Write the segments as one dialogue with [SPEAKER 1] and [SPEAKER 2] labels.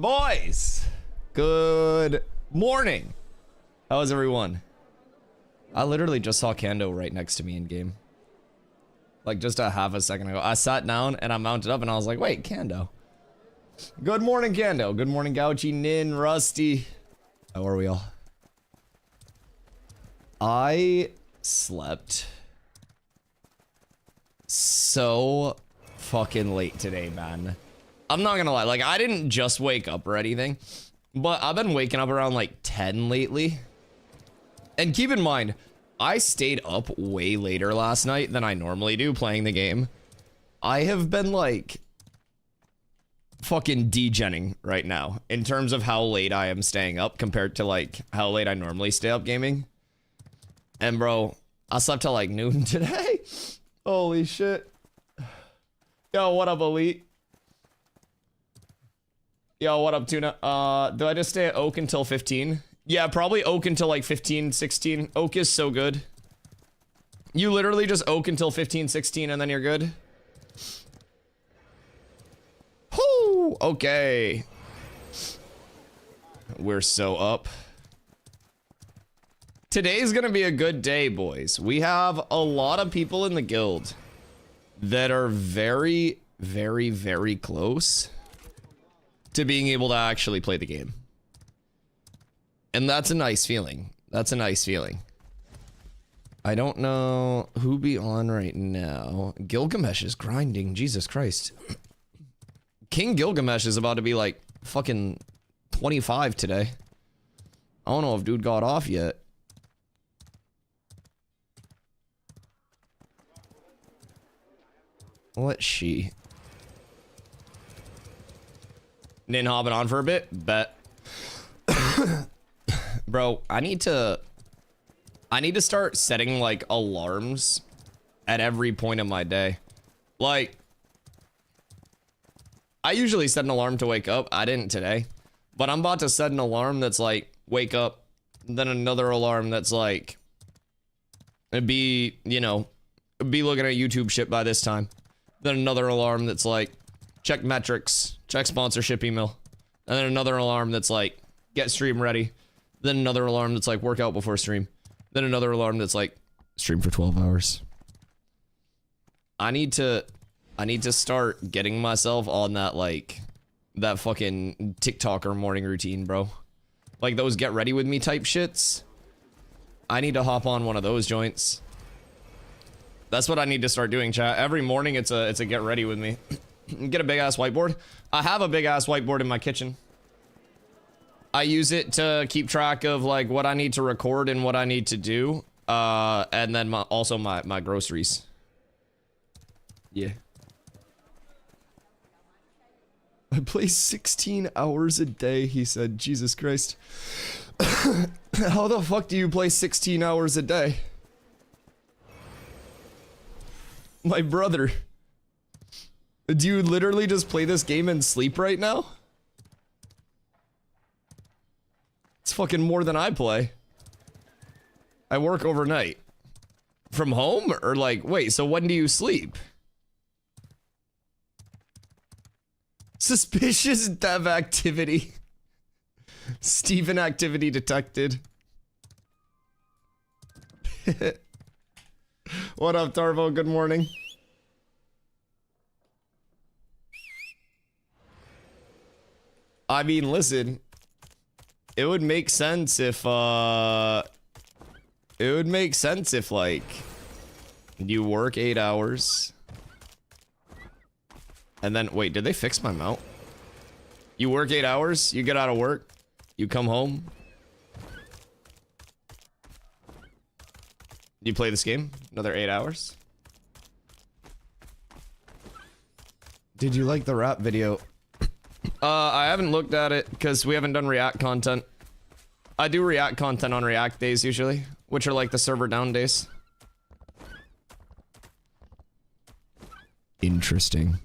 [SPEAKER 1] Boys, good morning. How is everyone? I literally just saw Kando right next to me in game. Like just a half a second ago. I sat down and I mounted up and I was like, wait, Kando. Good morning, Kando. Good morning, Gouchy, Nin, Rusty. How are we all? I slept so fucking late today, man. I'm not gonna lie, like I didn't just wake up or anything, but I've been waking up around like 10 lately. And keep in mind, I stayed up way later last night than I normally do playing the game. I have been like fucking degenning right now in terms of how late I am staying up compared to like how late I normally stay up gaming. And bro, I slept till like noon today. Holy shit. Yo, what up, Elite? Yo, what up, Tuna? Do I just stay at Oak until 15? Yeah, probably Oak until like 15, 16. Oak is so good. You literally just Oak until 15, 16 and then you're good. Whoo! Okay. We're so up. Today's gonna be a good day, boys. We have a lot of people in the guild that are very, very, very close to being able to actually play the game. And that's a nice feeling. That's a nice feeling. I don't know who be on right now. Gilgamesh is grinding, Jesus Christ. King Gilgamesh is about to be like fucking 25 today. I don't know if dude got off yet. Let's see. Nin hopping on for a bit? Bet. Bro, I need to start setting like alarms at every point of my day. Like, I usually set an alarm to wake up. I didn't today, but I'm about to set an alarm that's like wake up, then another alarm that's like be, you know, be looking at YouTube shit by this time. Then another alarm that's like check metrics, check sponsorship email. And then another alarm that's like get stream ready. Then another alarm that's like work out before stream. Then another alarm that's like stream for 12 hours. I need to start getting myself on that like that fucking TikToker morning routine, bro. Like those get ready with me type shits. I need to hop on one of those joints. That's what I need to start doing, chat. Every morning it's a get ready with me. Get a big ass whiteboard. I have a big ass whiteboard in my kitchen. I use it to keep track of like what I need to record and what I need to do. And then also my groceries. Yeah. I play 16 hours a day, he said. Jesus Christ. How the fuck do you play 16 hours a day? My brother. Do you literally just play this game and sleep right now? It's fucking more than I play. I work overnight. From home? Or like, wait, so when do you sleep? Suspicious dev activity. Steven activity detected. What up, Tarvo? Good morning. I mean, listen. It would make sense if, like, you work 8 hours. And then, wait, did they fix my mount? You work 8 hours, you get out of work, you come home. You play this game, another 8 hours. Did you like the rap video? I haven't looked at it because we haven't done React content. I do React content on React days usually, which are like the server down days. Interesting.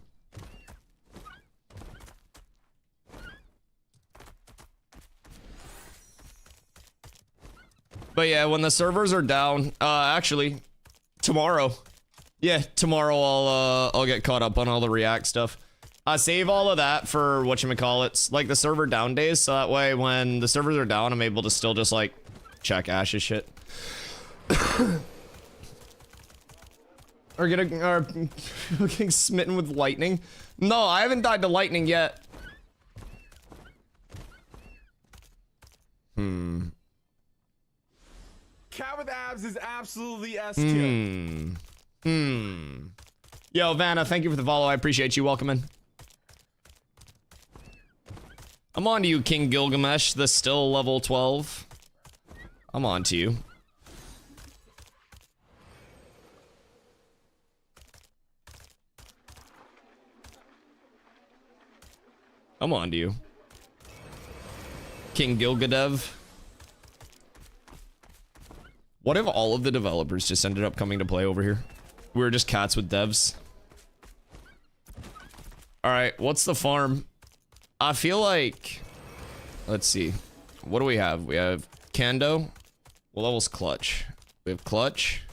[SPEAKER 1] But yeah, when the servers are down, actually, tomorrow. Yeah, tomorrow I'll get caught up on all the React stuff. I save all of that for whatchamacallits, like the server down days, so that way when the servers are down, I'm able to still just like check Ash's shit. or getting smitten with lightning. No, I haven't died to lightning yet.
[SPEAKER 2] Cat with abs is absolutely S tier.
[SPEAKER 1] Yo, Vanna, thank you for the follow. I appreciate you. Welcome in. I'm on to you, King Gilgamesh, the still level 12. I'm on to you. I'm on to you. King Gilgadev. What if all of the developers just ended up coming to play over here? We were just cats with devs. Alright, what's the farm? I feel like... Let's see. What do we have? We have Kando. What level's Clutch? We have Clutch.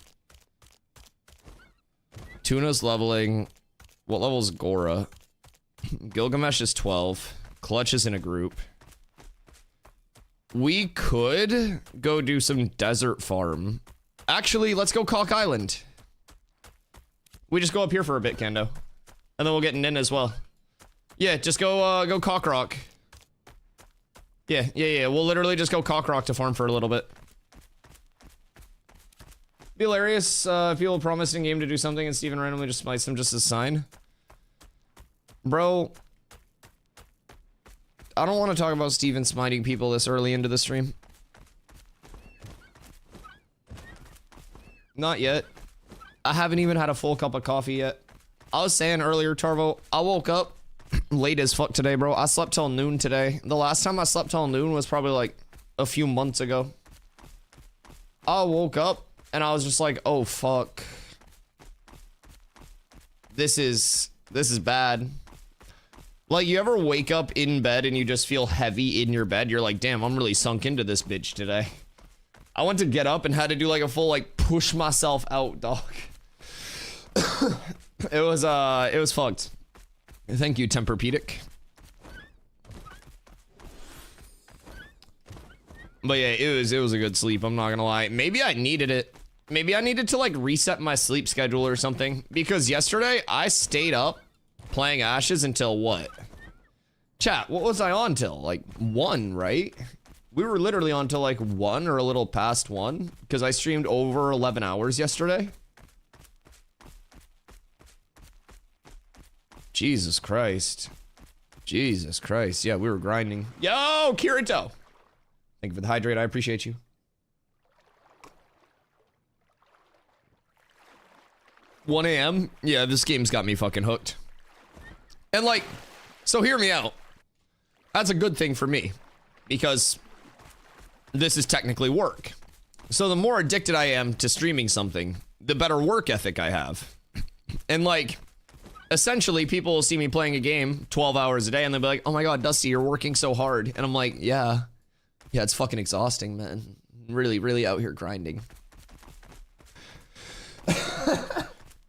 [SPEAKER 1] Tuna's leveling. What level's Gora? Gilgamesh is 12. Clutch is in a group. We could go do some desert farm. Actually, let's go Cock Island. We just go up here for a bit, Kendo. And then we'll get an in as well. Yeah, just go Cock Rock. Yeah. We'll literally just go Cock Rock to farm for a little bit. Be hilarious if people promised in game to do something and Steven randomly just smites them just as a sign. Bro, I don't want to talk about Steven smiting people this early into the stream. Not yet. I haven't even had a full cup of coffee yet. I was saying earlier, Tarvo, I woke up late as fuck today, bro. I slept till noon today. The last time I slept till noon was probably like a few months ago. I woke up and I was just like, oh fuck. This is bad. Like, you ever wake up in bed and you just feel heavy in your bed? You're like, damn, I'm really sunk into this bitch today. I went to get up and had to do like a full like push myself out, dog. It was fucked. Thank you, Tempur-Pedic. But yeah, it was a good sleep, I'm not gonna lie. Maybe I needed it. Maybe I needed to like reset my sleep schedule or something. Because yesterday I stayed up playing Ashes until what? Chat, what was I on till? Like 1, right? We were literally on till like 1 or a little past 1. Because I streamed over 11 hours yesterday. Jesus Christ. Jesus Christ. Yeah, we were grinding. Yo, Kirito! Thank you for the hydrate, I appreciate you. $1 a.m.? Yeah, this game's got me fucking hooked. And like, so hear me out. That's a good thing for me. Because this is technically work. So the more addicted I am to streaming something, the better work ethic I have. And like, essentially people will see me playing a game 12 hours a day and they'll be like, oh my god, Dusty, you're working so hard. And I'm like, yeah, it's fucking exhausting, man. Really out here grinding.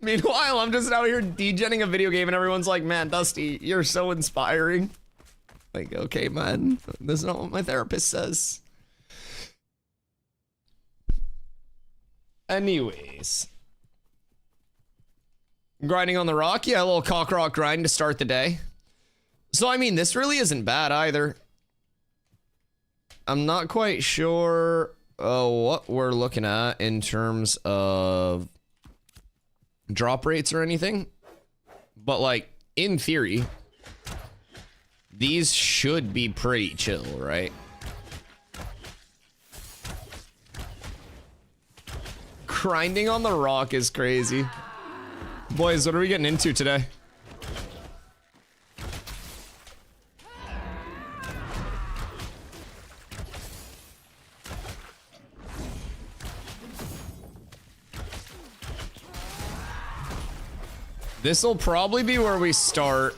[SPEAKER 1] Meanwhile, I'm just out here degenning a video game and everyone's like, man, Dusty, you're so inspiring. Like, okay, man, this is not what my therapist says. Anyways. Grinding on the rock? Yeah, a little cock rock grind to start the day. So, I mean, this really isn't bad either. I'm not quite sure what we're looking at in terms of drop rates or anything. But, like, in theory, these should be pretty chill, right? Grinding on the rock is crazy. Boys, what are we getting into today? This'll probably be where we start.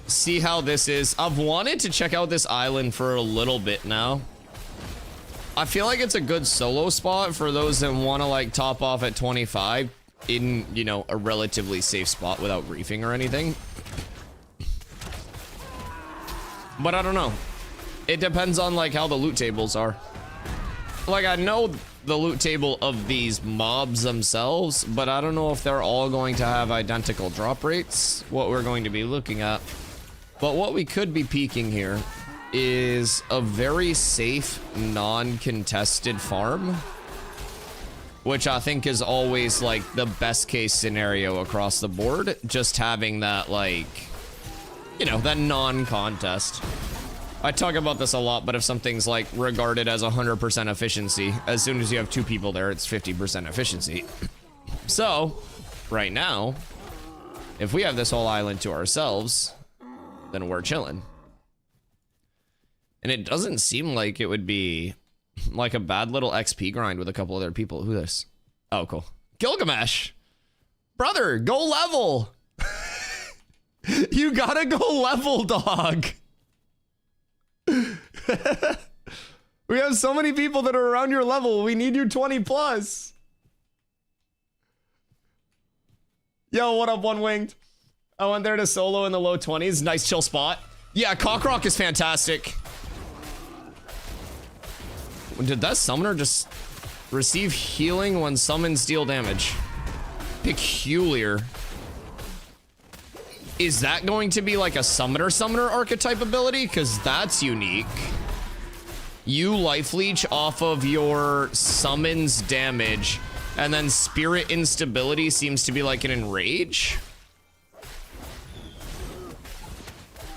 [SPEAKER 1] See how this is. I've wanted to check out this island for a little bit now. I feel like it's a good solo spot for those that want to like top off at 25 in, you know, a relatively safe spot without reefing or anything. But I don't know. It depends on like how the loot tables are. Like I know the loot table of these mobs themselves, but I don't know if they're all going to have identical drop rates, what we're going to be looking at. But what we could be peeking here is a very safe, non-contested farm, which I think is always like the best case scenario across the board. Just having that, like, you know, that non-contest. I talk about this a lot, but if something's like regarded as 100% efficiency, as soon as you have 2 people there, it's 50% efficiency. So, right now, if we have this whole island to ourselves, then we're chilling. And it doesn't seem like it would be like a bad little XP grind with a couple other people. Who this? Oh, cool. Gilgamesh! Brother, go level! You gotta go level, dog! We have so many people that are around your level. We need you 20 plus. Yo, what up, One Winged? I went there to solo in the low 20s. Nice chill spot. Yeah, Cockrock is fantastic. Did that summoner just receive healing when summons deal damage? Peculiar. Is that going to be like a summoner archetype ability? Because that's unique. You life leech off of your summons damage, and then spirit instability seems to be like an enrage.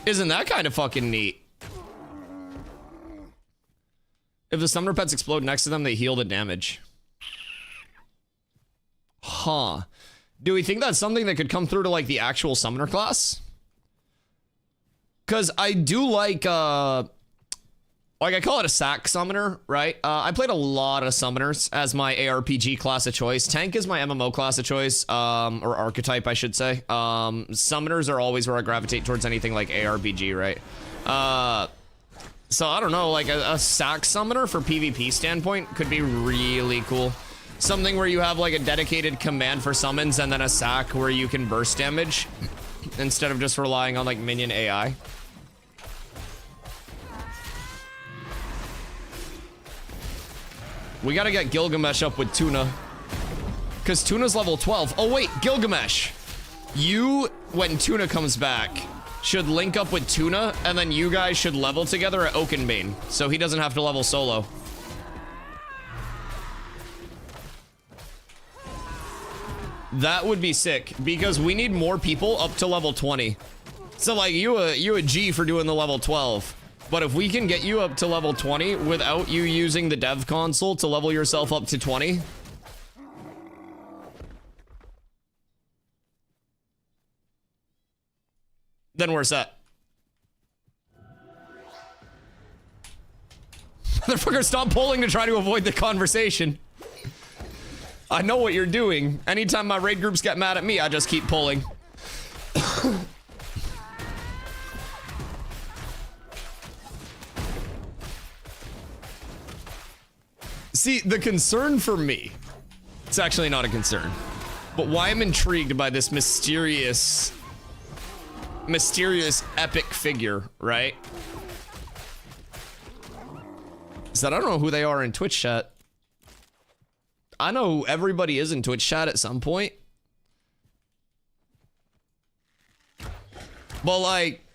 [SPEAKER 1] Isn't that kind of fucking neat? If the summoner pets explode next to them, they heal the damage. Huh. Do we think that's something that could come through to like the actual summoner class? Because I do like I call it a sack summoner, right? I played a lot of summoners as my ARPG class of choice. Tank is my MMO class of choice, or archetype, I should say. Summoners are always where I gravitate towards anything like ARPG, right? So I don't know, like a sack summoner for PvP standpoint could be really cool. Something where you have like a dedicated command for summons and then a sack where you can burst damage instead of just relying on like minion AI. We gotta get Gilgamesh up with Tuna, because Tuna's level 12. Oh wait, Gilgamesh, you, when Tuna comes back, should link up with Tuna, and then you guys should level together at Oakenbane, so he doesn't have to level solo. That would be sick, because we need more people up to level 20. So like you a G for doing the level 12. But if we can get you up to level 20 without you using the dev console to level yourself up to 20, then we're set. Motherfucker, stop polling to try to avoid the conversation. I know what you're doing. Anytime my raid groups get mad at me, I just keep polling. See, the concern for me, it's actually not a concern, but why I'm intrigued by this mysterious epic figure, right? Is that I don't know who they are in Twitch chat. I know everybody is in Twitch chat at some point. But like,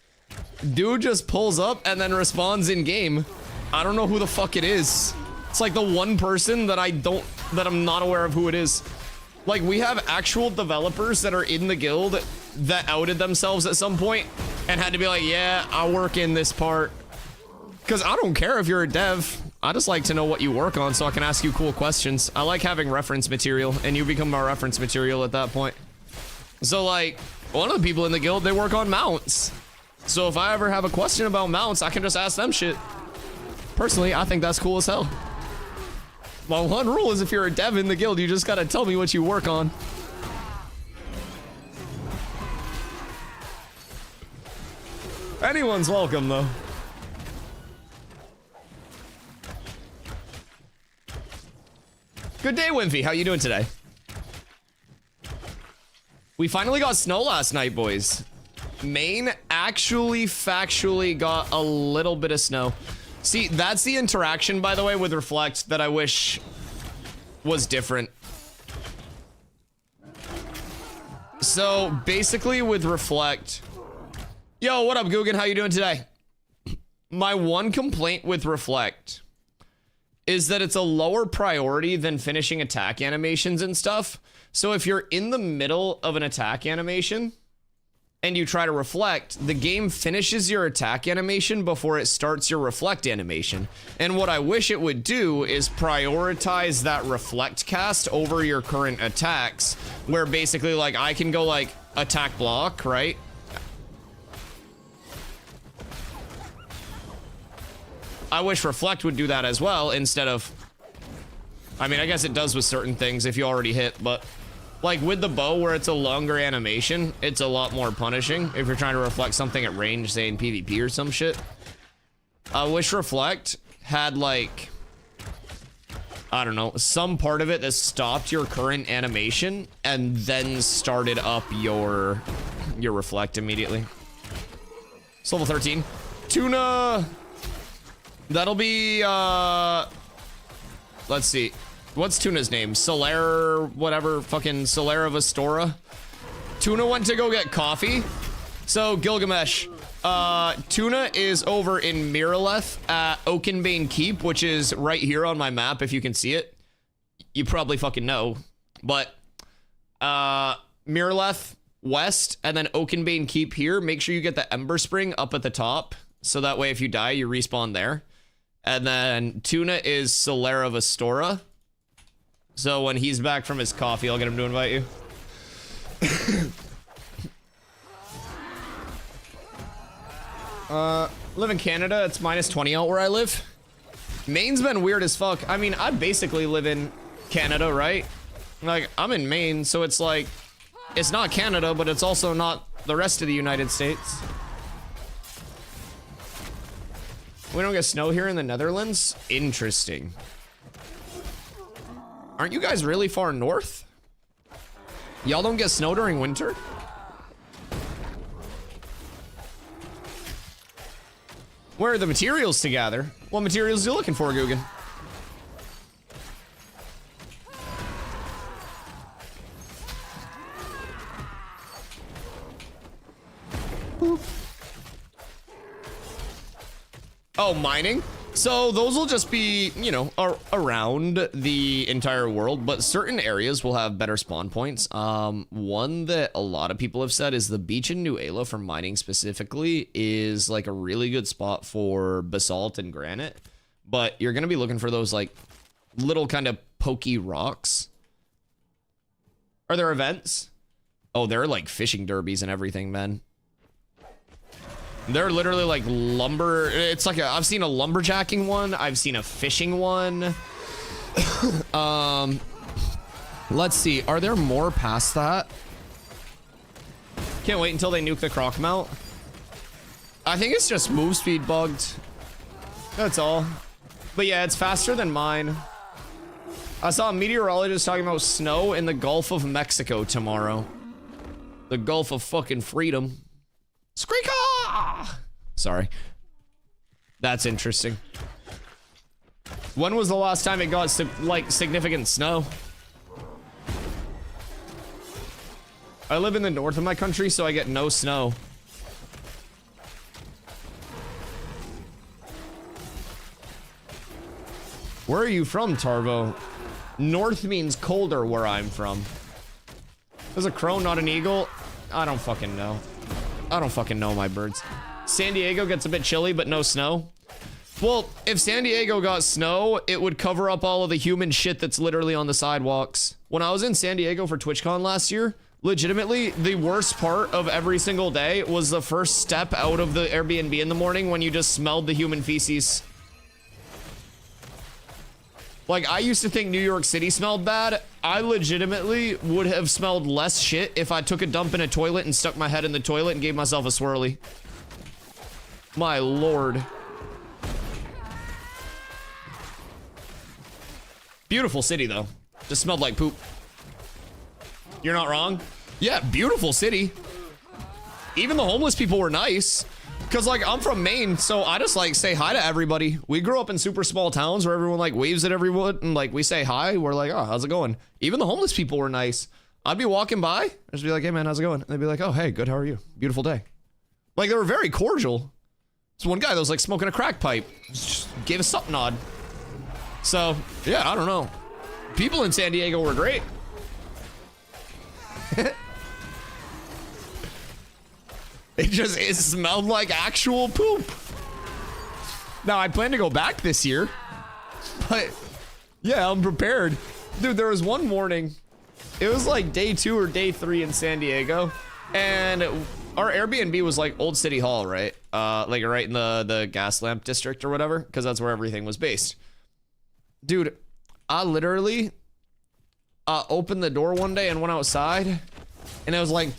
[SPEAKER 1] dude just pulls up and then responds in game. I don't know who the fuck it is. It's like the one person that I'm not aware of who it is. Like, we have actual developers that are in the guild that outed themselves at some point and had to be like, yeah, I work in this part. Because I don't care if you're a dev. I just like to know what you work on so I can ask you cool questions. I like having reference material, and you become my reference material at that point. So, like, one of the people in the guild, they work on mounts. So if I ever have a question about mounts, I can just ask them shit. Personally, I think that's cool as hell. Well, one rule is if you're a dev in the guild, you just gotta tell me what you work on. Anyone's welcome, though. Good day, Wimpy. How you doing today? We finally got snow last night, boys. Maine actually factually got a little bit of snow. See, that's the interaction, by the way, with Reflect that I wish was different. So basically with Reflect, yo, what up, Guggen? How you doing today? My one complaint with Reflect is that it's a lower priority than finishing attack animations and stuff. So if you're in the middle of an attack animation and you try to reflect, the game finishes your attack animation before it starts your reflect animation. And what I wish it would do is prioritize that reflect cast over your current attacks, where basically like I can go like attack block, right? I wish reflect would do that as well instead of, I mean, I guess it does with certain things if you already hit, but like with the bow where it's a longer animation, it's a lot more punishing if you're trying to reflect something at range, say in PvP or some shit. I wish reflect had like, I don't know, some part of it that stopped your current animation and then started up your reflect immediately. It's level 13. Tuna. That'll be, let's see. What's Tuna's name? Solaire, whatever, fucking Solaire of Astora. Tuna went to go get coffee. So, Gilgamesh, Tuna is over in Miraleth at Oakenbane Keep, which is right here on my map, if you can see it. You probably fucking know. But, Miraleth west, and then Oakenbane Keep here. Make sure you get the Ember Spring up at the top, so that way if you die, you respawn there. And then Tuna is Solaire of Astora. So when he's back from his coffee, I'll get him to invite you. Live in Canada. It's minus 20 out where I live. Maine's been weird as fuck. I mean, I basically live in Canada, right? Like, I'm in Maine, so it's like, it's not Canada, but it's also not the rest of the United States. We don't get snow here in the Netherlands? Interesting. Aren't you guys really far north? Y'all don't get snow during winter? Where are the materials to gather? What materials are you looking for, Guggen? Boop. Oh, mining? So those will just be, you know, around the entire world, but certain areas will have better spawn points. One that a lot of people have said is the beach in New Ayla for mining specifically is like a really good spot for basalt and granite, but you're going to be looking for those like little kind of pokey rocks. Are there events? Oh, there are like fishing derbies and everything, man. They're literally like lumber. It's like I've seen a lumberjacking one. I've seen a fishing one. Let's see. Are there more past that? Can't wait until they nuke the croc mount. I think it's just move speed bugged. That's all. But yeah, it's faster than mine. I saw a meteorologist talking about snow in the Gulf of Mexico tomorrow. The Gulf of fucking freedom. Screeka! Sorry. That's interesting. When was the last time it got like significant snow? I live in the north of my country, so I get no snow. Where are you from, Tarvo? North means colder where I'm from. There's a crow, not an eagle. I don't fucking know. I don't fucking know my birds. San Diego gets a bit chilly, but no snow. Well, if San Diego got snow, it would cover up all of the human shit that's literally on the sidewalks. When I was in San Diego for TwitchCon last year, legitimately, the worst part of every single day was the first step out of the Airbnb in the morning when you just smelled the human feces. Like, I used to think New York City smelled bad. I legitimately would have smelled less shit if I took a dump in a toilet and stuck my head in the toilet and gave myself a swirly. My lord. Beautiful city, though. Just smelled like poop. You're not wrong? Yeah, beautiful city. even the homeless people were nice. Cause like I'm from Maine, so I just like say hi to everybody. We grew up in super small towns where everyone like waves at everyone and like we say hi. We're like, oh, how's it going? Even the homeless people were nice. I'd be walking by, I'd just be like, hey man, how's it going? And they'd be like, oh, hey, good, how are you? Beautiful day. Like they were very cordial. There's one guy that was like smoking a crack pipe, just gave a sup nod. So yeah, I don't know. People in San Diego were great. It smelled like actual poop. Now I plan to go back this year, but yeah, I'm prepared. Dude, there was one morning, it was like day 2 or day 3 in San Diego, and our Airbnb was like Old City Hall, right? Like right in the gas lamp district or whatever, because that's where everything was based. Dude, I literally opened the door one day and went outside, and I was like,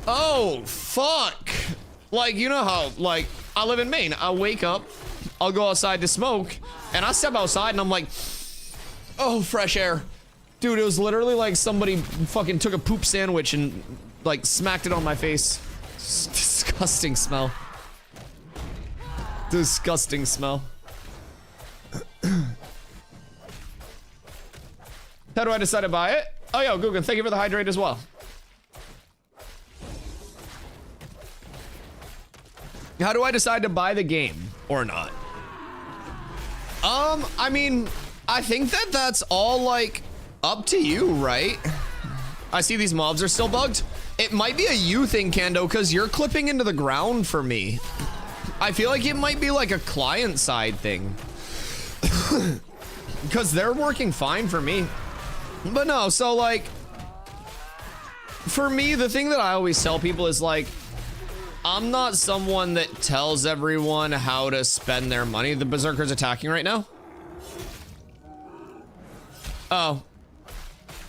[SPEAKER 1] oh, fuck. Like, you know how, like, I live in Maine. I wake up, I'll go outside to smoke, and I step outside and I'm like, oh, fresh air. Dude, it was literally like somebody fucking took a poop sandwich and, like, smacked it on my face. It's disgusting smell. Disgusting smell. How do I decide to buy it? Oh, yo, Guggen, thank you for the hydrate as well. How do I decide to buy the game or not? I mean, I think that's all like up to you, right? I see these mobs are still bugged. It might be a you thing, Kando, because you're clipping into the ground for me. I feel like it might be like a client side thing. Because they're working fine for me. But no, so like, for me, the thing that I always tell people is like, I'm not someone that tells everyone how to spend their money. The Berserker's attacking right now. Oh.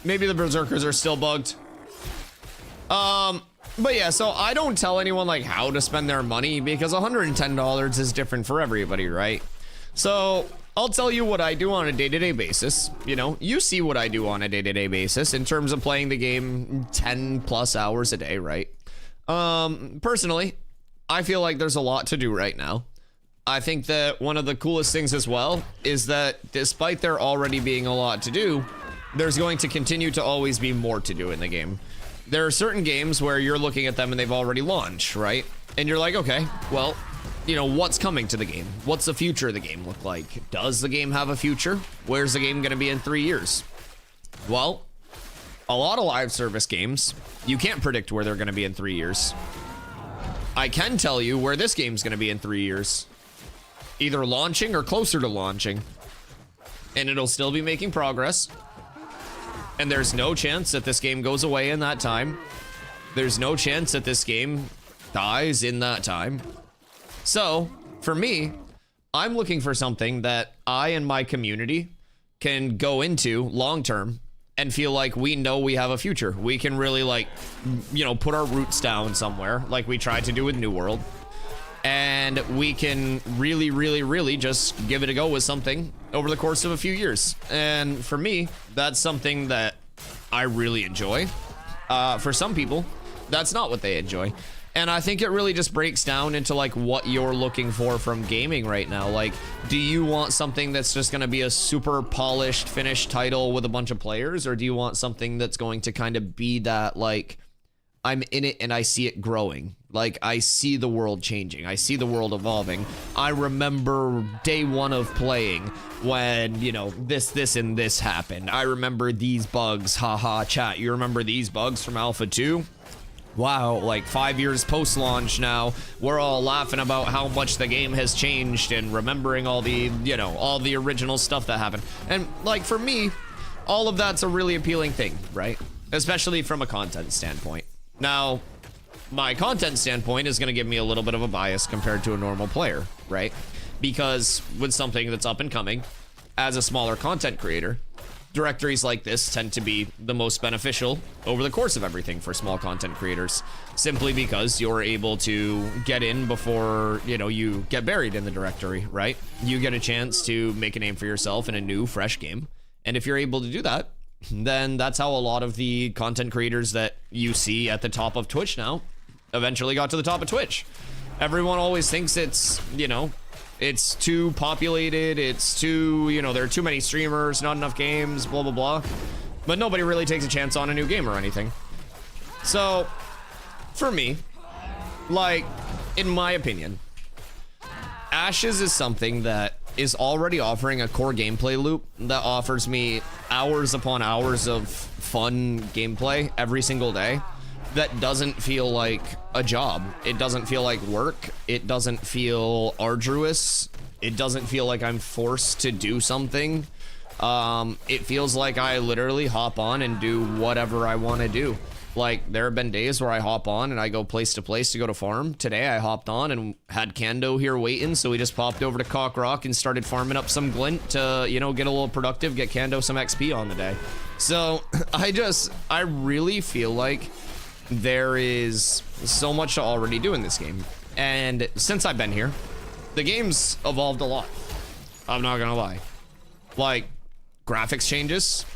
[SPEAKER 1] Maybe the Berserkers are still bugged. But yeah, so I don't tell anyone like how to spend their money because $110 is different for everybody, right? So I'll tell you what I do on a day-to-day basis. You know, you see what I do on a day-to-day basis in terms of playing the game 10 plus hours a day, right? Personally, I feel like there's a lot to do right now. I think that one of the coolest things as well is that despite there already being a lot to do, there's going to continue to always be more to do in the game. There are certain games where you're looking at them and they've already launched, right? And you're like, okay, well, you know, what's coming to the game? What's the future of the game look like? Does the game have a future? Where's the game going to be in 3 years? Well, a lot of live service games, you can't predict where they're going to be in 3 years. I can tell you where this game's going to be in 3 years. Either launching or closer to launching. And it'll still be making progress. And there's no chance that this game goes away in that time. There's no chance that this game dies in that time. So, for me, I'm looking for something that I and my community can go into long term and feel like we know we have a future. We can really, like, you know, put our roots down somewhere like we tried to do with New World. And we can really, really, really just give it a go with something over the course of a few years. And for me, that's something that I really enjoy. For some people, that's not what they enjoy. And I think it really just breaks down into like what you're looking for from gaming right now. Like, do you want something that's just going to be a super polished, finished title with a bunch of players? Or do you want something that's going to kind of be that, like, I'm in it and I see it growing. Like, I see the world changing. I see the world evolving. I remember day one of playing when, you know, this, and this happened. I remember these bugs. Haha, chat. You remember these bugs from Alpha 2? Wow, like 5 years post-launch now, we're all laughing about how much the game has changed and remembering all the, you know, all the original stuff that happened. And, like, for me, all of that's a really appealing thing, right? Especially from a content standpoint. Now, my content standpoint is going to give me a little bit of a bias compared to a normal player, right? Because with something that's up and coming, as a smaller content creator, directories like this tend to be the most beneficial over the course of everything for small content creators, simply because you're able to get in before, you know, you get buried in the directory, right? You get a chance to make a name for yourself in a new, fresh game. And if you're able to do that, then that's how a lot of the content creators that you see at the top of Twitch now eventually got to the top of Twitch. Everyone always thinks it's, you know, it's too populated, it's too, you know, there are too many streamers, not enough games, blah, blah, blah. But nobody really takes a chance on a new game or anything. So, for me, like, in my opinion, Ashes is something that is already offering a core gameplay loop that offers me hours upon hours of fun gameplay every single day that doesn't feel like a job. It doesn't feel like work. It doesn't feel arduous. It doesn't feel like I'm forced to do something. It feels like I literally hop on and do whatever I want to do. Like, there have been days where I hop on and I go place to place to go to farm. Today I hopped on and had Kando here waiting, so we just popped over to Cock Rock and started farming up some glint to, you know, get a little productive, get Kando some XP on the day. So I really feel like there is so much to already do in this game. And since I've been here, the game's evolved a lot. I'm not gonna lie. Like, graphics changes,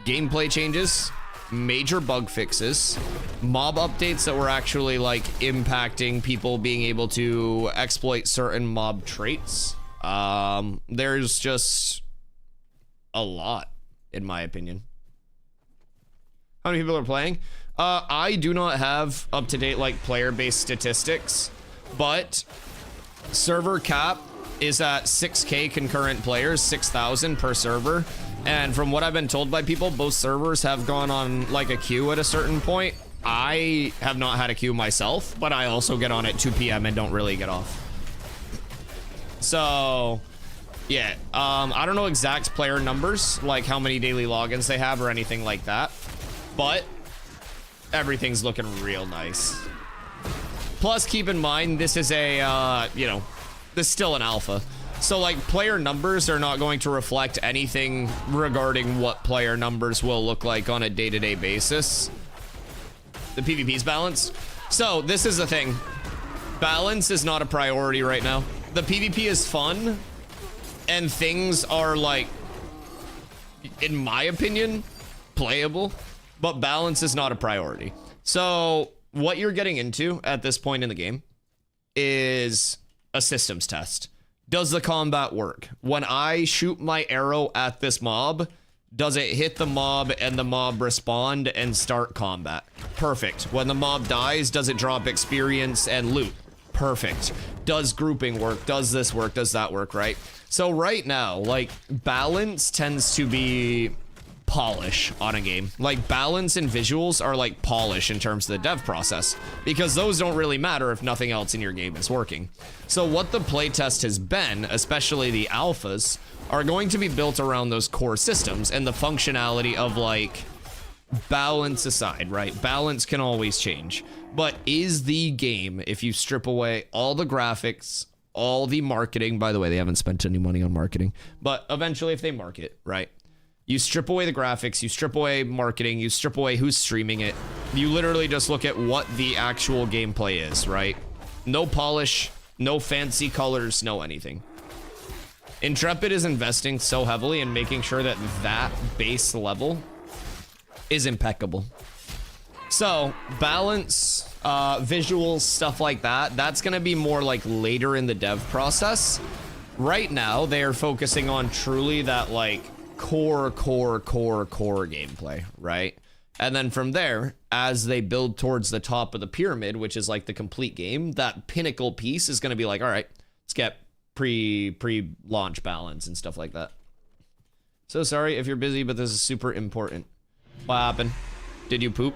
[SPEAKER 1] gameplay changes, major bug fixes, mob updates that were actually like impacting people being able to exploit certain mob traits. There's just a lot, in my opinion. How many people are playing? I do not have up-to-date like player-based statistics, but server cap is at 6K concurrent players, 6,000 per server. And from what I've been told by people, both servers have gone on like a queue at a certain point. I have not had a queue myself, but I also get on at 2 p.m. and don't really get off. So, yeah, I don't know exact player numbers, like how many daily logins they have or anything like that, but everything's looking real nice. Plus, keep in mind, this is a, you know, this is still an alpha. So, like, player numbers are not going to reflect anything regarding what player numbers will look like on a day-to-day basis. The PvP's balanced. So, this is the thing. Balance is not a priority right now. The PvP is fun, and things are, like, in my opinion, playable, but balance is not a priority. So, what you're getting into at this point in the game is a systems test. Does the combat work? When I shoot my arrow at this mob, does it hit the mob and the mob respond and start combat? Perfect. When the mob dies, does it drop experience and loot? Perfect. Does grouping work? Does this work? Does that work, right? So right now, like, balance tends to be polish on a game. Like, balance and visuals are like polish in terms of the dev process, because those don't really matter if nothing else in your game is working. So what the playtest has been, especially the alphas, are going to be built around those core systems and the functionality of, like, balance aside, right? Balance can always change, but is the game, if you strip away all the graphics, all the marketing, by the way, they haven't spent any money on marketing, but eventually if they market, right? You strip away the graphics, you strip away marketing, you strip away who's streaming it. You literally just look at what the actual gameplay is, right? No polish, no fancy colors, no anything. Intrepid is investing so heavily in making sure that that base level is impeccable. So, balance, visuals, stuff like that, that's gonna be more like later in the dev process. Right now, they are focusing on truly that, like, core gameplay, right? And then from there, as they build towards the top of the pyramid, which is like the complete game, that pinnacle piece is going to be like, all right, let's get pre-launch balance and stuff like that. So sorry if you're busy, but this is super important. What happened? Did you poop?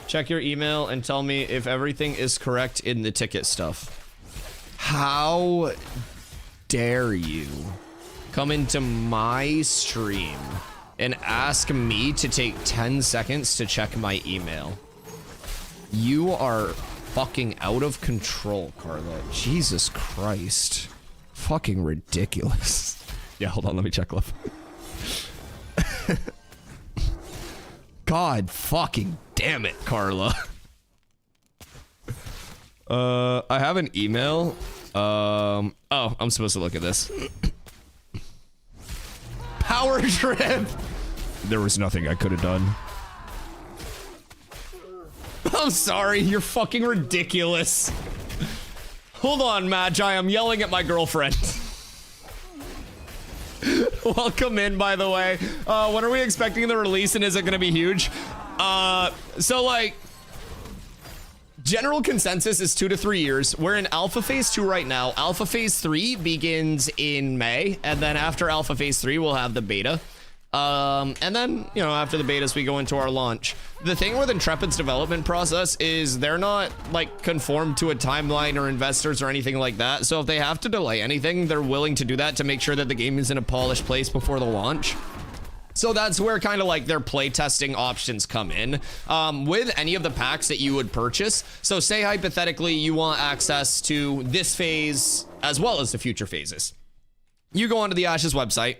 [SPEAKER 1] Check your email and tell me if everything is correct in the ticket stuff. How dare you come into my stream and ask me to take 10 seconds to check my email? You are fucking out of control, Carla. Jesus Christ. Fucking ridiculous. Yeah, hold on, let me check, love. God fucking damn it, Carla. I have an email. Oh, I'm supposed to look at this. Power trip. There was nothing I could have done. I'm sorry, you're fucking ridiculous. Hold on, Magi, I'm yelling at my girlfriend. Welcome in, by the way. When are we expecting the release, and is it gonna be huge? So like, general consensus is 2 to 3 years. We're in Alpha Phase 2 right now. Alpha Phase 3 begins in May, and then after Alpha Phase 3, we'll have the beta. And then, you know, after the betas, we go into our launch. The thing with Intrepid's development process is they're not, like, conformed to a timeline or investors or anything like that. So if they have to delay anything, they're willing to do that to make sure that the game is in a polished place before the launch. So that's where kind of like their playtesting options come in with any of the packs that you would purchase. So say hypothetically you want access to this phase as well as the future phases. You go onto the Ashes website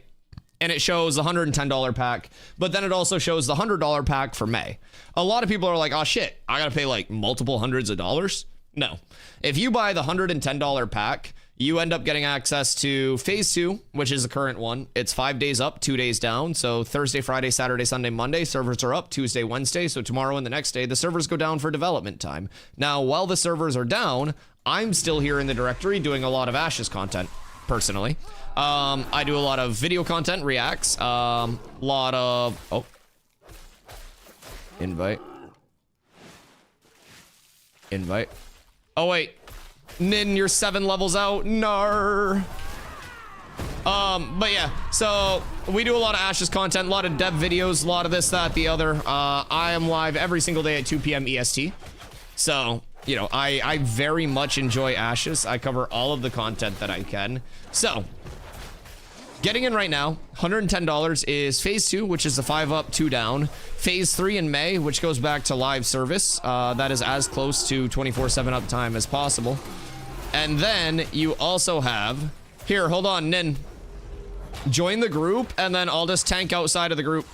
[SPEAKER 1] and it shows the $110 pack, but then it also shows the $100 pack for May. A lot of people are like, oh shit, I gotta pay like multiple hundreds of dollars. No, if you buy the $110 pack, you end up getting access to Phase 2, which is the current one. It's 5 days up, 2 days down. So Thursday, Friday, Saturday, Sunday, Monday, servers are up. Tuesday, Wednesday. So tomorrow and the next day, the servers go down for development time. Now, while the servers are down, I'm still here in the directory doing a lot of Ashes content, personally. I do a lot of video content, reacts, lot of... Oh. Invite. Invite. Oh, wait. Nin, you're 7 levels out. Nar. But yeah, so we do a lot of Ashes content, a lot of dev videos, a lot of this, that, the other. I am live every single day at 2 p.m. EST. So, you know, I very much enjoy Ashes. I cover all of the content that I can. So, getting in right now, $110 is Phase 2, which is the 5 up, 2 down. Phase 3 in May, which goes back to live service. That is as close to 24/7 uptime as possible. And then you also have... Here, hold on, Nin. Join the group, and then I'll just tank outside of the group.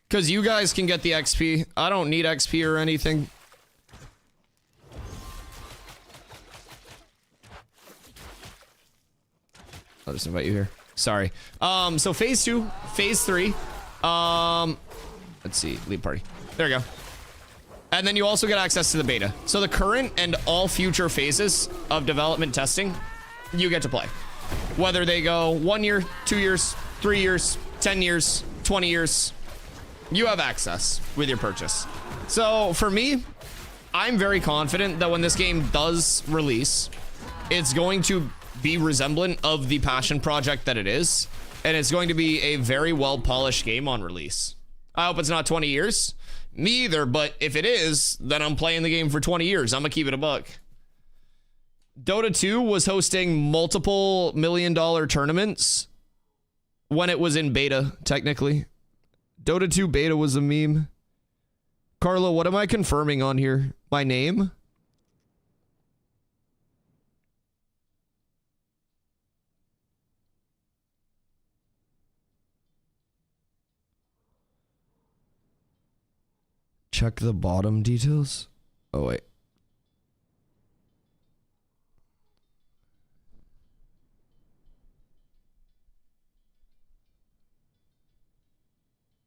[SPEAKER 1] Because you guys can get the XP. I don't need XP or anything. I'll just invite you here. Sorry. So Phase 2, Phase 3. Let's see, lead party. There you go. And then you also get access to the beta. So the current and all future phases of development testing, you get to play. Whether they go 1 year, 2 years, 3 years, 10 years, 20 years, you have access with your purchase. So for me, I'm very confident that when this game does release, it's going to be resemblant of the passion project that it is, and it's going to be a very well polished game on release. I hope it's not 20 years. Me either, but if it is, then I'm playing the game for 20 years. I'm gonna keep it a buck. Dota 2 was hosting multiple million-dollar tournaments when it was in beta, technically. Dota 2 beta was a meme. Carlo, what am I confirming on here? My name? Check the bottom details. Oh, wait.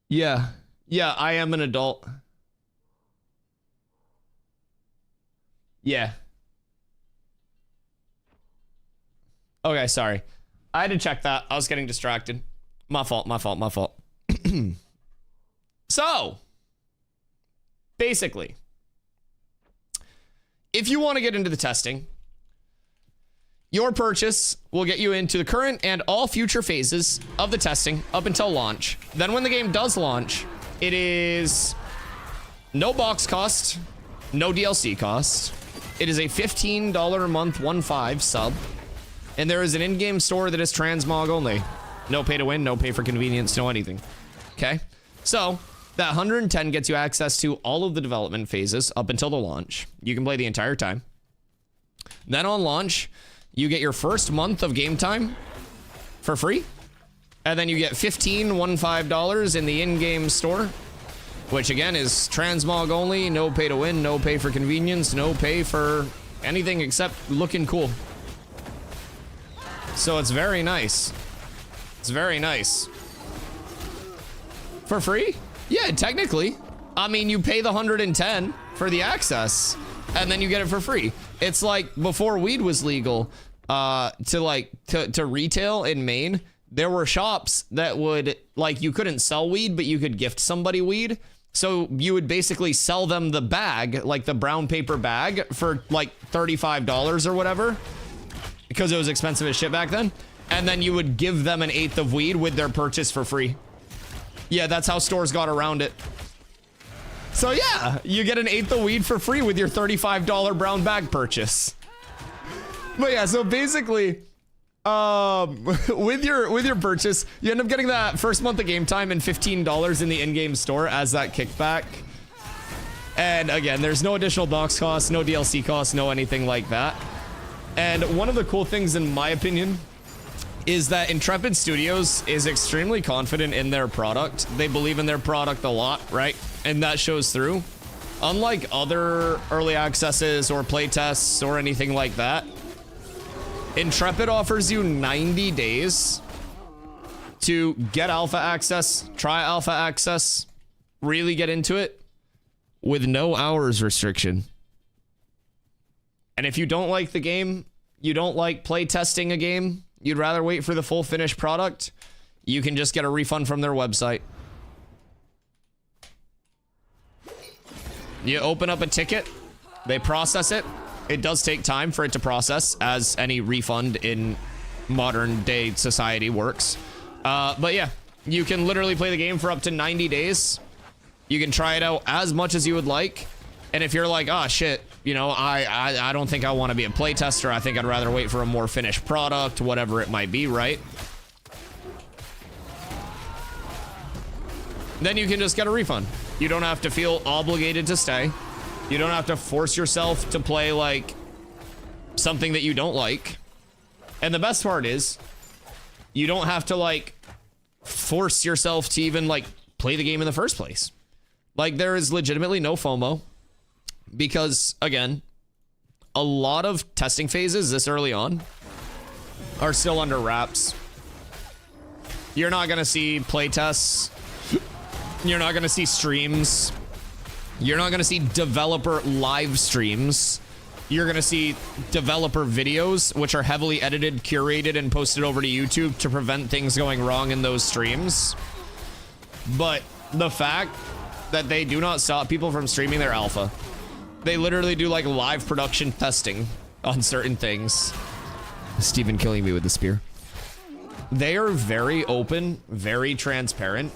[SPEAKER 1] Yeah. Yeah, I am an adult. Yeah. Okay, sorry. I had to check that. I was getting distracted. My fault, my fault, my fault. So... basically, if you want to get into the testing, your purchase will get you into the current and all future phases of the testing up until launch. Then when the game does launch, it is no box cost, no DLC cost. It is a $15 a month 1.5 sub. And there is an in-game store that is transmog only. No pay to win, no pay for convenience, no anything. Okay? So... that 110 gets you access to all of the development phases up until the launch. You can play the entire time. Then on launch, you get your first month of game time for free. And then you get $15 in the in-game store, which again is transmog only, no pay to win, no pay for convenience, no pay for anything except looking cool. So it's very nice. It's very nice. For free? Yeah, technically. I mean, you pay the 110 for the access, and then you get it for free. It's like before weed was legal, to retail in Maine, there were shops that would, like, you couldn't sell weed, but you could gift somebody weed. So you would basically sell them the bag, like the brown paper bag, for like $35 or whatever, because it was expensive as shit back then. And then you would give them an eighth of weed with their purchase for free. Yeah, that's how stores got around it. So yeah, you get an eighth of weed for free with your $35 brown bag purchase. But yeah, so basically, with your purchase, you end up getting that first month of game time and $15 in the in-game store as that kickback. And again, there's no additional box costs, no DLC costs, no anything like that. And one of the cool things, in my opinion, is that Intrepid Studios is extremely confident in their product. They believe in their product a lot, right? And that shows through. Unlike other early accesses or playtests or anything like that, Intrepid offers you 90 days to get alpha access, try alpha access, really get into it with no hours restriction. And if you don't like the game, you don't like play testing a game, you'd rather wait for the full finished product, you can just get a refund from their website. You open up a ticket, they process it. It does take time for it to process, as any refund in modern day society works. But yeah, you can literally play the game for up to 90 days. You can try it out as much as you would like. And if you're like, oh shit, you know, I don't think I want to be a playtester. I think I'd rather wait for a more finished product, whatever it might be, right? Then you can just get a refund. You don't have to feel obligated to stay. You don't have to force yourself to play like something that you don't like. And the best part is, you don't have to like force yourself to even like play the game in the first place. Like, there is legitimately no FOMO, because again, a lot of testing phases this early on are still under wraps. You're not gonna see playtests. You're not gonna see streams. You're not gonna see developer live streams. You're gonna see developer videos, which are heavily edited, curated, and posted over to YouTube to prevent things going wrong in those streams. But the fact that they do not stop people from streaming their alpha. They literally do like live production testing on certain things. Steven killing me with the spear. They are very open, very transparent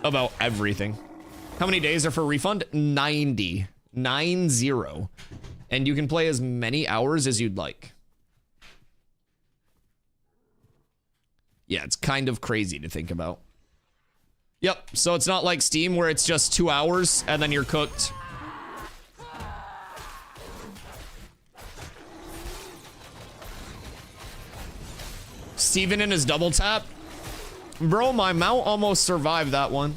[SPEAKER 1] about everything. How many days are for refund? 90. 90. And you can play as many hours as you'd like. Yeah, it's kind of crazy to think about. Yep, so it's not like Steam where it's just 2 hours and then you're cooked. Steven in his double tap. Bro, my mount almost survived that one.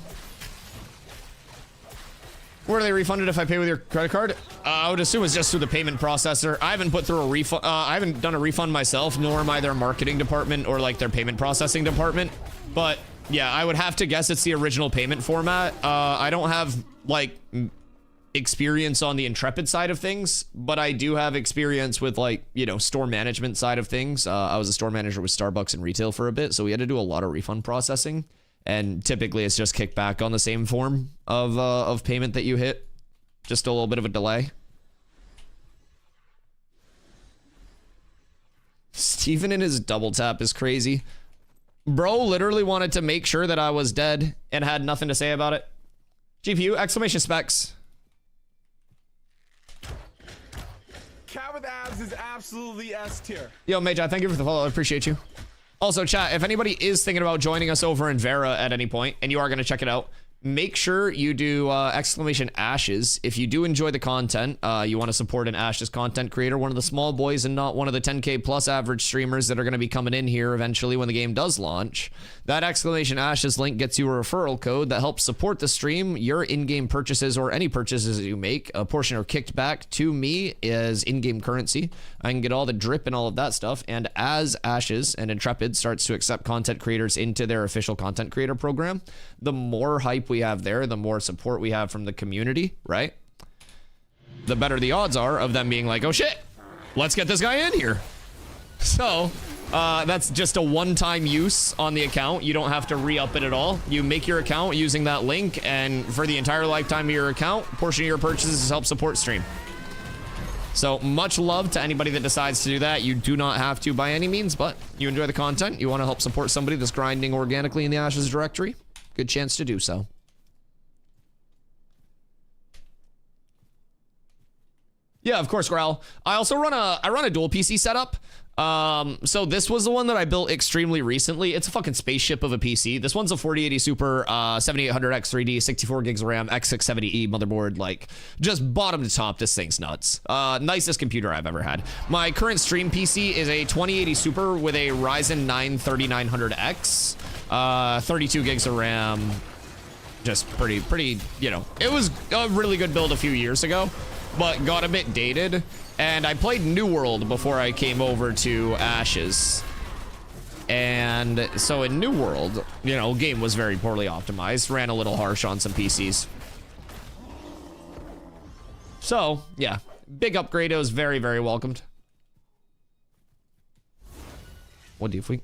[SPEAKER 1] Where are they refunded if I pay with your credit card? I would assume it's just through the payment processor. I haven't put through a refund. I haven't done a refund myself, nor am I their marketing department or like their payment processing department. But yeah, I would have to guess it's the original payment format. I don't have like experience on the Intrepid side of things, but I do have experience with like, you know, store management side of things. I was a store manager with Starbucks and retail for a bit, so we had to do a lot of refund processing. And typically it's just kicked back on the same form of payment that you hit. Just a little bit of a delay. Steven in his double tap is crazy. Bro literally wanted to make sure that I was dead and had nothing to say about it. GPU, exclamation specs.
[SPEAKER 2] Cat with abs is absolutely S tier.
[SPEAKER 1] Yo, Major, thank you for the follow. I appreciate you. Also, chat, if anybody is thinking about joining us over in Vera at any point, and you are going to check it out, make sure you do exclamation ashes. If you do enjoy the content, you want to support an Ashes content creator, one of the small boys and not one of the 10K plus average streamers that are going to be coming in here eventually when the game does launch, That exclamation ashes link gets you a referral code that helps support the stream. Your in-game purchases or any purchases that you make, a portion are kicked back to me as in-game currency. I can get all the drip and all of that stuff. And as Ashes and Intrepid starts to accept content creators into their official content creator program, the more hype we have there, the more support we have from the community, right? The better the odds are of them being like, oh shit, let's get this guy in here. So that's just a one-time use on the account. You don't have to re-up it at all. You make your account using that link, and for the entire lifetime of your account, a portion of your purchases help support stream. So much love to anybody that decides to do that. You do not have to by any means, but you enjoy the content, you want to help support somebody that's grinding organically in the Ashes directory, good chance to do so. Yeah, of course, Growl. I also run a dual PC setup. So this was the one that I built extremely recently. It's a fucking spaceship of a PC. This one's a 4080 Super 7800X3D, 64 gigs of RAM, X670E motherboard. Like, just bottom to top, this thing's nuts. Nicest computer I've ever had. My current stream PC is a 2080 Super with a Ryzen 9 3900X, 32 gigs of RAM. Just pretty, you know, it was a really good build a few years ago, but got a bit dated. And I played New World before I came over to Ashes. And so in New World, you know, game was very poorly optimized, ran a little harsh on some PCs. So, yeah, big upgrade. It was very, very welcomed. What do you think?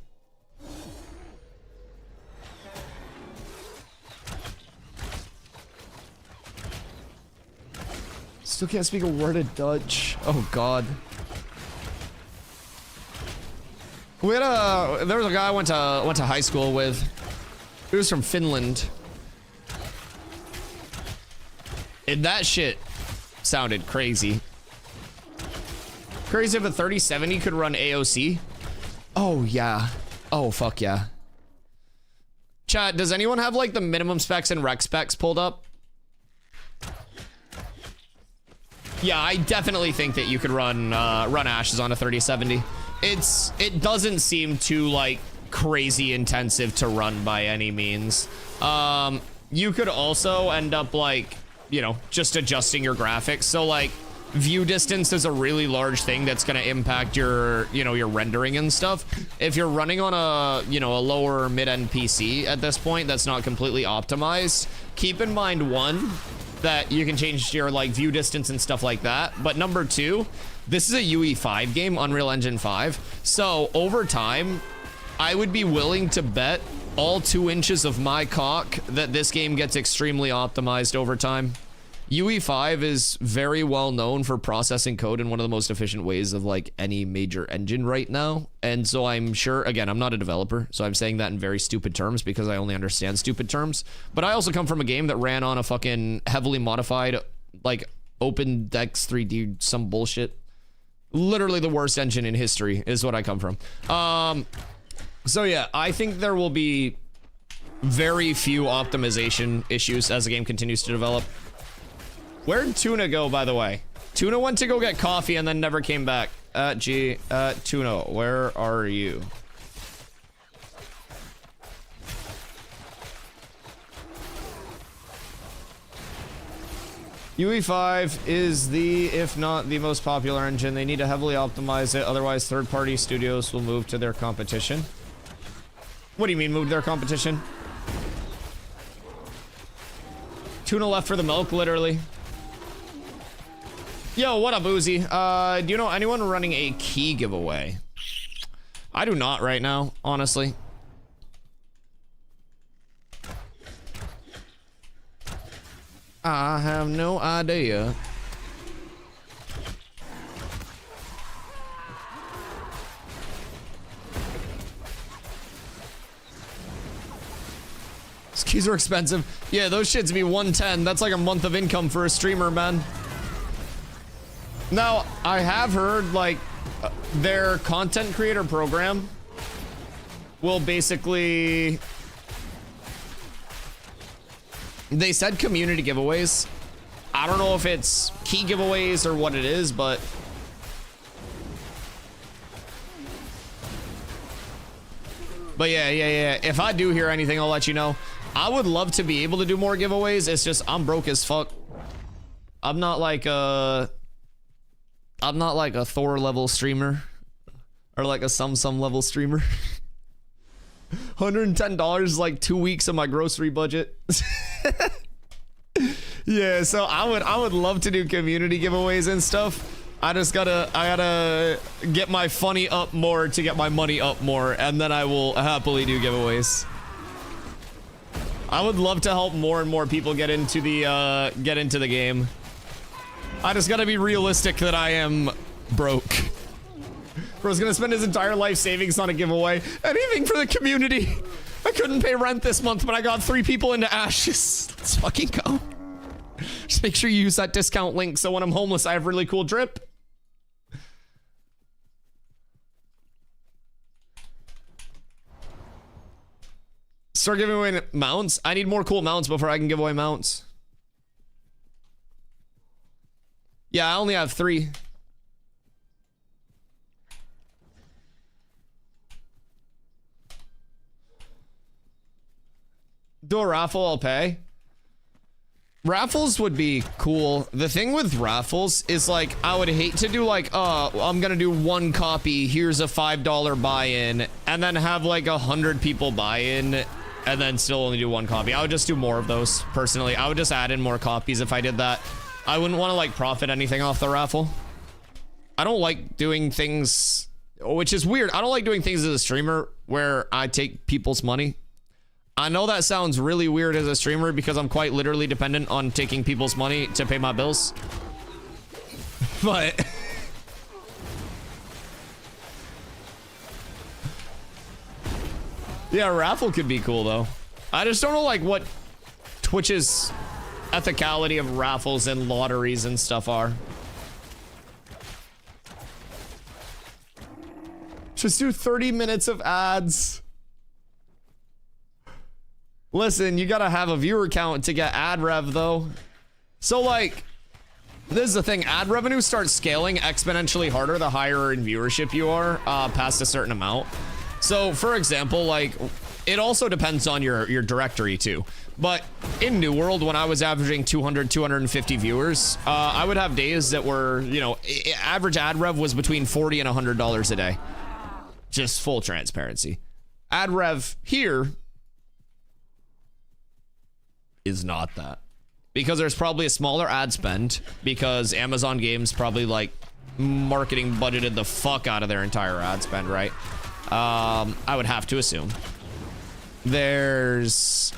[SPEAKER 1] Still can't speak a word of Dutch. Oh God. There was a guy I went to high school with. He was from Finland. And that shit sounded crazy. Crazy if a 3070 could run AoC. Oh yeah. Oh fuck yeah. Chat, does anyone have like the minimum specs and rec specs pulled up? Yeah, I definitely think that you could run Ashes on a 3070. It doesn't seem too like crazy intensive to run by any means. You could also end up like, you know, just adjusting your graphics. So like view distance is a really large thing that's going to impact your, you know, your rendering and stuff. If you're running on a, you know, a lower mid-end PC at this point that's not completely optimized, keep in mind one, that you can change your like view distance and stuff like that. But number two, this is a UE5 game, Unreal Engine 5. So over time, I would be willing to bet all 2 inches of my cock that this game gets extremely optimized over time. UE5 is very well known for processing code in one of the most efficient ways of like any major engine right now. And so I'm sure, again, I'm not a developer, so I'm saying that in very stupid terms because I only understand stupid terms. But I also come from a game that ran on a fucking heavily modified, like OpenDex 3D, some bullshit. Literally the worst engine in history is what I come from. So yeah, I think there will be very few optimization issues as the game continues to develop. Where'd Tuna go, by the way? Tuna went to go get coffee and then never came back. Tuna, where are you? UE5 is the, if not the most popular engine. They need to heavily optimize it, otherwise third-party studios will move to their competition. What do you mean move to their competition? Tuna left for the milk, literally. Yo, what up, Uzi? Do you know anyone running a key giveaway? I do not right now, honestly. I have no idea. These keys are expensive. Yeah, those shits be 110. That's like a month of income for a streamer, man. Now, I have heard, like, their content creator program will basically... They said community giveaways. I don't know if it's key giveaways or what it is, but... But yeah. If I do hear anything, I'll let you know. I would love to be able to do more giveaways. It's just I'm broke as fuck. I'm not like a Thor level streamer or like a some level streamer. $110 is like 2 weeks of my grocery budget. Yeah, so I would love to do community giveaways and stuff. I gotta get my funny up more to get my money up more, and then I will happily do giveaways. I would love to help more and more people get into the game. I just gotta be realistic that I am broke. Bro's gonna spend his entire life savings on a giveaway. Anything for the community. I couldn't pay rent this month, but I got 3 people into ashes. Let's fucking go. Just make sure you use that discount link so when I'm homeless I have really cool drip. Start giving away mounts. I need more cool mounts before I can give away mounts. Yeah, I only have 3. Do a raffle, I'll pay. Raffles would be cool. The thing with raffles is like, I would hate to do like, I'm gonna do 1 copy, here's a $5 buy-in, and then have like 100 people buy in, and then still only do 1 copy. I would just do more of those, personally. I would just add in more copies if I did that. I wouldn't want to like profit anything off the raffle. I don't like doing things, which is weird. I don't like doing things as a streamer where I take people's money. I know that sounds really weird as a streamer because I'm quite literally dependent on taking people's money to pay my bills. But yeah, a raffle could be cool though. I just don't know like what Twitch's ethicality of raffles and lotteries and stuff are. Just do 30 minutes of ads. Listen, you gotta have a viewer count to get ad rev though. So like, this is the thing, ad revenue starts scaling exponentially harder the higher in viewership you are past a certain amount. So for example, like, it also depends on your directory too. But in New World, when I was averaging 200, 250 viewers, I would have days that were, you know, average ad rev was between $40 and $100 a day. Just full transparency. Ad rev here is not that, because there's probably a smaller ad spend because Amazon Games probably like marketing budgeted the fuck out of their entire ad spend, right? I would have to assume there's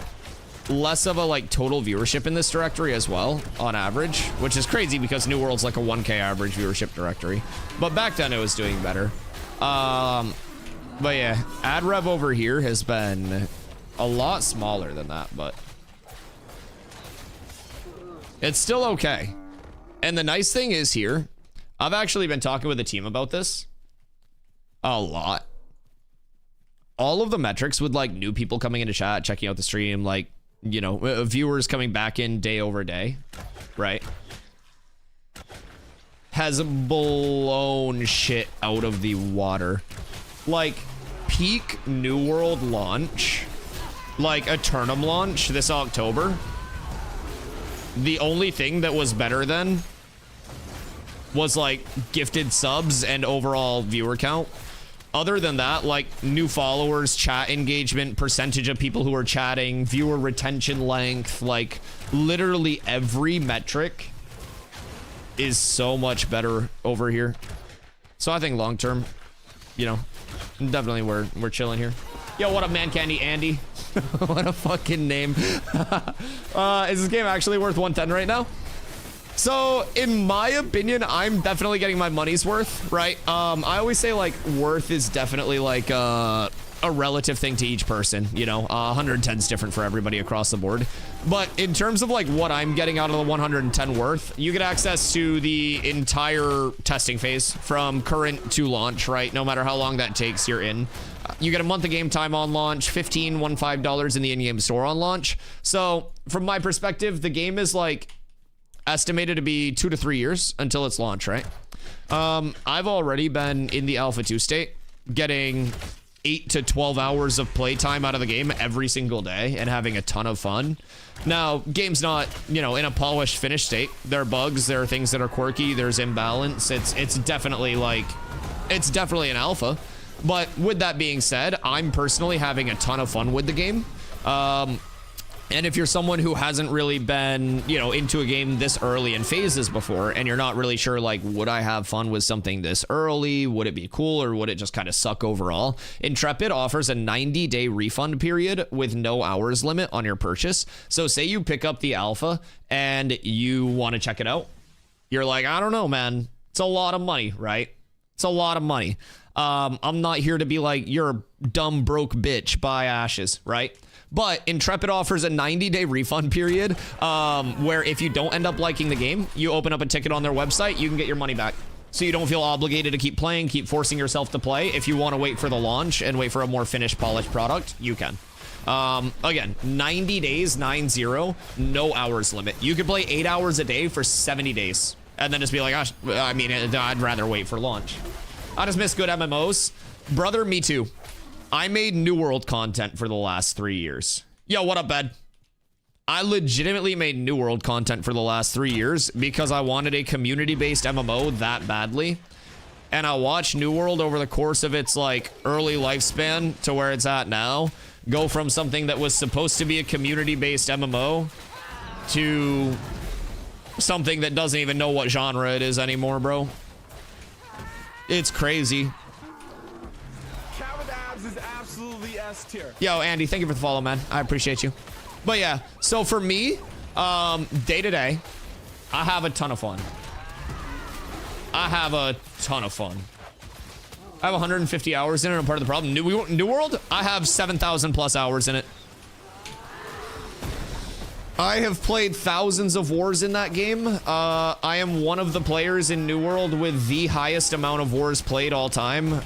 [SPEAKER 1] less of a like total viewership in this directory as well on average, which is crazy because New World's like a 1K average viewership directory, but back then it was doing better. But yeah, ad rev over here has been a lot smaller than that, but it's still okay. And the nice thing is here, I've actually been talking with the team about this a lot. All of the metrics with like new people coming into chat, checking out the stream, like, you know, viewers coming back in day over day, right? Has blown shit out of the water. Like peak New World launch, like a Eternum launch this October. The only thing that was better then was like gifted subs and overall viewer count. Other than that, like new followers, chat engagement, percentage of people who are chatting, viewer retention length, like literally every metric is so much better over here. So I think long term, you know, definitely we're chilling here. Yo, what up, Man Candy Andy? What a fucking name. Is this game actually worth 110 right now? So, in my opinion, I'm definitely getting my money's worth, right? I always say, like, worth is definitely, like, a relative thing to each person, you know? 110 is different for everybody across the board. But in terms of, like, what I'm getting out of the 110 worth, you get access to the entire testing phase from current to launch, right? No matter how long that takes, you're in. You get a month of game time on launch, $15 in the in-game store on launch. So, from my perspective, the game is, like, estimated to be 2 to 3 years until its launch, right? I've already been in the Alpha 2 state, getting 8 to 12 hours of playtime out of the game every single day and having a ton of fun. Now, game's not, you know, in a polished, finished state. There are bugs, there are things that are quirky, there's imbalance. It's definitely like, it's definitely an alpha. But with that being said, I'm personally having a ton of fun with the game. And if you're someone who hasn't really been, you know, into a game this early in phases before, and you're not really sure, like, would I have fun with something this early? Would it be cool, or would it just kind of suck overall? Intrepid offers a 90-day refund period with no hours limit on your purchase. So say you pick up the alpha and you want to check it out. You're like, I don't know, man. It's a lot of money, right? It's a lot of money. I'm not here to be like, you're a dumb, broke bitch, buy ashes, right? But Intrepid offers a 90-day refund period where if you don't end up liking the game, you open up a ticket on their website, you can get your money back. So you don't feel obligated to keep playing, keep forcing yourself to play. If you want to wait for the launch and wait for a more finished, polished product, you can. Again, 90 days, 9-0, no hours limit. You could play 8 hours a day for 70 days. And then just be like, gosh, I mean, I'd rather wait for launch. I just miss good MMOs. Brother, me too. I made New World content for the last 3 years. Yo, what up, bed? I legitimately made New World content for the last 3 years because I wanted a community-based MMO that badly. And I watched New World over the course of its, like, early lifespan to where it's at now go from something that was supposed to be a community-based MMO to something that doesn't even know what genre it is anymore, bro. It's crazy.
[SPEAKER 2] Is absolutely S tier.
[SPEAKER 1] Yo, Andy, thank you for the follow, man. I appreciate you. But yeah, so for me, day to day, I have a ton of fun. I have 150 hours in it. I'm part of the problem. New World, I have 7,000 plus hours in it. I have played thousands of wars in that game. I am one of the players in New World with the highest amount of wars played all time.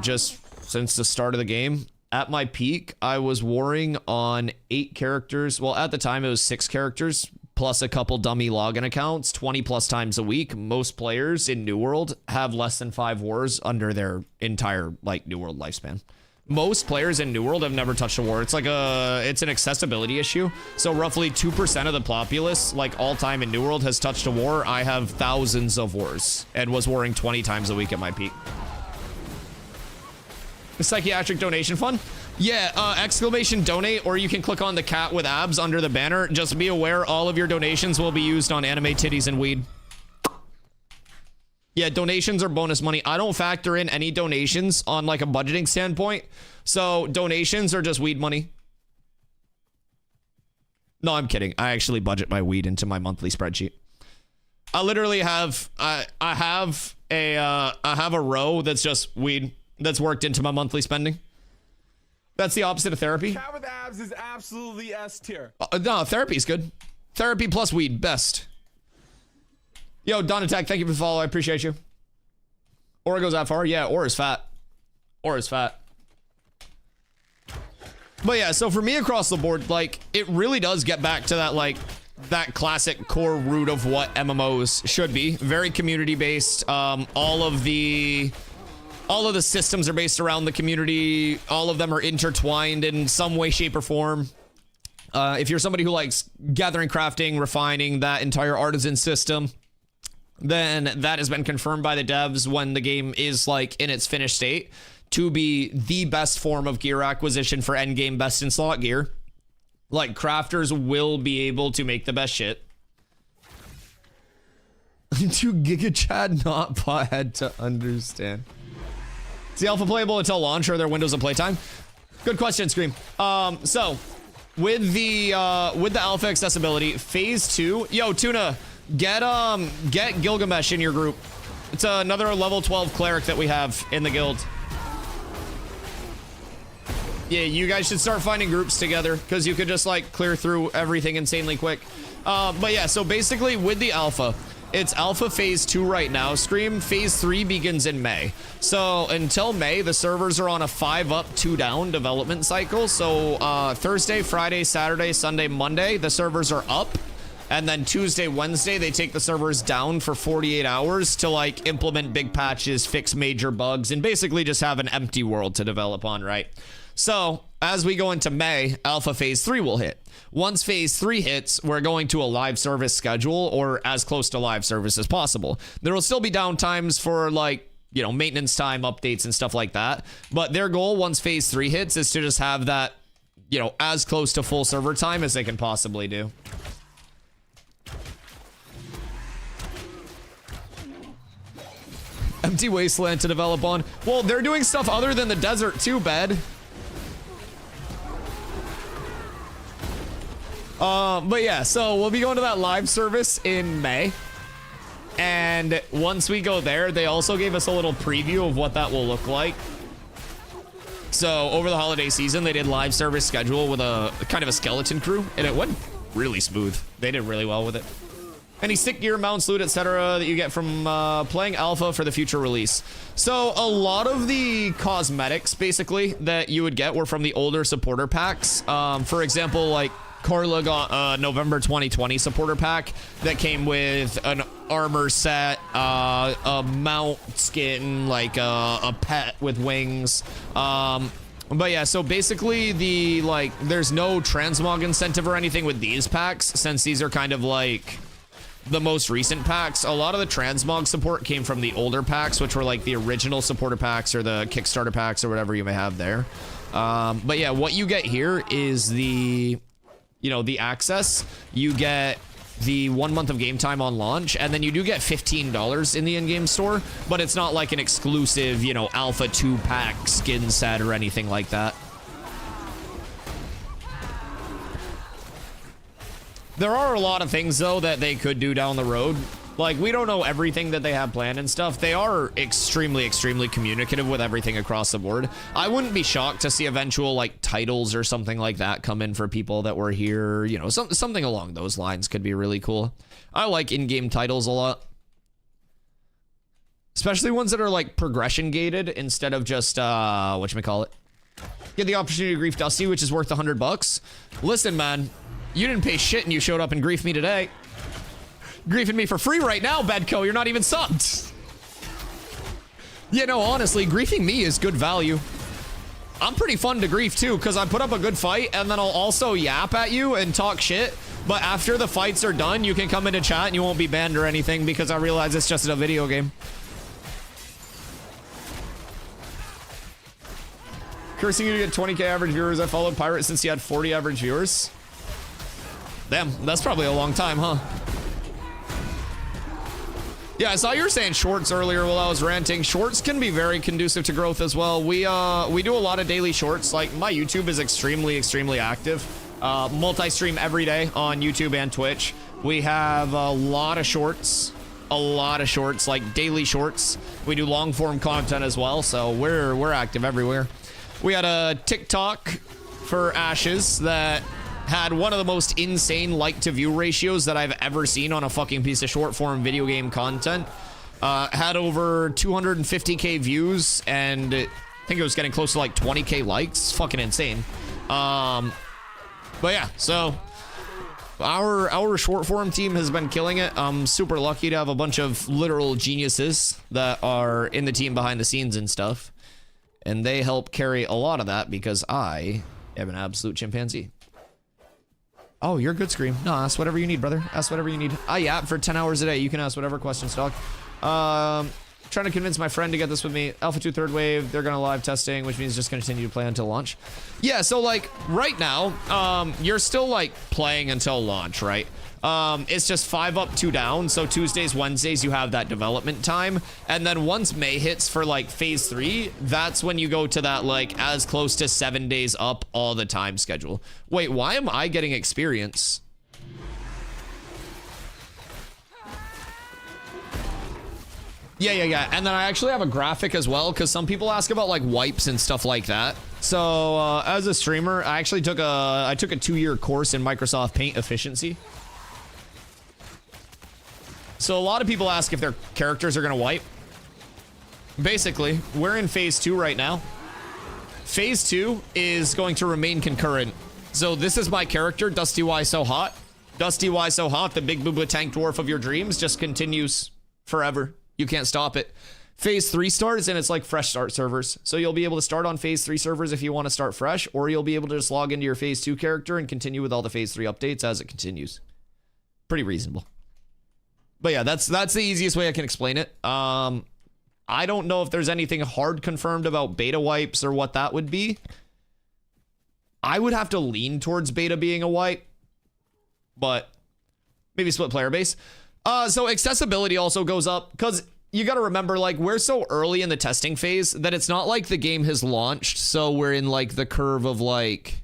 [SPEAKER 1] Just since the start of the game. At my peak, I was warring on 8 characters. Well, at the time, it was 6 characters, plus a couple dummy login accounts, 20 plus times a week. Most players in New World have less than 5 wars under their entire, like, New World lifespan. Most players in New World have never touched a war. It's like it's an accessibility issue. So roughly 2% of the populace, like all time in New World, has touched a war. I have thousands of wars and was warring 20 times a week at my peak. The psychiatric donation fund? Yeah, exclamation donate, or you can click on the cat with abs under the banner. Just be aware all of your donations will be used on anime, titties, and weed. Yeah, donations are bonus money. I don't factor in any donations on like a budgeting standpoint. So donations are just weed money. No, I'm kidding. I actually budget my weed into my monthly spreadsheet. I literally have, I have a row that's just weed that's worked into my monthly spending. That's the opposite of therapy.
[SPEAKER 2] Cat with abs is absolutely S tier.
[SPEAKER 1] No, therapy's good. Therapy plus weed, best. Yo, Don Attack, thank you for the follow. I appreciate you. Or goes that far? Yeah, or is fat. Or is fat. But yeah, so for me across the board, like, it really does get back to that, like, that classic core root of what MMOs should be. Very community-based. All of the systems are based around the community. All of them are intertwined in some way, shape, or form. If you're somebody who likes gathering, crafting, refining, that entire artisan system, then that has been confirmed by the devs when the game is like in its finished state to be the best form of gear acquisition for endgame best in slot gear. Like, crafters will be able to make the best shit. 2 Giga Chad, not pothead to understand. Is the alpha playable until launch or are there windows of playtime? Good question, Scream. So with the alpha accessibility, phase 2, yo, Tuna, get Gilgamesh in your group. It's another level 12 cleric that we have in the guild. Yeah, you guys should start finding groups together because you could just like clear through everything insanely quick. But yeah, so basically with the alpha, it's alpha phase 2 right now. Scream phase 3 begins in May. So until May, the servers are on a 5 up, 2 down development cycle. So Thursday, Friday, Saturday, Sunday, Monday, the servers are up. And then Tuesday, Wednesday, they take the servers down for 48 hours to like implement big patches, fix major bugs, and basically just have an empty world to develop on, right? So as we go into May, Alpha Phase 3 will hit. Once Phase 3 hits, we're going to a live service schedule, or as close to live service as possible. There will still be downtimes for like, you know, maintenance time, updates, and stuff like that. But their goal once Phase 3 hits is to just have that, you know, as close to full server time as they can possibly do. Empty wasteland to develop on. Well, they're doing stuff other than the desert too, Bed. But yeah, so we'll be going to that live service in May. And once we go there, they also gave us a little preview of what that will look like. So over the holiday season, they did live service schedule with a kind of a skeleton crew, and it went really smooth. They did really well with it. Any stick gear, mounts, loot, etc. that you get from playing Alpha for the future release. So a lot of the cosmetics, basically, that you would get were from the older supporter packs. For example, like Carla got a November 2020 supporter pack that came with an armor set, a mount skin, like a pet with wings. But yeah, so basically there's no transmog incentive or anything with these packs, since these are kind of like the most recent packs. A lot of the transmog support came from the older packs, which were like the original supporter packs or the Kickstarter packs or whatever you may have there. But yeah, what you get here is the access. You get the 1 month of game time on launch, and then you do get $15 in the in-game store, but it's not like an exclusive, you know, Alpha 2 pack skin set or anything like that. There are a lot of things, though, that they could do down the road. Like, we don't know everything that they have planned and stuff. They are extremely, extremely communicative with everything across the board. I wouldn't be shocked to see eventual, like, titles or something like that come in for people that were here. You know, something along those lines could be really cool. I like in-game titles a lot. Especially ones that are, like, progression gated instead of just, whatchamacallit. Get the opportunity to grief Dusty, which is worth $100. Listen, man, you didn't pay shit and you showed up and griefed me today. Griefing me for free right now, Bedco. You're not even subbed. Yeah, no, honestly, griefing me is good value. I'm pretty fun to grief too, because I put up a good fight and then I'll also yap at you and talk shit. But after the fights are done, you can come into chat and you won't be banned or anything, because I realize it's just a video game. Cursing you to get 20k average viewers. I followed Pirate since he had 40 average viewers. Damn, that's probably a long time, huh? Yeah, I saw you were saying shorts earlier while I was ranting. Shorts can be very conducive to growth as well. We do a lot of daily shorts. Like, my YouTube is extremely, extremely active. Multi-stream every day on YouTube and Twitch. We have a lot of shorts. Like daily shorts. We do long form content as well, so we're active everywhere. We had a TikTok for Ashes that had one of the most insane like to view ratios that I've ever seen on a fucking piece of short form video game content. Had over 250k views, and I think it was getting close to like 20k likes. Fucking insane. But yeah, so our short form team has been killing it. I'm super lucky to have a bunch of literal geniuses that are in the team behind the scenes and stuff, and they help carry a lot of that because I am an absolute chimpanzee. Oh, you're good, Scream. No, ask whatever you need, brother. Ask whatever you need. I yap for 10 hours a day. You can ask whatever questions, dog. Trying to convince my friend to get this with me. Alpha 2 third wave. They're gonna live testing, which means just continue to play until launch. Yeah, so like right now, you're still like playing until launch, right? It's just 5 up, 2 down. So Tuesdays, Wednesdays, you have that development time. And then once May hits for like phase 3, that's when you go to that like as close to 7 days up all the time schedule. Wait, why am I getting experience? Yeah. And then I actually have a graphic as well, because some people ask about like wipes and stuff like that. So as a streamer, I actually took a 2-year course in Microsoft Paint efficiency. So a lot of people ask if their characters are gonna wipe. Basically, we're in phase 2 right now. Phase 2 is going to remain concurrent. So this is my character, Dusty Why So Hot. Dusty, why so hot? The big booba tank dwarf of your dreams just continues forever. You can't stop it. Phase 3 starts, and it's like fresh start servers. So you'll be able to start on Phase 3 servers if you want to start fresh, or you'll be able to just log into your Phase 2 character and continue with all the Phase 3 updates as it continues. Pretty reasonable. But yeah, that's the easiest way I can explain it. I don't know if there's anything hard confirmed about beta wipes or what that would be. I would have to lean towards beta being a wipe, but maybe split player base. So accessibility also goes up because you got to remember, like, we're so early in the testing phase that it's not like the game has launched. So we're in like the curve of like,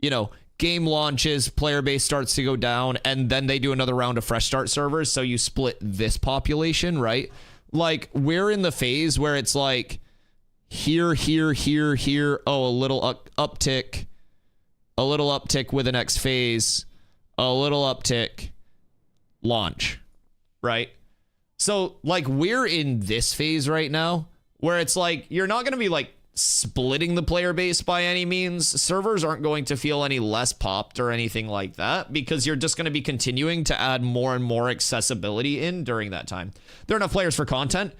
[SPEAKER 1] you know, game launches, player base starts to go down, and then they do another round of fresh start servers. So you split this population, right? Like, we're in the phase where it's like here. Oh, a little uptick, a little uptick with the next phase, a little uptick, launch, right? So, like, we're in this phase right now where it's like, you're not going to be, like, splitting the player base by any means. Servers aren't going to feel any less popped or anything like that because you're just going to be continuing to add more and more accessibility in during that time. There are enough players for content.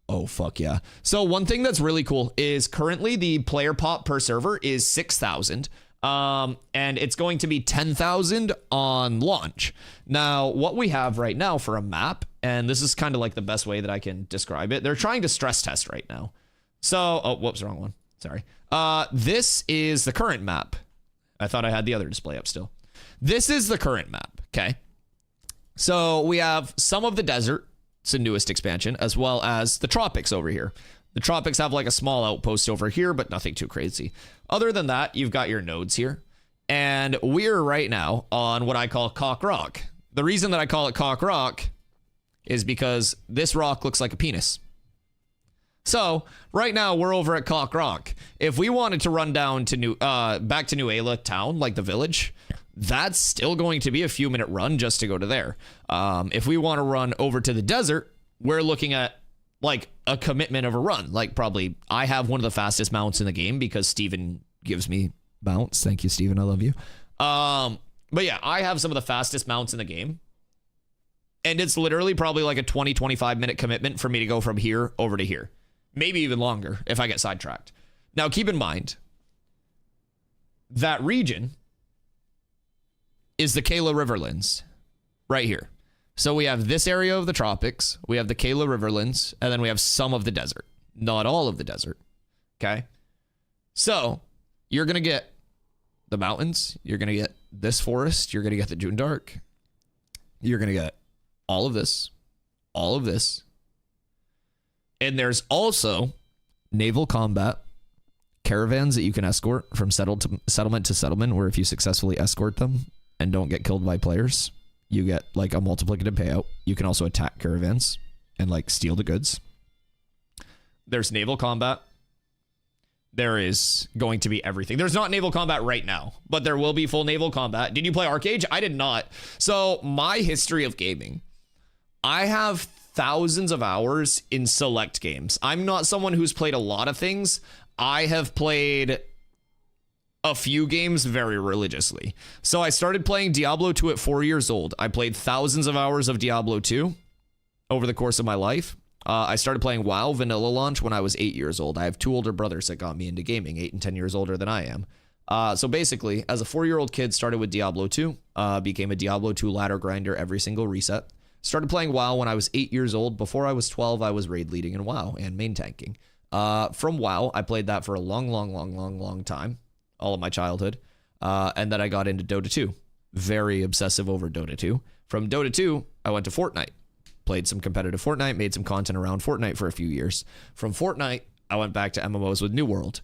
[SPEAKER 1] Oh, fuck yeah. So, one thing that's really cool is currently the player pop per server is 6,000. And it's going to be 10,000 on launch. Now, what we have right now for a map, and this is kind of like the best way that I can describe it. They're trying to stress test right now. So, oh, whoops, wrong one. Sorry. This is the current map. I thought I had the other display up still. This is the current map, okay? So we have some of the desert, it's the newest expansion, as well as the tropics over here. The tropics have like a small outpost over here, but nothing too crazy. Other than that, you've got your nodes here. And we're right now on what I call Cock Rock. The reason that I call it Cock Rock is because this rock looks like a penis. So right now we're over at Cock Rock. If we wanted to run down to back to New Ayla town, like the village, that's still going to be a few minute run just to go to there. If we want to run over to the desert, we're looking at like a commitment of a run. Like probably I have one of the fastest mounts in the game because Steven gives me mounts. Thank you, Steven. I love you. But yeah, I have some of the fastest mounts in the game. And it's literally probably like a 20-25 minute commitment for me to go from here over to here. Maybe even longer if I get sidetracked. Now, keep in mind, that region is the Kayla Riverlands right here. So we have this area of the tropics, we have the Kayla Riverlands, and then we have some of the desert. Not all of the desert, okay? So you're going to get the mountains, you're going to get this forest, you're going to get the Dune Dark, you're going to get all of this, and there's also naval combat, caravans that you can escort from settlement to settlement, where if you successfully escort them and don't get killed by players, you get like a multiplicative payout. You can also attack caravans and like steal the goods. There's naval combat. There is going to be everything. There's not naval combat right now, but there will be full naval combat. Did you play Arcade? I did not. So my history of gaming, I have thousands of hours in select games. I'm not someone who's played a lot of things. I have played a few games very religiously. So I started playing Diablo 2 at 4 years old. I played thousands of hours of Diablo 2 over the course of my life. I started playing WoW vanilla launch when I was 8 years old. I have two older brothers that got me into gaming, 8 and 10 years older than I am. So basically, as a 4-year-old kid, started with Diablo 2, became a Diablo 2 ladder grinder every single reset. Started playing WoW when I was 8 years old. Before I was 12, I was raid leading in WoW and main tanking. From WoW, I played that for a long time, all of my childhood. And then I got into Dota 2. Very obsessive over Dota 2. From Dota 2, I went to Fortnite. Played some competitive Fortnite, made some content around Fortnite for a few years. From Fortnite, I went back to MMOs with New World.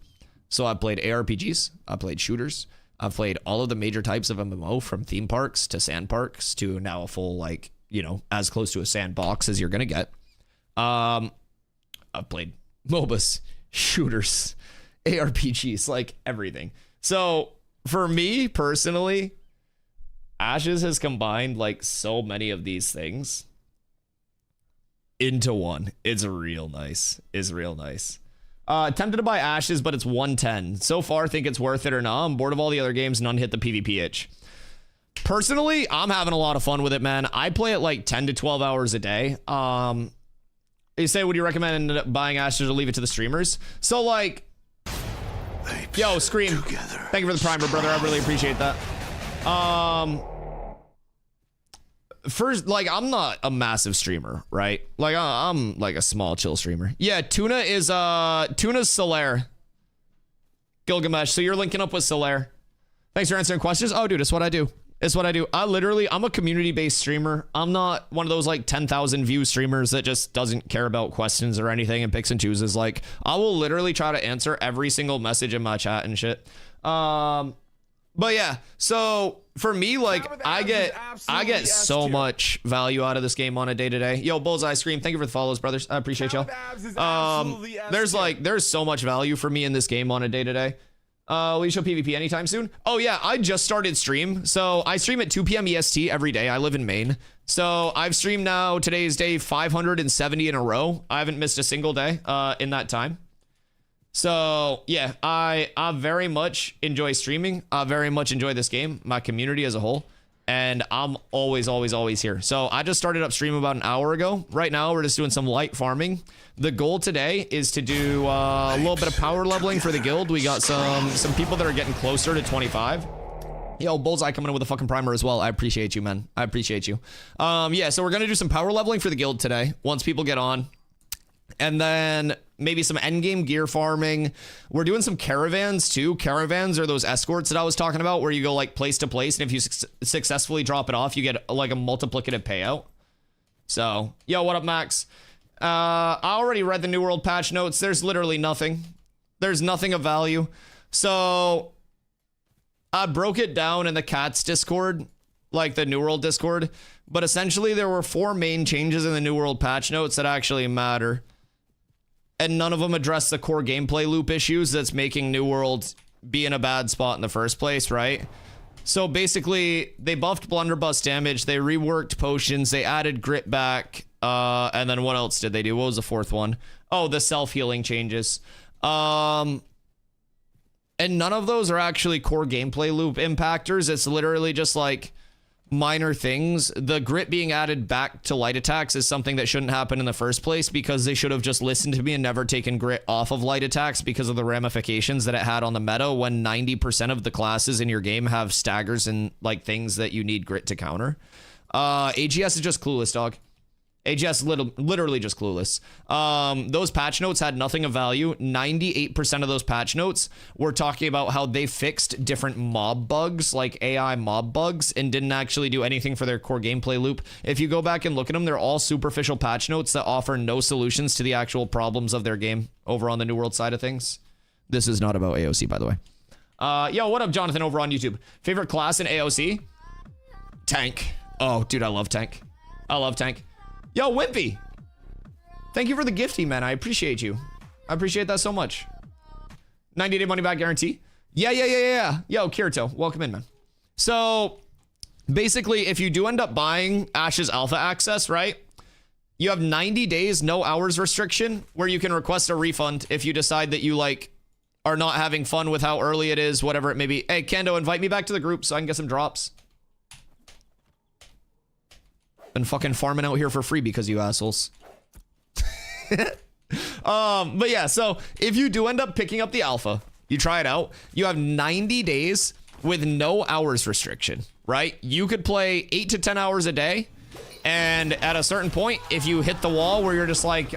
[SPEAKER 1] So I played ARPGs, I played shooters, I've played all of the major types of MMO, from theme parks to sand parks to now a full, like, you know, as close to a sandbox as you're going to get. I've played MOBAs, shooters, ARPGs, like everything. So for me personally, Ashes has combined like so many of these things into one. It's real nice. Tempted to buy Ashes, but it's 110. So far, think it's worth it or not. I'm bored of all the other games. None hit the PvP itch. personally, I'm having a lot of fun with it, man. I play it like 10 to 12 hours a day. You say, would you recommend buying Ashes or leave it to the streamers? So like, yo, Scream, thank you for the primer, brother. I really appreciate that. First, like, I'm not a massive streamer, right? Like, I'm like a small, chill streamer. Yeah, Tuna's Solaire. Gilgamesh, so you're linking up with Solaire. Thanks for answering questions. Oh, dude, it's what I do. It's what I do. I'm a community-based streamer. I'm not one of those like 10,000 view streamers that just doesn't care about questions or anything and picks and chooses. Like, I will literally try to answer every single message in my chat and shit. But yeah, so for me, like, I get so much value out of this game on a day-to-day. Yo, Bullseye Scream, thank you for the follows, brothers. I appreciate y'all. There's so much value for me in this game on a day-to-day. Will you show PvP anytime soon? Oh yeah, I just started stream. So I stream at 2 p.m. EST every day. I live in Maine. So I've streamed now, today's day 570 in a row. I haven't missed a single day in that time. So yeah, I very much enjoy streaming. I very much enjoy this game, my community as a whole. And I'm always here. So I just started up stream about an hour ago. Right now, we're just doing some light farming. The goal today is to do a little bit of power leveling for the guild. We got some people that are getting closer to 25. Yo, Bullseye coming in with a fucking primer as well. I appreciate you, man. I appreciate you. Yeah, so we're gonna do some power leveling for the guild today once people get on. And then maybe some endgame gear farming. We're doing some caravans too. Caravans are those escorts that I was talking about where you go like place to place, and if you successfully drop it off, you get like a multiplicative payout. So, yo, what up, Max? I already read the New World patch notes. There's literally nothing. There's nothing of value. So I broke it down in the Cats Discord, like the New World Discord. But essentially, there were 4 main changes in the New World patch notes that actually matter. And none of them address the core gameplay loop issues that's making New World be in a bad spot in the first place, right? So basically, they buffed blunderbuss damage, they reworked potions, they added grit back, and then what else did they do? What was the 4th one? Oh, the self-healing changes. And none of those are actually core gameplay loop impactors. It's literally just like minor things. The grit being added back to light attacks is something that shouldn't happen in the first place, because they should have just listened to me and never taken grit off of light attacks because of the ramifications that it had on the meta when 90% of the classes in your game have staggers and like things that you need grit to counter. AGS is just clueless, dog. AGS literally just clueless. Those patch notes had nothing of value. 98% of those patch notes were talking about how they fixed different mob bugs, like AI mob bugs, and didn't actually do anything for their core gameplay loop. If you go back and look at them, they're all superficial patch notes that offer no solutions to the actual problems of their game over on the New World side of things. This is not about AoC, by the way. Yo, what up, Jonathan, over on YouTube? Favorite class in AoC? Tank. Oh, dude, I love Tank. I love Tank. Yo, Wimpy, thank you for the gifting, man. I appreciate you. I appreciate that so much. 90-day money back guarantee. Yeah. Yo, Kirito, welcome in, man. So basically, if you do end up buying Ash's Alpha Access, right, you have 90 days, no hours restriction, where you can request a refund if you decide that you like are not having fun with how early it is, whatever it may be. Hey, Kendo, invite me back to the group so I can get some drops. Been fucking farming out here for free because you assholes. But yeah, so if you do end up picking up the alpha, you try it out, you have 90 days with no hours restriction, right? You could play 8 to 10 hours a day, and at a certain point, if you hit the wall where you're just like,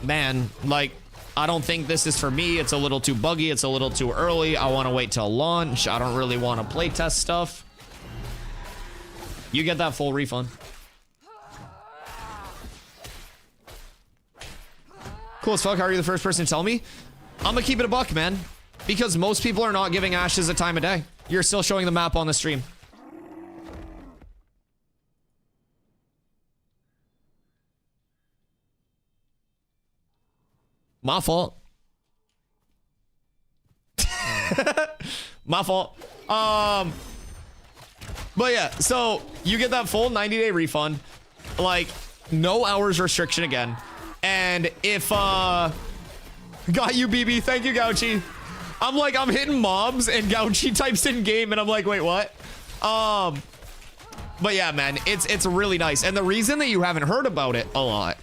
[SPEAKER 1] man, like, I don't think this is for me, it's a little too buggy, it's a little too early, I want to wait till launch, I don't really want to play test stuff, you get that full refund. Cool as fuck. How are you the first person to tell me? I'm gonna keep it a buck, man. Because most people are not giving Ashes a time of day. You're still showing the map on the stream. My fault. My fault. But yeah, so you get that full 90-day refund. Like, no hours restriction again. And if, got you, BB. Thank you, Gauchi. I'm hitting mobs, and Gauchi types in game, and I'm like, wait, what? But yeah, man, it's really nice. And the reason that you haven't heard about it a lot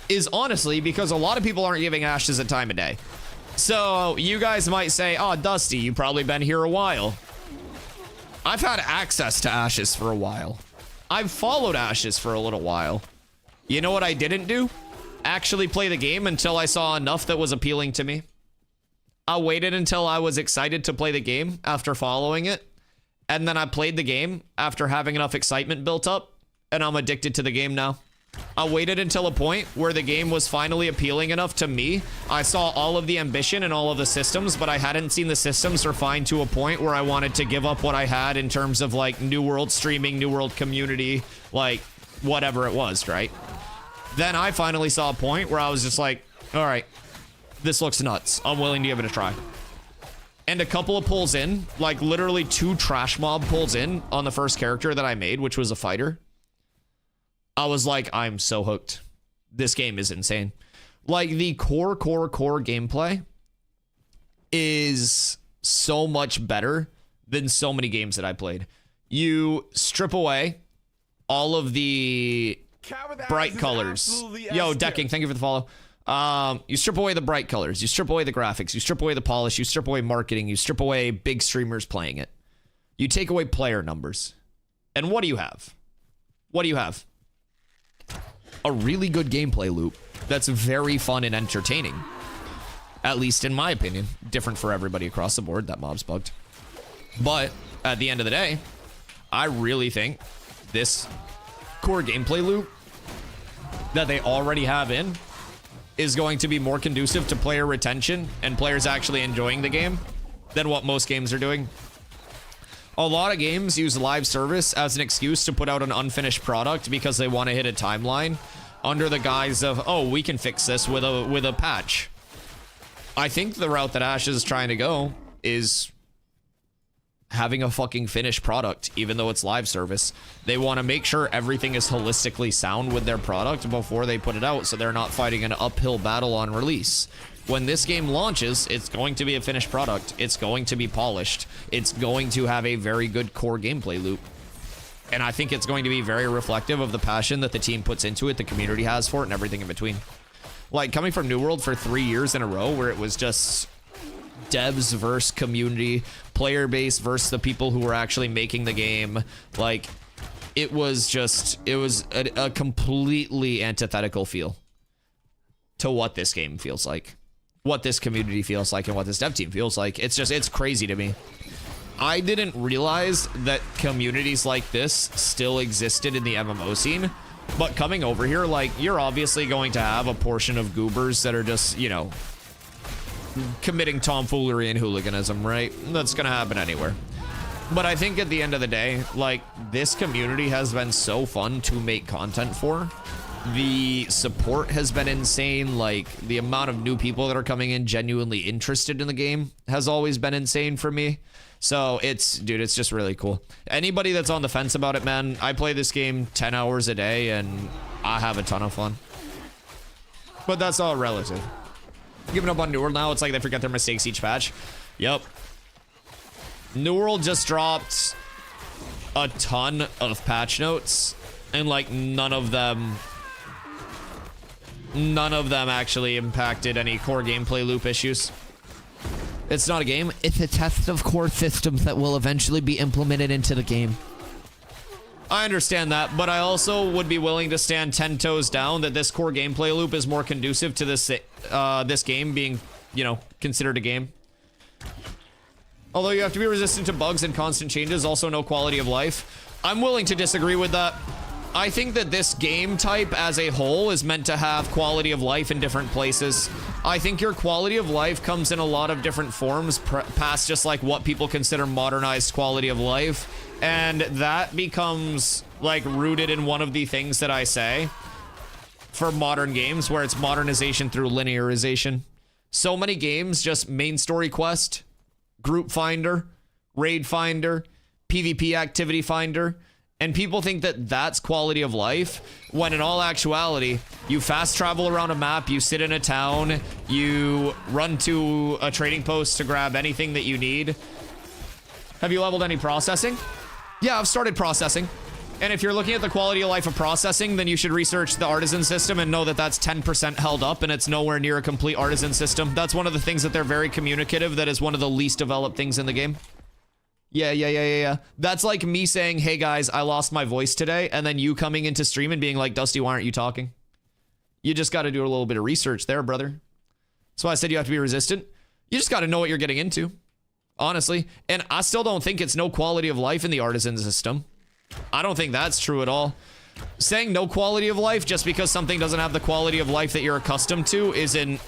[SPEAKER 1] is honestly because a lot of people aren't giving Ashes a time of day. So you guys might say, oh, Dusty, you've probably been here a while. I've had access to Ashes for a while. I've followed Ashes for a little while. You know what I didn't do? Actually play the game until I saw enough that was appealing to me. I waited until I was excited to play the game after following it. And then I played the game after having enough excitement built up. And I'm addicted to the game now. I waited until a point where the game was finally appealing enough to me. I saw all of the ambition and all of the systems, but I hadn't seen the systems refined to a point where I wanted to give up what I had in terms of like New World streaming, New World community, like whatever it was, right? Then I finally saw a point where I was just like, all right, this looks nuts. I'm willing to give it a try. And a couple of pulls in, like literally 2 trash mob pulls in on the first character that I made, which was a fighter. I was like, I'm so hooked. This game is insane. Like the core gameplay is so much better than so many games that I played. You strip away all of the bright colors. Yo, Decking, thank you for the follow. You strip away the bright colors, you strip away the graphics, you strip away the polish, you strip away marketing, you strip away big streamers playing it. You take away player numbers. And what do you have? What do you have? A really good gameplay loop that's very fun and entertaining. At least in my opinion. Different for everybody across the board. That mob's bugged. But at the end of the day, I really think this core gameplay loop that they already have in is going to be more conducive to player retention and players actually enjoying the game than what most games are doing. A lot of games use live service as an excuse to put out an unfinished product because they want to hit a timeline under the guise of, oh, we can fix this with a patch. I think the route that Ash is trying to go is having a fucking finished product, even though it's live service. They want to make sure everything is holistically sound with their product before they put it out, so they're not fighting an uphill battle on release. When this game launches, it's going to be a finished product. It's going to be polished. It's going to have a very good core gameplay loop. And I think it's going to be very reflective of the passion that the team puts into it, the community has for it, and everything in between. Like, coming from New World for 3 years in a row, where it was just devs versus community, player base versus the people who were actually making the game, like, it was a completely antithetical feel to what this game feels like, what this community feels like, and what this dev team feels like. It's crazy to me. I didn't realize that communities like this still existed in the MMO scene, but coming over here, like, you're obviously going to have a portion of goobers that are just, you know, committing tomfoolery and hooliganism, right? That's gonna happen anywhere. But I think at the end of the day, like, this community has been so fun to make content for. The support has been insane. Like, the amount of new people that are coming in genuinely interested in the game has always been insane for me. So dude, it's just really cool. Anybody that's on the fence about it, man, I play this game 10 hours a day and I have a ton of fun. But that's all relative. Giving up on New World now, it's like they forget their mistakes each patch. Yep. New World just dropped a ton of patch notes, and like none of them actually impacted any core gameplay loop issues. It's not a game, it's a test of core systems that will eventually be implemented into the game. I understand that, but I also would be willing to stand 10 toes down that this core gameplay loop is more conducive to this game being, you know, considered a game. Although you have to be resistant to bugs and constant changes, also no quality of life. I'm willing to disagree with that. I think that this game type as a whole is meant to have quality of life in different places. I think your quality of life comes in a lot of different forms past just like what people consider modernized quality of life. And that becomes like rooted in one of the things that I say for modern games, where it's modernization through linearization. So many games just main story quest, group finder, raid finder, PvP activity finder. And people think that that's quality of life, when in all actuality, you fast travel around a map, you sit in a town, you run to a trading post to grab anything that you need. Have you leveled any processing? Yeah, I've started processing. And if you're looking at the quality of life of processing, then you should research the artisan system and know that that's 10% held up and it's nowhere near a complete artisan system. That's one of the things that they're very communicative. That is one of the least developed things in the game. Yeah. That's like me saying, hey guys, I lost my voice today. And then you coming into stream and being like, Dusty, why aren't you talking? You just got to do a little bit of research there, brother. That's why I said you have to be resistant. You just got to know what you're getting into, honestly. And I still don't think it's no quality of life in the artisan system. I don't think that's true at all. Saying no quality of life just because something doesn't have the quality of life that you're accustomed to isn't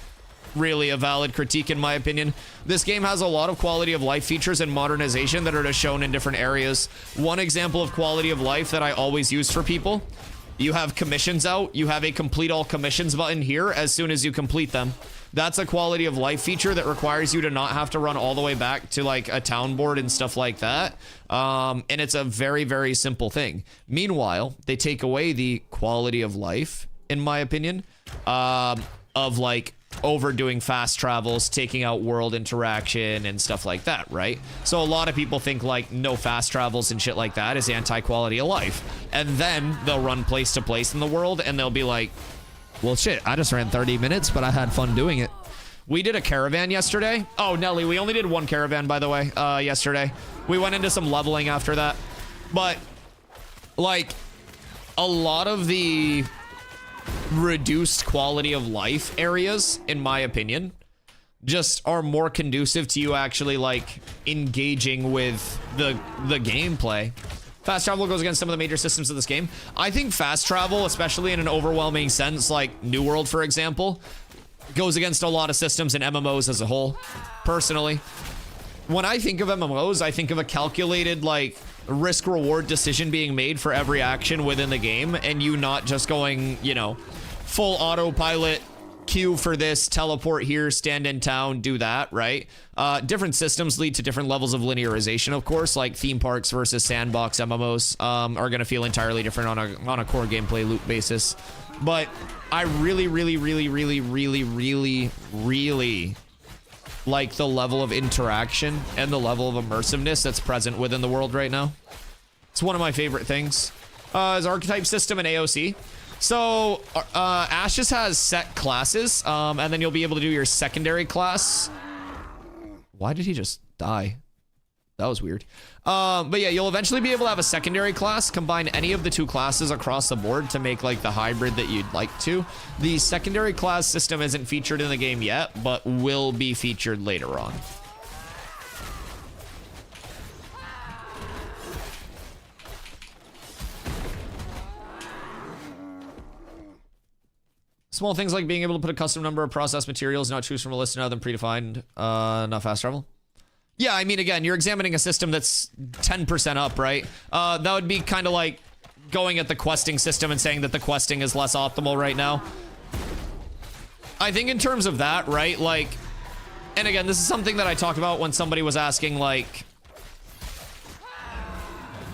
[SPEAKER 1] really a valid critique, in my opinion. This game has a lot of quality of life features and modernization that are just shown in different areas. One example of quality of life that I always use for people: you have commissions out, you have a complete all commissions button here as soon as you complete them. That's a quality of life feature that requires you to not have to run all the way back to like a town board and stuff like that. And it's a very, very simple thing. Meanwhile, they take away the quality of life, in my opinion, of like overdoing fast travels, taking out world interaction and stuff like that, right? So a lot of people think like no fast travels and shit like that is anti-quality of life. And then they'll run place to place in the world and they'll be like, well, shit, I just ran 30 minutes, but I had fun doing it. We did a caravan yesterday. Oh, Nelly, we only did one caravan, by the way, yesterday. We went into some leveling after that. But, like, a lot of the reduced quality of life areas, in my opinion, just are more conducive to you actually, like, engaging with the gameplay. Fast travel goes against some of the major systems of this game. I think fast travel, especially in an overwhelming sense, like New World, for example, goes against a lot of systems and MMOs as a whole, personally. When I think of MMOs, I think of a calculated, like, risk-reward decision being made for every action within the game, and you not just going, you know, full autopilot, queue for this, teleport here, stand in town, do that, right? Different systems lead to different levels of linearization, of course, like theme parks versus sandbox MMOs are going to feel entirely different on a core gameplay loop basis. But I really like the level of interaction and the level of immersiveness that's present within the world right now. It's one of my favorite things. Is archetype system and AoC. So, Ash just has set classes, and then you'll be able to do your secondary class. Why did he just die? That was weird. But yeah, you'll eventually be able to have a secondary class, combine any of the two classes across the board to make like the hybrid that you'd like to. The secondary class system isn't featured in the game yet, but will be featured later on. Small things like being able to put a custom number of processed materials, not choose from a list and have them predefined, not fast travel. Yeah, I mean, again, you're examining a system that's 10% up, right? That would be kind of like going at the questing system and saying that the questing is less optimal right now. I think in terms of that, right, like, and again, this is something that I talked about when somebody was asking, like,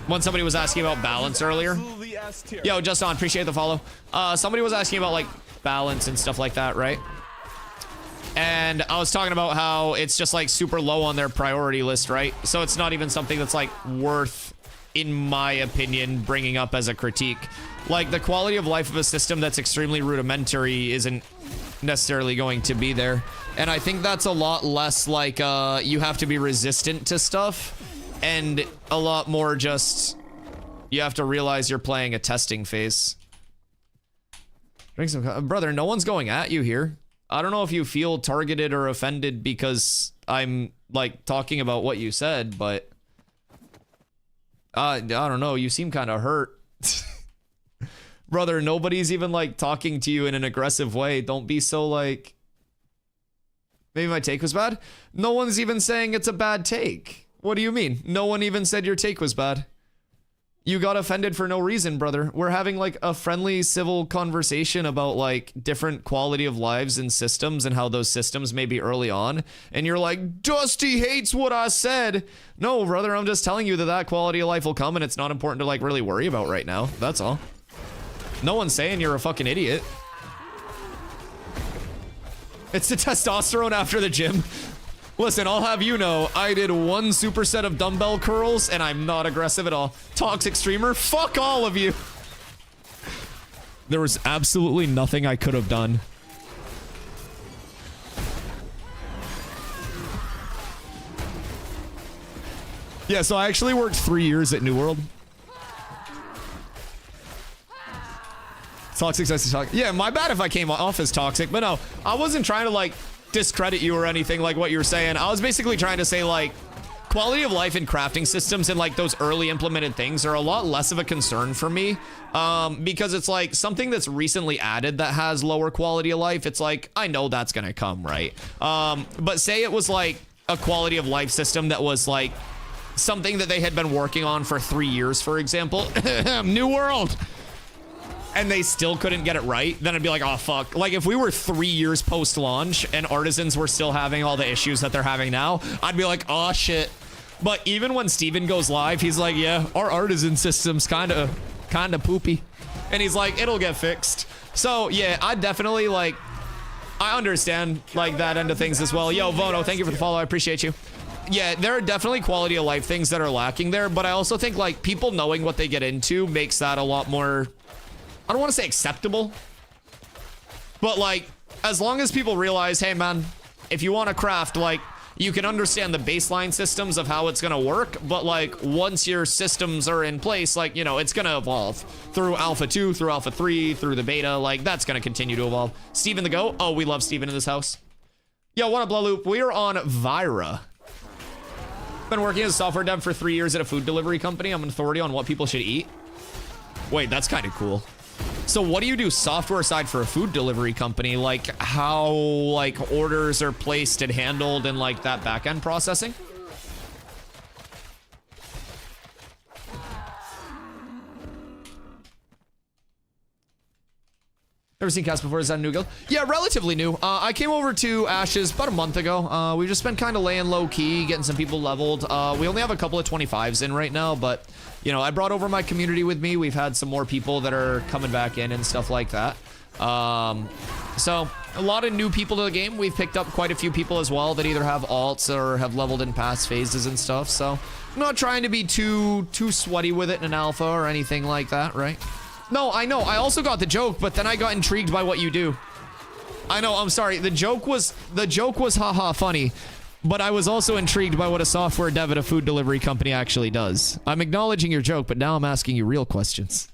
[SPEAKER 1] about balance earlier. Yo, just on, appreciate the follow. Somebody was asking about, like, balance and stuff like that, right? And I was talking about how it's just like super low on their priority list, right? So it's not even something that's like worth, in my opinion, bringing up as a critique. Like the quality of life of a system that's extremely rudimentary isn't necessarily going to be there. And I think that's a lot less like you have to be resistant to stuff, and a lot more just you have to realize you're playing a testing phase. Drink some, brother, no one's going at you here. I don't know if you feel targeted or offended because I'm like talking about what you said, but I don't know. You seem kind of hurt. Brother, nobody's even like talking to you in an aggressive way. Don't be so like, maybe my take was bad. No one's even saying it's a bad take. What do you mean? No one even said your take was bad. You got offended for no reason, brother. We're having like a friendly, civil conversation about like different quality of lives and systems and how those systems may be early on. And you're like, Dusty hates what I said. No, brother, I'm just telling you that that quality of life will come and it's not important to like really worry about right now. That's all. No one's saying you're a fucking idiot. It's the testosterone after the gym. Listen, I'll have you know, I did 1 superset of dumbbell curls, and I'm not aggressive at all. Toxic streamer, fuck all of you. There was absolutely nothing I could have done. Yeah, so I actually worked 3 years at New World. Toxic, toxic. Yeah, my bad if I came off as toxic, but no, I wasn't trying to like discredit you or anything like what you were saying. I was basically trying to say like quality of life and crafting systems and like those early implemented things are a lot less of a concern for me, because it's like something that's recently added that has lower quality of life. It's like, I know that's gonna come, right? But say it was like a quality of life system that was like something that they had been working on for 3 years, for example. New World. And they still couldn't get it right, then I'd be like, oh, fuck. Like, if we were 3 years post-launch and Artisans were still having all the issues that they're having now, I'd be like, oh, shit. But even when Steven goes live, he's like, yeah, our Artisan system's kind of poopy. And he's like, it'll get fixed. So, yeah, I definitely, like, I understand, like, that end of things as well. Yo, Vono, thank you for the follow. I appreciate you. Yeah, there are definitely quality of life things that are lacking there, but I also think, like, people knowing what they get into makes that a lot more... I don't want to say acceptable, but like, as long as people realize, hey man, if you want to craft, like, you can understand the baseline systems of how it's going to work, but like, once your systems are in place, like, you know, it's going to evolve through Alpha 2, through Alpha 3, through the beta, like, that's going to continue to evolve. Steven the Goat. Oh, we love Steven in this house. Yo, what up, Loop? We are on Vira. Been working as a software dev for 3 years at a food delivery company. I'm an authority on what people should eat. Wait, that's kind of cool. So what do you do software side for a food delivery company? Like how like orders are placed and handled and like that back end processing? Ever seen Cast before? Is that a new guild? Yeah, relatively new. I came over to Ashes about a month ago. We've just been kind of laying low key, getting some people leveled. We only have a couple of 25s in right now, but you know, I brought over my community with me. We've had some more people that are coming back in and stuff like that. So a lot of new people to the game. We've picked up quite a few people as well that either have alts or have leveled in past phases and stuff. So I'm not trying to be too sweaty with it in an alpha or anything like that, right? No, I know. I also got the joke, but then I got intrigued by what you do. I know. I'm sorry. The joke was haha funny, but I was also intrigued by what a software dev at a food delivery company actually does. I'm acknowledging your joke, but now I'm asking you real questions.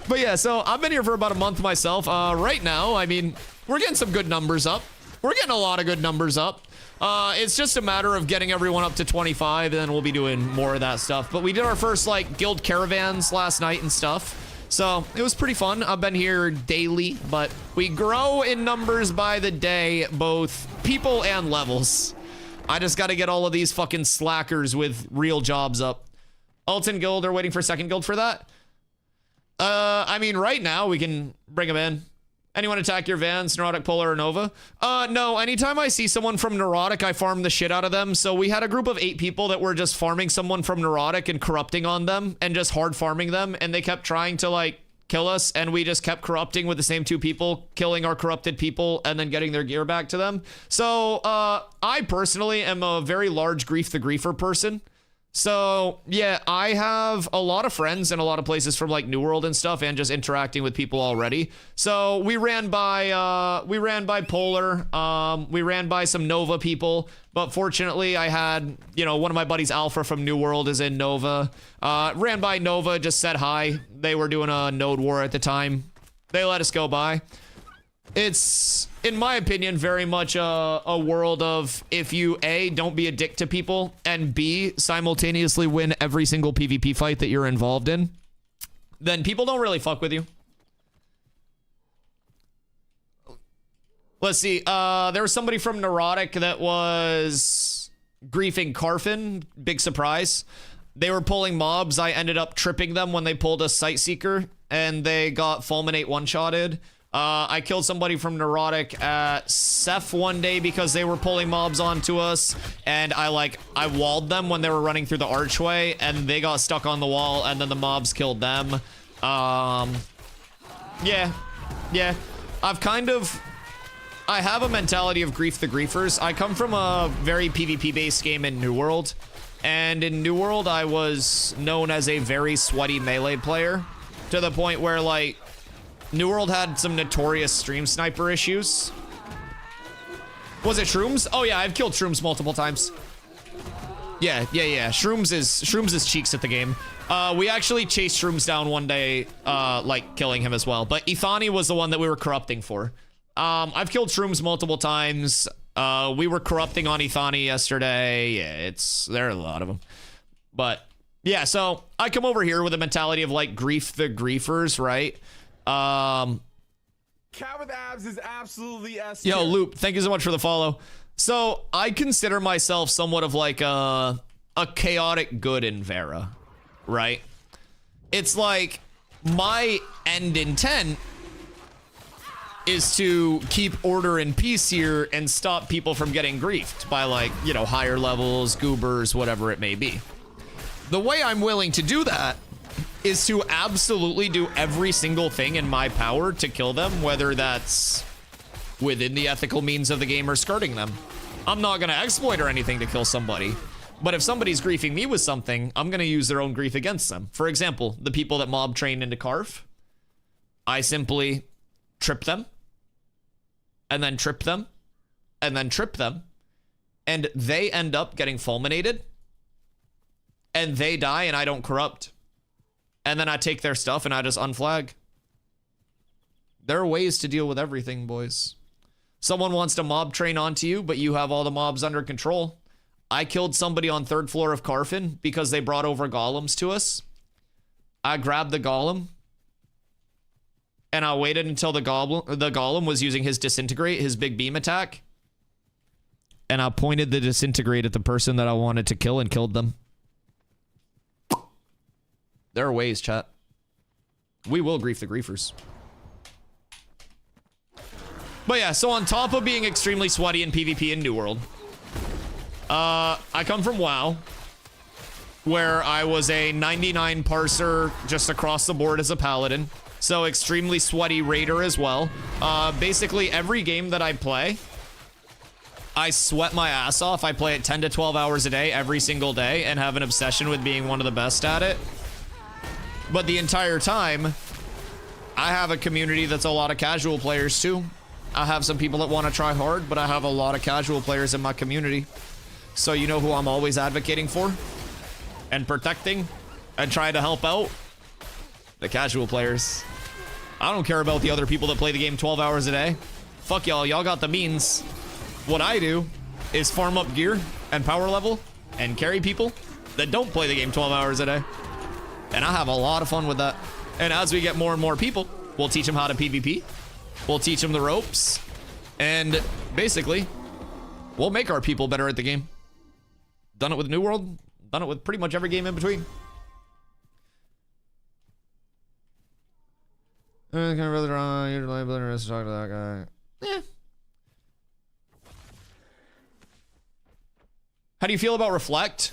[SPEAKER 1] But yeah, so I've been here for about a month myself. Right now, I mean, we're getting some good numbers up. We're getting a lot of good numbers up. It's just a matter of getting everyone up to 25, and then we'll be doing more of that stuff. But we did our first, like, guild caravans last night and stuff. So, it was pretty fun. I've been here daily, but we grow in numbers by the day, both people and levels. I just gotta get all of these fucking slackers with real jobs up. Alton Guild are waiting for second guild for that? I mean, right now, we can bring them in. Anyone attack your vans, Neurotic, Polar, or Nova? No, anytime I see someone from Neurotic, I farm the shit out of them. So we had a group of 8 people that were just farming someone from Neurotic and corrupting on them and just hard farming them. And they kept trying to like kill us. And we just kept corrupting with the same 2 people, killing our corrupted people and then getting their gear back to them. So I personally am a very large Grief the Griefer person. So yeah, I have a lot of friends in a lot of places from like New World and stuff, and just interacting with people already. So we ran by Polar, we ran by some Nova people, but fortunately I had, you know, one of my buddies Alpha from New World is in Nova. Ran by Nova, just said hi. They were doing a node war at the time. They let us go by. It's, in my opinion, very much a world of if you A, don't be a dick to people, and B, simultaneously win every single PvP fight that you're involved in, then people don't really fuck with you. Let's see, there was somebody from Neurotic that was griefing Carfin, big surprise. They were pulling mobs. I ended up tripping them when they pulled a Sightseeker, and they got Fulminate one-shotted. I killed somebody from Neurotic at Ceph one day because they were pulling mobs onto us, and I walled them when they were running through the archway, and they got stuck on the wall, and then the mobs killed them. Yeah. I've I have a mentality of grief the griefers. I come from a very PvP-based game in New World. And in New World, I was known as a very sweaty melee player. To the point where, like, New World had some notorious stream sniper issues. Was it Shrooms? Oh yeah, I've killed Shrooms multiple times. Yeah. Shrooms is cheeks at the game. We actually chased Shrooms down one day, like killing him as well. But Ethani was the one that we were corrupting for. I've killed Shrooms multiple times. We were corrupting on Ethani yesterday. Yeah, there are a lot of them. But yeah, so I come over here with a mentality of like grief the griefers, right?
[SPEAKER 2] Cat with abs is absolutely S.
[SPEAKER 1] Yo, Loop, thank you so much for the follow. So I consider myself somewhat of like a chaotic good in Vera, right? It's like my end intent is to keep order and peace here and stop people from getting griefed by, like, you know, higher levels, goobers, whatever it may be. The way I'm willing to do that is to absolutely do every single thing in my power to kill them, whether that's within the ethical means of the game or skirting them. I'm not gonna exploit or anything to kill somebody, but if somebody's griefing me with something, I'm gonna use their own grief against them. For example, the people that mob train into Carf, I simply trip them, and then trip them, and then trip them, and they end up getting fulminated, and they die and I don't corrupt. And then I take their stuff and I just unflag. There are ways to deal with everything, boys. Someone wants to mob train onto you, but you have all the mobs under control. I killed somebody on 3rd floor of Carfin because they brought over golems to us. I grabbed the golem, and I waited until the golem was using his disintegrate, his big beam attack. And I pointed the disintegrate at the person that I wanted to kill and killed them. There are ways, chat. We will grief the griefers. But yeah, so on top of being extremely sweaty in PvP in New World, I come from WoW, where I was a 99 parser just across the board as a paladin. So extremely sweaty raider as well. Basically every game that I play, I sweat my ass off. I play it 10 to 12 hours a day every single day and have an obsession with being one of the best at it. But the entire time, I have a community that's a lot of casual players too. I have some people that want to try hard, but I have a lot of casual players in my community. So you know who I'm always advocating for and protecting and trying to help out? The casual players. I don't care about the other people that play the game 12 hours a day. Fuck y'all, y'all got the means. What I do is farm up gear and power level and carry people that don't play the game 12 hours a day. And I have a lot of fun with that. And as we get more and more people, we'll teach them how to PvP. We'll teach them the ropes. And basically, we'll make our people better at the game. Done it with New World. Done it with pretty much every game in between. Kind of really wrong. You're liability to talk to that guy. Yeah. How do you feel about Reflect?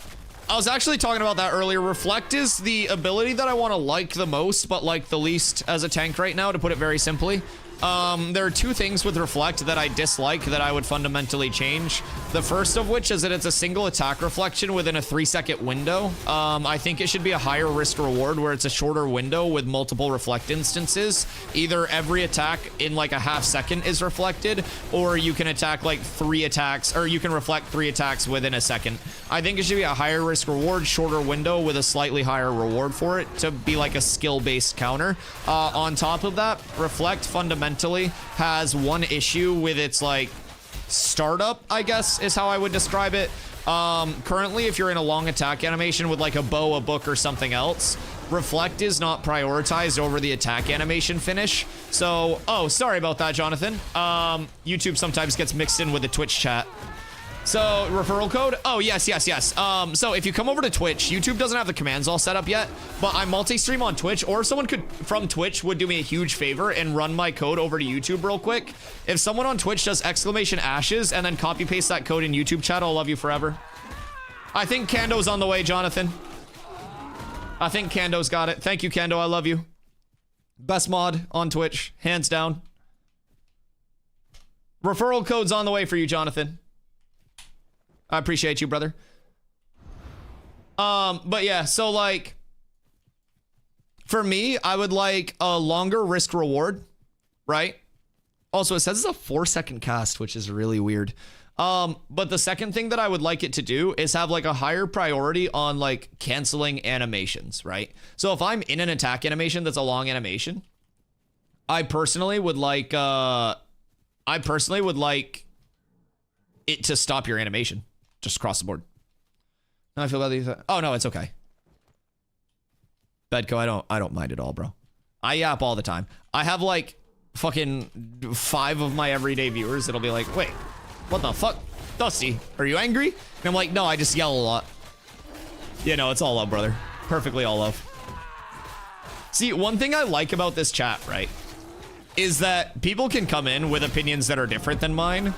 [SPEAKER 1] I was actually talking about that earlier. Reflect is the ability that I want to like the most, but like the least as a tank right now, to put it very simply. There are two things with Reflect that I dislike that I would fundamentally change. The first of which is that it's a single attack reflection within a 3-second window. I think it should be a higher risk reward where it's a shorter window with multiple reflect instances. Either every attack in like a half second is reflected, or you can attack like 3 attacks, or you can reflect 3 attacks within a second. I think it should be a higher risk reward, shorter window with a slightly higher reward for it to be like a skill-based counter. On top of that, Reflect fundamentally has one issue with its like startup, I guess is how I would describe it. Currently, if you're in a long attack animation with like a bow, a book, or something else, Reflect is not prioritized over the attack animation finish. So, oh, sorry about that, Jonathan. YouTube sometimes gets mixed in with the Twitch chat. So, referral code? Oh, yes. So, if you come over to Twitch, YouTube doesn't have the commands all set up yet, but I multi-stream on Twitch, or if someone could, from Twitch, would do me a huge favor and run my code over to YouTube real quick. If someone on Twitch does !ashes and then copy-paste that code in YouTube chat, I'll love you forever. I think Kando's on the way, Jonathan. I think Kando's got it. Thank you, Kando. I love you. Best mod on Twitch, hands down. Referral code's on the way for you, Jonathan. I appreciate you, brother. But yeah, so like, for me, I would like a longer risk reward, right? Also, it says it's a 4-second cast, which is really weird. But the second thing that I would like it to do is have like a higher priority on like canceling animations, right? So if I'm in an attack animation that's a long animation, I personally would like it to stop your animation just across the board. Now I feel about these. Oh no, it's okay. Bedco, I don't mind at all, bro. I yap all the time. I have like fucking 5 of my everyday viewers that'll be like, wait, what the fuck? Dusty, are you angry? And I'm like, no, I just yell a lot. Yeah, no, it's all love, brother. Perfectly all love. See, one thing I like about this chat, right, is that people can come in with opinions that are different than mine,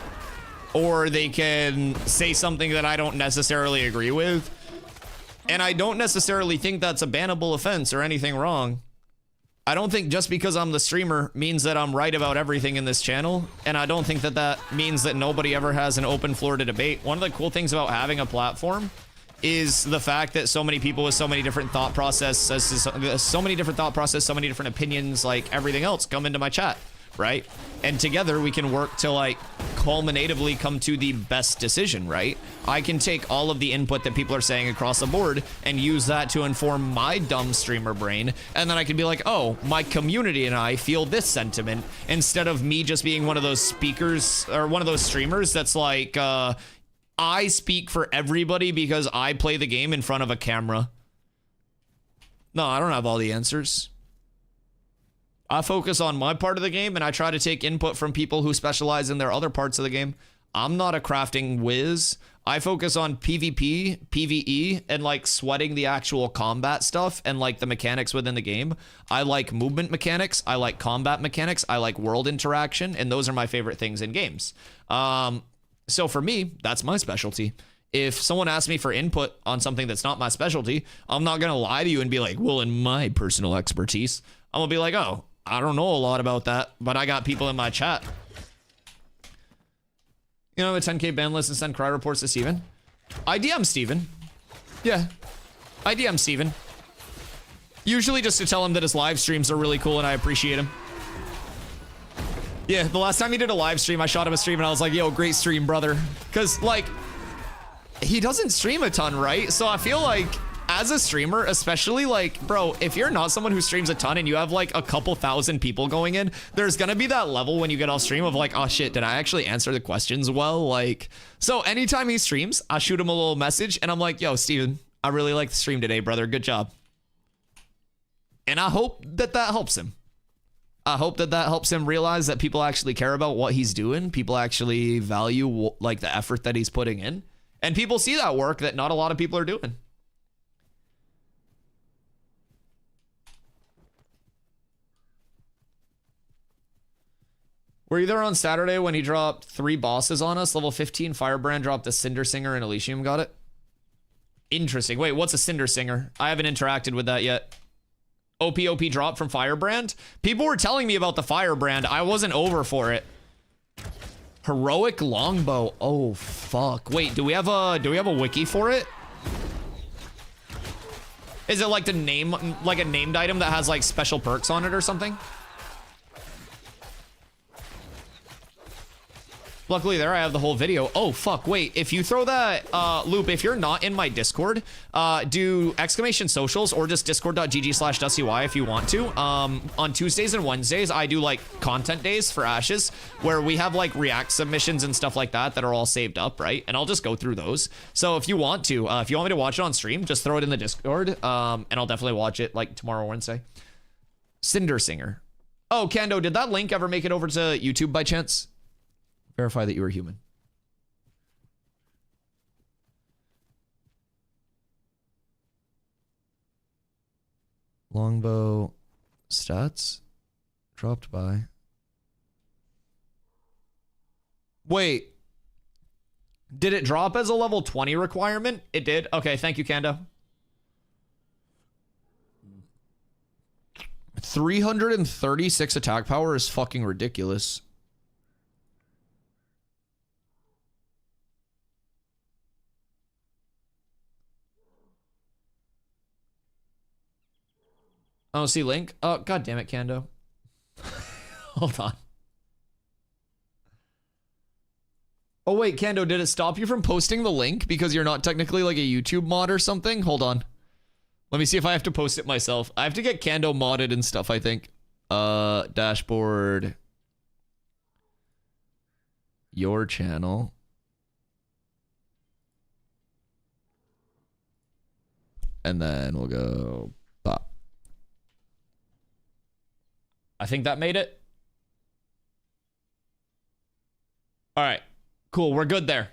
[SPEAKER 1] or they can say something that I don't necessarily agree with. And I don't necessarily think that's a bannable offense or anything wrong. I don't think just because I'm the streamer means that I'm right about everything in this channel. And I don't think that that means that nobody ever has an open floor to debate. One of the cool things about having a platform is the fact that so many people with so many different thought processes, so many different opinions, like everything else, come into my chat, right? And together we can work to like culminatively come to the best decision, right? I can take all of the input that people are saying across the board and use that to inform my dumb streamer brain. And then I can be like, oh, my community and I feel this sentiment, instead of me just being one of those speakers or one of those streamers that's like, I speak for everybody because I play the game in front of a camera. No, I don't have all the answers. I focus on my part of the game and I try to take input from people who specialize in their other parts of the game. I'm not a crafting whiz. I focus on PvP, PvE, and like sweating the actual combat stuff and like the mechanics within the game. I like movement mechanics. I like combat mechanics. I like world interaction. And those are my favorite things in games. So for me, that's my specialty. If someone asks me for input on something that's not my specialty, I'm not going to lie to you and be like, well, in my personal expertise, I'm going to be like, oh, I don't know a lot about that, but I got people in my chat. You know, a 10K ban list and send cry reports to Steven. I DM Steven. Yeah, I DM Steven. Usually just to tell him that his live streams are really cool and I appreciate him. Yeah, the last time he did a live stream, I shot him a stream and I was like, yo, great stream, brother. Because, like, he doesn't stream a ton, right? So I feel like, as a streamer, especially, like, bro, if you're not someone who streams a ton and you have, like, a couple thousand people going in, there's gonna be that level when you get off stream of, like, oh, shit, did I actually answer the questions well? Like, so anytime he streams, I shoot him a little message and I'm like, yo, Steven, I really like the stream today, brother. Good job. And I hope that that helps him. I hope that that helps him realize that people actually care about what he's doing. People actually value like the effort that he's putting in. And people see that work that not a lot of people are doing. Were you there on Saturday when he dropped 3 bosses on us? Level 15, Firebrand dropped a Cinder Singer and Elysium got it? Interesting. Wait, what's a Cinder Singer? I haven't interacted with that yet. OP drop from Firebrand. People were telling me about the Firebrand. I wasn't over for it. Heroic longbow. Oh fuck. Wait, do we have a wiki for it? Is it like the name, like a named item that has like special perks on it or something? Luckily there I have the whole video. Oh fuck, wait, if you throw that loop, if you're not in my Discord, do exclamation socials or just discord.gg/DustyY if you want to. On Tuesdays and Wednesdays, I do like content days for Ashes where we have like React submissions and stuff like that that are all saved up, right? And I'll just go through those. So if you want to, if you want me to watch it on stream, just throw it in the Discord, and I'll definitely watch it like tomorrow or Wednesday. Cinder Singer. Oh, Kando, did that link ever make it over to YouTube by chance? Verify that you are human. Longbow stats dropped by. Wait. Did it drop as a level 20 requirement? It did. Okay, thank you, Kando. 336 attack power is fucking ridiculous. AoC link. Oh, god damn it, Kando. Hold on. Oh wait, Kando, did it stop you from posting the link because you're not technically like a YouTube mod or something? Hold on. Let me see if I have to post it myself. I have to get Kando modded and stuff, I think. Dashboard. Your channel. And then we'll go pop. I think that made it. All right. Cool, we're good there.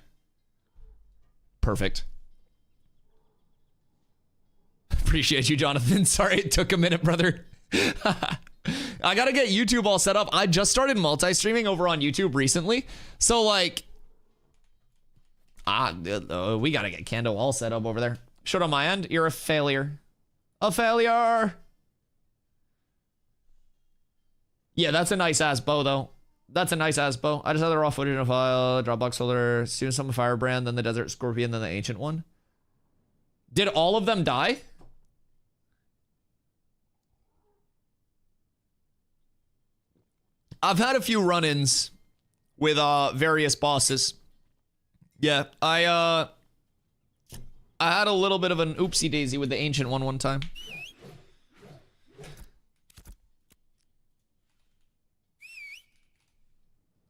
[SPEAKER 1] Perfect. Appreciate you, Jonathan. Sorry it took a minute, brother. I gotta get YouTube all set up. I just started multi-streaming over on YouTube recently. So, like... we gotta get Kando all set up over there. Showed on my end, you're a failure. A failure! Yeah, that's a nice-ass bow, though. That's a nice-ass bow. I just had the raw footage in a file, Dropbox folder, soon some Firebrand, then the Desert Scorpion, then the Ancient one. Did all of them die? I've had a few run-ins with various bosses. Yeah, I had a little bit of an oopsie daisy with the Ancient one time.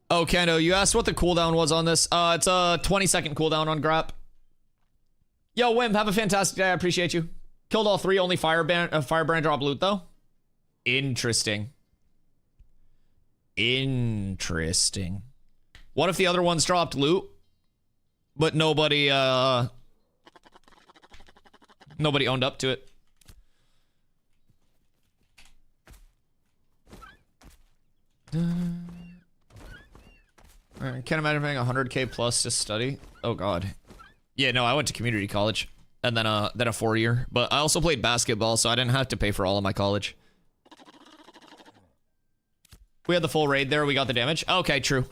[SPEAKER 1] Oh, Kando, you asked what the cooldown was on this. It's a 20-second cooldown on Grap. Yo, Wim, have a fantastic day. I appreciate you. Killed all three, only Firebrand drop loot, though. Interesting. Interesting. What if the other ones dropped loot, but nobody owned up to it? I can't imagine paying 100K plus to study. Oh god. Yeah, no, I went to community college and then a 4-year, but I also played basketball, so I didn't have to pay for all of my college. We had the full raid there. We got the damage. Okay, true.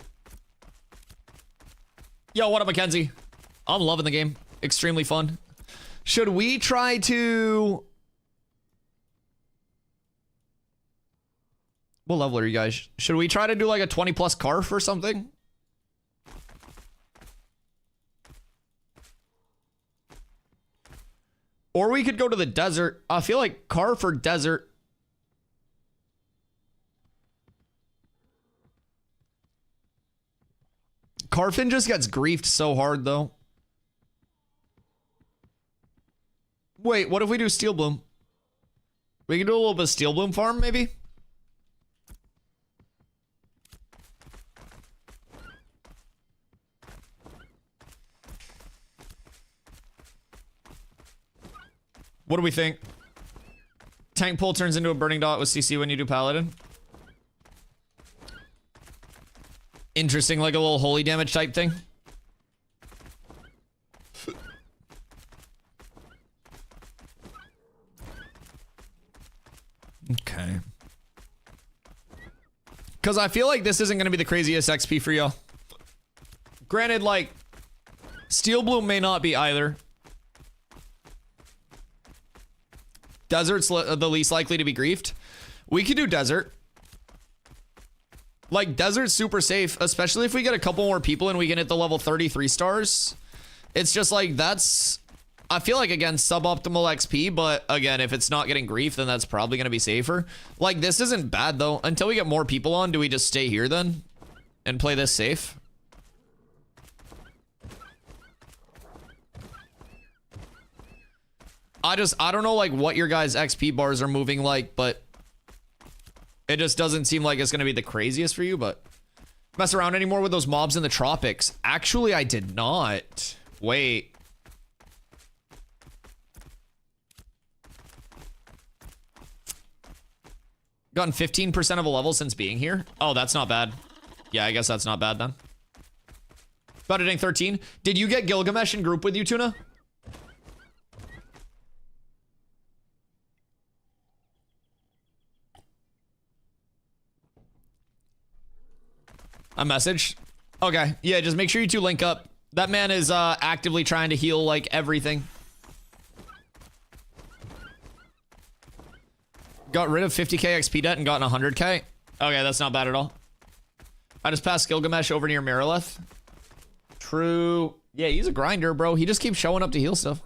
[SPEAKER 1] Yo, what up, Mackenzie? I'm loving the game. Extremely fun. Should we try to... What level are you guys? Should we try to do like a 20 plus Carf or something? Or we could go to the desert. I feel like Carf or desert. Carfin just gets griefed so hard, though. Wait, what if we do Steel Bloom? We can do a little bit of Steel Bloom farm, maybe? What do we think? Tank pull turns into a burning dot with CC when you do Paladin. Interesting, like a little holy damage type thing. Okay. Because I feel like this isn't going to be the craziest XP for y'all. Granted, like, Steel Bloom may not be either. Desert's the least likely to be griefed. We could do desert. Like, desert's super safe, especially if we get a couple more people and we can hit the level 33 stars. It's just like, that's... I feel like, again, suboptimal XP, but again, if it's not getting grief, then that's probably going to be safer. Like, this isn't bad, though. Until we get more people on, do we just stay here, then? And play this safe? I don't know, like, what your guys' XP bars are moving like, but... It just doesn't seem like it's going to be the craziest for you, but... Mess around anymore with those mobs in the tropics. Actually, I did not. Wait. Gotten 15% of a level since being here? Oh, that's not bad. Yeah, I guess that's not bad then. About hitting 13. Did you get Gilgamesh in group with you, Tuna? A message? Okay, yeah, just make sure you two link up. That man is actively trying to heal, like, everything. got rid of 50k XP debt and gotten 100k. Okay, that's not bad at all. I just passed Gilgamesh over near Marilith. True. Yeah, he's a grinder, bro. He just keeps showing up to heal stuff.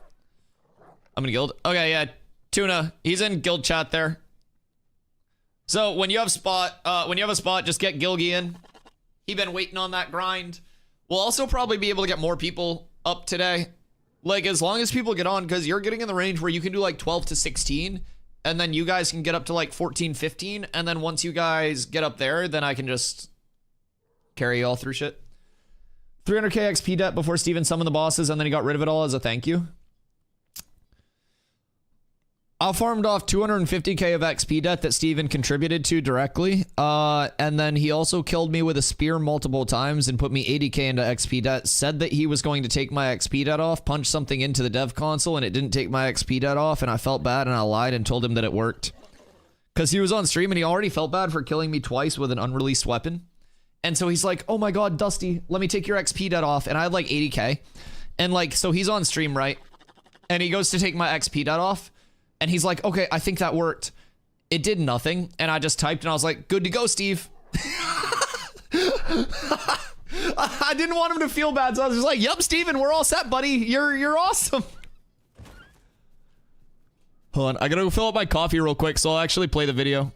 [SPEAKER 1] I'm in guild. Okay, yeah. Tuna, he's in guild chat there. So when you have a spot, just get Gilgy in. He been waiting on that grind. We'll also probably be able to get more people up today. Like, as long as people get on, because you're getting in the range where you can do like 12 to 16, and then you guys can get up to like 14, 15, and then once you guys get up there, then I can just carry you all through shit. 300k XP debt before Steven summoned the bosses, and then he got rid of it all as a thank you. I farmed off 250k of XP debt that Steven contributed to directly, and then he also killed me with a spear multiple times and put me 80k into XP debt, said that he was going to take my XP debt off, punched something into the dev console, and it didn't take my XP debt off, and I felt bad, and I lied and told him that it worked. Because he was on stream, and he already felt bad for killing me twice with an unreleased weapon. And so he's like, oh my god, Dusty, let me take your XP debt off, and I had like 80k. And like, so he's on stream, right? And he goes to take my XP debt off, and he's like, okay, I think that worked. It did nothing. And I just typed and I was like, good to go, Steve. I didn't want him to feel bad. So I was just like, yep, Steven, we're all set, buddy. You're awesome. Hold on. I gotta go fill up my coffee real quick. So I'll actually play the video.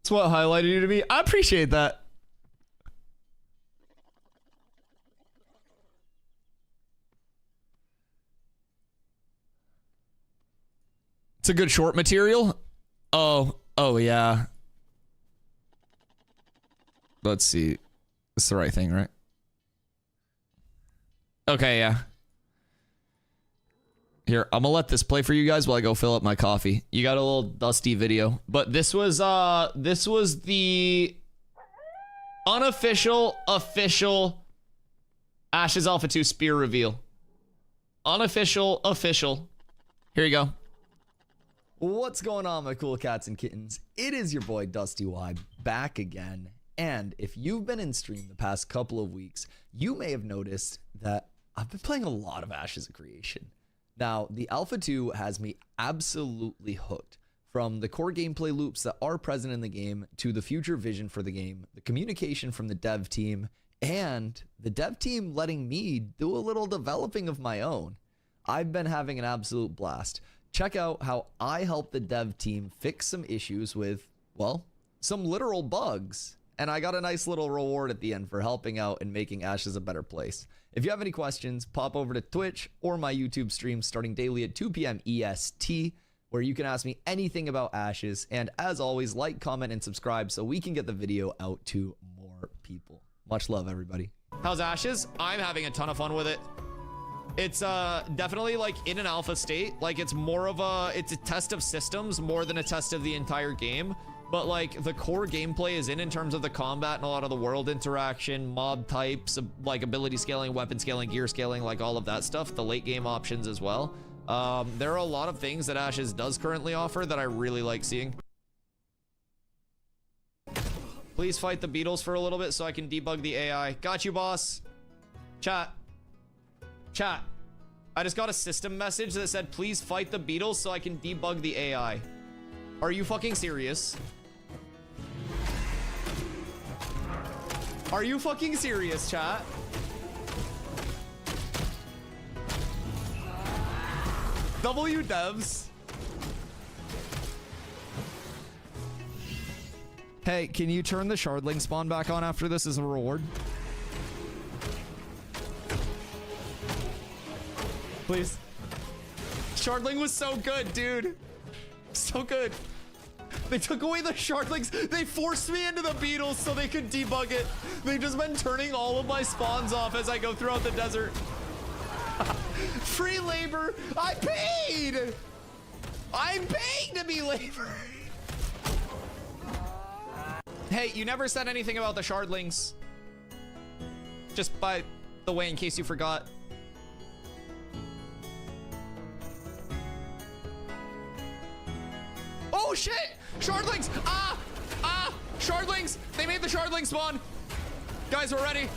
[SPEAKER 1] That's what highlighted you to me. I appreciate that. It's a good short material. Oh yeah. Let's see. It's the right thing, right? Okay, yeah. Here, I'm gonna let this play for you guys while I go fill up my coffee. You got a little Dusty video, but this was the unofficial, official Ashes Alpha 2 spear reveal. Unofficial, official. Here you go.
[SPEAKER 3] What's going on, my cool cats and kittens? It is your boy Dusty Y back again. And if you've been in stream the past couple of weeks, you may have noticed that I've been playing a lot of Ashes of Creation. Now, the Alpha 2 has me absolutely hooked. From the core gameplay loops that are present in the game to the future vision for the game, the communication from the dev team, and the dev team letting me do a little developing of my own. I've been having an absolute blast. Check out how I helped the dev team fix some issues with, well, some literal bugs. And I got a nice little reward at the end for helping out and making Ashes a better place. If you have any questions, pop over to Twitch or my YouTube stream starting daily at 2 p.m. EST, where you can ask me anything about Ashes. And as always, like, comment, and subscribe so we can get the video out to more people. Much love, everybody.
[SPEAKER 1] How's Ashes? I'm having a ton of fun with it. It's definitely like in an alpha state. Like it's a test of systems more than a test of the entire game. But like the core gameplay is in terms of the combat and a lot of the world interaction, mob types, like ability scaling, weapon scaling, gear scaling, like all of that stuff. The late game options as well. There are a lot of things that Ashes does currently offer that I really like seeing. Please fight the beetles for a little bit so I can debug the AI. Got you, boss. Chat. Chat. I just got a system message that said, please fight the beetles so I can debug the AI. Are you fucking serious? Are you fucking serious, chat? W devs. Hey, can you turn the shardling spawn back on after this as a reward? Please. Shardling was so good, dude. So good. They took away the shardlings. They forced me into the beetles so they could debug it. They've just been turning all of my spawns off as I go throughout the desert. Free labor. I paid. I'm paying to be labor. Hey, you never said anything about the shardlings. Just by the way, in case you forgot. Oh shit! Shardlings! Shardlings! They made the shardling spawn! Guys, we're ready.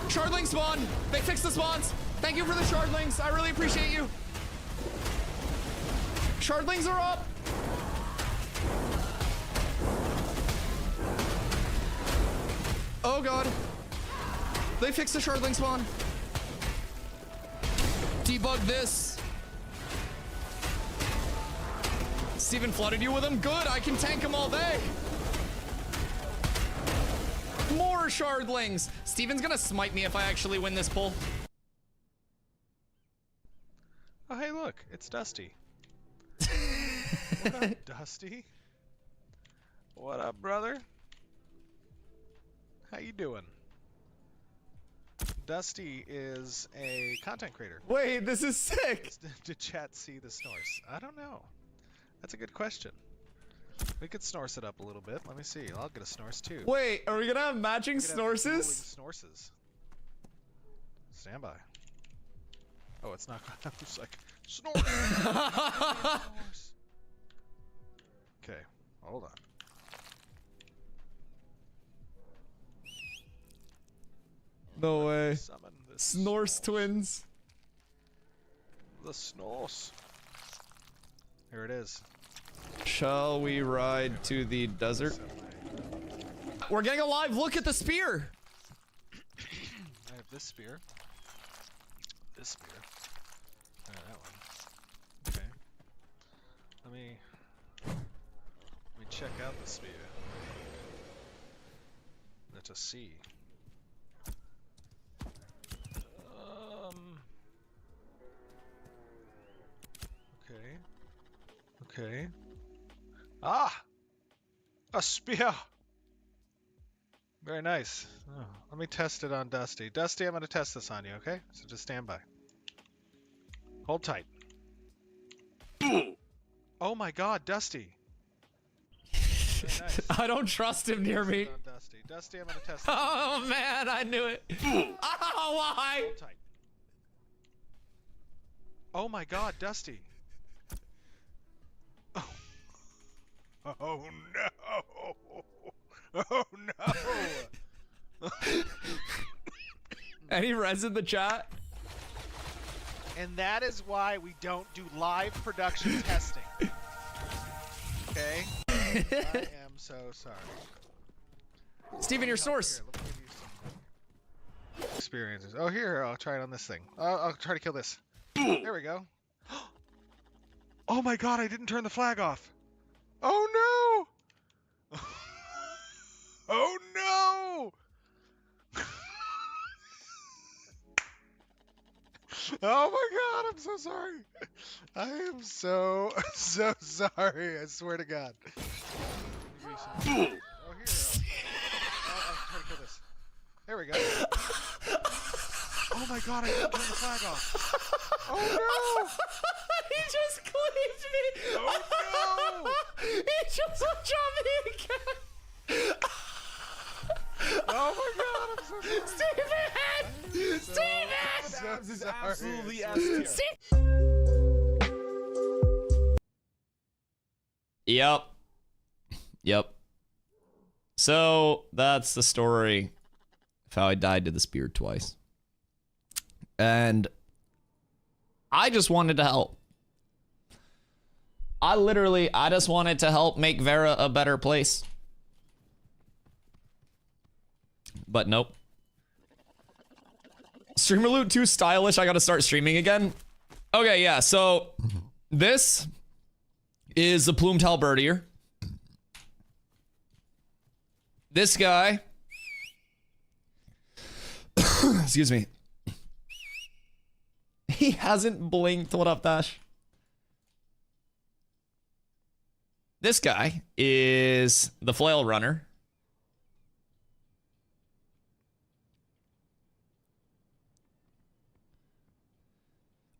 [SPEAKER 1] Shardling spawn! They fixed the spawns! Thank you for the shardlings. I really appreciate you. Shardlings are up. Oh god. They fixed the shardling spawn. Debug this. Steven flooded you with them? Good, I can tank them all day. More shardlings. Steven's gonna smite me if I actually win this pull.
[SPEAKER 4] Oh, hey, look, it's Dusty. What up, Dusty? What up, brother? How you doing? Dusty is a content creator.
[SPEAKER 1] Wait, this is sick.
[SPEAKER 4] Did chat see the snores? I don't know. That's a good question. We could snorse it up a little bit. Let me see. I'll get a snorse too.
[SPEAKER 1] Wait, are we gonna have matching snorses?
[SPEAKER 4] Snorses. Stand by. Oh, it's not. I was like, snore. Snores. Okay, hold on.
[SPEAKER 1] No way.
[SPEAKER 4] Summon the
[SPEAKER 1] Snorse twins.
[SPEAKER 4] The snores. Here it is.
[SPEAKER 1] Shall we ride to the desert? We're getting a live look at the spear.
[SPEAKER 4] I have this spear. This spear. That one. Okay. Let me check out the spear. That's a C. Okay. Okay. Ah! A spear! Very nice. Oh, let me test it on Dusty. Dusty, I'm going to test this on you, okay? So just stand by. Hold tight. Oh my god, Dusty! Very nice.
[SPEAKER 1] I don't trust him near me.
[SPEAKER 4] Dusty. Dusty, I'm going to test it.
[SPEAKER 1] Oh man, I knew it. Oh, why?
[SPEAKER 4] Hold tight. Oh my god, Dusty! Oh no! Oh no!
[SPEAKER 1] Any res in the chat?
[SPEAKER 4] And that is why we don't do live production testing. Okay? I am so sorry.
[SPEAKER 1] Steven, your source.
[SPEAKER 4] Here, let me give you some experiences. Oh, here, I'll try it on this thing. I'll try to kill this. There we go. Oh my god, I didn't turn the flag off. Oh no! Oh no! Oh my god, I'm so sorry. I am so sorry. I swear to God. Oh, here. I'll try to kill this. There we go. Oh my god, I didn't turn the flag off. Oh no!
[SPEAKER 1] He just cleaved me.
[SPEAKER 4] Oh no!
[SPEAKER 1] He just shot me again.
[SPEAKER 4] Oh my god, I'm so sorry.
[SPEAKER 1] Steven! Steven!
[SPEAKER 2] Abs is absolutely
[SPEAKER 4] so
[SPEAKER 2] S tier.
[SPEAKER 1] Yep. So that's the story of how I died to the spear twice. And I just wanted to help. I just wanted to help make Vera a better place. But nope. Streamer loot too stylish. I gotta start streaming again. Okay, yeah, so this is the plumed halberdier. This guy, excuse me. He hasn't blinked. What up, Dash? This guy is the flail runner.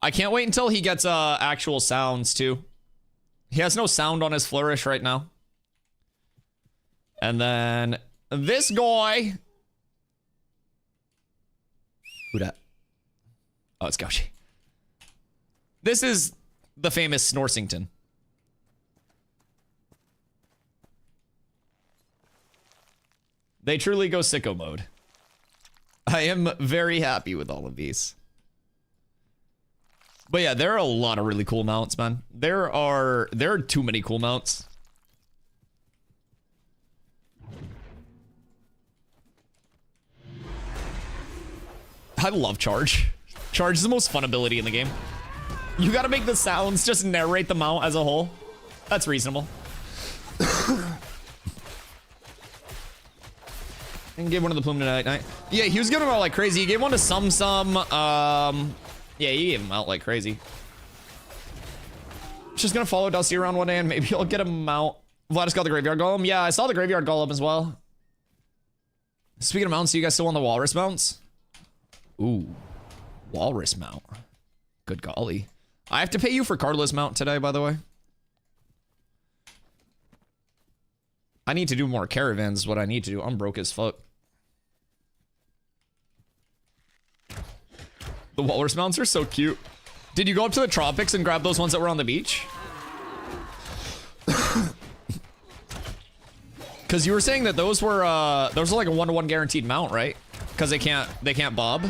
[SPEAKER 1] I can't wait until he gets actual sounds too. He has no sound on his flourish right now. And then this guy. Who dat? Oh, it's Gauchi. This is the famous Snorsington. They truly go sicko mode. I am very happy with all of these. But yeah, there are a lot of really cool mounts, man. There are too many cool mounts. I love charge. Charge is the most fun ability in the game. You gotta make the sounds, just narrate the mount as a whole. That's reasonable. And give one of the plume tonight. Yeah, he was giving them out like crazy. He gave one to some. Yeah, he gave him out like crazy. Just gonna follow Dusty around one day and maybe I'll get him out. Vladis got the graveyard golem. Yeah, I saw the graveyard golem as well. Speaking of mounts, you guys still want the walrus mounts? Ooh, walrus mount. Good golly. I have to pay you for cardless mount today, by the way. I need to do more caravans is what I need to do. I'm broke as fuck. The walrus mounts are so cute. Did you go up to the tropics and grab those ones that were on the beach? Because you were saying that those were like a 1-to-1 guaranteed mount, right? Because they can't bob.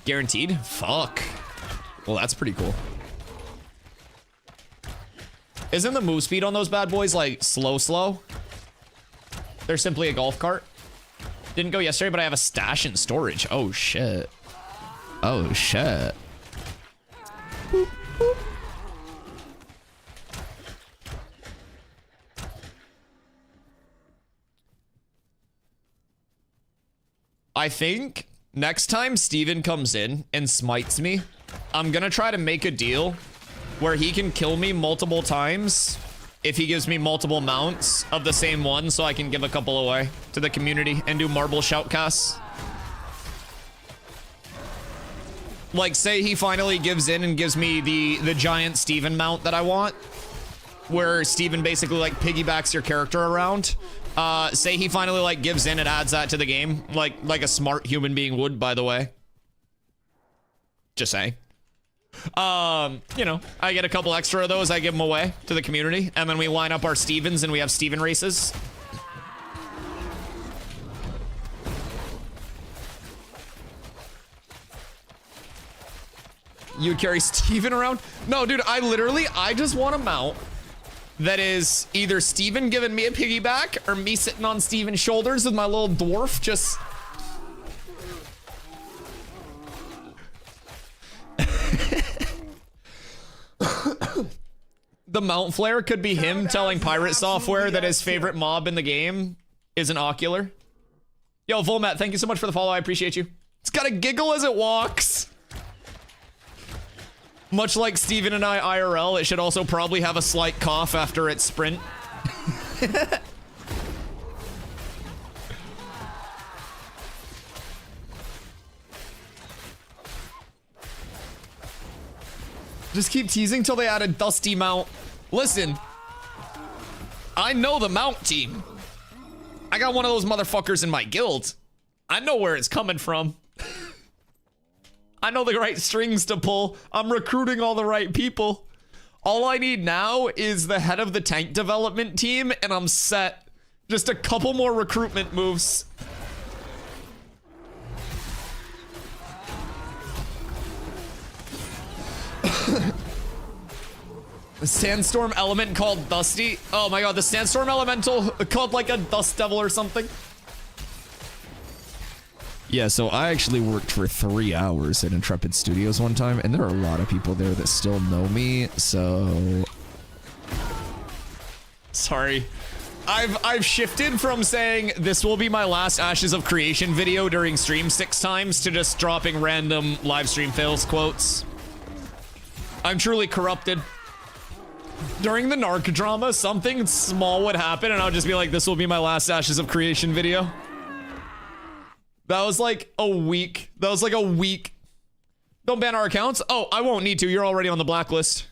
[SPEAKER 1] Guaranteed? Fuck. Well, that's pretty cool. Isn't the move speed on those bad boys like slow? They're simply a golf cart. Didn't go yesterday, but I have a stash in storage. Oh shit. Oh shit. Boop, boop. I think next time Steven comes in and smites me, I'm gonna try to make a deal where he can kill me multiple times if he gives me multiple mounts of the same one, so I can give a couple away to the community and do marble shoutcasts. Like, say he finally gives in and gives me the giant Steven mount that I want, where Steven basically like piggybacks your character around. Say he finally like gives in and adds that to the game, like a smart human being would, by the way. Just saying. You know, I get a couple extra of those, I give them away to the community, and then we line up our Stevens and we have Steven races. You carry Steven around? No, dude, I just want a mount that is either Steven giving me a piggyback or me sitting on Steven's shoulders with my little dwarf just... The mount flare could be him telling pirate software that his favorite mob in the game is an ocular. Yo, Volmat, thank you so much for the follow. I appreciate you. It's got a giggle as it walks. Much like Steven and I IRL, it should also probably have a slight cough after its sprint. Just keep teasing till they add a Dusty mount. Listen, I know the mount team. I got one of those motherfuckers in my guild. I know where it's coming from. I know the right strings to pull. I'm recruiting all the right people. All I need now is the head of the tank development team, and I'm set. Just a couple more recruitment moves. The sandstorm element called Dusty. Oh my god, the sandstorm elemental called like a dust devil or something. Yeah, so I actually worked for 3 hours at Intrepid Studios one time, and there are a lot of people there that still know me, so... Sorry. I've shifted from saying this will be my last Ashes of Creation video during stream 6 times to just dropping random live stream fails quotes. I'm truly corrupted. During the narc drama, something small would happen and I'll just be like, this will be my last Ashes of Creation video. That was like a week. That was like a week. Don't ban our accounts? Oh, I won't need to. You're already on the blacklist.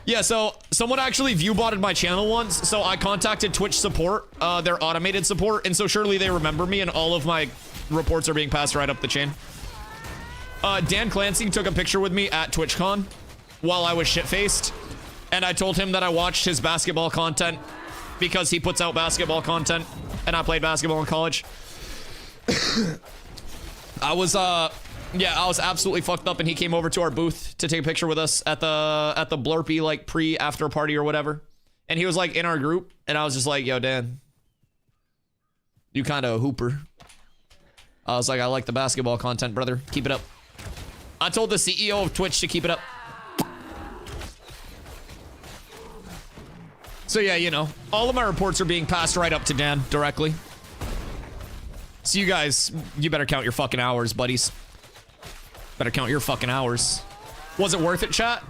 [SPEAKER 1] Yeah, so someone actually view-botted my channel once, so I contacted Twitch support, their automated support, and so surely they remember me and all of my reports are being passed right up the chain. Dan Clancy took a picture with me at TwitchCon while I was shit-faced, and I told him that I watched his basketball content because he puts out basketball content and I played basketball in college. I was absolutely fucked up and he came over to our booth to take a picture with us at the Blurpee like pre-after party or whatever. And he was like in our group and I was just like, yo, Dan, you kind of a hooper. I was like, I like the basketball content, brother. Keep it up. I told the CEO of Twitch to keep it up. So yeah, you know, all of my reports are being passed right up to Dan directly. So you guys, you better count your fucking hours, buddies. Better count your fucking hours. Was it worth it, chat?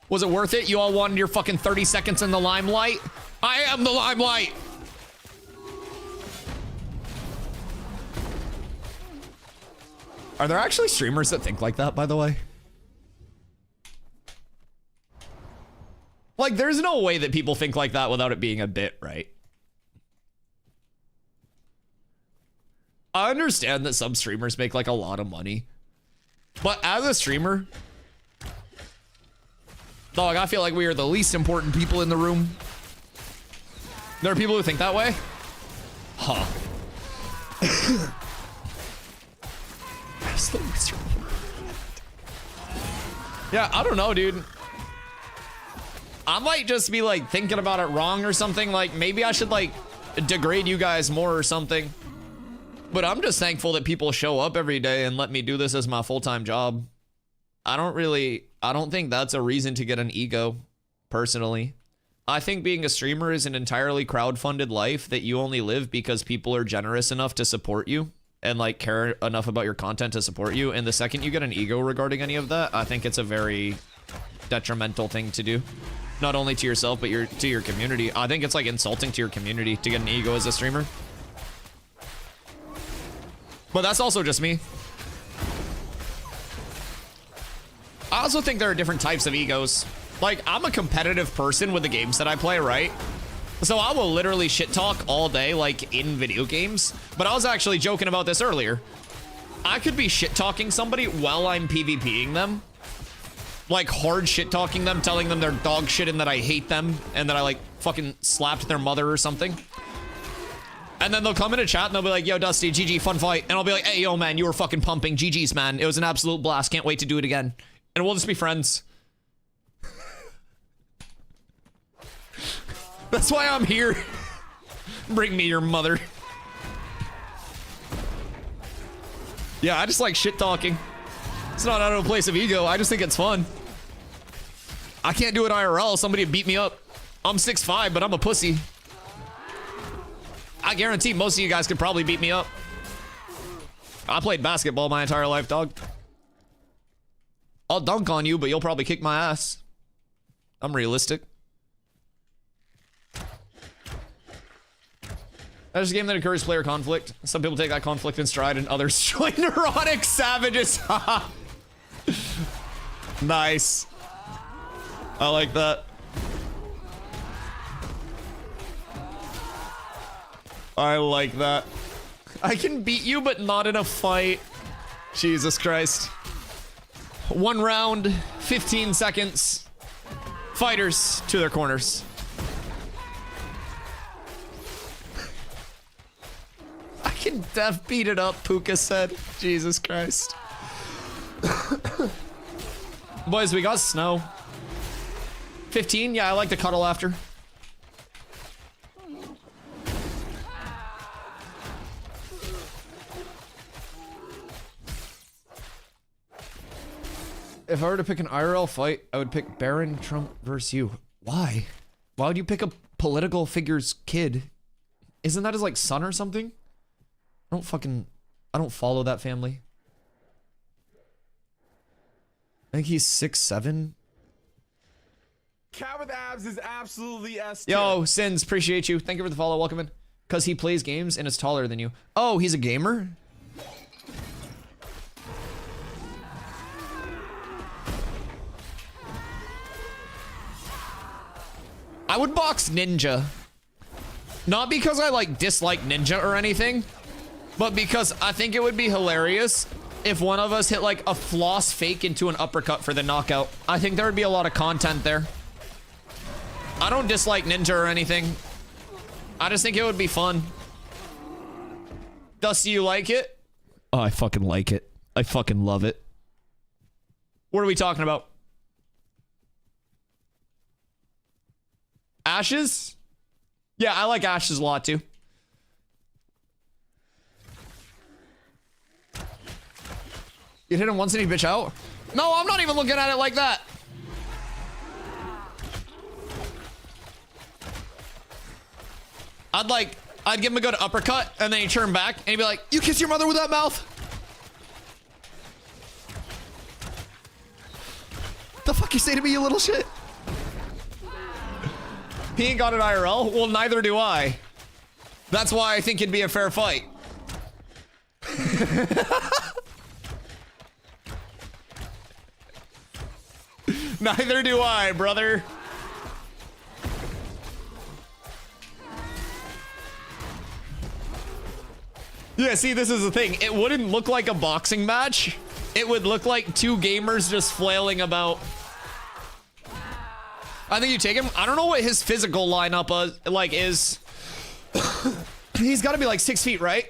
[SPEAKER 1] Was it worth it? You all wanted your fucking 30 seconds in the limelight? I am the limelight! Are there actually streamers that think like that, by the way? Like, there's no way that people think like that without it being a bit, right? I understand that some streamers make like a lot of money. But as a streamer, dog, I feel like we are the least important people in the room. There are people who think that way? Huh. Yeah, I don't know, dude. I might just be like thinking about it wrong or something. Like maybe I should like degrade you guys more or something. But I'm just thankful that people show up every day and let me do this as my full-time job. I don't think that's a reason to get an ego, personally. I think being a streamer is an entirely crowd-funded life that you only live because people are generous enough to support you and like care enough about your content to support you. And the second you get an ego regarding any of that, I think it's a very detrimental thing to do. Not only to yourself, but to your community. I think it's like insulting to your community to get an ego as a streamer. But that's also just me. I also think there are different types of egos. Like, I'm a competitive person with the games that I play, right? So I will literally shit talk all day, like, in video games. But I was actually joking about this earlier. I could be shit talking somebody while I'm PvPing them. Like, hard shit talking them, telling them they're dog shit and that I hate them. And that I, like, fucking slapped their mother or something. And then they'll come in a chat and they'll be like, yo, Dusty, GG, fun fight. And I'll be like, hey, yo, man, you were fucking pumping. GG's, man. It was an absolute blast. Can't wait to do it again. And we'll just be friends. That's why I'm here. Bring me your mother. Yeah, I just like shit talking. It's not out of a place of ego. I just think it's fun. I can't do it IRL. Somebody would beat me up. I'm 6'5", but I'm a pussy. I guarantee most of you guys could probably beat me up. I played basketball my entire life, dog. I'll dunk on you, but you'll probably kick my ass. I'm realistic. That's a game that encourages player conflict. Some people take that conflict in stride and others join neurotic savages. Nice. I like that. I like that. I can beat you, but not in a fight. Jesus Christ. 1 round, 15 seconds. Fighters to their corners. I can def beat it up, Puka said. Jesus Christ. Boys, we got snow. 15? Yeah, I like to cuddle after. If I were to pick an IRL fight, I would pick Barron Trump versus you. Why? Why would you pick a political figure's kid? Isn't that his, like, son or something? I don't follow that family. I think he's 6'7".
[SPEAKER 2] Cat with abs is absolutely S.
[SPEAKER 1] Yo, Sins, appreciate you. Thank you for the follow. Welcome in. Because he plays games and is taller than you. Oh, he's a gamer? I would box Ninja. Not because I like dislike Ninja or anything, but because I think it would be hilarious if one of us hit like a floss fake into an uppercut for the knockout. I think there would be a lot of content there. I don't dislike Ninja or anything. I just think it would be fun. Dusty, you like it? Oh, I fucking like it. I fucking love it. What are we talking about? Ashes? Yeah, I like Ashes a lot too. You hit him once and he bitch out? No, I'm not even looking at it like that. I'd give him a good uppercut and then he'd turn back and he'd be like, you kiss your mother with that mouth? The fuck you say to me, you little shit? He ain't got an IRL? Well, neither do I. That's why I think it'd be a fair fight. Neither do I, brother. Yeah, see, this is the thing. It wouldn't look like a boxing match. It would look like two gamers just flailing about. I think you take him. I don't know what his physical lineup is. He's got to be like 6 feet, right?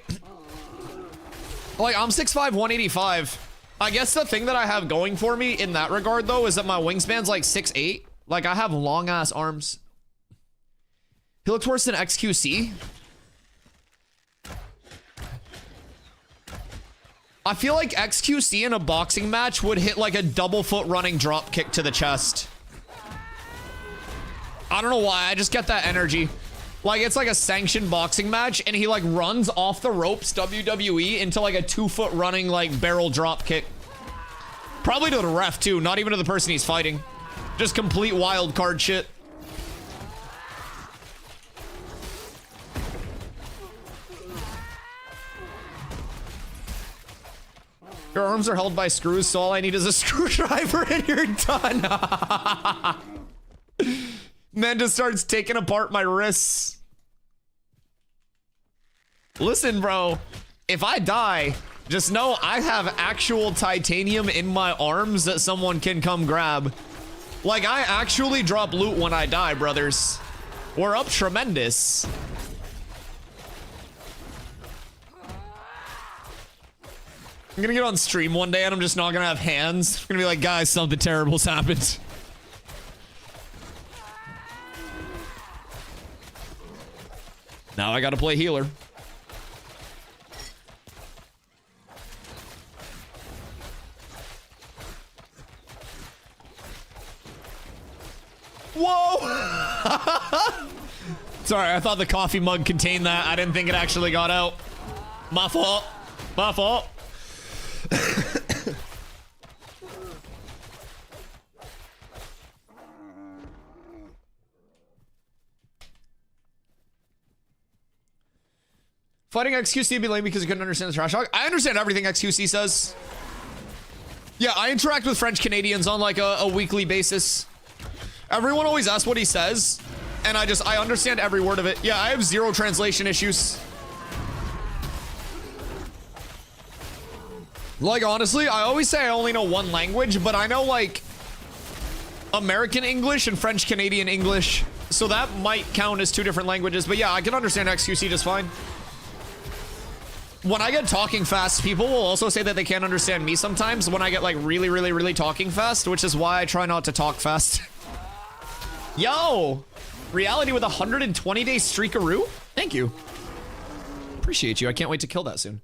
[SPEAKER 1] Like, I'm 6'5", 185. I guess the thing that I have going for me in that regard, though, is that my wingspan's like 6'8". Like, I have long-ass arms. He looks worse than XQC. I feel like XQC in a boxing match would hit like a double foot running drop kick to the chest. I don't know why, I just get that energy. Like, it's like a sanctioned boxing match and he like runs off the ropes WWE into like a 2 foot running like barrel drop kick. Probably to the ref too, not even to the person he's fighting. Just complete wild card shit. Your arms are held by screws, so all I need is a screwdriver and you're done. Man just starts taking apart my wrists. Listen, bro, if I die, just know I have actual titanium in my arms that someone can come grab. Like, I actually drop loot when I die, brothers. We're up tremendous. I'm gonna get on stream one day and I'm just not gonna have hands. I'm gonna be like, guys, something terrible's happened. Now I gotta play healer. Whoa! Sorry, I thought the coffee mug contained that. I didn't think it actually got out. My fault. My fault. Fighting XQC would be lame because you couldn't understand the trash talk. I understand everything XQC says. Yeah, I interact with French Canadians on like a weekly basis. Everyone always asks what he says, and I understand every word of it. Yeah, I have zero translation issues. Like, honestly, I always say I only know one language, but I know, like, American English and French Canadian English. So that might count as 2 different languages. But yeah, I can understand XQC just fine. When I get talking fast, people will also say that they can't understand me sometimes when I get, like, really, really, really talking fast, which is why I try not to talk fast. Yo! Reality with a 120-day streakaroo? Thank you. Appreciate you. I can't wait to kill that soon.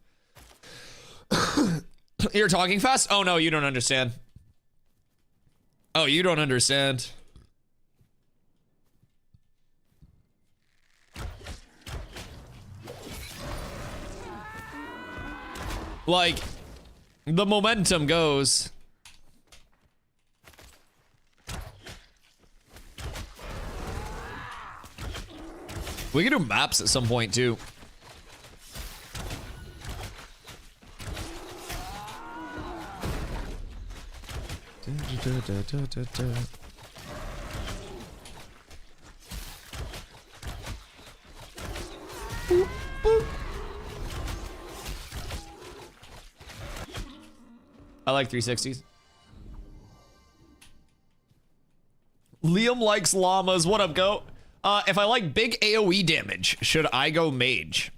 [SPEAKER 1] You're talking fast? Oh, no, you don't understand. Oh, you don't understand. Like, the momentum goes. We can do maps at some point, too. Boop, boop. I like 360s. Liam likes llamas. What up, goat? If I like big AoE damage, should I go mage?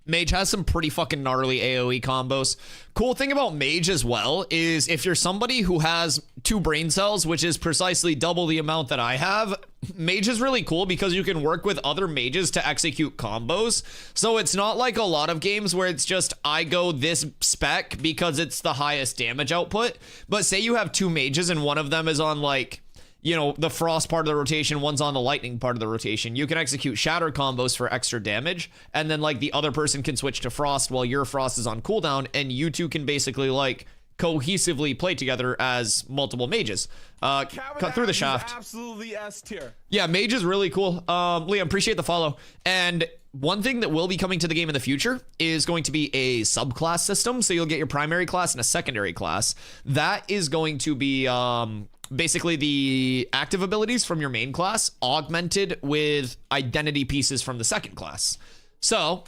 [SPEAKER 1] Mage has some pretty fucking gnarly AoE combos. Cool thing about Mage as well is if you're somebody who has 2 brain cells, which is precisely double the amount that I have, Mage is really cool because you can work with other mages to execute combos. So it's not like a lot of games where it's just I go this spec because it's the highest damage output. But say you have 2 mages and one of them is on like, you know, the frost part of the rotation, one's on the lightning part of the rotation. You can execute shatter combos for extra damage, and then like the other person can switch to frost while your frost is on cooldown, and you two can basically like cohesively play together as multiple mages. Cut through the shaft.
[SPEAKER 2] Absolutely S tier.
[SPEAKER 1] Yeah, mage is really cool. Liam, appreciate the follow. And one thing that will be coming to the game in the future is going to be a subclass system. So you'll get your primary class and a secondary class. That is going to be basically the active abilities from your main class augmented with identity pieces from the second class. So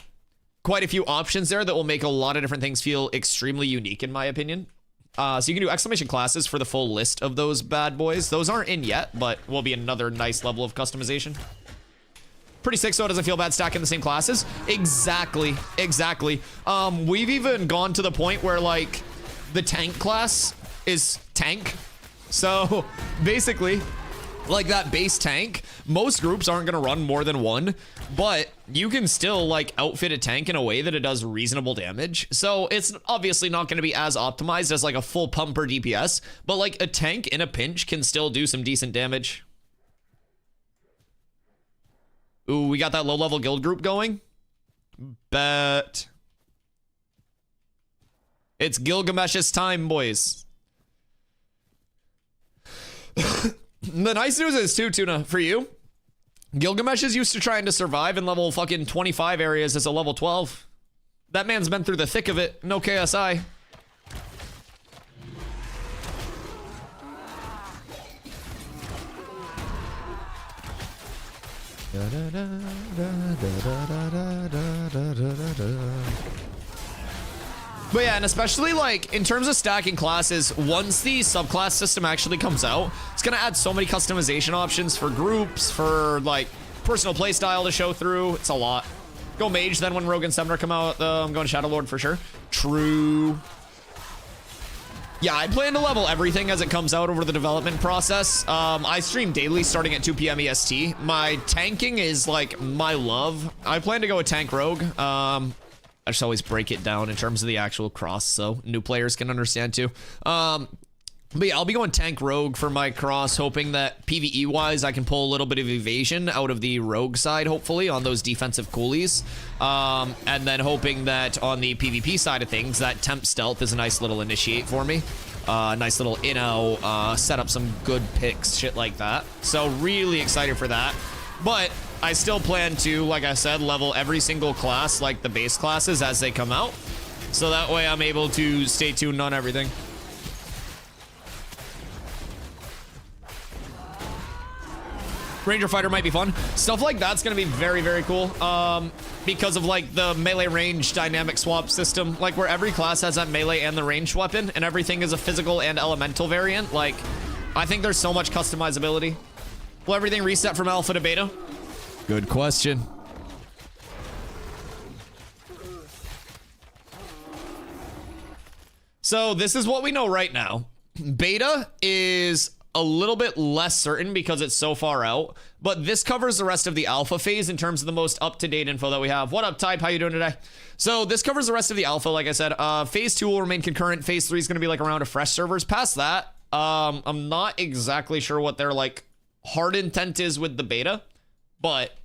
[SPEAKER 1] quite a few options there that will make a lot of different things feel extremely unique, in my opinion. So you can do exclamation classes for the full list of those bad boys. Those aren't in yet, but will be another nice level of customization. Pretty sick, so it doesn't feel bad stacking the same classes. Exactly. We've even gone to the point where like the tank class is tank. So basically, like that base tank, most groups aren't going to run more than one, but you can still like outfit a tank in a way that it does reasonable damage. So it's obviously not going to be as optimized as like a full pumper DPS, but like a tank in a pinch can still do some decent damage. Ooh, we got that low level guild group going. Bet. It's Gilgamesh's time, boys. The nice news is too, Tuna, for you, Gilgamesh is used to trying to survive in level fucking 25 areas as a level 12. That man's been through the thick of it. No KSI. But yeah, and especially like in terms of stacking classes, once the subclass system actually comes out, it's gonna add so many customization options for groups, for like personal playstyle to show through. It's a lot. Go mage, then when Rogue and Summoner come out, I'm going Shadow Lord for sure. True. Yeah, I plan to level everything as it comes out over the development process. I stream daily starting at 2 p.m. EST. My tanking is like my love. I plan to go with tank rogue. I just always break it down in terms of the actual cross so new players can understand too. But yeah, I'll be going tank rogue for my cross, hoping that PvE wise I can pull a little bit of evasion out of the rogue side, hopefully on those defensive coolies. And then hoping that on the PvP side of things, that temp stealth is a nice little initiate for me. Nice little inno, set up some good picks, shit like that. So really excited for that. But I still plan to, like I said, level every single class, like the base classes as they come out. So that way I'm able to stay tuned on everything. Ranger Fighter might be fun. Stuff like that's gonna be very, very cool. Because of like the melee range dynamic swap system, like where every class has that melee and the ranged weapon and everything is a physical and elemental variant. Like, I think there's so much customizability. Will everything reset from alpha to beta? Good question. So this is what we know right now. Beta is a little bit less certain because it's so far out, but this covers the rest of the alpha phase in terms of the most up-to-date info that we have. What up, Type? How you doing today? So this covers the rest of the alpha, like I said. Phase 2 will remain concurrent. Phase 3 is going to be like around a fresh servers. Past that, I'm not exactly sure what their like hard intent is with the beta, but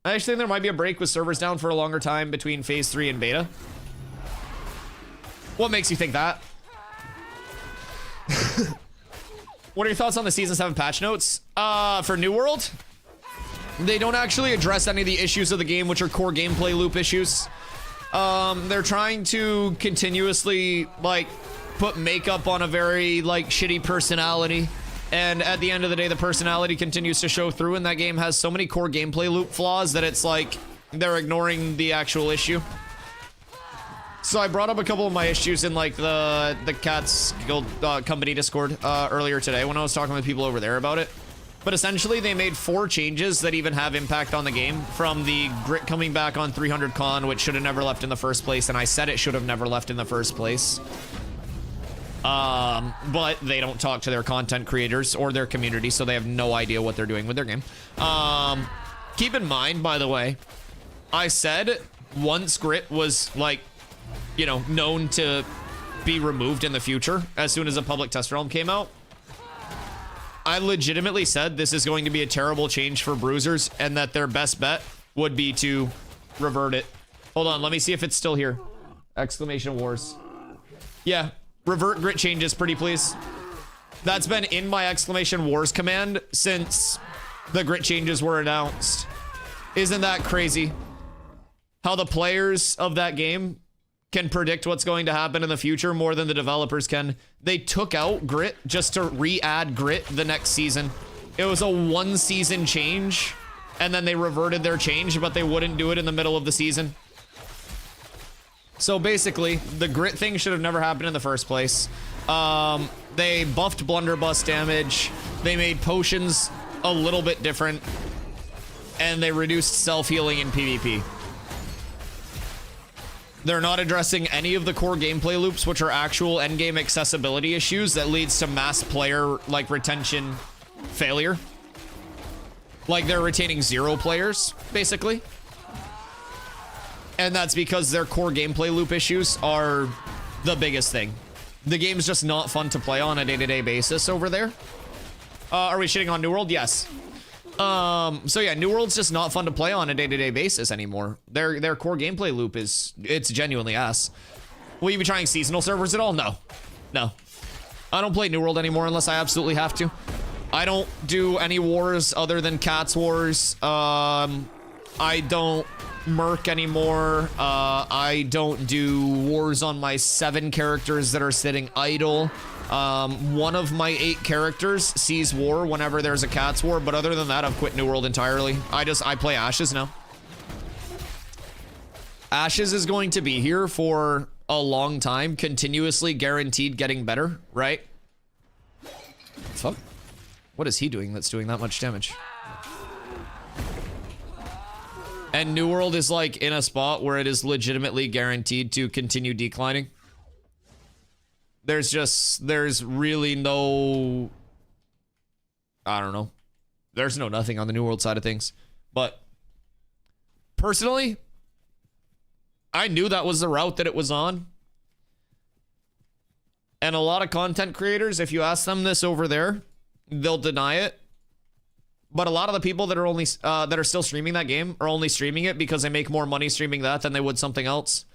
[SPEAKER 1] I actually think there might be a break with servers down for a longer time between phase 3 and beta. What makes you think that? What are your thoughts on the Season 7 patch notes? For New World, they don't actually address any of the issues of the game, which are core gameplay loop issues. They're trying to continuously, like, put makeup on a very, like, shitty personality. And at the end of the day, the personality continues to show through, and that game has so many core gameplay loop flaws that it's like they're ignoring the actual issue. So I brought up a couple of my issues in like the Cats Guild company Discord earlier today when I was talking with people over there about it. But essentially they made 4 changes that even have impact on the game, from the grit coming back on 300 con, which should have never left in the first place, and I said it should have never left in the first place. But they don't talk to their content creators or their community, so they have no idea what they're doing with their game. Keep in mind, by the way, I said once grit was like, you know, known to be removed in the future, as soon as a public test realm came out, I legitimately said this is going to be a terrible change for bruisers and that their best bet would be to revert it. Hold on, let me see if it's still here. Exclamation wars. Yeah, revert grit changes, pretty please. That's been in my exclamation wars command since the grit changes were announced. Isn't that crazy? How the players of that game can predict what's going to happen in the future more than the developers can. They took out grit just to re-add grit the next season. It was a 1-season change, and then they reverted their change, but they wouldn't do it in the middle of the season. So basically, the grit thing should have never happened in the first place. They buffed blunderbuss damage. They made potions a little bit different, and they reduced self-healing in PvP. They're not addressing any of the core gameplay loops, which are actual endgame accessibility issues that leads to mass player, like, retention failure. Like, they're retaining 0 players, basically. And that's because their core gameplay loop issues are the biggest thing. The game's just not fun to play on a day-to-day basis over there. Are we shitting on New World? Yes. So yeah, New World's just not fun to play on a day-to-day basis anymore. Their core gameplay loop it's genuinely ass. Will you be trying seasonal servers at all? No. No. I don't play New World anymore unless I absolutely have to. I don't do any wars other than Cats Wars. I don't Merc anymore. I don't do wars on my 7 characters that are sitting idle. One of my 8 characters sees war whenever there's a Cats War, but other than that, I've quit New World entirely. I play Ashes now. Ashes is going to be here for a long time, continuously guaranteed getting better, right? Fuck. What is he doing that's doing that much damage? And New World is like in a spot where it is legitimately guaranteed to continue declining. There's really no, I don't know. There's no nothing on the New World side of things. But personally, I knew that was the route that it was on. And a lot of content creators, if you ask them this over there, they'll deny it. But a lot of the people that are only that are still streaming that game are only streaming it because they make more money streaming that than they would something else.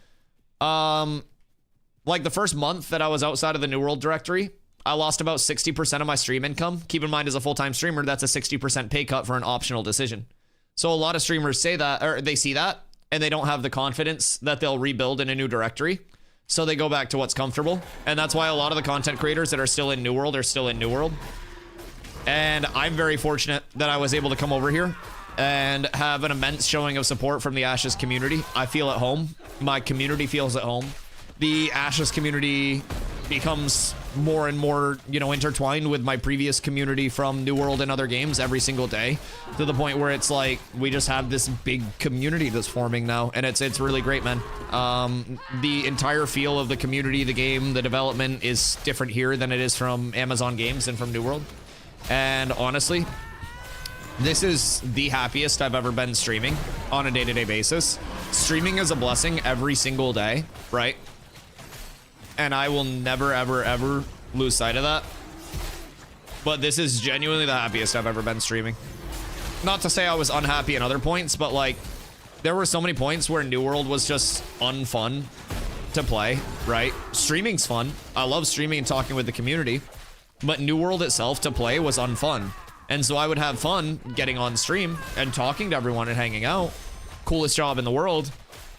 [SPEAKER 1] Like the first month that I was outside of the New World directory, I lost about 60% of my stream income. Keep in mind, as a full-time streamer, that's a 60% pay cut for an optional decision. So a lot of streamers say that, or they see that, and they don't have the confidence that they'll rebuild in a new directory. So they go back to what's comfortable. And that's why a lot of the content creators that are still in New World are still in New World. And I'm very fortunate that I was able to come over here and have an immense showing of support from the Ashes community. I feel at home. My community feels at home. The Ashes community becomes more and more, you know, intertwined with my previous community from New World and other games every single day, to the point where it's like we just have this big community that's forming now, and it's really great, man. The entire feel of the community, the game, the development is different here than it is from Amazon Games and from New World. And honestly, this is the happiest I've ever been streaming on a day-to-day basis. Streaming is a blessing every single day, right? And I will never, ever, ever lose sight of that. But this is genuinely the happiest I've ever been streaming. Not to say I was unhappy at other points, but like, there were so many points where New World was just unfun to play, right? Streaming's fun. I love streaming and talking with the community. But New World itself to play was unfun. And so I would have fun getting on stream and talking to everyone and hanging out. Coolest job in the world.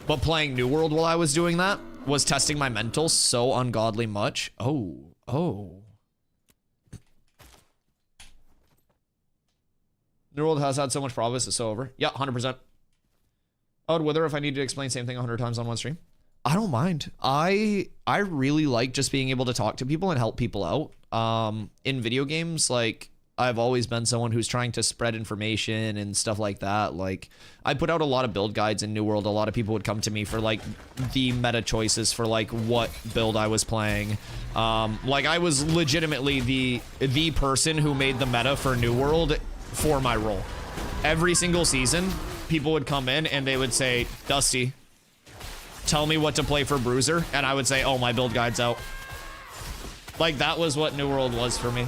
[SPEAKER 1] But playing New World while I was doing that was testing my mental so ungodly much. Oh. New World has had so much progress, it's so over. Yeah, 100%. I would wither if I needed to explain the same thing 100 times on one stream. I don't mind. I really like just being able to talk to people and help people out. In video games, like I've always been someone who's trying to spread information and stuff like that. Like I put out a lot of build guides in New World. A lot of people would come to me for like the meta choices for like what build I was playing. Like I was legitimately the person who made the meta for New World for my role. Every single season, people would come in and they would say, Dusty, tell me what to play for Bruiser, and I would say, oh, my build guide's out. Like, that was what New World was for me.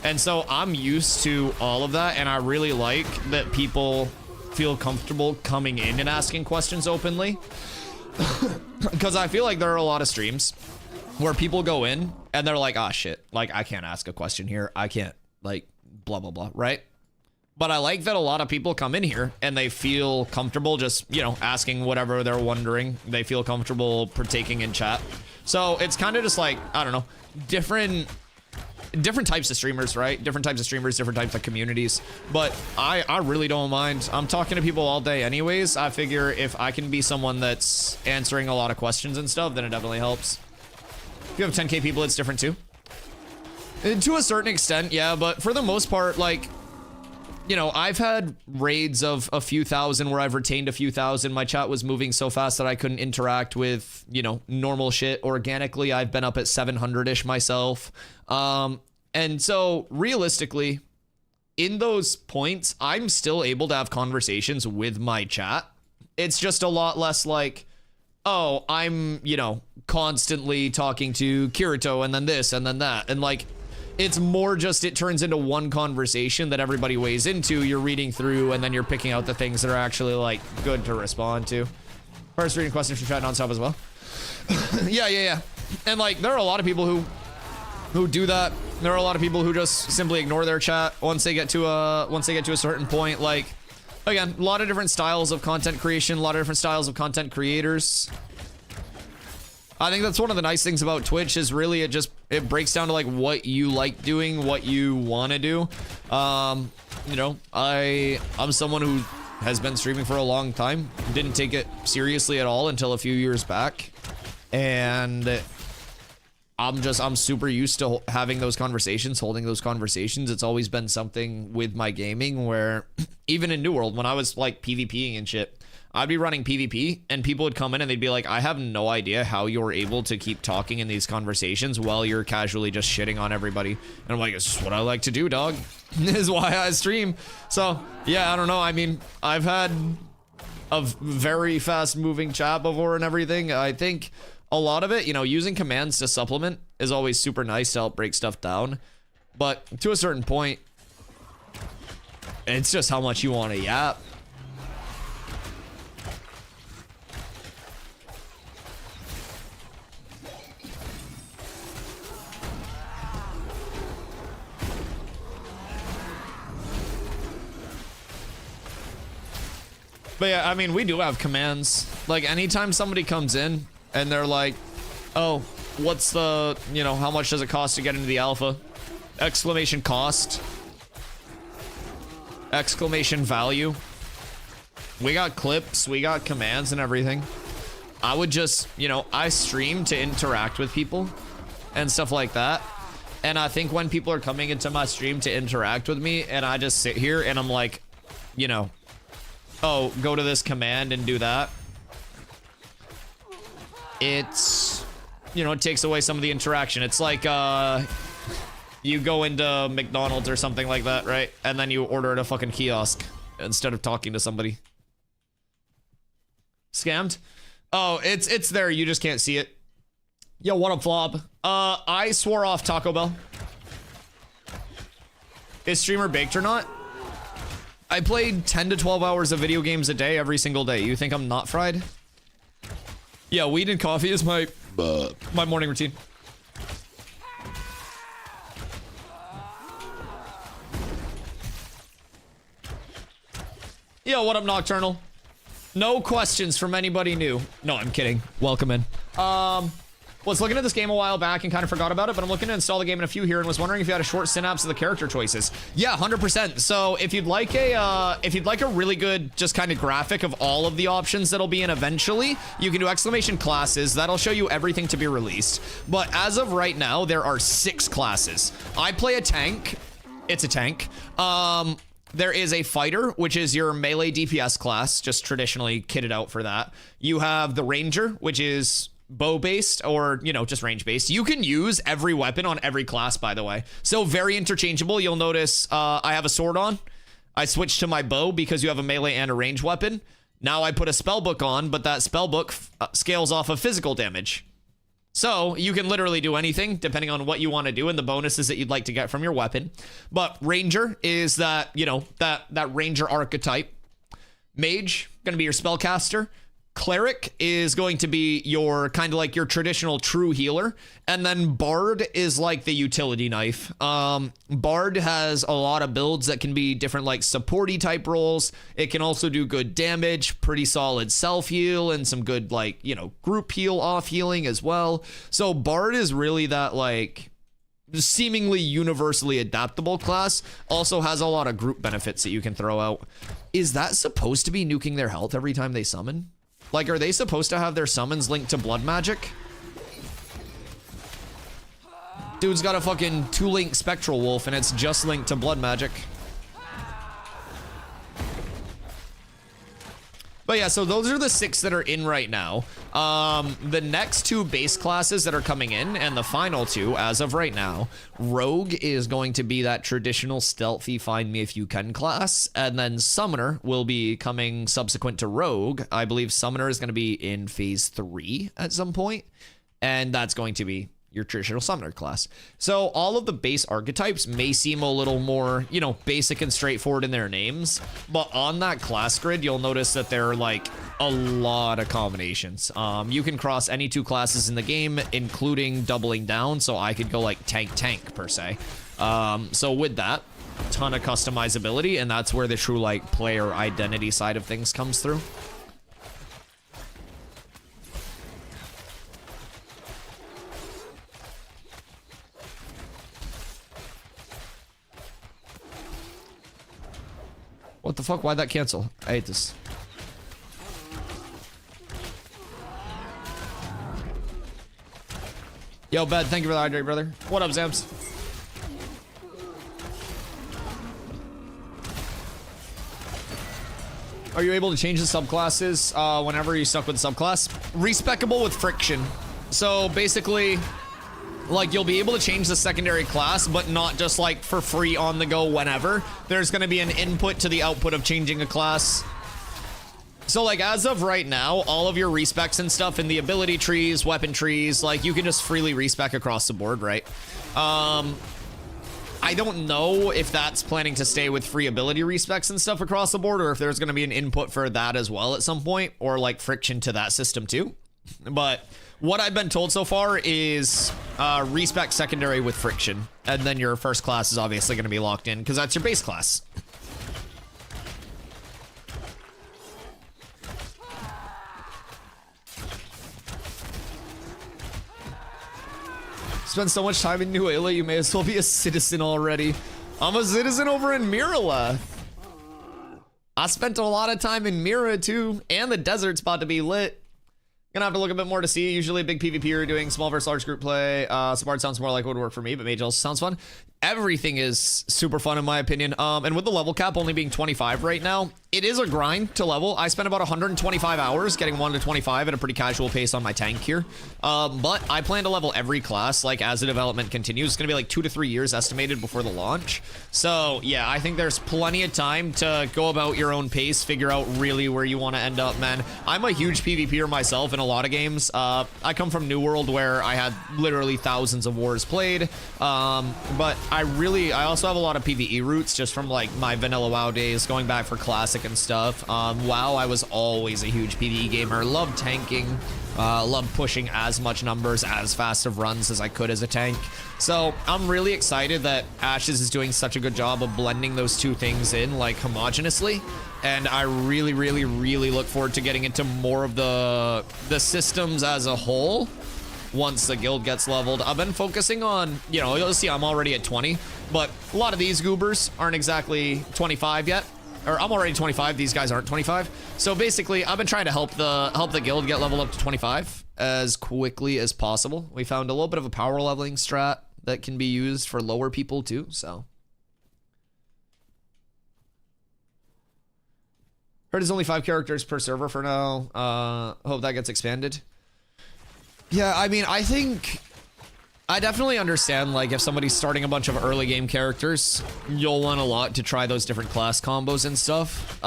[SPEAKER 1] And so I'm used to all of that, and I really like that people feel comfortable coming in and asking questions openly. Because I feel like there are a lot of streams where people go in, and they're like, ah, shit, like, I can't ask a question here. I can't, like, blah, blah, blah, right? But I like that a lot of people come in here and they feel comfortable just, you know, asking whatever they're wondering. They feel comfortable partaking in chat. So it's kind of just like, I don't know, different types of streamers, right? Different types of streamers, different types of communities. But I really don't mind. I'm talking to people all day anyways. I figure if I can be someone that's answering a lot of questions and stuff, then it definitely helps. If you have 10K people, it's different too. And to a certain extent, yeah, but for the most part, like, you know, I've had raids of a few thousand where I've retained a few thousand. My chat was moving so fast that I couldn't interact with, you know, normal shit organically. I've been up at 700-ish myself. And so realistically, in those points, I'm still able to have conversations with my chat. It's just a lot less like, oh, I'm, you know, constantly talking to Kirito and then this and then that. And like, it's more just it turns into one conversation that everybody weighs into. You're reading through and then you're picking out the things that are actually like good to respond to. First reading questions from chat nonstop as well. Yeah. And like there are a lot of people who do that. There are a lot of people who just simply ignore their chat once they get to a certain point. Like again, a lot of different styles of content creation, a lot of different styles of content creators. I think that's one of the nice things about Twitch is really it breaks down to like what you like doing, what you want to do. You know, I'm someone who has been streaming for a long time, didn't take it seriously at all until a few years back. And I'm super used to having those conversations, holding those conversations. It's always been something with my gaming where even in New World, when I was like PvPing and shit, I'd be running PvP and people would come in and they'd be like, I have no idea how you're able to keep talking in these conversations while you're casually just shitting on everybody. And I'm like, it's just what I like to do, dog. This is why I stream. So yeah, I don't know. I mean, I've had a very fast moving chat before and everything. I think a lot of it, you know, using commands to supplement is always super nice to help break stuff down. But to a certain point, it's just how much you want to yap. But yeah, I mean, we do have commands. Like, anytime somebody comes in and they're like, oh, what's the, you know, how much does it cost to get into the alpha? Exclamation cost. Exclamation value. We got clips, we got commands and everything. I would just, you know, I stream to interact with people and stuff like that. And I think when people are coming into my stream to interact with me and I just sit here and I'm like, you know, oh, go to this command and do that. It's, you know, it takes away some of the interaction. It's like, you go into McDonald's or something like that, right? And then you order at a fucking kiosk instead of talking to somebody. Scammed? Oh, it's there. You just can't see it. Yo, what up, Flob? I swore off Taco Bell. Is streamer baked or not? I played 10 to 12 hours of video games a day every single day. You think I'm not fried? Yeah, weed and coffee is my morning routine. Yo, what up, Nocturnal? No questions from anybody new. No, I'm kidding. Welcome in. Was looking at this game a while back and kind of forgot about it, but I'm looking to install the game in a few here and was wondering if you had a short synapse of the character choices. Yeah, 100%. So if you'd like a really good just kind of graphic of all of the options that'll be in eventually, you can do exclamation classes. That'll show you everything to be released. But as of right now, there are 6 classes. I play a tank. It's a tank. There is a fighter, which is your melee DPS class, just traditionally kitted out for that. You have the ranger, which is bow based or, you know, just range based. You can use every weapon on every class, by the way. So very interchangeable. You'll notice I have a sword on. I switched to my bow because you have a melee and a range weapon. Now I put a spellbook on, but that spellbook scales off of physical damage. So you can literally do anything depending on what you want to do and the bonuses that you'd like to get from your weapon. But ranger is that, you know, that ranger archetype. Mage, going to be your spellcaster. Cleric is going to be your kind of like your traditional true healer. And then Bard is like the utility knife. Bard has a lot of builds that can be different like supporty type roles. It can also do good damage, pretty solid self heal, and some good like, you know, group heal off healing as well. So Bard is really that like seemingly universally adaptable class. Also has a lot of group benefits that you can throw out. Is that supposed to be nuking their health every time they summon? Like, are they supposed to have their summons linked to blood magic? Dude's got a fucking 2-link spectral wolf and it's just linked to blood magic. But yeah, so those are the 6 that are in right now. The next 2 base classes that are coming in, and the final 2 as of right now, Rogue is going to be that traditional stealthy find me if you can class, and then Summoner will be coming subsequent to Rogue. I believe Summoner is going to be in phase 3 at some point, and that's going to be your traditional summoner class. So all of the base archetypes may seem a little more, you know, basic and straightforward in their names, but on that class grid, you'll notice that there are like a lot of combinations. You can cross any 2 classes in the game, including doubling down. So I could go like tank per se. So with that, ton of customizability, and that's where the true like player identity side of things comes through. What the fuck? Why'd that cancel? I hate this. Yo, Bed, thank you for the hydrate, brother. What up, Zams? Are you able to change the subclasses whenever you're stuck with the subclass? Respecable with friction. So basically, like, you'll be able to change the secondary class, but not just like for free on the go whenever. There's going to be an input to the output of changing a class. So like as of right now, all of your respecs and stuff in the ability trees, weapon trees, like you can just freely respec across the board, right? I don't know if that's planning to stay with free ability respecs and stuff across the board, or if there's going to be an input for that as well at some point, or like friction to that system too. But what I've been told so far is respec secondary with friction, and then your first class is obviously going to be locked in because that's your base class. Spend so much time in Nuela, you may as well be a citizen already. I'm a citizen over in Mirala. I spent a lot of time in Mira too, and the desert's about to be lit. Gonna have to look a bit more to see. Usually a big PvP you're doing small versus large group play. Smart sounds more like what would work for me, but Mage also sounds fun. Everything is super fun in my opinion. And with the level cap only being 25 right now, it is a grind to level. I spent about 125 hours getting 1 to 25 at a pretty casual pace on my tank here. But I plan to level every class like as the development continues. It's gonna be like 2 to 3 years estimated before the launch. So yeah, I think there's plenty of time to go about your own pace, figure out really where you want to end up, man. I'm a huge PvPer myself in a lot of games. I come from New World where I had literally thousands of wars played. But I also have a lot of PvE roots just from like my vanilla WoW days, going back for classic and stuff. WoW, I was always a huge PvE gamer. Loved tanking, loved pushing as much numbers, as fast of runs as I could as a tank. So I'm really excited that Ashes is doing such a good job of blending those two things in like homogeneously. And I really, really, really look forward to getting into more of the systems as a whole. once the guild gets leveled. I've been focusing on, you know, you'll see I'm already at 20, but a lot of these goobers aren't exactly 25 yet. Or I'm already 25, these guys aren't 25. So basically, I've been trying to help the guild get leveled up to 25 as quickly as possible. We found a little bit of a power leveling strat that can be used for lower people too, so. Heard it's only 5 characters per server for now. Hope that gets expanded. Yeah, I mean, I definitely understand, like, if somebody's starting a bunch of early game characters, you'll want a lot to try those different class combos and stuff.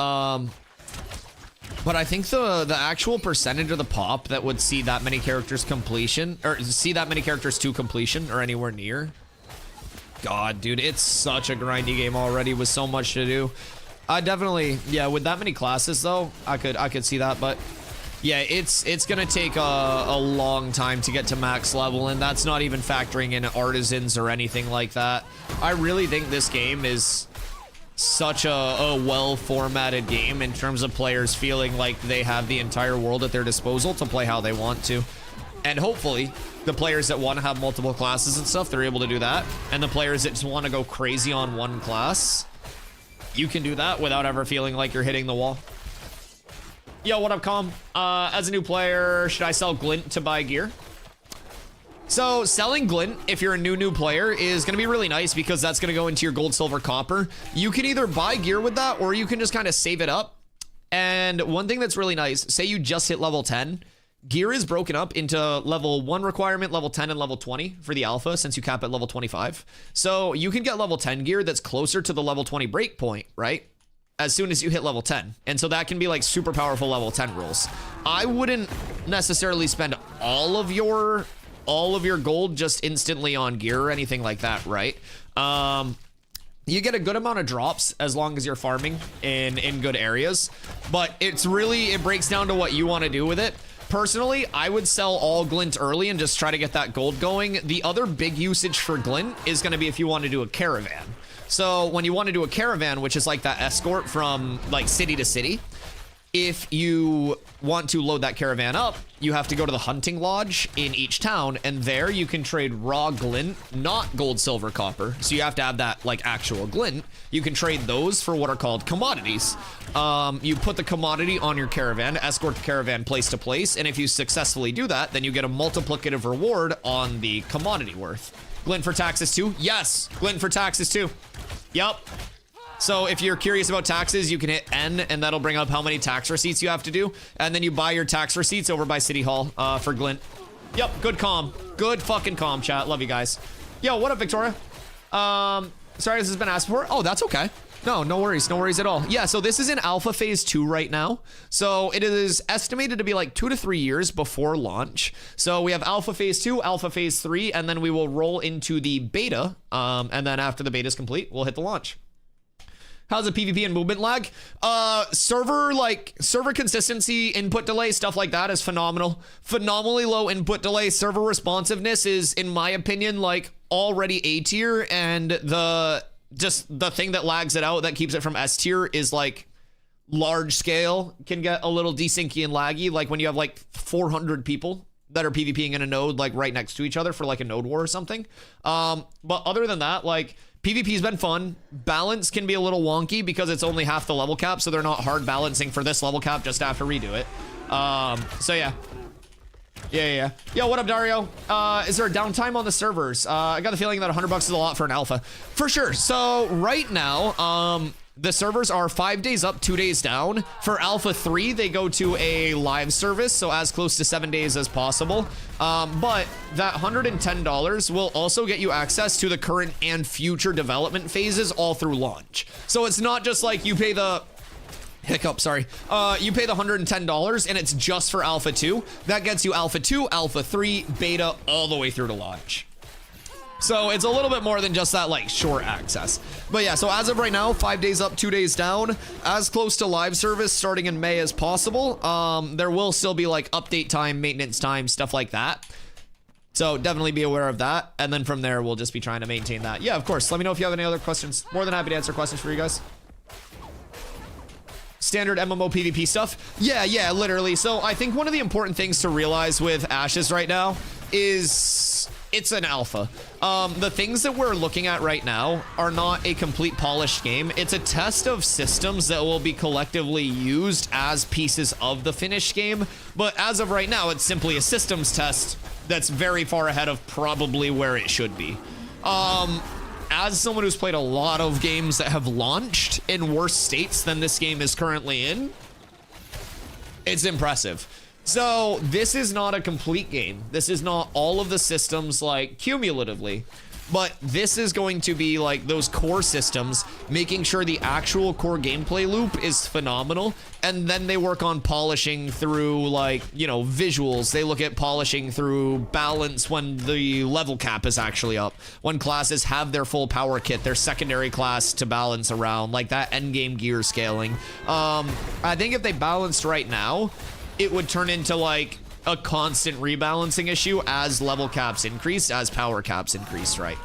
[SPEAKER 1] But I think the actual percentage of the pop that would see that many characters completion, or see that many characters to completion, or anywhere near. God, dude, it's such a grindy game already with so much to do. I definitely, yeah, with that many classes though, I could see that, but yeah, it's gonna take a long time to get to max level, and that's not even factoring in artisans or anything like that. I really think this game is such a well-formatted game in terms of players feeling like they have the entire world at their disposal to play how they want to. And hopefully, the players that want to have multiple classes and stuff, they're able to do that. And the players that just want to go crazy on one class, you can do that without ever feeling like you're hitting the wall. Yo, what up, Com? As a new player, should I sell Glint to buy gear? So selling Glint, if you're a new player, is going to be really nice because that's going to go into your gold, silver, copper. You can either buy gear with that, or you can just kind of save it up. And one thing that's really nice, say you just hit level 10, gear is broken up into level 1 requirement, level 10, and level 20 for the alpha, since you cap at level 25. So you can get level 10 gear that's closer to the level 20 breakpoint, right? As soon as you hit level 10. And so that can be like super powerful level 10 rules. I wouldn't necessarily spend all of your gold just instantly on gear or anything like that, right? You get a good amount of drops as long as you're farming in good areas, but it breaks down to what you want to do with it. Personally, I would sell all Glint early and just try to get that gold going. The other big usage for Glint is going to be if you want to do a caravan. So when you want to do a caravan, which is like that escort from like city to city, if you want to load that caravan up, you have to go to the hunting lodge in each town, and there you can trade raw Glint, not gold, silver, copper. So you have to have that like actual Glint. You can trade those for what are called commodities. You put the commodity on your caravan, escort the caravan place to place, and if you successfully do that, then you get a multiplicative reward on the commodity worth. Glint for taxes too? Yes, Glint for taxes too. Yup. So if you're curious about taxes, you can hit N, and that'll bring up how many tax receipts you have to do. And then you buy your tax receipts over by City Hall for Glint. Yep, good comm. Good fucking comm, chat. Love you guys. Yo, what up, Victoria? Sorry, this has been asked for. Oh, that's okay. No worries. No worries at all. Yeah, so this is in alpha phase 2 right now. So it is estimated to be like 2 to 3 years before launch. So we have alpha phase 2, alpha phase 3, and then we will roll into the beta. And then after the beta is complete, we'll hit the launch. How's the PvP and movement lag? Server consistency, input delay, stuff like that is phenomenal. Phenomenally low input delay. Server responsiveness is, in my opinion, like already A tier, and the thing that lags it out, that keeps it from S tier, is like large scale can get a little desyncy and laggy, like when you have like 400 people that are PvPing in a node like right next to each other for like a node war or something. But other than that, like PvP's been fun. Balance can be a little wonky because it's only half the level cap, so they're not hard balancing for this level cap, just have to redo it. So yeah. Yeah. Yo, what up, Dario? Is there a downtime on the servers? I got the feeling that $100 is a lot for an alpha. For sure. So right now, the servers are 5 days up, 2 days down. For Alpha 3, they go to a live service, so as close to 7 days as possible. But that $110 will also get you access to the current and future development phases all through launch. So it's not just like you pay the... you pay the $110 and it's just for Alpha 2. That gets you Alpha 2, Alpha 3, Beta, all the way through to launch. So it's a little bit more than just that like short access. But yeah, so as of right now, 5 days up, 2 days down, as close to live service starting in May as possible. There will still be like update time, maintenance time, stuff like that. So definitely be aware of that. And then from there, we'll just be trying to maintain that. Yeah, of course. Let me know if you have any other questions. More than happy to answer questions for you guys. Standard MMO PvP stuff. Yeah, literally. So I think one of the important things to realize with Ashes right now is it's an alpha. The things that we're looking at right now are not a complete polished game. It's a test of systems that will be collectively used as pieces of the finished game. But as of right now, it's simply a systems test that's very far ahead of probably where it should be. As someone who's played a lot of games that have launched in worse states than this game is currently in, it's impressive. So this is not a complete game. This is not all of the systems like cumulatively, but this is going to be like those core systems, making sure the actual core gameplay loop is phenomenal. And then they work on polishing through like, you know, visuals. They look at polishing through balance when the level cap is actually up. When classes have their full power kit, their secondary class to balance around, like that endgame gear scaling. I think if they balanced right now, it would turn into like a constant rebalancing issue as level caps increase, as power caps increase, right?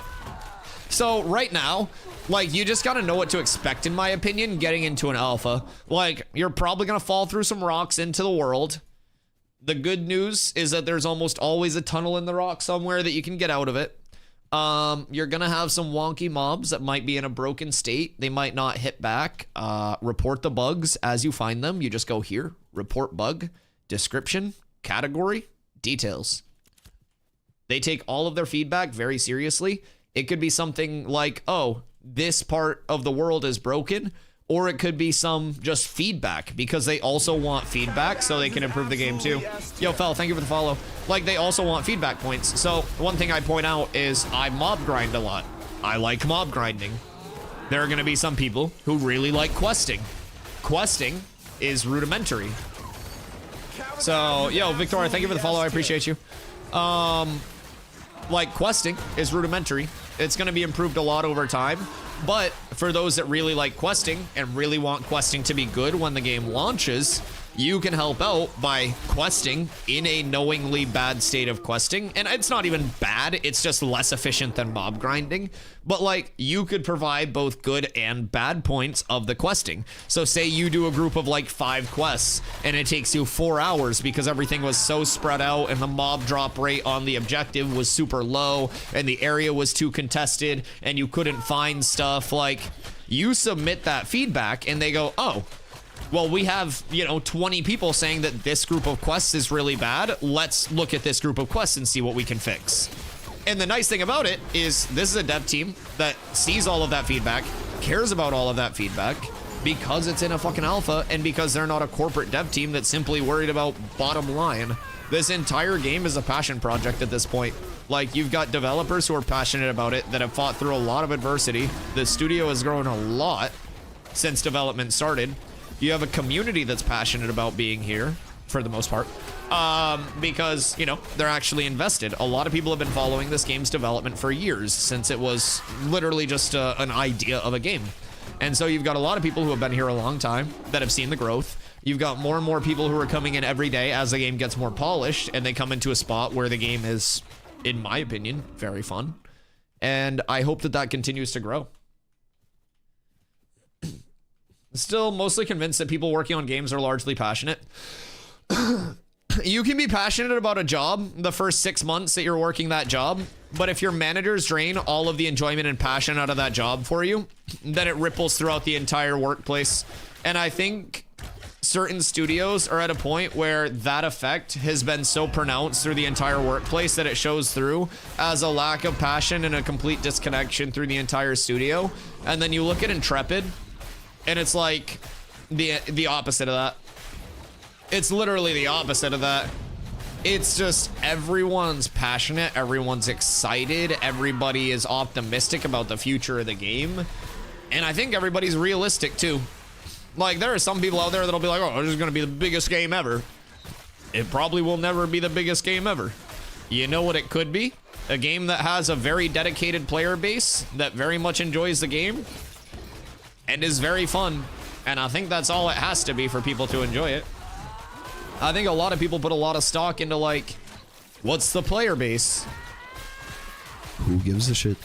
[SPEAKER 1] So right now, like, you just gotta know what to expect, in my opinion, getting into an alpha. Like, you're probably gonna fall through some rocks into the world. The good news is that there's almost always a tunnel in the rock somewhere that you can get out of it. You're gonna have some wonky mobs that might be in a broken state. They might not hit back. Report the bugs as you find them. You just go here, report bug, description, category, details. They take all of their feedback very seriously. It could be something like, oh, this part of the world is broken, or it could be some just feedback, because they also want feedback so they can improve the game too. Yo, Fel, thank you for the follow. Like, they also want feedback points. So one thing I point out is I mob grind a lot. I like mob grinding. There are gonna be some people who really like questing. Questing is rudimentary. So, yo, Victoria, thank you for the follow. I appreciate you. Like, questing is rudimentary. It's going to be improved a lot over time. But for those that really like questing and really want questing to be good when the game launches, you can help out by questing in a knowingly bad state of questing. And it's not even bad, it's just less efficient than mob grinding. But like, you could provide both good and bad points of the questing. So say you do a group of like 5 quests and it takes you 4 hours because everything was so spread out and the mob drop rate on the objective was super low and the area was too contested and you couldn't find stuff. Like, you submit that feedback and they go, oh, well, we have, you know, 20 people saying that this group of quests is really bad. Let's look at this group of quests and see what we can fix. And the nice thing about it is this is a dev team that sees all of that feedback, cares about all of that feedback, because it's in a fucking alpha and because they're not a corporate dev team that's simply worried about bottom line. This entire game is a passion project at this point. Like, you've got developers who are passionate about it that have fought through a lot of adversity. The studio has grown a lot since development started. You have a community that's passionate about being here, for the most part, because, you know, they're actually invested. A lot of people have been following this game's development for years, since it was literally just an idea of a game. And so you've got a lot of people who have been here a long time that have seen the growth. You've got more and more people who are coming in every day as the game gets more polished, and they come into a spot where the game is, in my opinion, very fun. And I hope that that continues to grow. Still mostly convinced that people working on games are largely passionate. You can be passionate about a job the first 6 months that you're working that job, but if your managers drain all of the enjoyment and passion out of that job for you, then it ripples throughout the entire workplace. And I think certain studios are at a point where that effect has been so pronounced through the entire workplace that it shows through as a lack of passion and a complete disconnection through the entire studio. And then you look at Intrepid, and it's like the opposite of that. It's literally the opposite of that. It's just everyone's passionate, everyone's excited, everybody is optimistic about the future of the game. And I think everybody's realistic too. Like, there are some people out there that'll be like, oh, this is gonna be the biggest game ever. It probably will never be the biggest game ever. You know what it could be? A game that has a very dedicated player base that very much enjoys the game and is very fun. And I think that's all it has to be for people to enjoy it. I think a lot of people put a lot of stock into, like, what's the player base?
[SPEAKER 3] Who gives a shit?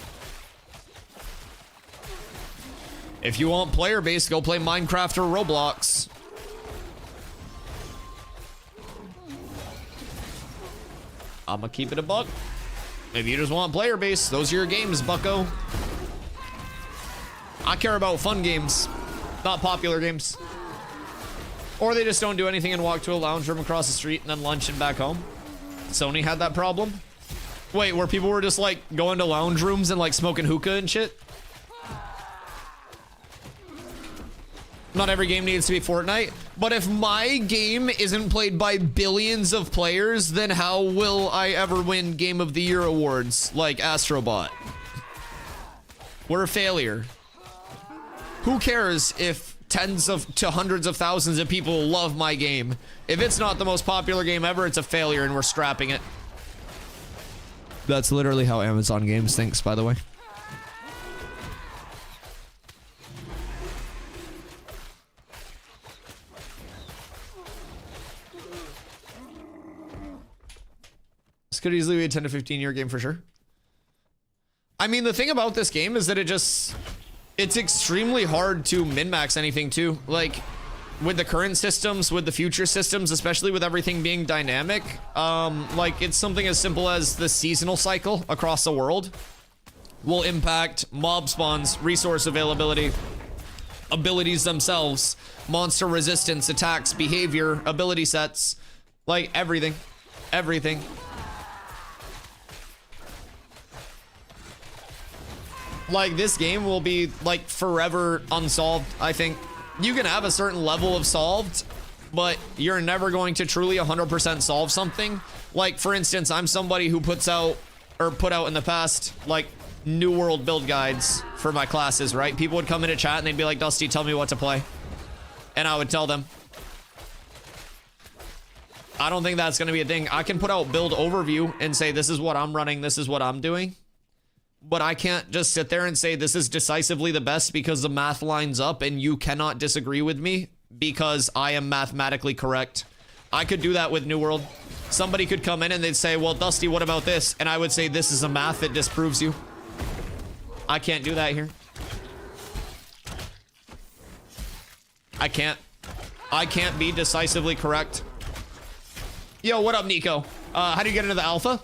[SPEAKER 1] If you want player base, go play Minecraft or Roblox. I'ma keep it a buck. If you just want player base, those are your games, bucko. I care about fun games, not popular games. Or they just don't do anything and walk to a lounge room across the street and then lunch and back home. Sony had that problem. Wait, where people were just like going to lounge rooms and like smoking hookah and shit? Not every game needs to be Fortnite, but if my game isn't played by billions of players, then how will I ever win Game of the Year awards like Astrobot? We're a failure. Who cares if tens of to hundreds of thousands of people love my game? If it's not the most popular game ever, it's a failure and we're scrapping it. That's literally how Amazon Games thinks, by the way. This could easily be a 10 to 15 year game for sure. I mean, the thing about this game is that it's extremely hard to min-max anything too. Like, with the current systems, with the future systems, especially with everything being dynamic, like it's something as simple as the seasonal cycle across the world will impact mob spawns, resource availability, abilities themselves, monster resistance, attacks, behavior, ability sets, like everything. Like, this game will be like forever unsolved, I think. You can have a certain level of solved, but you're never going to truly 100% solve something. Like, for instance, I'm somebody who puts out, or put out in the past, like, New World build guides for my classes, right? People would come into chat and they'd be like, Dusty, tell me what to play. And I would tell them. I don't think that's going to be a thing. I can put out build overview and say, this is what I'm running, this is what I'm doing. But I can't just sit there and say this is decisively the best because the math lines up and you cannot disagree with me because I am mathematically correct. I could do that with New World. Somebody could come in and they'd say, well, Dusty, what about this? And I would say, this is a math that disproves you. I can't do that here. I can't be decisively correct. Yo, what up, Nico? How do you get into the alpha?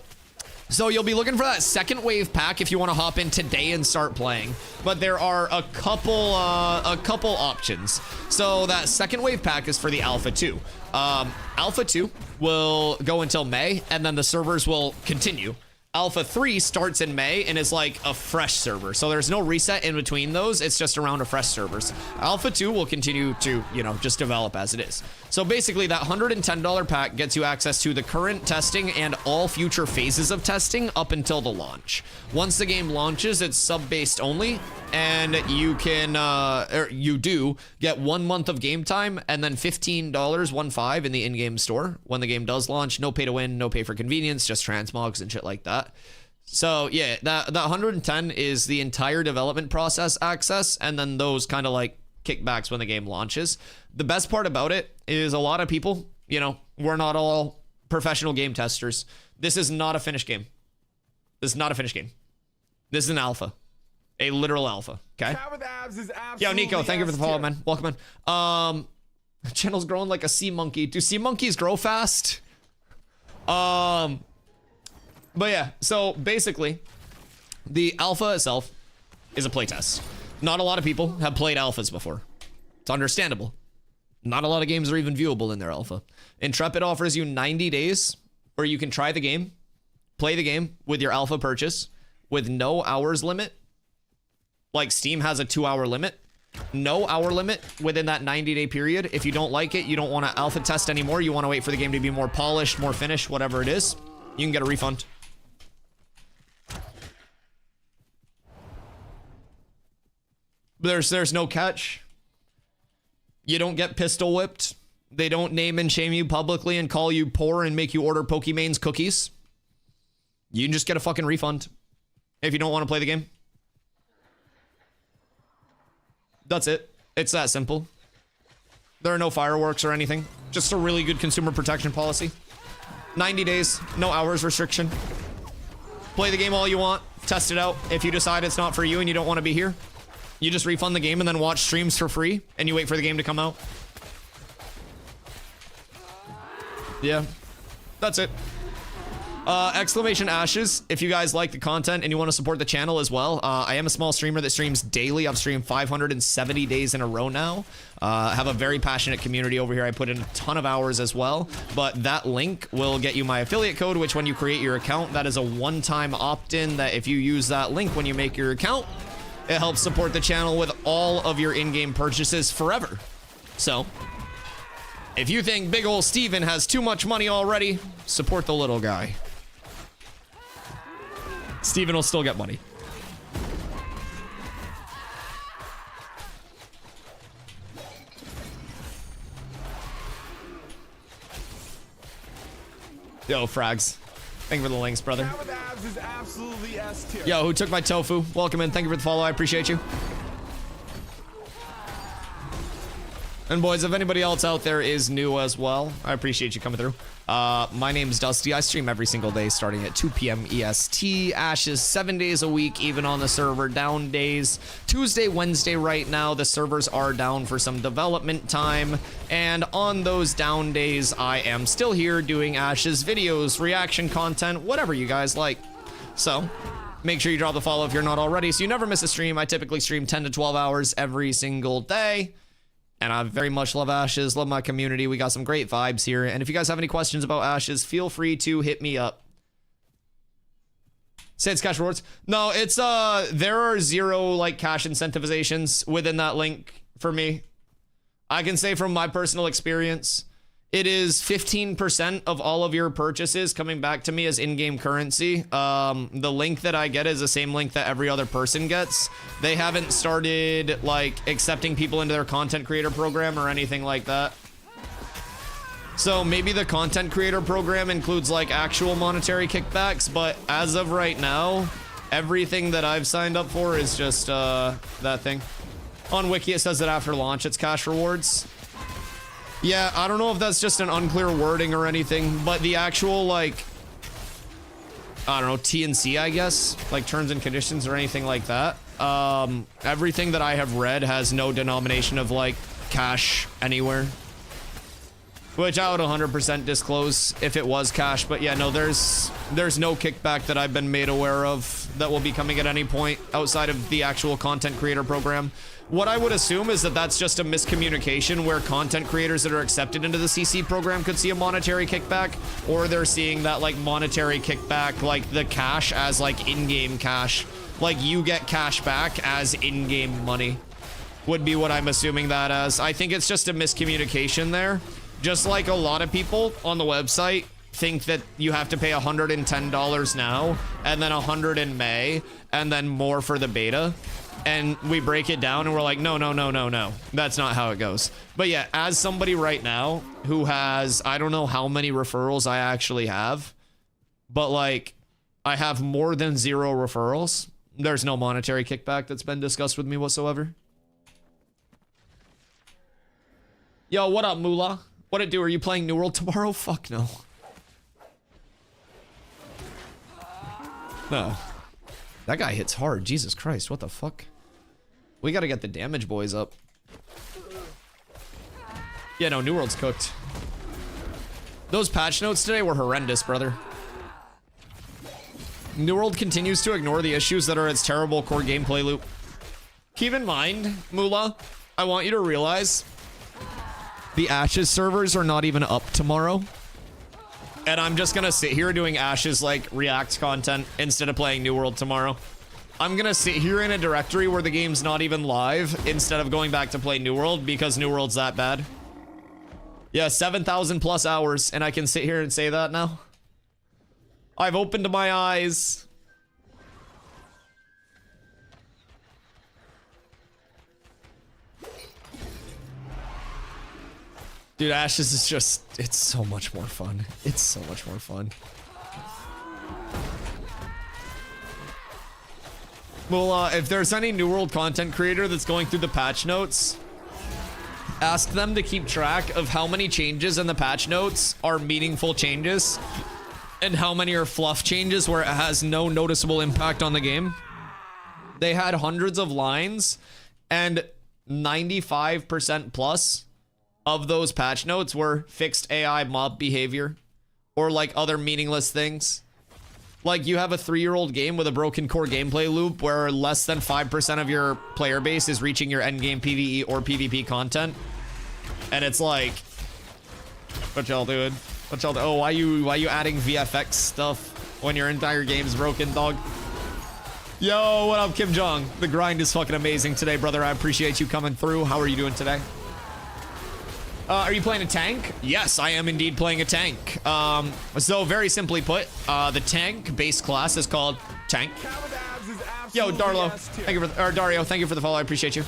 [SPEAKER 1] So you'll be looking for that second wave pack if you want to hop in today and start playing. But there are a couple options. So that second wave pack is for the Alpha 2. Alpha 2 will go until May, and then the servers will continue. Alpha 3 starts in May and is like a fresh server. So there's no reset in between those. It's just a round of fresh servers. Alpha 2 will continue to, you know, just develop as it is. So basically that $110 pack gets you access to the current testing and all future phases of testing up until the launch. Once the game launches, it's sub-based only, and you can, you do get 1 month of game time and then $15 in the in-game store when the game does launch. No pay to win, no pay for convenience, just transmogs and shit like that. So yeah, that 110 is the entire development process access, and then those kind of like kickbacks when the game launches. The best part about it is a lot of people, you know, we're not all professional game testers. This is not a finished game. This is not a finished game. This is an alpha. A literal alpha, okay?
[SPEAKER 2] Cat with abs is
[SPEAKER 1] Yo, Nico, thank you for the follow,
[SPEAKER 2] tier.
[SPEAKER 1] man. Welcome in. Channel's growing like a sea monkey. Do sea monkeys grow fast? But yeah, so basically, the alpha itself is a playtest. Not a lot of people have played alphas before. It's understandable. Not a lot of games are even viewable in their alpha. Intrepid offers you 90 days where you can try the game, play the game with your alpha purchase with no hours limit. Like Steam has a 2-hour limit. No hour limit within that 90-day period. If you don't like it, you don't want to alpha test anymore, you want to wait for the game to be more polished, more finished, whatever it is, you can get a refund. There's no catch. You don't get pistol whipped. They don't name and shame you publicly and call you poor and make you order Pokemon's cookies. You can just get a fucking refund if you don't want to play the game. That's it. It's that simple. There are no fireworks or anything. Just a really good consumer protection policy. 90 days, no hours restriction. Play the game all you want. Test it out. If you decide it's not for you and you don't want to be here, you just refund the game and then watch streams for free and you wait for the game to come out. Yeah, that's it. Exclamation Ashes, if you guys like the content and you want to support the channel as well. I am a small streamer that streams daily. I've streamed 570 days in a row now. I have a very passionate community over here. I put in a ton of hours as well, but that link will get you my affiliate code, which when you create your account, that is a one-time opt-in that if you use that link when you make your account, it helps support the channel with all of your in-game purchases forever. So, if you think big ol' Steven has too much money already, support the little guy. Steven will still get money. Yo, Frags. Thank you for the links, brother.
[SPEAKER 2] Cat with abs is absolutely S tier.
[SPEAKER 1] Yo, who took my tofu? Welcome in. Thank you for the follow. I appreciate you. And boys, if anybody else out there is new as well, I appreciate you coming through. My name's Dusty. I stream every single day starting at 2 p.m. EST. Ashes 7 days a week, even on the server down days. Tuesday, Wednesday right now, the servers are down for some development time. And on those down days, I am still here doing Ashes videos, reaction content, whatever you guys like. So, make sure you drop the follow if you're not already so you never miss a stream. I typically stream 10 to 12 hours every single day. And I very much love Ashes, love my community. We got some great vibes here. And if you guys have any questions about Ashes, feel free to hit me up. Say it's cash rewards. No, it's, there are 0, like, cash incentivizations within that link for me. I can say from my personal experience, it is 15% of all of your purchases coming back to me as in-game currency. The link that I get is the same link that every other person gets. They haven't started, like, accepting people into their content creator program or anything like that. So maybe the content creator program includes, like, actual monetary kickbacks, but as of right now, everything that I've signed up for is just, that thing. On Wiki, it says that after launch, it's cash rewards. Yeah, I don't know if that's just an unclear wording or anything, but the actual, like, I don't know, T&C, I guess, like terms and conditions or anything like that. Everything that I have read has no denomination of, like, cash anywhere, which I would 100% disclose if it was cash. But yeah, no, there's no kickback that I've been made aware of that will be coming at any point outside of the actual content creator program. What I would assume is that that's just a miscommunication where content creators that are accepted into the CC program could see a monetary kickback, or they're seeing that, like, monetary kickback, like the cash as, like, in-game cash. Like, you get cash back as in-game money would be what I'm assuming that as. I think it's just a miscommunication there. Just like a lot of people on the website think that you have to pay $110 now, and then $100 in May, and then more for the beta. And we break it down and we're like, no, no, no, no, no. That's not how it goes. But yeah, as somebody right now who has, I don't know how many referrals I actually have, but, like, I have more than 0 referrals. There's no monetary kickback that's been discussed with me whatsoever. Yo, what up, Moolah? What it do? Are you playing New World tomorrow? Fuck no. No. That guy hits hard. Jesus Christ, what the fuck? We gotta get the damage boys up. Yeah, no, New World's cooked. Those patch notes today were horrendous, brother. New World continues to ignore the issues that are its terrible core gameplay loop. Keep in mind, Moolah, I want you to realize the Ashes servers are not even up tomorrow. And I'm just gonna sit here doing Ashes, like, React content instead of playing New World tomorrow. I'm gonna sit here in a directory where the game's not even live instead of going back to play New World because New World's that bad. Yeah, 7,000 plus hours, and I can sit here and say that now. I've opened my eyes. Dude, Ashes is just, it's so much more fun. It's so much more fun. Well, if there's any New World content creator that's going through the patch notes, ask them to keep track of how many changes in the patch notes are meaningful changes and how many are fluff changes where it has no noticeable impact on the game. They had hundreds of lines, and 95% plus of those patch notes were fixed AI mob behavior or, like, other meaningless things. Like, you have a 3-year-old game with a broken core gameplay loop where less than 5% of your player base is reaching your endgame PvE or PvP content. And it's like, what y'all doing? What y'all do? Oh, why you adding VFX stuff when your entire game's broken, dog? Yo, what up, Kim Jong? The grind is fucking amazing today, brother. I appreciate you coming through. How are you doing today? Are you playing a tank? Yes, I am indeed playing a tank. So very simply put, the tank base class is called tank. Yo, Darlo, thank you for, or Dario, thank you for the follow. I appreciate you.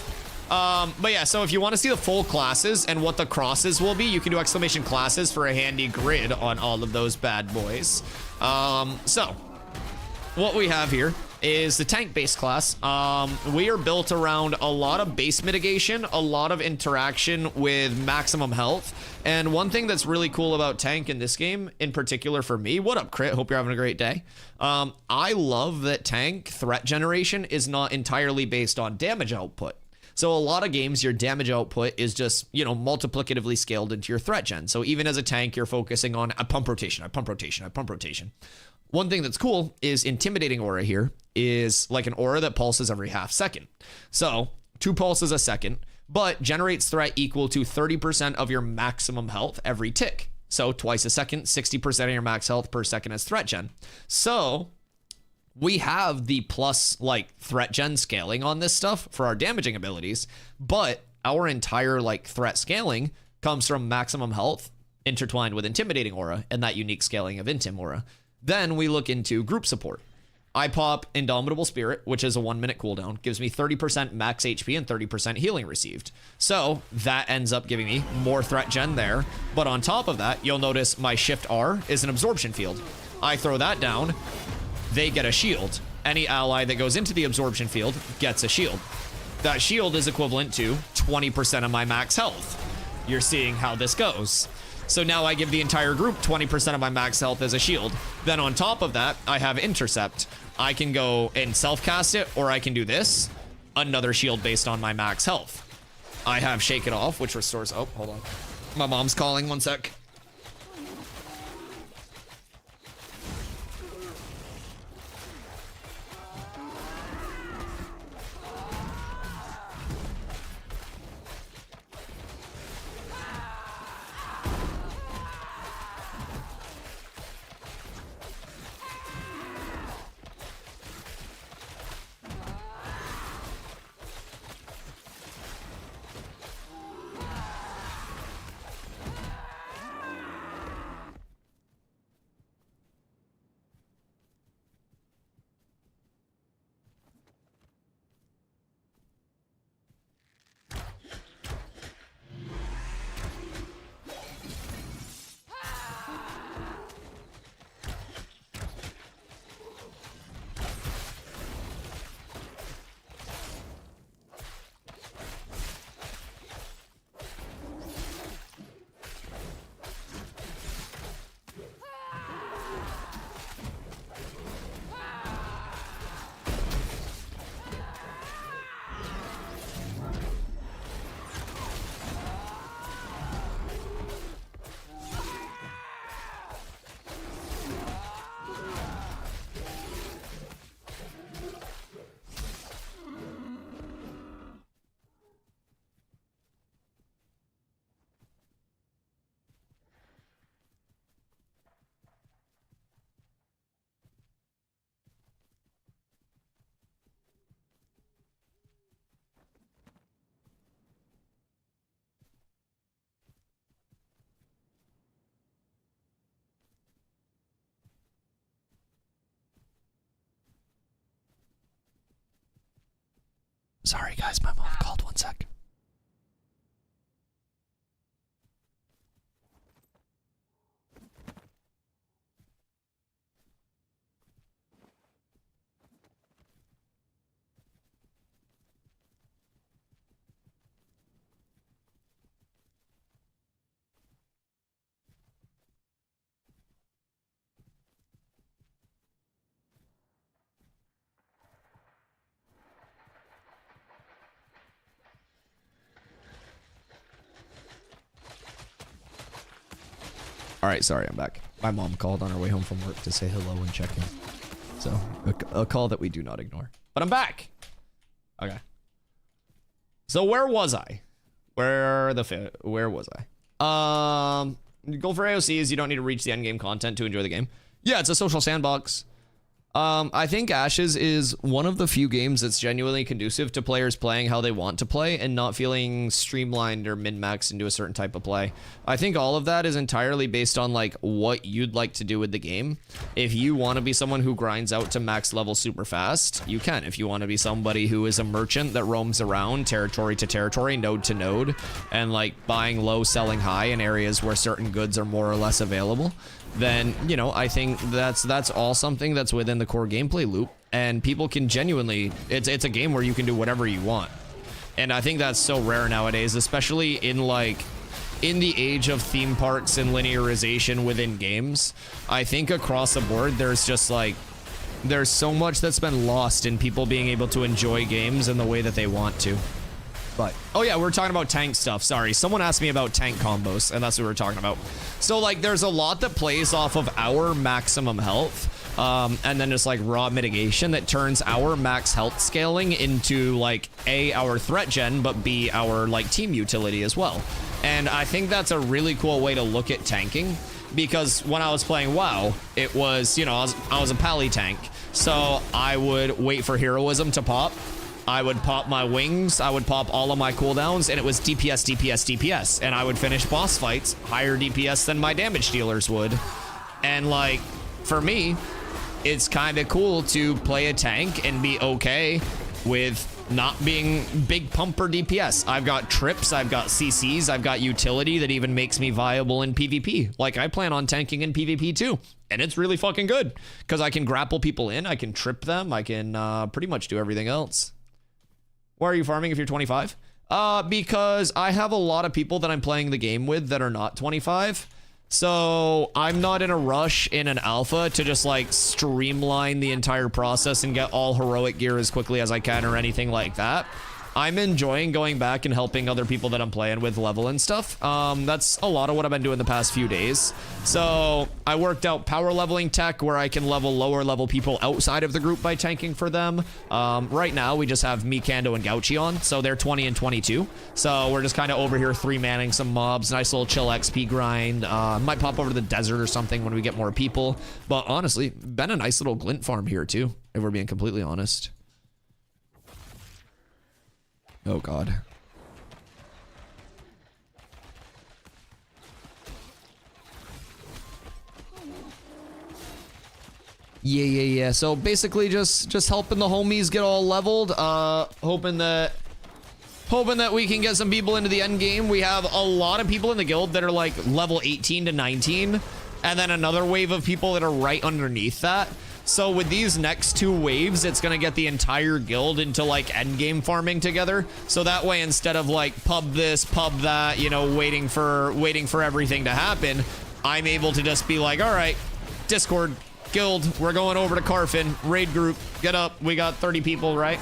[SPEAKER 1] But yeah, so if you want to see the full classes and what the crosses will be, you can do exclamation classes for a handy grid on all of those bad boys. So what we have here is the tank base class. We are built around a lot of base mitigation, a lot of interaction with maximum health. And one thing that's really cool about tank in this game, in particular for me, what up, Crit? Hope you're having a great day. I love that tank threat generation is not entirely based on damage output. So a lot of games, your damage output is just, you know, multiplicatively scaled into your threat gen. So even as a tank, you're focusing on a pump rotation, a pump rotation, a pump rotation. One thing that's cool is intimidating aura here is like an aura that pulses every half second. So 2 pulses a second, but generates threat equal to 30% of your maximum health every tick. So twice a second, 60% of your max health per second as threat gen. So we have the plus like threat gen scaling on this stuff for our damaging abilities, but our entire like threat scaling comes from maximum health intertwined with intimidating aura and that unique scaling of intim aura. Then we look into group support. I pop Indomitable Spirit, which is a 1-minute cooldown, gives me 30% max HP and 30% healing received. So that ends up giving me more threat gen there. But on top of that, you'll notice my Shift R is an absorption field. I throw that down, they get a shield. Any ally that goes into the absorption field gets a shield. That shield is equivalent to 20% of my max health. You're seeing how this goes. So now I give the entire group 20% of my max health as a shield. Then on top of that, I have Intercept. I can go and self-cast it, or I can do this. Another shield based on my max health. I have Shake It Off, which restores... Oh, hold on. My mom's calling, 1 sec. Sorry, guys, my mom called. 1 sec. All right, sorry, I'm back. My mom called on her way home from work to say hello and check in.
[SPEAKER 3] So a call that we do not ignore.
[SPEAKER 1] But I'm back. Okay. So where was I? Where was I? Goal for AoC is you don't need to reach the end game content to enjoy the game. Yeah, it's a social sandbox. I think Ashes is one of the few games that's genuinely conducive to players playing how they want to play and not feeling streamlined or min-maxed into a certain type of play. I think all of that is entirely based on like what you'd like to do with the game. If you want to be someone who grinds out to max level super fast, you can. If you want to be somebody who is a merchant that roams around territory to territory, node to node, and like buying low, selling high in areas where certain goods are more or less available, then, you know, I think that's all something that's within the core gameplay loop, and people can genuinely, it's a game where you can do whatever you want. And I think that's so rare nowadays, especially in the age of theme parks and linearization within games. I think across the board, there's just like, there's so much that's been lost in people being able to enjoy games in the way that they want to.
[SPEAKER 3] But
[SPEAKER 1] oh yeah, we're talking about tank stuff. Sorry, someone asked me about tank combos, and that's what we were talking about. So like, there's a lot that plays off of our maximum health, and then just like raw mitigation that turns our max health scaling into like A, our threat gen, but B, our like team utility as well. And I think that's a really cool way to look at tanking, because when I was playing WoW, it was, you know, I was a pally tank, so I would wait for heroism to pop. I would pop my wings, I would pop all of my cooldowns, and it was DPS, DPS, DPS. And I would finish boss fights higher DPS than my damage dealers would. And like, for me, it's kind of cool to play a tank and be okay with not being big pumper DPS. I've got trips, I've got CCs, I've got utility that even makes me viable in PvP. Like, I plan on tanking in PvP too. And it's really fucking good, because I can grapple people in, I can trip them, I can pretty much do everything else. Why are you farming if you're 25? Because I have a lot of people that I'm playing the game with that are not 25. So I'm not in a rush in an alpha to just like streamline the entire process and get all heroic gear as quickly as I can or anything like that. I'm enjoying going back and helping other people that I'm playing with level and stuff. That's a lot of what I've been doing the past few days. So I worked out power leveling tech where I can level lower level people outside of the group by tanking for them. Right now we just have me, Kando, and Gauchi on, so they're 20 and 22. So we're just kind of over here 3-manning some mobs, nice little chill XP grind. Might pop over to the desert or something when we get more people. But honestly, been a nice little glint farm here too, if we're being completely honest. Oh god. Yeah. So basically just helping the homies get all leveled, hoping that we can get some people into the end game. We have a lot of people in the guild that are like level 18 to 19, and then another wave of people that are right underneath that. So with these next two waves, it's gonna get the entire guild into like end game farming together. So that way, instead of like pub this, pub that, you know, waiting for everything to happen, I'm able to just be like, all right, Discord, guild, we're going over to Carfin, raid group, get up, we got 30 people, right?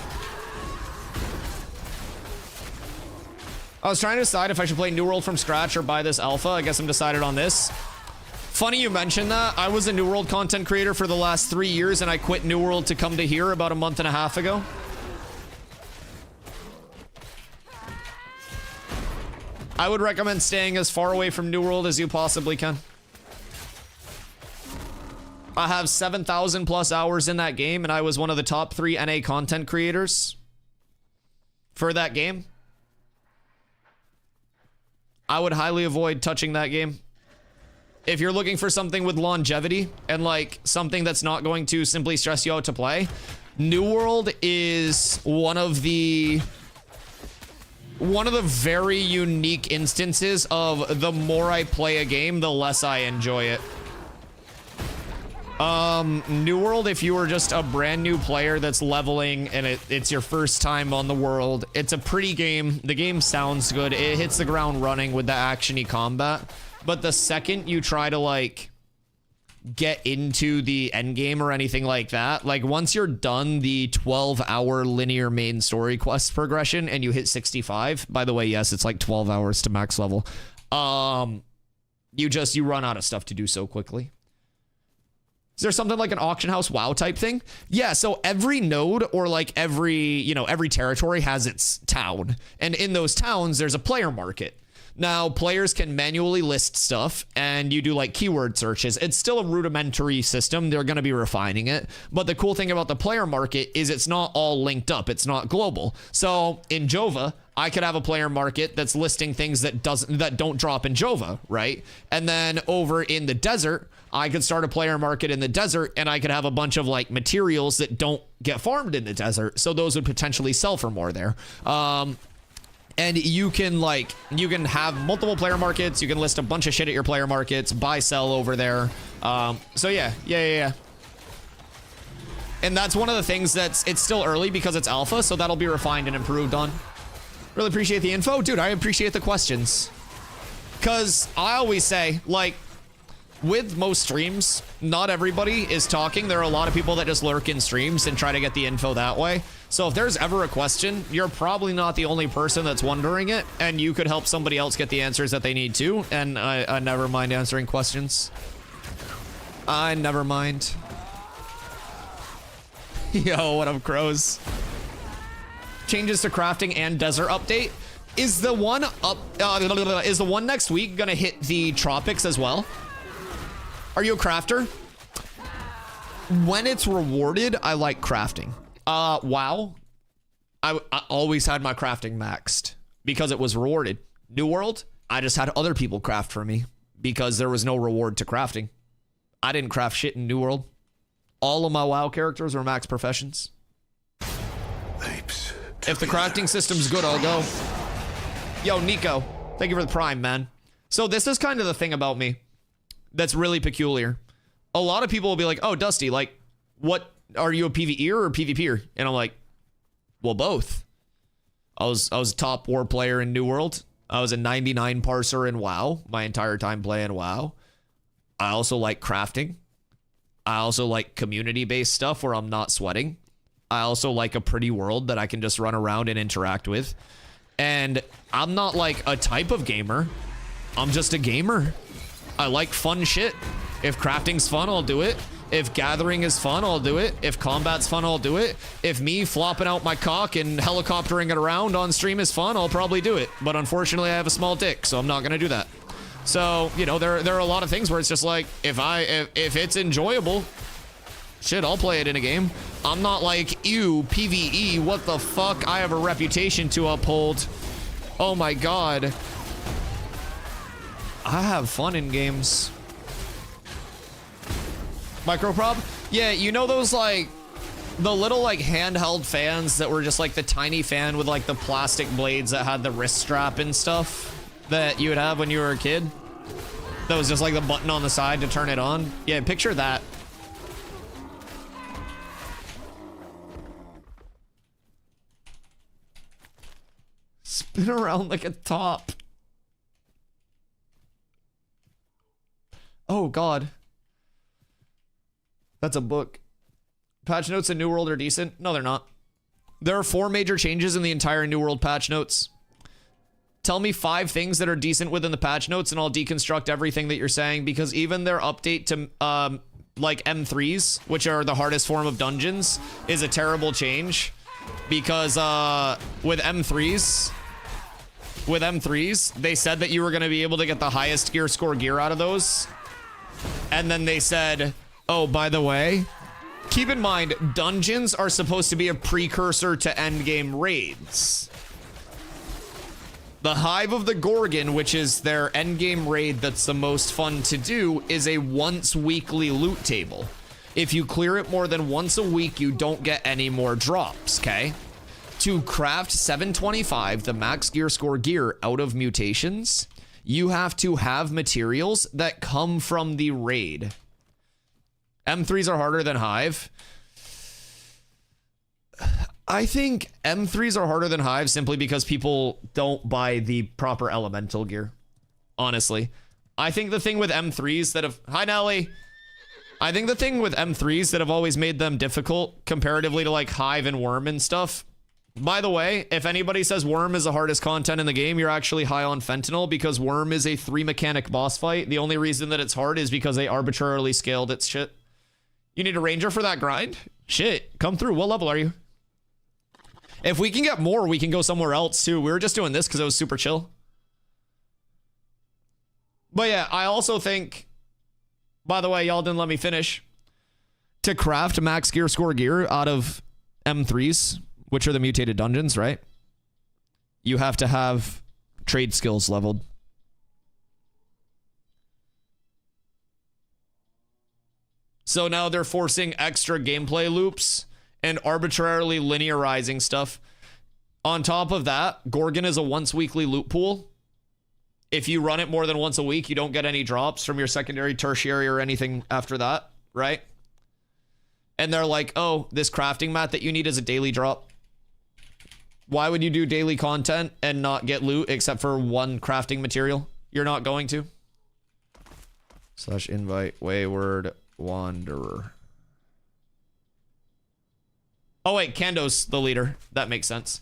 [SPEAKER 1] I was trying to decide if I should play New World from scratch or buy this alpha. I guess I'm decided on this. Funny you mentioned that. I was a New World content creator for the last 3 years, and I quit New World to come to here about a month and a half ago. I would recommend staying as far away from New World as you possibly can. I have 7,000 plus hours in that game, and I was one of the top 3 NA content creators for that game. I would highly avoid touching that game. If you're looking for something with longevity and like something that's not going to simply stress you out to play, New World is one of the very unique instances of the more I play a game, the less I enjoy it. New World, if you were just a brand new player that's leveling and it's your first time on the world, it's a pretty game. The game sounds good. It hits the ground running with the action-y combat. But the second you try to like get into the end game or anything like that, like once you're done the 12-hour linear main story quest progression and you hit 65, by the way, yes, it's like 12 hours to max level. You run out of stuff to do so quickly. Is there something like an auction house WoW type thing? Yeah, so every node or like every territory has its town. And in those towns, there's a player market. Now, players can manually list stuff and you do like keyword searches. It's still a rudimentary system. They're going to be refining it. But the cool thing about the player market is it's not all linked up. It's not global. So in Jova, I could have a player market that's listing things that don't drop in Jova, right? And then over in the desert, I could start a player market in the desert and I could have a bunch of like materials that don't get farmed in the desert. So those would potentially sell for more there. And you can have multiple player markets. You can list a bunch of shit at your player markets, buy, sell over there. So yeah. And that's one of the things it's still early because it's alpha. So that'll be refined and improved on. Really appreciate the info. Dude, I appreciate the questions. Cause I always say, like, with most streams, not everybody is talking. There are a lot of people that just lurk in streams and try to get the info that way. So if there's ever a question, you're probably not the only person that's wondering it, and you could help somebody else get the answers that they need to. And I never mind answering questions. I never mind. Yo, what up, crows? Changes to crafting and desert update. Is the one is the one next week gonna hit the tropics as well? Are you a crafter? When it's rewarded, I like crafting. WoW, I always had my crafting maxed because it was rewarded. New World, I just had other people craft for me because there was no reward to crafting. I didn't craft shit in New World. All of my WoW characters were max professions. If the crafting system's good, I'll go. Yo, Nico, thank you for the prime, man. So this is kind of the thing about me that's really peculiar. A lot of people will be like, oh, Dusty, like, what, are you a PvEer or a PvPer? And I'm like, well, both. I was a top war player in New World. I was a 99 parser in WoW my entire time playing WoW. I also like crafting. I also like community-based stuff where I'm not sweating. I also like a pretty world that I can just run around and interact with. And I'm not like a type of gamer. I'm just a gamer. I like fun shit. If crafting's fun, I'll do it. If gathering is fun, I'll do it. If combat's fun, I'll do it. If me flopping out my cock and helicoptering it around on stream is fun, I'll probably do it. But unfortunately, I have a small dick, so I'm not gonna do that. So, you know, there are a lot of things where it's just like, if it's enjoyable, shit, I'll play it in a game. I'm not like, ew, PvE, what the fuck? I have a reputation to uphold. Oh my god. I have fun in games. Microprop? Yeah, you know those like the little like handheld fans that were just like the tiny fan with like the plastic blades that had the wrist strap and stuff that you would have when you were a kid? That was just like the button on the side to turn it on. Yeah, picture that. Spin around like a top. Oh god. That's a book. Patch notes in New World are decent. No, they're not. There are 4 major changes in the entire New World patch notes. Tell me 5 things that are decent within the patch notes and I'll deconstruct everything that you're saying, because even their update to like M3s, which are the hardest form of dungeons, is a terrible change. Because with M3s, they said that you were going to be able to get the highest gear score gear out of those. And then they said, oh, by the way, keep in mind, dungeons are supposed to be a precursor to endgame raids. The Hive of the Gorgon, which is their endgame raid that's the most fun to do, is a once weekly loot table. If you clear it more than once a week, you don't get any more drops, okay? To craft 725, the max gear score gear out of mutations, you have to have materials that come from the raid. M3s are harder than Hive. I think M3s are harder than Hive simply because people don't buy the proper elemental gear. Honestly. I think the thing with M3s that have... Hi, Nelly. I think the thing with M3s that have always made them difficult comparatively to like Hive and Worm and stuff. By the way, if anybody says Worm is the hardest content in the game, you're actually high on fentanyl, because Worm is a 3 mechanic boss fight. The only reason that it's hard is because they arbitrarily scaled its shit. You need a ranger for that grind? Shit, come through. What level are you? If we can get more, we can go somewhere else too. We were just doing this because it was super chill. But yeah, I also think, by the way, y'all didn't let me finish. To craft max gear score gear out of M3s, which are the mutated dungeons, right? You have to have trade skills leveled. So now they're forcing extra gameplay loops and arbitrarily linearizing stuff. On top of that, Gorgon is a once weekly loot pool. If you run it more than once a week, you don't get any drops from your secondary, tertiary, or anything after that, right? And they're like, oh, this crafting mat that you need is a daily drop. Why would you do daily content and not get loot except for one crafting material? You're not going to. / invite wayward wanderer. Oh wait, Kando's the leader. That makes sense.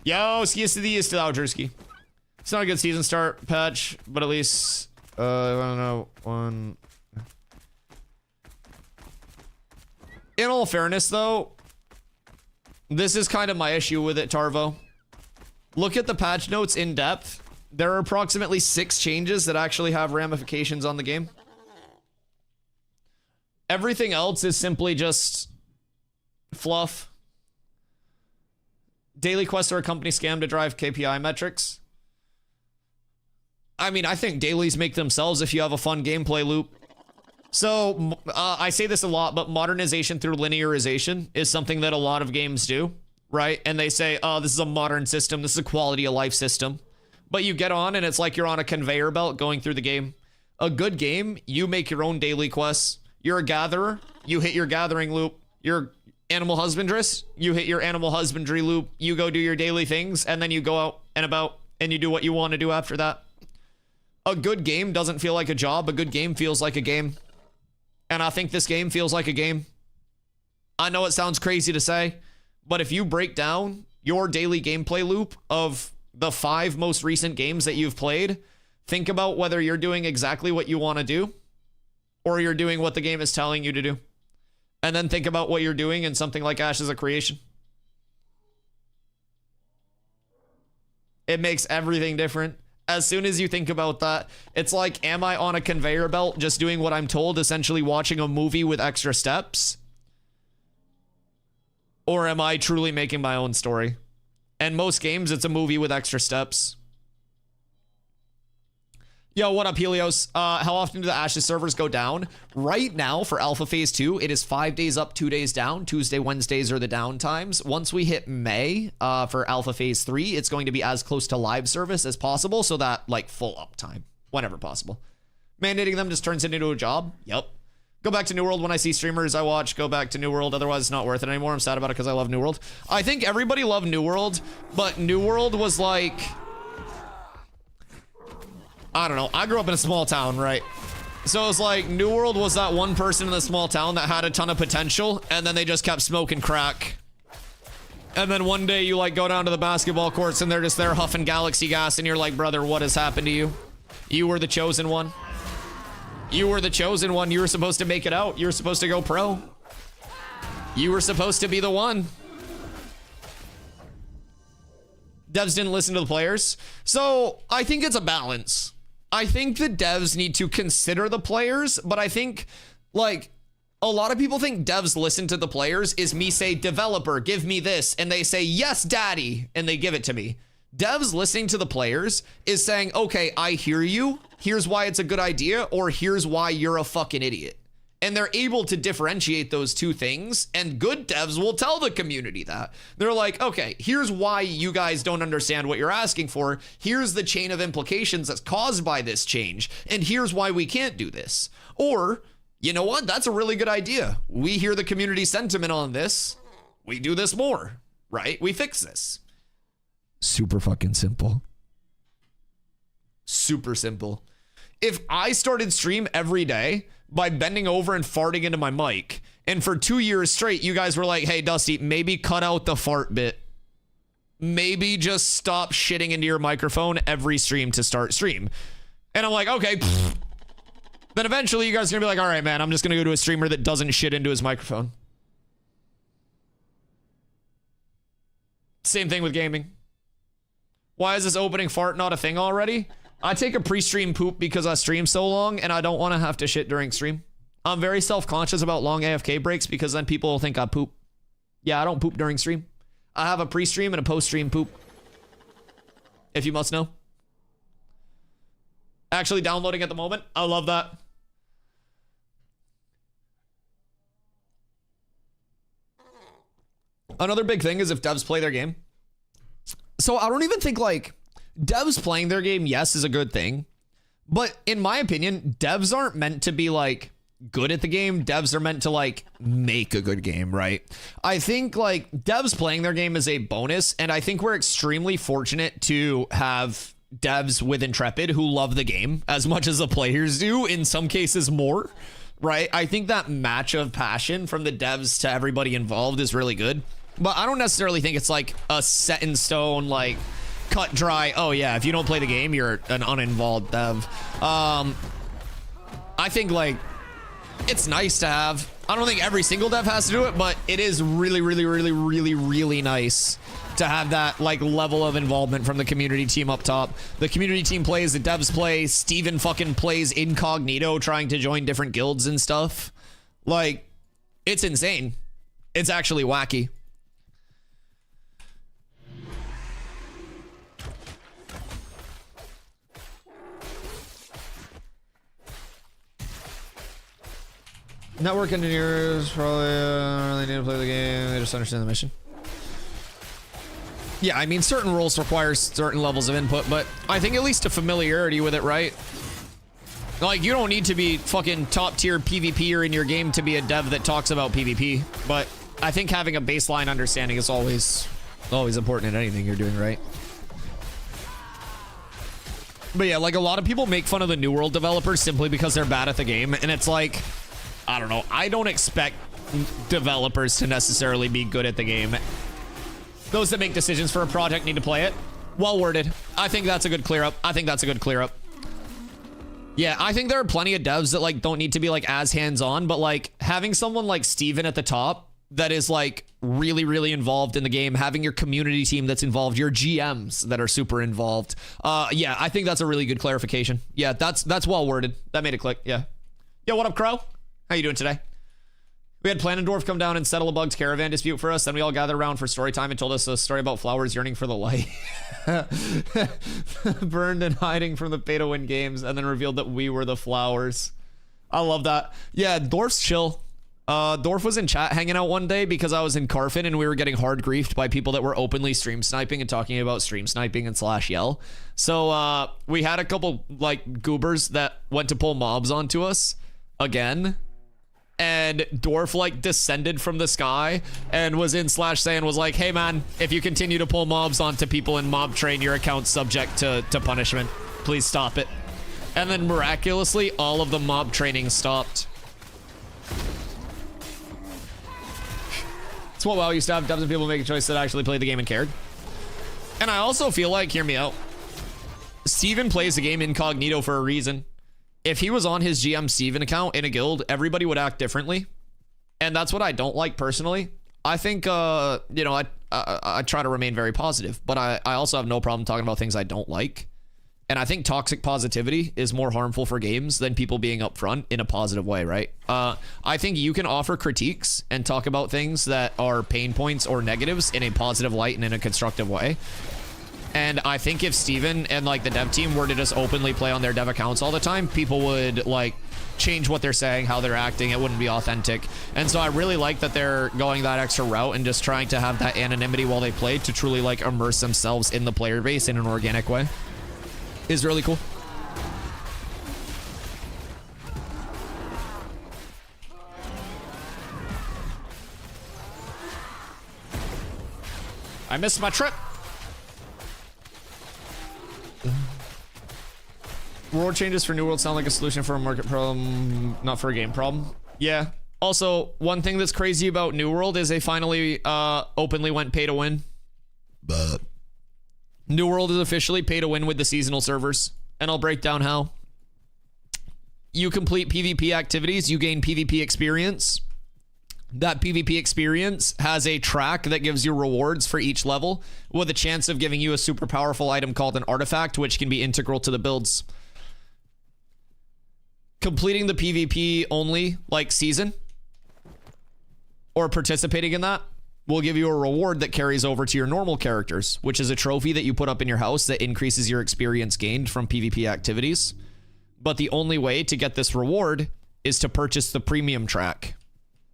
[SPEAKER 1] Yo, ski to the east to the Aljerski. It's not a good season start patch, but at least I don't know one. In all fairness, though, this is kind of my issue with it, Tarvo. Look at the patch notes in depth. There are approximately 6 changes that actually have ramifications on the game. Everything else is simply just fluff. Daily quests are a company scam to drive KPI metrics. I mean, I think dailies make themselves if you have a fun gameplay loop. So, I say this a lot, but modernization through linearization is something that a lot of games do, right? And they say, oh, this is a modern system. This is a quality of life system. But you get on and it's like you're on a conveyor belt going through the game. A good game, you make your own daily quests. You're a gatherer, you hit your gathering loop. You're animal husbandress, you hit your animal husbandry loop. You go do your daily things, and then you go out and about, and you do what you want to do after that. A good game doesn't feel like a job. A good game feels like a game. And I think this game feels like a game. I know it sounds crazy to say, but if you break down your daily gameplay loop of the 5 most recent games that you've played, think about whether you're doing exactly what you want to do, or you're doing what the game is telling you to do. And then think about what you're doing in something like Ashes of Creation. It makes everything different. As soon as you think about that, it's like, am I on a conveyor belt just doing what I'm told, essentially watching a movie with extra steps? Or am I truly making my own story? And most games, it's a movie with extra steps. Yo, what up, Helios? How often do the Ashes servers go down? Right now, for Alpha Phase 2, it is 5 days up, 2 days down. Tuesday, Wednesdays are the down times. Once we hit May, for Alpha Phase 3, it's going to be as close to live service as possible, so that, like, full uptime, whenever possible. Mandating them just turns it into a job? Yep. Go back to New World when I see streamers I watch. Go back to New World, otherwise it's not worth it anymore. I'm sad about it because I love New World. I think everybody loved New World, but New World was like... I don't know. I grew up in a small town, right? So it's like New World was that one person in the small town that had a ton of potential, and then they just kept smoking crack. And then one day you like go down to the basketball courts and they're just there huffing galaxy gas, and you're like, brother, what has happened to you? You were the chosen one. You were the chosen one. You were supposed to make it out. You were supposed to go pro. You were supposed to be the one. Devs didn't listen to the players. So I think it's a balance. I think the devs need to consider the players, but I think, like, a lot of people think devs listen to the players is me say, developer, give me this, and they say, yes, daddy, and they give it to me. Devs listening to the players is saying, okay, I hear you, here's why it's a good idea, or here's why you're a fucking idiot. And they're able to differentiate those two things, and good devs will tell the community that. They're like, okay, here's why you guys don't understand what you're asking for. Here's the chain of implications that's caused by this change, and here's why we can't do this. Or, you know what? That's a really good idea. We hear the community sentiment on this. We do this more, right? We fix this. Super fucking simple. Super simple. If I started stream every day by bending over and farting into my mic, and for 2 years straight, you guys were like, hey, Dusty, maybe cut out the fart bit. Maybe just stop shitting into your microphone every stream to start stream. And I'm like, okay, Then eventually you guys are gonna be like, all right, man, I'm just gonna go to a streamer that doesn't shit into his microphone. Same thing with gaming. Why is this opening fart not a thing already? I take a pre-stream poop because I stream so long and I don't want to have to shit during stream. I'm very self-conscious about long AFK breaks because then people will think I poop. Yeah, I don't poop during stream. I have a pre-stream and a post-stream poop. If you must know. Actually downloading at the moment. I love that. Another big thing is if devs play their game. So I don't even think like devs playing their game, yes, is a good thing. But in my opinion, devs aren't meant to be like good at the game. Devs are meant to like make a good game, right? I think like devs playing their game is a bonus. And I think we're extremely fortunate to have devs with Intrepid who love the game as much as the players do, in some cases more, right? I think that match of passion from the devs to everybody involved is really good. But I don't necessarily think it's like a set in stone, like cut dry, oh yeah, if you don't play the game, you're an uninvolved dev. I think like it's nice to have. I don't think every single dev has to do it, but it is really, really, really, really, really nice to have that like level of involvement from the community team up top. The community team plays, the devs play, Steven fucking plays incognito trying to join different guilds and stuff. Like, it's insane. It's actually wacky. Network engineers probably really need to play the game. They just understand the mission. Yeah, I mean, certain roles require certain levels of input, but I think at least a familiarity with it, right? Like, you don't need to be fucking top tier PvPer in your game to be a dev that talks about PvP, but I think having a baseline understanding is always important in anything you're doing, right? But yeah, like a lot of people make fun of the New World developers simply because they're bad at the game, and it's like, I don't know. I don't expect developers to necessarily be good at the game. Those that make decisions for a project need to play it. Well worded. I think that's a good clear up. Yeah, I think there are plenty of devs that like don't need to be like as hands-on, but like having someone like Steven at the top that is like really, really involved in the game, having your community team that's involved, your GMs that are super involved. Yeah, I think that's a really good clarification. Yeah, that's well worded. That made it click. Yeah. Yo, what up, Crow? How you doing today? We had Planendorf come down and settle a bugged caravan dispute for us. Then we all gathered around for story time and told us a story about flowers yearning for the light. Burned and hiding from the pay-to-win games, and then revealed that we were the flowers. I love that. Yeah, Dorf's chill. Dorf was in chat hanging out one day because I was in Carfin and we were getting hard griefed by people that were openly stream sniping and talking about stream sniping and /yell. So we had a couple like goobers that went to pull mobs onto us again. And Dorf like descended from the sky and was in /saying was like, hey man, if you continue to pull mobs onto people in mob train, your account's subject to punishment. Please stop it. And then miraculously, all of the mob training stopped. It's what WoW used to have, devs and people making choices that actually played the game and cared. And I also feel like, hear me out, Steven plays the game incognito for a reason. If he was on his GM Steven account in a guild, everybody would act differently. And that's what I don't like personally. I think, you know, I try to remain very positive, but I also have no problem talking about things I don't like. And I think toxic positivity is more harmful for games than people being upfront in a positive way, right? I think you can offer critiques and talk about things that are pain points or negatives in a positive light and in a constructive way. And I think if Steven and like the dev team were to just openly play on their dev accounts all the time, people would like change what they're saying, how they're acting. It wouldn't be authentic. And so I really like that they're going that extra route and just trying to have that anonymity while they play to truly like immerse themselves in the player base in an organic way. Is really cool. I missed my trip. World changes for New World sound like a solution for a market problem, not for a game problem. Yeah. Also, one thing that's crazy about New World is they finally openly went pay to win. But New World is officially pay to win with the seasonal servers, and I'll break down how. you complete PvP activities, you gain PvP experience. That PvP experience has a track that gives you rewards for each level with a chance of giving you a super powerful item called an artifact, which can be integral to the builds. Completing the PvP only like season or participating in that will give you a reward that carries over to your normal characters, which is a trophy that you put up in your house that increases your experience gained from PvP activities. But the only way to get this reward is to purchase the premium track.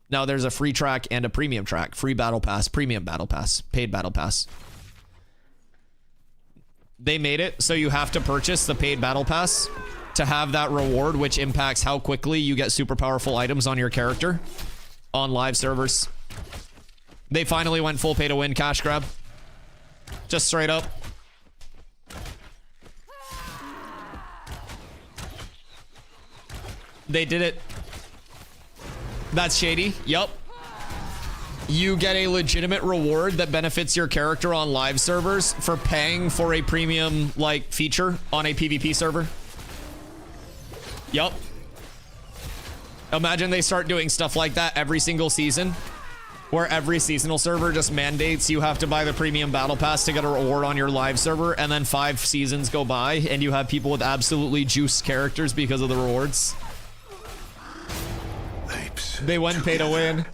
[SPEAKER 1] Now there's a free track and a premium track. Free battle pass, premium battle pass, paid battle pass. They made it so you have to purchase the paid battle pass to have that reward, which impacts how quickly you get super powerful items on your character on live servers. They finally went full pay to win cash grab. Just straight up. They did it. That's shady. Yup. You get a legitimate reward that benefits your character on live servers for paying for a premium like feature on a PvP server. Yup. Imagine they start doing stuff like that every single season, where every seasonal server just mandates you have to buy the premium battle pass to get a reward on your live server, and then 5 seasons go by and you have people with absolutely juiced characters because of the rewards. They went pay to win.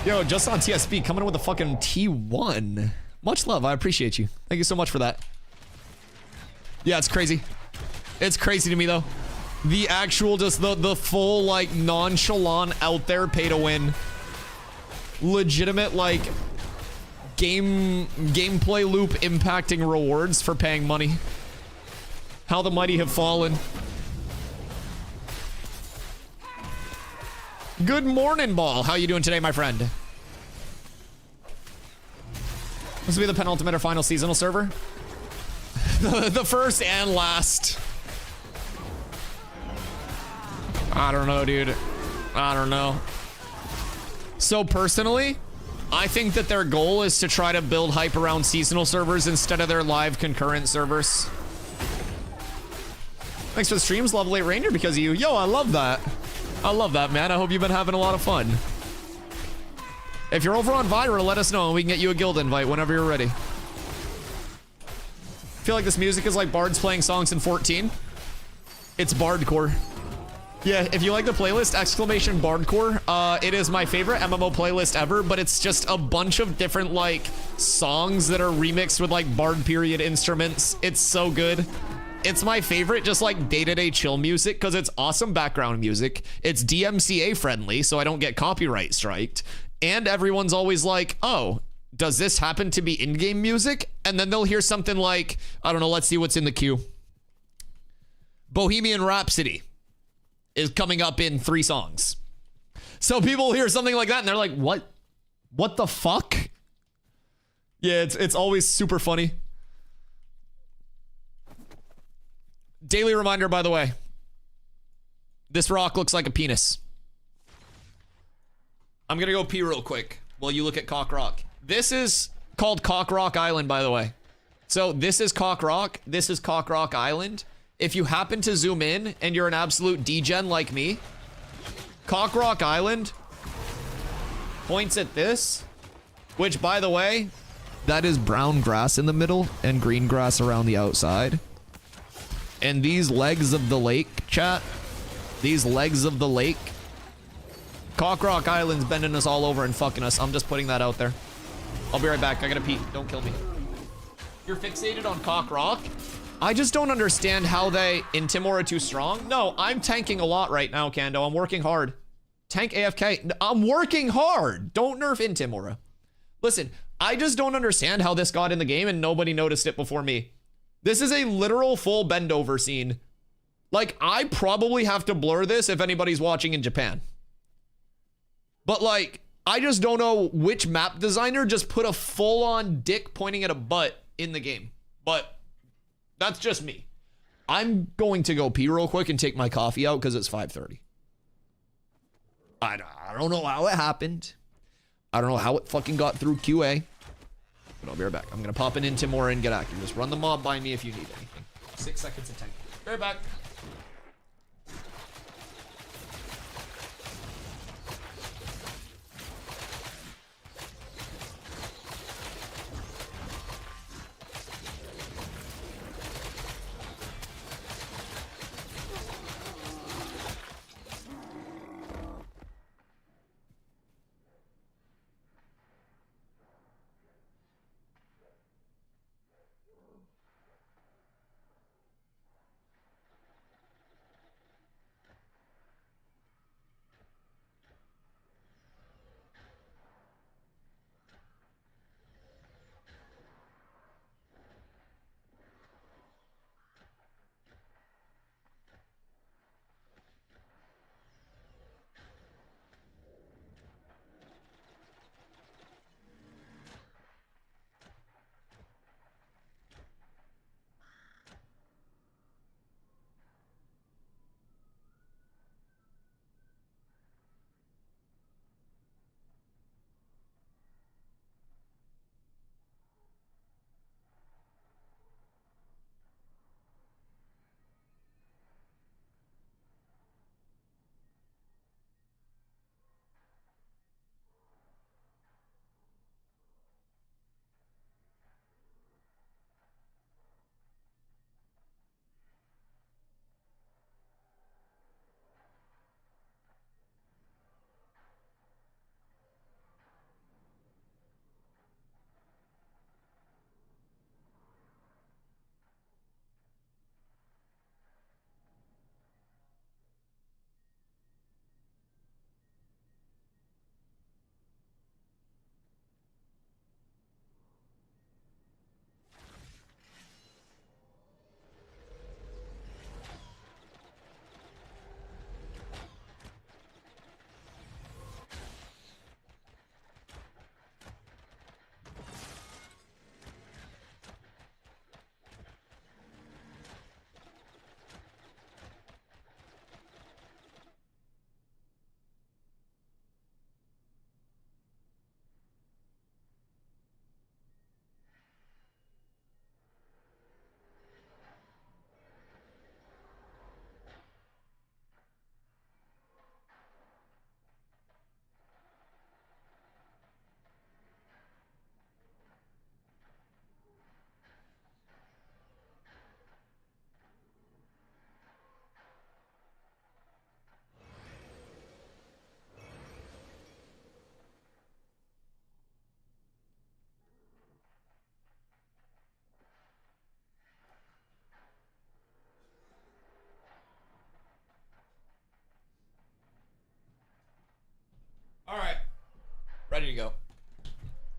[SPEAKER 1] Yo, just on TSB, coming in with a fucking T1. Much love, I appreciate you. Thank you so much for that. Yeah, it's crazy. It's crazy to me though. The actual, just the full like nonchalant out there pay to win. Legitimate like gameplay loop impacting rewards for paying money. How the mighty have fallen. Good morning, Ball. How you doing today, my friend? This will be the penultimate or final seasonal server. The first and last. I don't know, dude. I don't know. So personally, I think that their goal is to try to build hype around seasonal servers instead of their live concurrent servers. Thanks for the streams, Love Late Ranger, because of you. Yo, I love that. I love that, man. I hope you've been having a lot of fun. If you're over on Vira, let us know and we can get you a guild invite whenever you're ready. I feel like this music is like bards playing songs in 14. It's bardcore. Yeah, if you like the playlist, exclamation bardcore, it is my favorite MMO playlist ever, but it's just a bunch of different like songs that are remixed with like bard period instruments. It's so good. It's my favorite, just like day-to-day chill music, because it's awesome background music. It's DMCA friendly, so I don't get copyright striked. And everyone's always like, oh, does this happen to be in-game music? And then they'll hear something like, I don't know, let's see what's in the queue. Bohemian Rhapsody is coming up in 3 songs. So people hear something like that and they're like, what? What the fuck? Yeah, it's always super funny. Daily reminder, by the way. This rock looks like a penis. I'm gonna go pee real quick while you look at Cock Rock. This is called Cock Rock Island, by the way. So this is Cock Rock. This is Cock Rock Island. If you happen to zoom in and you're an absolute degen like me, Cock Rock Island points at this, which, by the way, that is brown grass in the middle and green grass around the outside. And these legs of the lake, chat, these legs of the lake, Cock Rock Island's bending us all over and fucking us. I'm just putting that out there. I'll be right back. I gotta pee. Don't kill me. You're fixated on Cock Rock? I just don't understand how they in Timor are too strong. No, I'm tanking a lot right now, Kando. I'm working hard. Tank AFK. I'm working hard. Don't nerf in Timora. Listen, I just don't understand how this got in the game and nobody noticed it before me. This is a literal full bend over scene. Like, I probably have to blur this if anybody's watching in Japan. But like, I just don't know which map designer just put a full-on dick pointing at a butt in the game. But that's just me. I'm going to go pee real quick and take my coffee out because it's 5:30. I don't know how it happened. I don't know how it fucking got through QA. But I'll be right back. I'm going to pop in Timor and get active. Just run the mob by me if you need anything. 6 seconds of tank. Be right back.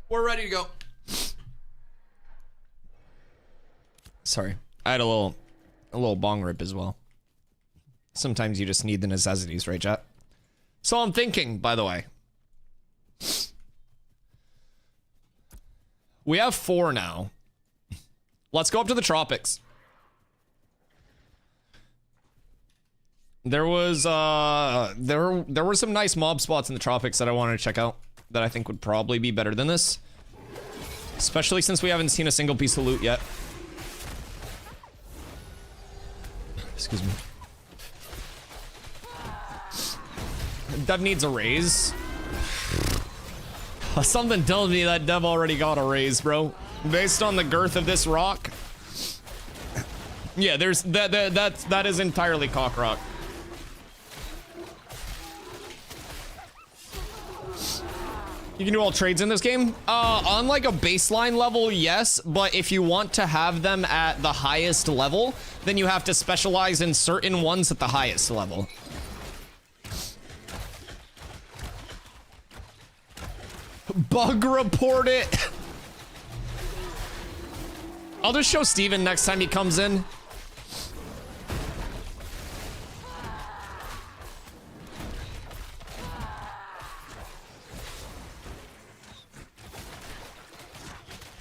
[SPEAKER 1] We're ready to go. Sorry. I had a little bong rip as well. Sometimes you just need the necessities, right, chat? So I'm thinking, by the way. We have 4 now. Let's go up to the tropics. There was there were some nice mob spots in the tropics that I wanted to check out that I think would probably be better than this. Especially since we haven't seen a single piece of loot yet. Excuse me. Dev needs a raise. Something tells me that Dev already got a raise, bro. Based on the girth of this rock. Yeah, there's that is entirely cock rock. You can do all trades in this game? On like a baseline level, yes, but if you want to have them at the highest level, then you have to specialize in certain ones at the highest level. Bug report it. I'll just show Steven next time he comes in.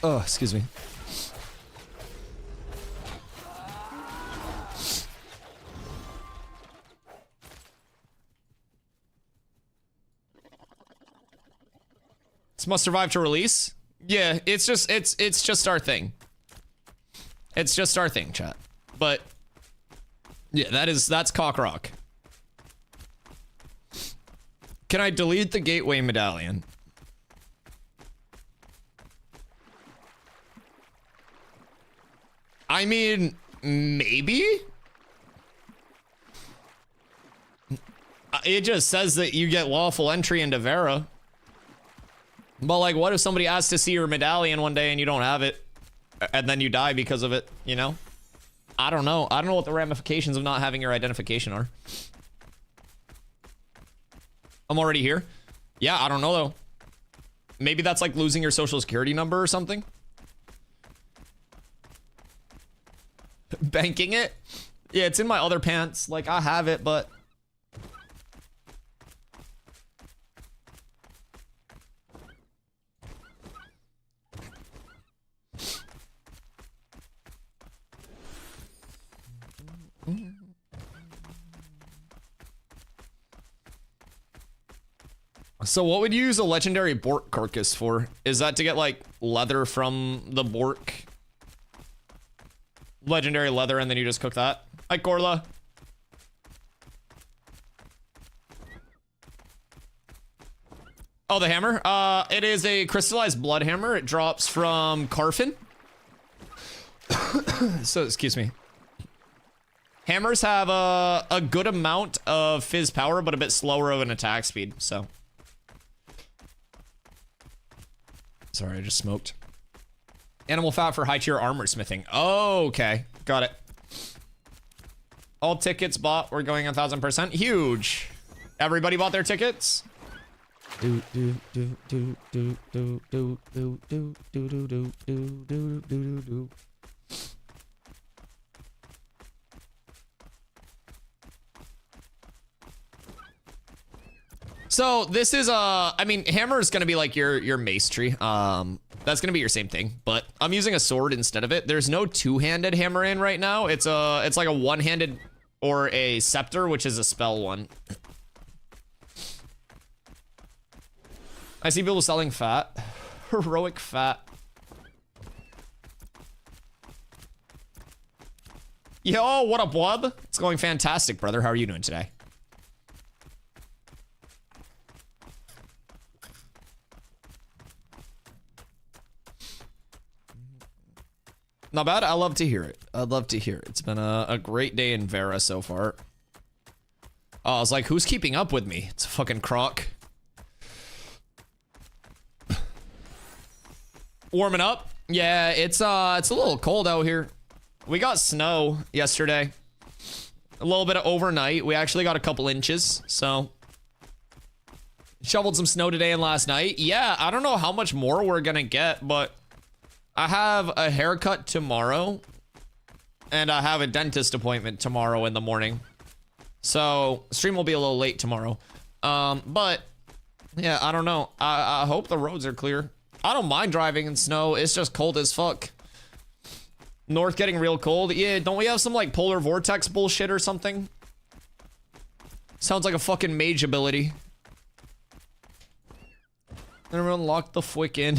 [SPEAKER 1] Oh, excuse me. This must survive to release. Yeah, it's just our thing. It's just our thing, chat. But yeah, that's cock rock. Can I delete the gateway medallion? I mean, maybe? It just says that you get lawful entry into Vera. But like, what if somebody asks to see your medallion one day and you don't have it? And then you die because of it, you know? I don't know. I don't know what the ramifications of not having your identification are. I'm already here? Yeah, I don't know though. Maybe that's like losing your social security number or something? Banking it? Yeah, it's in my other pants. Like, I have it, but... So what would you use a legendary Bork carcass for? Is that to get like leather from the Bork? Legendary leather and then you just cook that? Hi, Corla. Oh, the hammer? It is a crystallized blood hammer. It drops from Carfin. So, excuse me. Hammers have a good amount of fizz power, but a bit slower of an attack speed, so. Sorry, I just smoked. Animal fat for high tier armor smithing. Oh, okay. Got it. All tickets bought. We're going 1,000%. Huge. Everybody bought their tickets? So this is I mean, hammer is gonna be like your mace tree. That's gonna be your same thing, but I'm using a sword instead of it. There's no two-handed hammer in right now. It's like a one-handed or a scepter, which is a spell one. I see people selling fat. Heroic fat. Yo, what up, Wub? It's going fantastic, brother. How are you doing today? Not bad. I love to hear it. I'd love to hear it. It's been a great day in Vera so far. Oh, I was like, who's keeping up with me? It's a fucking croc. Warming up? Yeah, it's a little cold out here. We got snow yesterday. A little bit of overnight. We actually got a couple inches, so Shoveled some snow today and last night. Yeah, I don't know how much more we're gonna get, but I have a haircut tomorrow and I have a dentist appointment tomorrow in the morning. So stream will be a little late tomorrow. But yeah, I don't know. I hope the roads are clear. I don't mind driving in snow. It's just cold as fuck. North getting real cold. Yeah, don't we have some like polar vortex bullshit or something? Sounds like a fucking mage ability. Everyone lock the fwick in.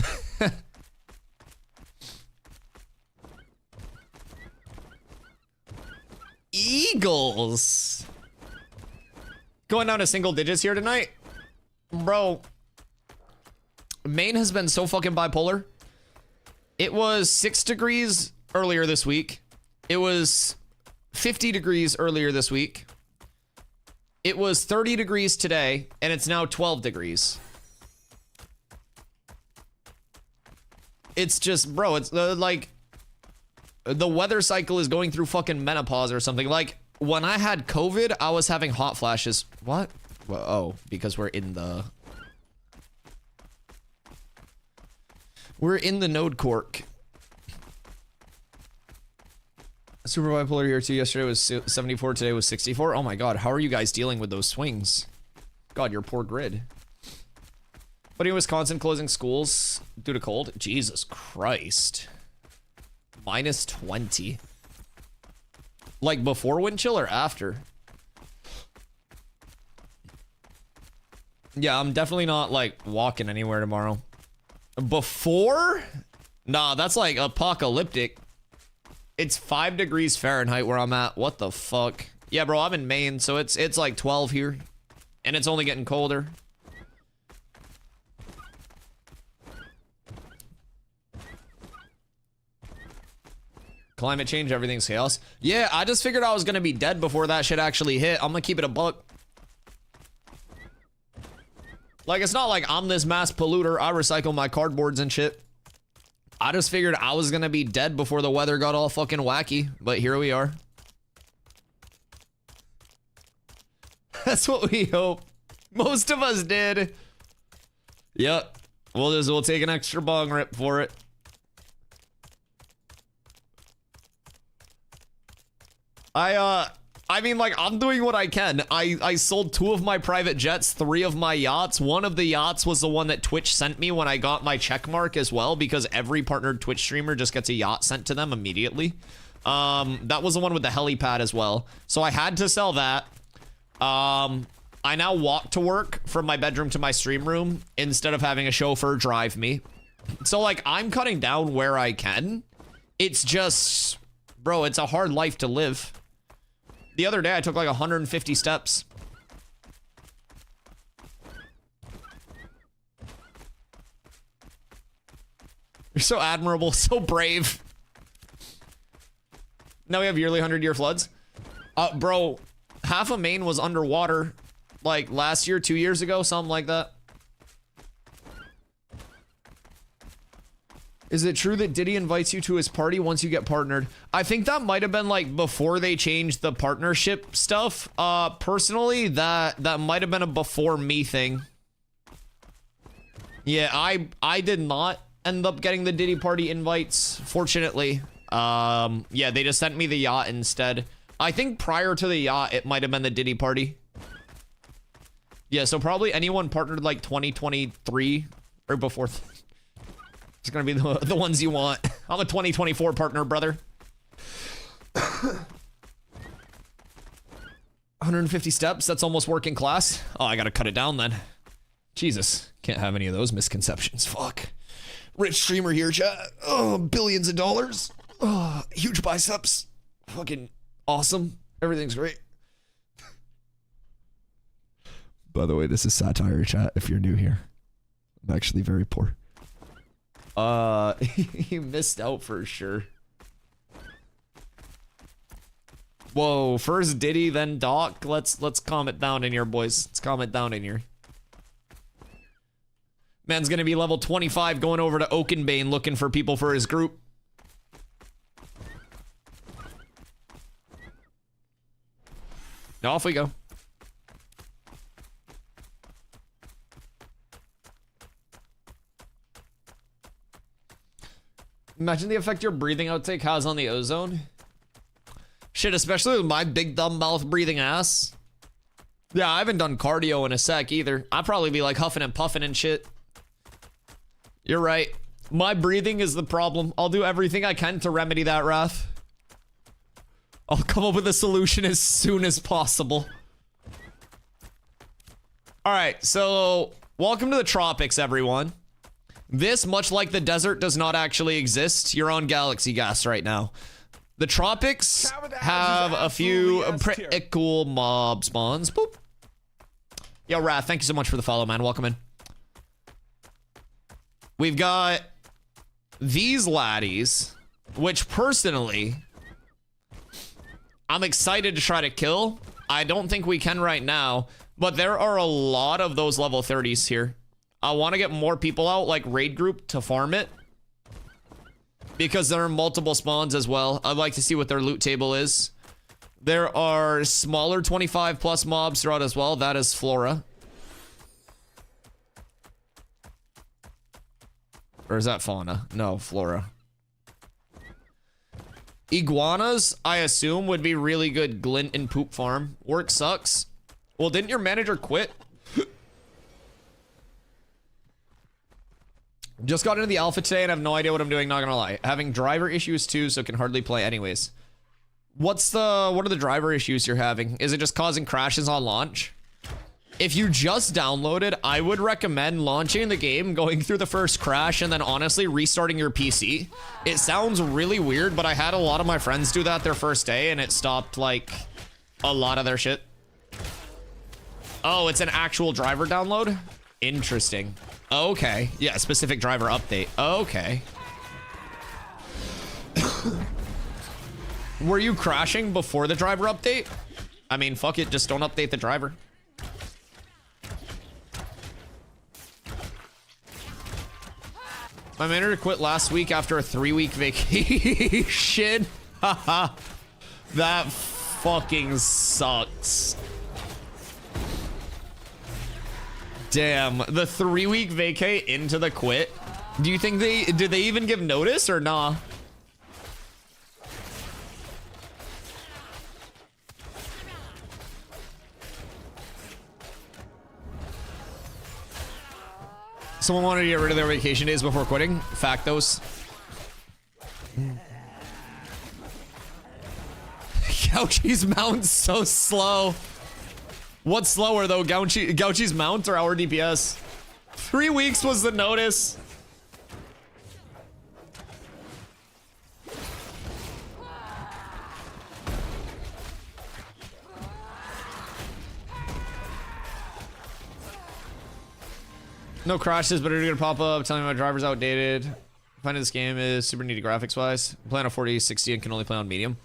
[SPEAKER 1] Eagles. Going down to single digits here tonight. Bro. Maine has been so fucking bipolar. It was 6 degrees earlier this week. It was 50 degrees earlier this week. It was 30 degrees today, and it's now 12 degrees. It's just, bro, it's like the weather cycle is going through fucking menopause or something. Like when I had COVID, I was having hot flashes. What? Well, oh, because we're in the node cork. Super bipolar here too. Yesterday was 74, today was 64. Oh my god, how are you guys dealing with those swings? God, your poor grid. But in Wisconsin, closing schools due to cold. Jesus Christ. Minus 20. Like before wind chill or after? Yeah, I'm definitely not like walking anywhere tomorrow. Before? Nah, that's like apocalyptic. It's 5 degrees Fahrenheit where I'm at. What the fuck? Yeah, bro, I'm in Maine, so it's like 12 here. And it's only getting colder. Climate change, everything's chaos. Yeah, I just figured I was gonna be dead before that shit actually hit. I'm gonna keep it a buck. Like, it's not like I'm this mass polluter. I recycle my cardboards and shit. I just figured I was gonna be dead before the weather got all fucking wacky, but here we are. That's what we hope. Most of us did. Yep. We'll take an extra bong rip for it. I mean, like, I'm doing what I can. I sold 2 of my private jets, 3 of my yachts. One of the yachts was the one that Twitch sent me when I got my check mark as well, because every partnered Twitch streamer just gets a yacht sent to them immediately. That was the one with the helipad as well. So I had to sell that. I now walk to work from my bedroom to my stream room instead of having a chauffeur drive me. So, like, I'm cutting down where I can. It's just, bro, it's a hard life to live. The other day, I took like 150 steps. You're so admirable, so brave. Now we have yearly 100-year floods. Bro, half of Maine was underwater like last year, 2 years ago, something like that. Is it true that Diddy invites you to his party once you get partnered? I think that might have been like before they changed the partnership stuff. Personally, that might have been a before me thing. Yeah, I did not end up getting the Diddy party invites, fortunately. Yeah, they just sent me the yacht instead. I think prior to the yacht, it might have been the Diddy party. Yeah, so probably anyone partnered like 2023 or before. It's gonna be the ones you want. I'm a 2024 partner, brother. 150 steps, that's almost working class. Oh, I gotta cut it down then. Jesus, can't have any of those misconceptions. Fuck. Rich streamer here, chat. Oh, billions of dollars. Oh, huge biceps. Fucking awesome. Everything's great. By the way, this is satire, chat, if you're new here. I'm actually very poor. He missed out for sure. Whoa, first Diddy, then Doc. Let's calm it down in here, boys. Let's calm it down in here. Man's gonna be level 25 going over to Oakenbane looking for people for his group. Now off we go. Imagine the effect your breathing outtake has on the ozone. Shit, especially with my big dumb mouth breathing ass. Yeah, I haven't done cardio in a sec either. I'd probably be like huffing and puffing and shit. You're right. My breathing is the problem. I'll do everything I can to remedy that, Raph. I'll come up with a solution as soon as possible. Alright, so welcome to the tropics, everyone. This, much like the desert, does not actually exist. You're on galaxy gas right now. The tropics have a few pretty cool mob spawns. Boop. Yo, Raph, thank you so much for the follow, man. Welcome in. We've got these laddies, which personally, I'm excited to try to kill. I don't think we can right now, but there are a lot of those level 30s here. I want to get more people out, like raid group, to farm it. Because there are multiple spawns as well. I'd like to see what their loot table is. There are smaller 25 plus mobs throughout as well. That is Flora. Or is that fauna? No, Flora. Iguanas, I assume, would be really good glint and poop farm. Work sucks. Well, didn't your manager quit? Just got into the alpha today and have no idea what I'm doing, not gonna lie. Having driver issues too, so can hardly play anyways. What are the driver issues you're having? Is it just causing crashes on launch? If you just downloaded, I would recommend launching the game, going through the first crash, and then honestly restarting your PC. It sounds really weird, but I had a lot of my friends do that their first day, and it stopped, like, a lot of their shit. Oh, it's an actual driver download? Interesting. Okay. Yeah, specific driver update. Okay. Were you crashing before the driver update? I mean, fuck it, just don't update the driver. My manager quit last week after a 3-week vacation. Haha. That fucking sucks. Damn, the 3-week vacay into the quit. Do you think did they even give notice or nah? Someone wanted to get rid of their vacation days before quitting. Factos. Gouchy's mount's so slow. What's slower though, Gouchy's mount or our DPS? 3 weeks was the notice. No crashes, but it's gonna pop up telling me my driver's outdated. Finding this game is super needy graphics wise. I play on a 4060 and can only play on medium.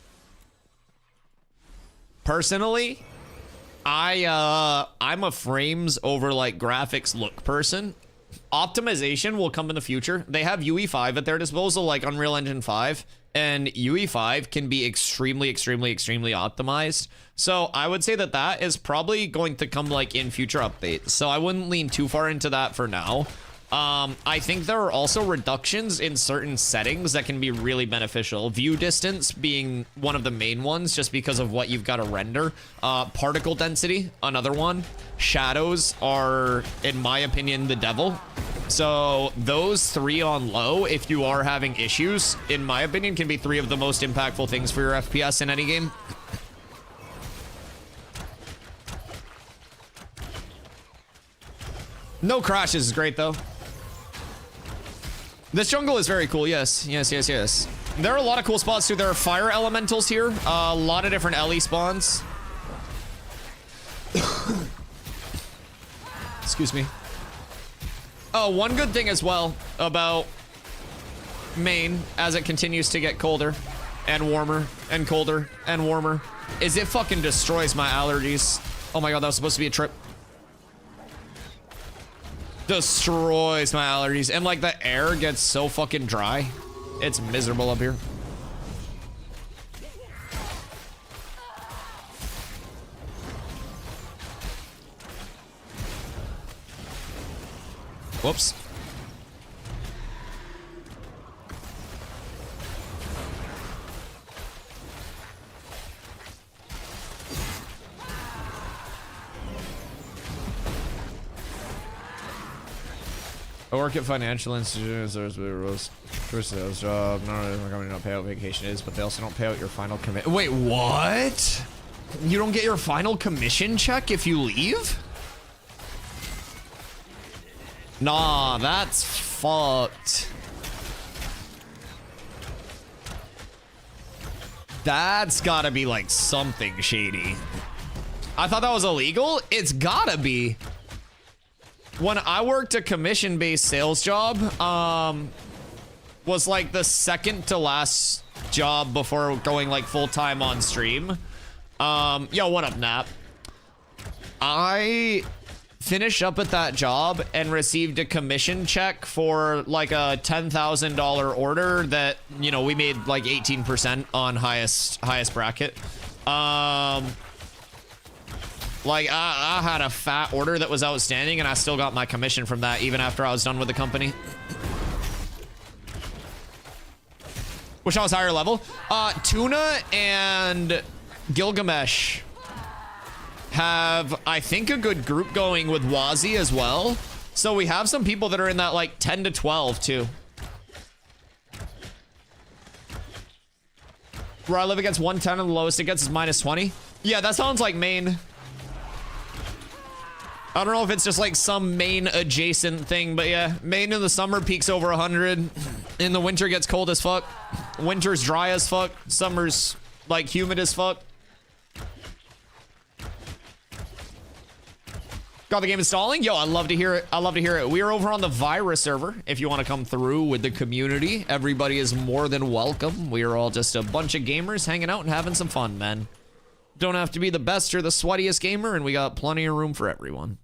[SPEAKER 1] Personally, I'm a frames over like graphics look person. Optimization will come in the future. They have UE5 at their disposal, like Unreal Engine 5, and UE5 can be extremely optimized. So I would say that that is probably going to come like in future updates. So I wouldn't lean too far into that for now. I think there are also reductions in certain settings that can be really beneficial. View distance being one of the main ones, just because of what you've got to render. Particle density, another one. Shadows are, in my opinion, the devil. So those 3 on low, if you are having issues, in my opinion, can be 3 of the most impactful things for your FPS in any game. No crashes is great though. This jungle is very cool. Yes. There are a lot of cool spots too. There are fire elementals here. A lot of different LE spawns. Excuse me. Oh, one good thing as well about Maine, as it continues to get colder and warmer and colder and warmer, is it fucking destroys my allergies. Oh my god, that was supposed to be a trip. Destroys my allergies, and like the air gets so fucking dry. It's miserable up here. Whoops. I work at financial institutions. There's a rules for sales job. Not really my company don't pay out vacation is, but they also don't pay out your final commit. Wait, what? You don't get your final commission check if you leave? Nah, that's fucked. That's gotta be like something shady. I thought that was illegal. It's gotta be. When I worked a commission-based sales job, was like the second to last job before going like full-time on stream. Yo, what up, Nap? I finished up at that job and received a commission check for like a $10,000 order that, you know, we made like 18% on highest bracket. Like, I had a fat order that was outstanding, and I still got my commission from that, even after I was done with the company. Wish I was higher level. Tuna and Gilgamesh have, I think, a good group going with Wazi as well. So we have some people that are in that, like, 10 to 12, too. Where I live against 110, and the lowest it gets is -20. Yeah, that sounds like main. I don't know if it's just like some main adjacent thing, but yeah, main in the summer peaks over 100. In the winter gets cold as fuck. Winter's dry as fuck. Summer's like humid as fuck. Got the game installing? Yo, I love to hear it. I love to hear it. We are over on the virus server. If you want to come through with the community, everybody is more than welcome. We are all just a bunch of gamers hanging out and having some fun, man. Don't have to be the best or the sweatiest gamer, and we got plenty of room for everyone.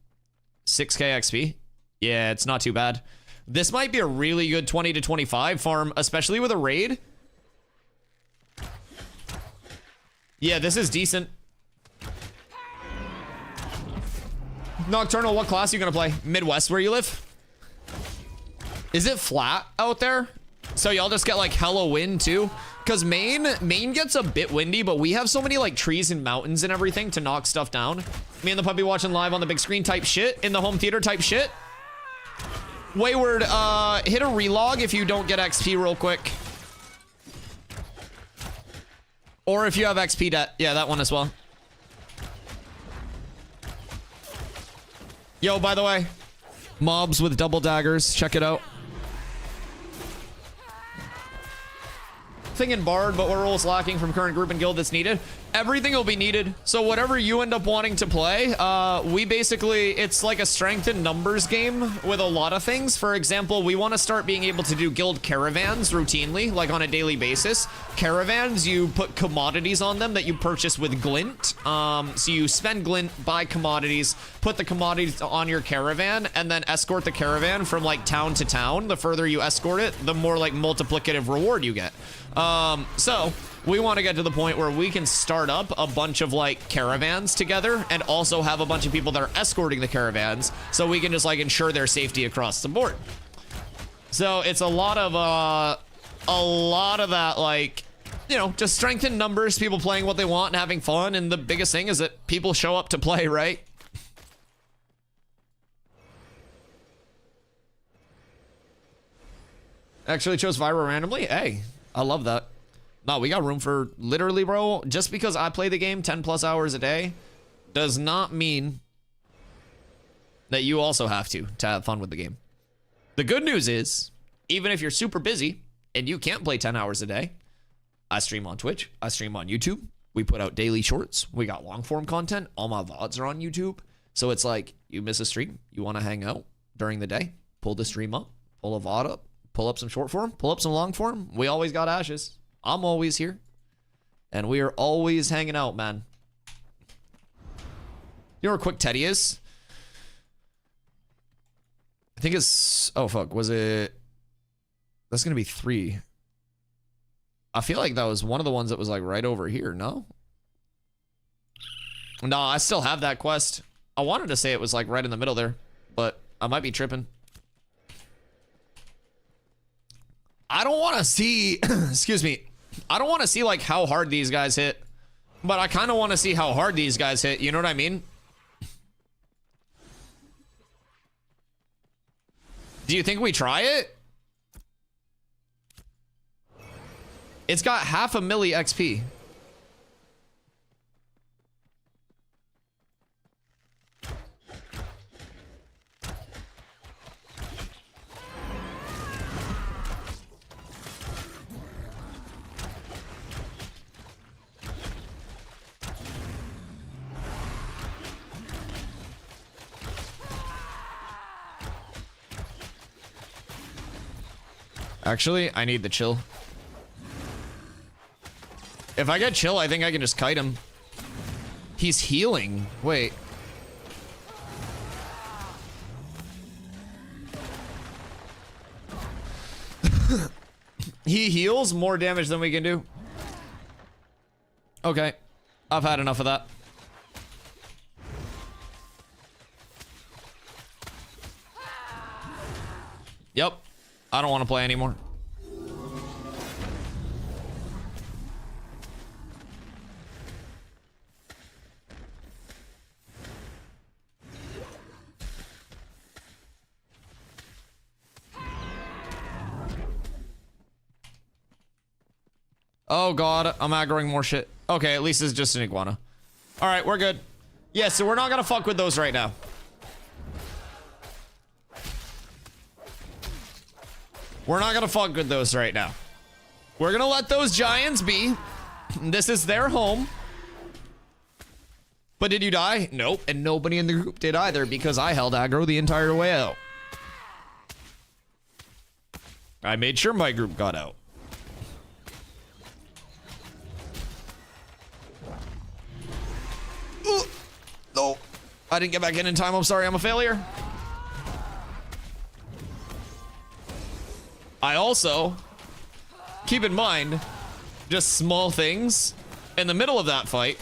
[SPEAKER 1] 6k XP. Yeah, it's not too bad. This might be a really good 20 to 25 farm, especially with a raid. Yeah, this is decent. Nocturnal, what class are you gonna play? Midwest, where you live? Is it flat out there? So y'all just get like hella wind too? Because Maine gets a bit windy, but we have so many like trees and mountains and everything to knock stuff down. Me and the puppy watching live on the big screen type shit, in the home theater type shit. Wayward, hit a relog if you don't get XP real quick. Or if you have XP debt. Yeah, that one as well. Yo, by the way, mobs with double daggers, check it out. Thing in Bard, but what role is lacking from current group and guild that's needed? Everything will be needed. So whatever you end up wanting to play, we basically, it's like a strength in numbers game with a lot of things. For example, we want to start being able to do guild caravans routinely, like on a daily basis. Caravans, you put commodities on them that you purchase with glint. So you spend glint, buy commodities, put the commodities on your caravan, and then escort the caravan from like town to town. The further you escort it, the more like multiplicative reward you get. So we want to get to the point where we can start up a bunch of like caravans together and also have a bunch of people that are escorting the caravans so we can just like ensure their safety across the board. So it's a lot of that, like, you know, just strength in numbers, people playing what they want and having fun. And the biggest thing is that people show up to play, right? Actually chose Vyro randomly. Hey, I love that. No, we got room for literally, bro. Just because I play the game 10 plus hours a day does not mean that you also have to have fun with the game. The good news is, even if you're super busy and you can't play 10 hours a day, I stream on Twitch. I stream on YouTube. We put out daily shorts. We got long form content. All my VODs are on YouTube. So it's like, you miss a stream, you want to hang out during the day, pull the stream up, pull a VOD up, pull up some short form, pull up some long form. We always got ashes. I'm always here. And we are always hanging out, man. You know where Quick Teddy is? I think it's... Oh, fuck. Was it... That's going to be 3. I feel like that was one of the ones that was like right over here, no? No, I still have that quest. I wanted to say it was like right in the middle there, but I might be tripping. I don't want to see... Excuse me. I don't want to see like how hard these guys hit, but I kind of want to see how hard these guys hit. You know what I mean? Do you think we try it? It's got half a milli XP. Actually, I need the chill. If I get chill, I think I can just kite him. He's healing. Wait. He heals more damage than we can do. Okay. I've had enough of that. Yep. I don't want to play anymore. Oh god, I'm aggroing more shit. Okay, at least it's just an iguana. Alright, we're good. Yeah, so we're not gonna fuck with those right now. We're not gonna fuck with those right now. We're gonna let those giants be. This is their home. But did you die? Nope. And nobody in the group did either because I held aggro the entire way out. I made sure my group got out. No. I didn't get back in time. I'm sorry. I'm a failure. I also, keep in mind, just small things. In the middle of that fight,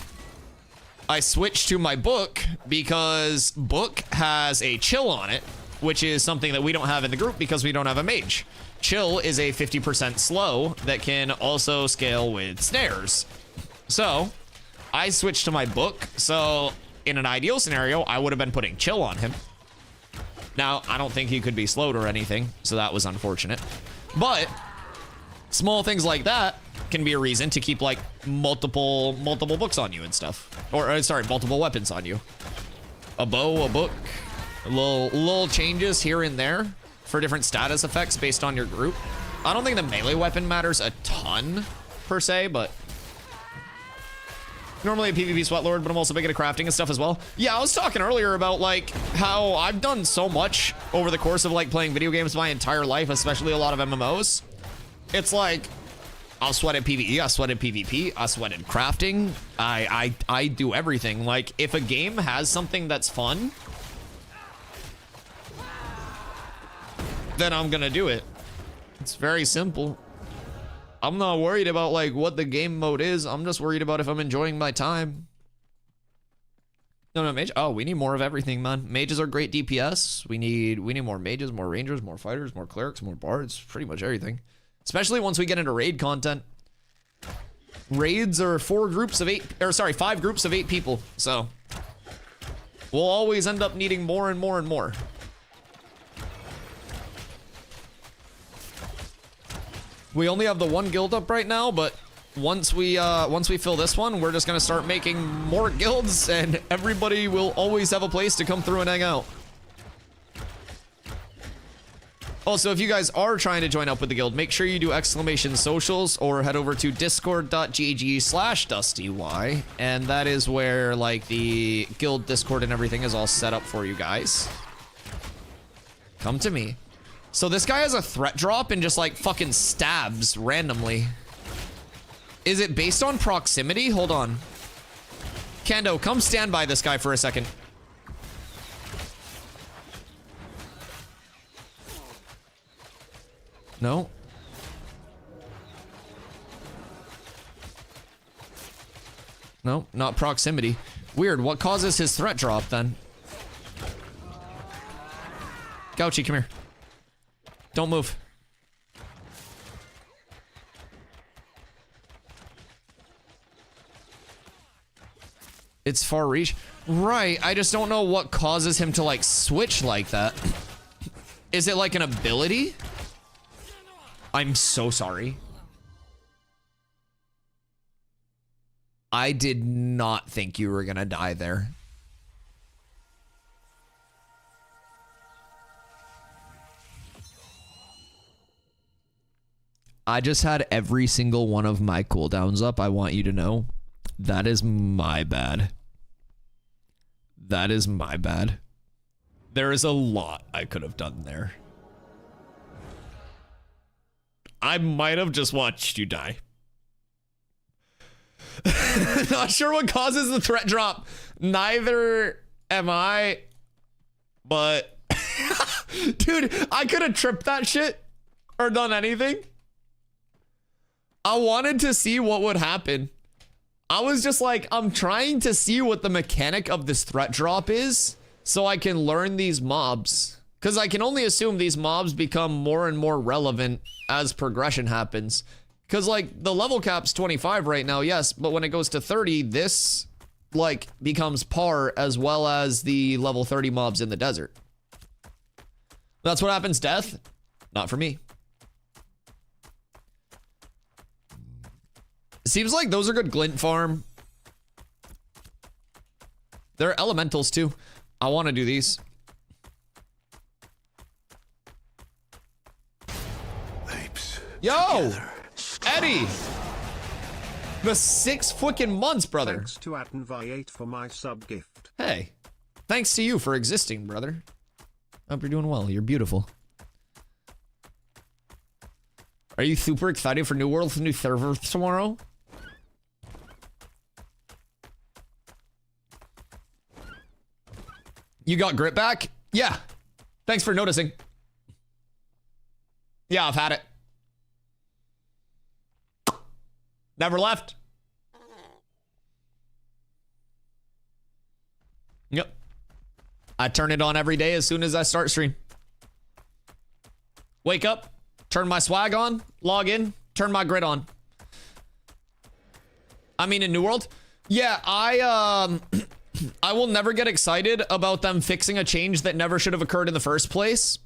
[SPEAKER 1] I switched to my book because book has a chill on it, which is something that we don't have in the group because we don't have a mage. Chill is a 50% slow that can also scale with snares. So I switched to my book. So in an ideal scenario, I would have been putting chill on him. Now, I don't think he could be slowed or anything, so that was unfortunate. But small things like that can be a reason to keep like multiple books on you and stuff. Or sorry, multiple weapons on you. A bow, a book, little changes here and there for different status effects based on your group. I don't think the melee weapon matters a ton per se, but normally a PvP sweat lord, but I'm also big into crafting and stuff as well. Yeah, I was talking earlier about like how I've done so much over the course of like playing video games my entire life, especially a lot of MMOs. It's like I'll sweat at PvE, I sweat at PvP, I sweat at crafting. I do everything. Like if a game has something that's fun, then I'm gonna do it. It's very simple. I'm not worried about like what the game mode is. I'm just worried about if I'm enjoying my time. No, mage. Oh, we need more of everything, man. Mages are great DPS. We need more mages, more rangers, more fighters, more clerics, more bards, pretty much everything. Especially once we get into raid content. Raids are 5 groups of 8 people. So we'll always end up needing more and more and more. We only have the one guild up right now, but once we fill this one, we're just gonna start making more guilds, and everybody will always have a place to come through and hang out. Also, if you guys are trying to join up with the guild, make sure you do !socials or head over to discord.gg/DustyY, and that is where like the guild Discord and everything is all set up for you guys. Come to me. So this guy has a threat drop and just like fucking stabs randomly. Is it based on proximity? Hold on. Kando, come stand by this guy for a second. No. No, not proximity. Weird, what causes his threat drop then? Gouchy, come here. Don't move. It's far reach. Right, I just don't know what causes him to like switch like that. Is it like an ability? I'm so sorry. I did not think you were gonna die there. I just had every single one of my cooldowns up. I want you to know. That is my bad. That is my bad. There is a lot I could have done there. I might have just watched you die. Not sure what causes the threat drop. Neither am I. But dude, I could have tripped that shit or done anything. I wanted to see what would happen. I was just like, I'm trying to see what the mechanic of this threat drop is so I can learn these mobs. Because I can only assume these mobs become more and more relevant as progression happens. Because like the level cap's 25 right now, yes, but when it goes to 30, this like becomes par as well as the level 30 mobs in the desert. That's what happens, Death. Not for me. Seems like those are good glint farm. There are elementals too. I want to do these. Yo, Eddie. The 6 freaking months, brother.
[SPEAKER 5] Thanks to Attenviate for my sub gift.
[SPEAKER 1] Hey, thanks to you for existing, brother. Hope you're doing well. You're beautiful. Are you super excited for New World's new server tomorrow? You got grit back? Yeah. Thanks for noticing. Yeah, I've had it. Never left. Yep. I turn it on every day as soon as I start stream. Wake up, turn my swag on, log in, turn my grid on. I mean, in New World? Yeah, I will never get excited about them fixing a change that never should have occurred in the first place.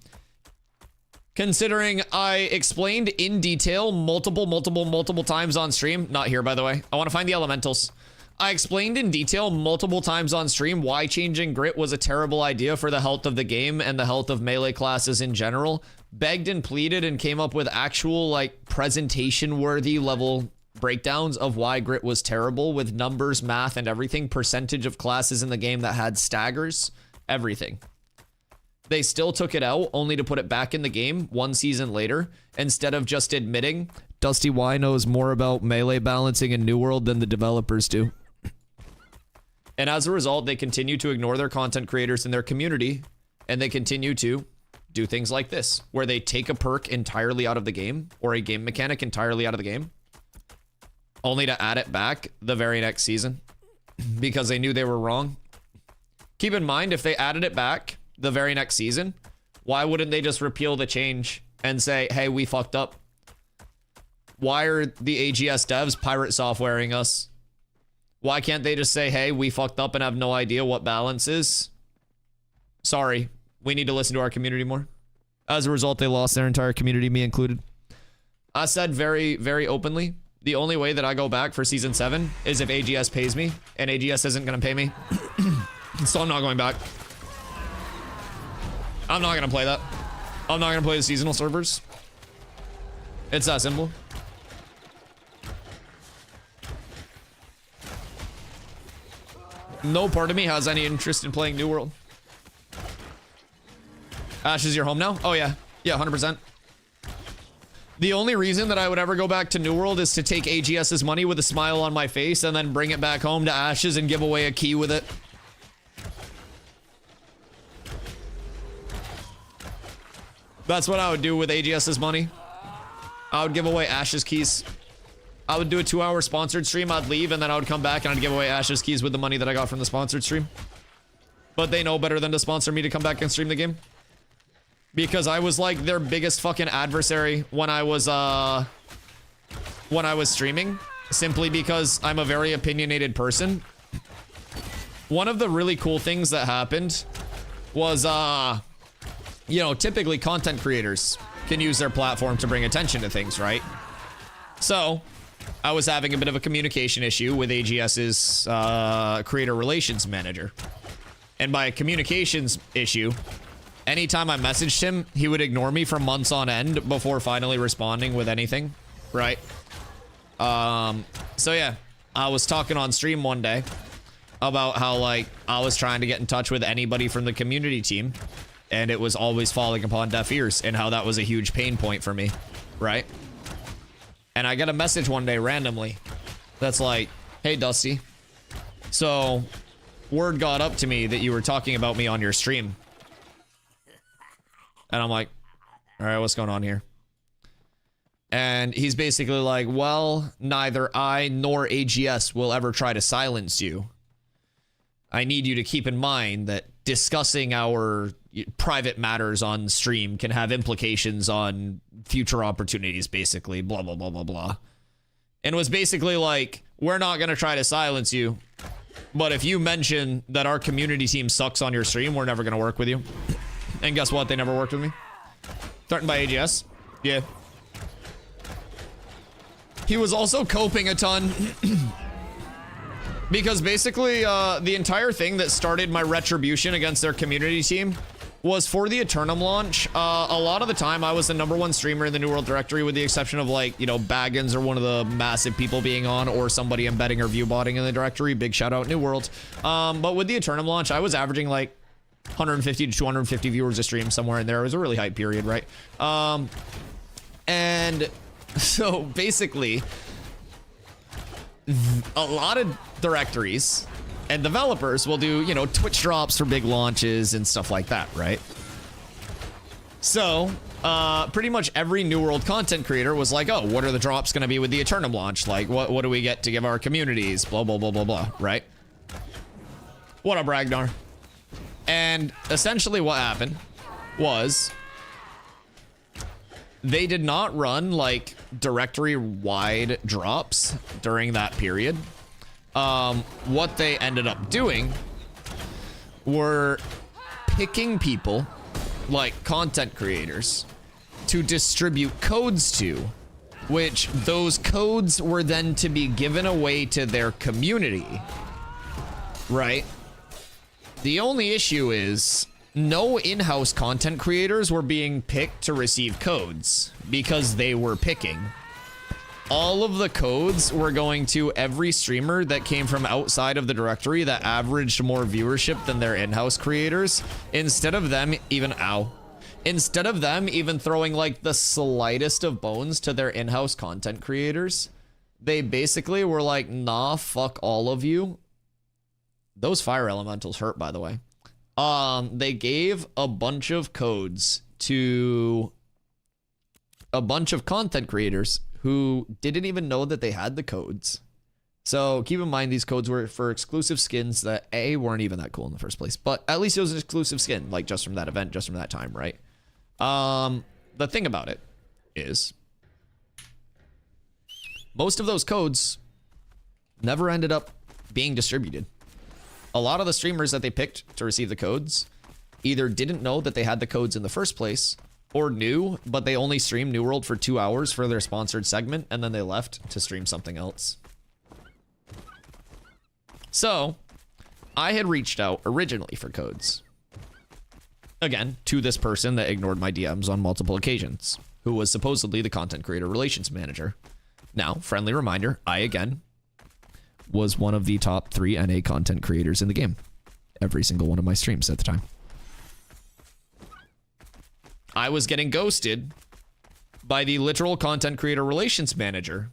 [SPEAKER 1] Considering I explained in detail multiple times on stream. Not here, by the way. I want to find the elementals. I explained in detail multiple times on stream why changing grit was a terrible idea for the health of the game and the health of melee classes in general. Begged and pleaded and came up with actual like presentation worthy level breakdowns of why grit was terrible with numbers, math, and everything. Percentage of classes in the game that had staggers. Everything. They still took it out only to put it back in the game 1 season later instead of just admitting Dusty Y knows more about melee balancing in New World than the developers do. And as a result, they continue to ignore their content creators in their community, and they continue to do things like this, where they take a perk entirely out of the game or a game mechanic entirely out of the game, only to add it back the very next season because they knew they were wrong. Keep in mind, if they added it back the very next season, why wouldn't they just repeal the change and say, hey, we fucked up? Why are the AGS devs pirate softwaring us? Why can't they just say, hey, we fucked up and have no idea what balance is? Sorry, we need to listen to our community more. As a result, they lost their entire community, me included. I said very, very openly, the only way that I go back for season 7 is if AGS pays me, and AGS isn't gonna pay me. So I'm not going back. I'm not gonna play that. I'm not gonna play the seasonal servers. It's that simple. No part of me has any interest in playing New World. Ash, is your home now? Oh yeah. Yeah, 100%. The only reason that I would ever go back to New World is to take AGS's money with a smile on my face and then bring it back home to Ashes and give away a key with it. That's what I would do with AGS's money. I would give away Ash's keys. I would do a 2-hour sponsored stream. I'd leave and then I would come back and I'd give away Ash's keys with the money that I got from the sponsored stream. But they know better than to sponsor me to come back and stream the game. Because I was like their biggest fucking adversary when I was streaming. Simply because I'm a very opinionated person. One of the really cool things that happened was you know, typically content creators can use their platform to bring attention to things, right? So I was having a bit of a communication issue with AGS's creator relations manager. And by a communications issue, anytime I messaged him, he would ignore me for months on end before finally responding with anything, right? So yeah, I was talking on stream one day about how, like, I was trying to get in touch with anybody from the community team, and it was always falling upon deaf ears, and how that was a huge pain point for me, right? And I got a message one day randomly that's like, hey, Dusty, so word got up to me that you were talking about me on your stream. And I'm like, all right, what's going on here? And he's basically like, well, neither I nor AGS will ever try to silence you. I need you to keep in mind that discussing our private matters on stream can have implications on future opportunities, basically, blah, blah, blah, blah, blah. And it was basically like, we're not going to try to silence you, but if you mention that our community team sucks on your stream, we're never going to work with you. And guess what? They never worked with me. Threatened by AGS. Yeah. He was also coping a ton. Because basically, the entire thing that started my retribution against their community team was for the Eternum launch. A lot of the time, I was the #1 streamer in the New World directory, with the exception of, like, you know, Baggins or one of the massive people being on, or somebody embedding or view botting in the directory. Big shout out, New World. But with the Eternum launch, I was averaging, like, 150 to 250 viewers a stream, somewhere in there. It was a really hype period, right? And so basically, a lot of directories and developers will do, you know, Twitch drops for big launches and stuff like that, right? So pretty much every New World content creator was like, oh, what are the drops going to be with the Eternum launch? Like, what do we get to give our communities? Blah, blah, blah, blah, blah, right? What up, Ragnar? And essentially what happened was they did not run, like, directory-wide drops during that period. What they ended up doing were picking people, like content creators, to distribute codes to, which those codes were then to be given away to their community, right? The only issue is no in-house content creators were being picked to receive codes because they were picking. All of the codes were going to every streamer that came from outside of the directory that averaged more viewership than their in-house creators. Instead of them even throwing, like, the slightest of bones to their in-house content creators, they basically were like, nah, fuck all of you. Those fire elementals hurt, by the way. They gave a bunch of codes to a bunch of content creators who didn't even know that they had the codes. So keep in mind, these codes were for exclusive skins that weren't even that cool in the first place, but at least it was an exclusive skin, like just from that event, just from that time, right? The thing about it is most of those codes never ended up being distributed. A lot of the streamers that they picked to receive the codes either didn't know that they had the codes in the first place, or knew, but they only streamed New World for 2 hours for their sponsored segment, and then they left to stream something else. So, I had reached out originally for codes. Again, to this person that ignored my DMs on multiple occasions, who was supposedly the content creator relations manager. Now, friendly reminder, I, again, was one of the top 3 NA content creators in the game. Every single one of my streams at the time. I was getting ghosted by the literal content creator relations manager.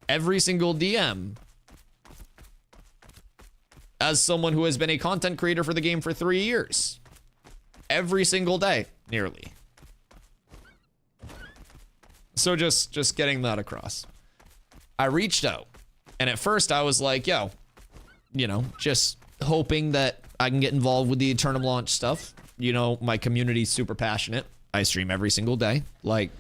[SPEAKER 1] Every single DM. As someone who has been a content creator for the game for 3 years. Every single day, nearly. So just getting that across. I reached out. And at first I was like, yo, you know, just hoping that I can get involved with the Eternum launch stuff. You know, my community's super passionate. I stream every single day. Like,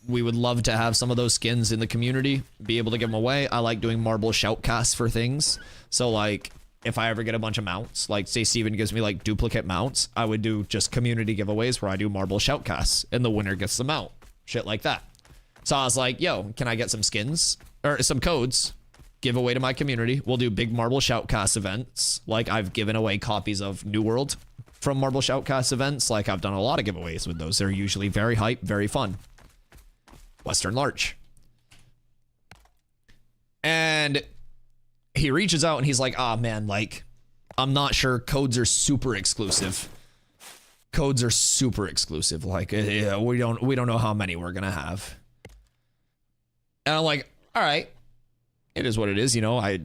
[SPEAKER 1] we would love to have some of those skins in the community, be able to give them away. I like doing marble shoutcasts for things. So, like, if I ever get a bunch of mounts, like say Steven gives me like duplicate mounts, I would do just community giveaways where I do marble shoutcasts and the winner gets the mount. Shit like that. So I was like, yo, can I get some skins or some codes? Give away to my community. We'll do big marble shoutcast events. Like I've given away copies of New World from marble shoutcast events. Like I've done a lot of giveaways with those. They're usually very hype, very fun. Western Larch. And he reaches out and he's like, ah, man, like, I'm not sure. Codes are super exclusive. Codes are super exclusive. Like, yeah, we don't know how many we're going to have. And I'm like, all right, it is what it is. You know, I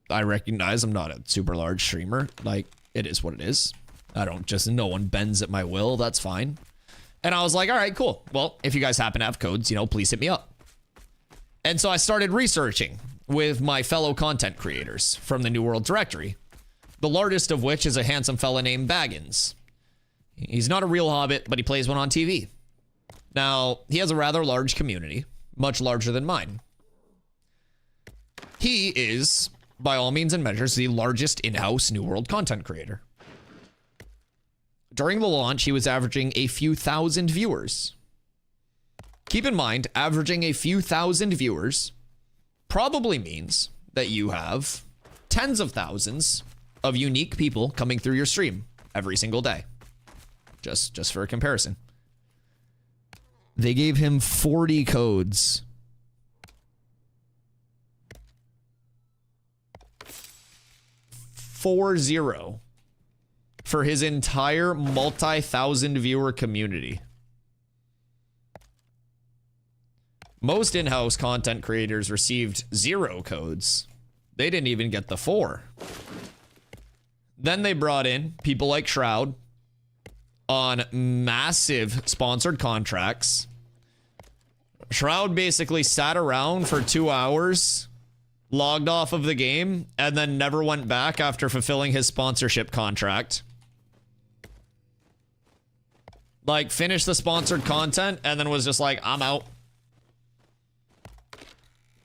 [SPEAKER 1] recognize I'm not a super large streamer. Like, it is what it is. I don't just, no one bends at my will. That's fine. And I was like, all right, cool. Well, if you guys happen to have codes, you know, please hit me up. And so I started researching with my fellow content creators from the New World directory, the largest of which is a handsome fella named Baggins. He's not a real hobbit, but he plays one on TV. Now, he has a rather large community, much larger than mine. He is, by all means and measures, the largest in-house New World content creator. During the launch, he was averaging a few thousand viewers. Keep in mind, averaging a few thousand viewers probably means that you have tens of thousands of unique people coming through your stream every single day. Just for a comparison. They gave him 40 codes. 40 for his entire multi-thousand viewer community. Most in-house content creators received 0 codes. They didn't even get the 4. Then they brought in people like Shroud on massive sponsored contracts. Shroud basically sat around for 2 hours, logged off of the game, and then never went back after fulfilling his sponsorship contract. Like, finished the sponsored content and then was just like, I'm out.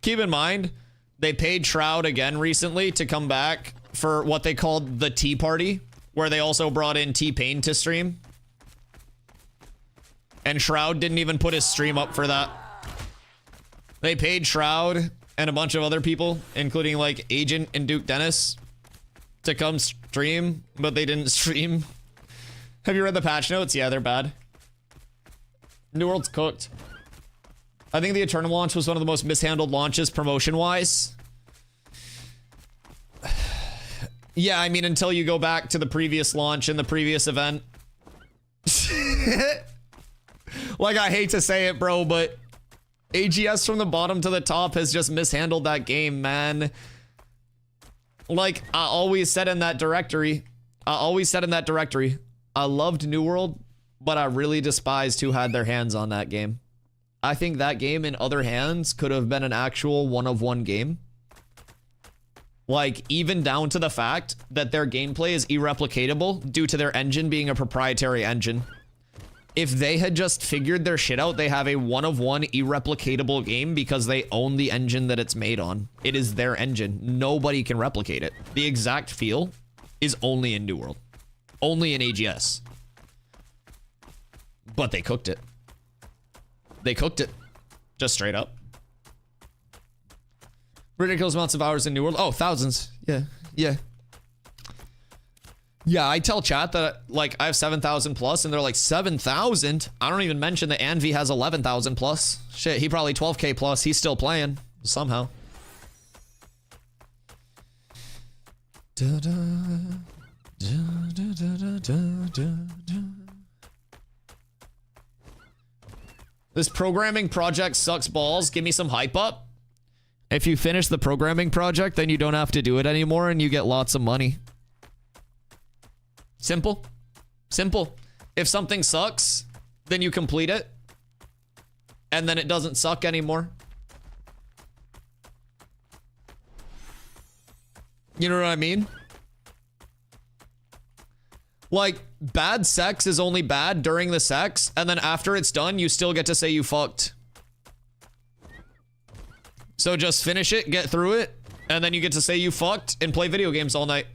[SPEAKER 1] Keep in mind, they paid Shroud again recently to come back for what they called the Tea Party, where they also brought in T-Pain to stream. And Shroud didn't even put his stream up for that. They paid Shroud and a bunch of other people, including like Agent and Duke Dennis, to come stream, but they didn't stream. Have you read the patch notes? Yeah, they're bad. New World's cooked. I think the Eternal launch was one of the most mishandled launches promotion-wise. Yeah, I mean, until you go back to the previous launch and the previous event. Like, I hate to say it, bro, but AGS from the bottom to the top has just mishandled that game, man. Like, I always said in that directory, I loved New World, but I really despised who had their hands on that game. I think that game in other hands could have been an actual one-of-one game. Like, even down to the fact that their gameplay is irreplicatable due to their engine being a proprietary engine. If they had just figured their shit out, they have a one-of-one irreplicatable game because they own the engine that it's made on. It is their engine. Nobody can replicate it. The exact feel is only in New World. Only in AGS. But they cooked it. They cooked it. Just straight up. Ridiculous amounts of hours in New World. Oh, thousands. Yeah. Yeah. Yeah, I tell chat that, like, I have 7,000 plus, and they're like, 7,000? I don't even mention that Anvi has 11,000 plus. Shit, he probably 12k plus. He's still playing. Somehow. Da, da, da, da, da, da, da, da. This programming project sucks balls. Give me some hype up. If you finish the programming project, then you don't have to do it anymore and you get lots of money. Simple. Simple. If something sucks, then you complete it. And then it doesn't suck anymore. You know what I mean? Like, bad sex is only bad during the sex, and then after it's done, you still get to say you fucked. So just finish it, get through it, and then you get to say you fucked and play video games all night.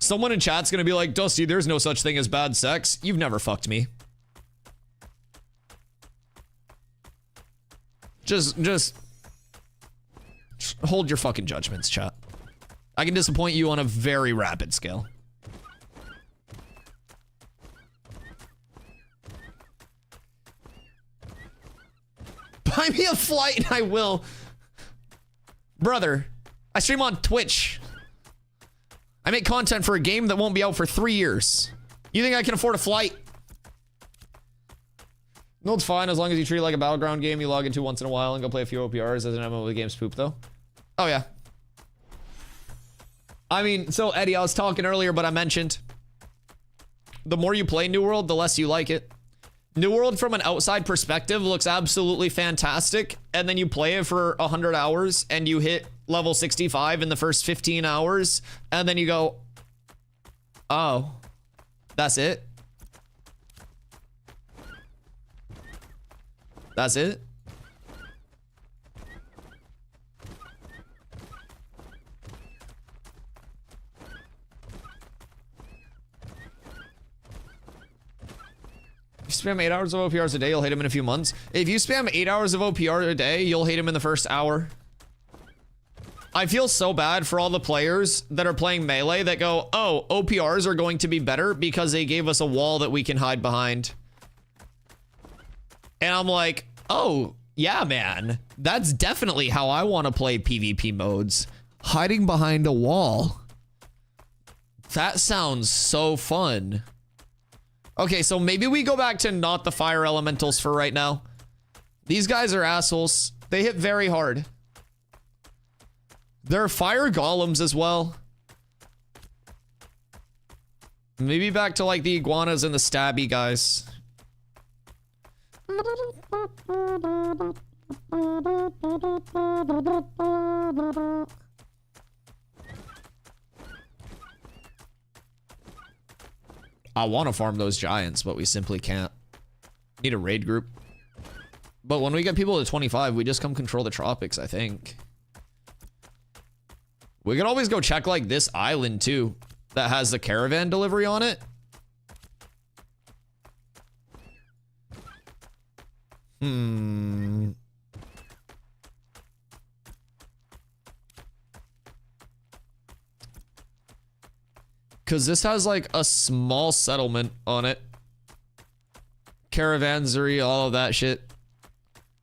[SPEAKER 1] Someone in chat's gonna be like, Dusty, there's no such thing as bad sex. You've never fucked me. Just hold your fucking judgments, chat. I can disappoint you on a very rapid scale. Buy me a flight and I will. Brother, I stream on Twitch. I make content for a game that won't be out for 3 years. You think I can afford a flight? No, it's fine as long as you treat it like a battleground game you log into once in a while and go play a few OPRs as an MMO. The game's poop though. Oh yeah. I mean, so Eddie, I was talking earlier, but I mentioned the more you play New World, the less you like it. New World from an outside perspective looks absolutely fantastic, and then you play it for 100 hours and you hit level 65 in the first 15 hours, and then you go, oh, that's it? That's it? If you spam 8 hours of OPRs a day, you'll hate him in a few months. If you spam 8 hours of OPR a day, you'll hate him in the first hour. I feel so bad for all the players that are playing Melee that go, oh, OPRs are going to be better because they gave us a wall that we can hide behind. And I'm like, oh, yeah, man. That's definitely how I want to play PvP modes. Hiding behind a wall. That sounds so fun. Okay, so maybe we go back to not the fire elementals for right now. These guys are assholes. They hit very hard. There are fire golems as well. Maybe back to like the iguanas and the stabby guys. I want to farm those giants, but we simply can't. Need a raid group. But when we get people to 25, we just come control the tropics, I think. We could always go check like this island too, that has the caravan delivery on it. Because this has like a small settlement on it. Caravanserai, all of that shit.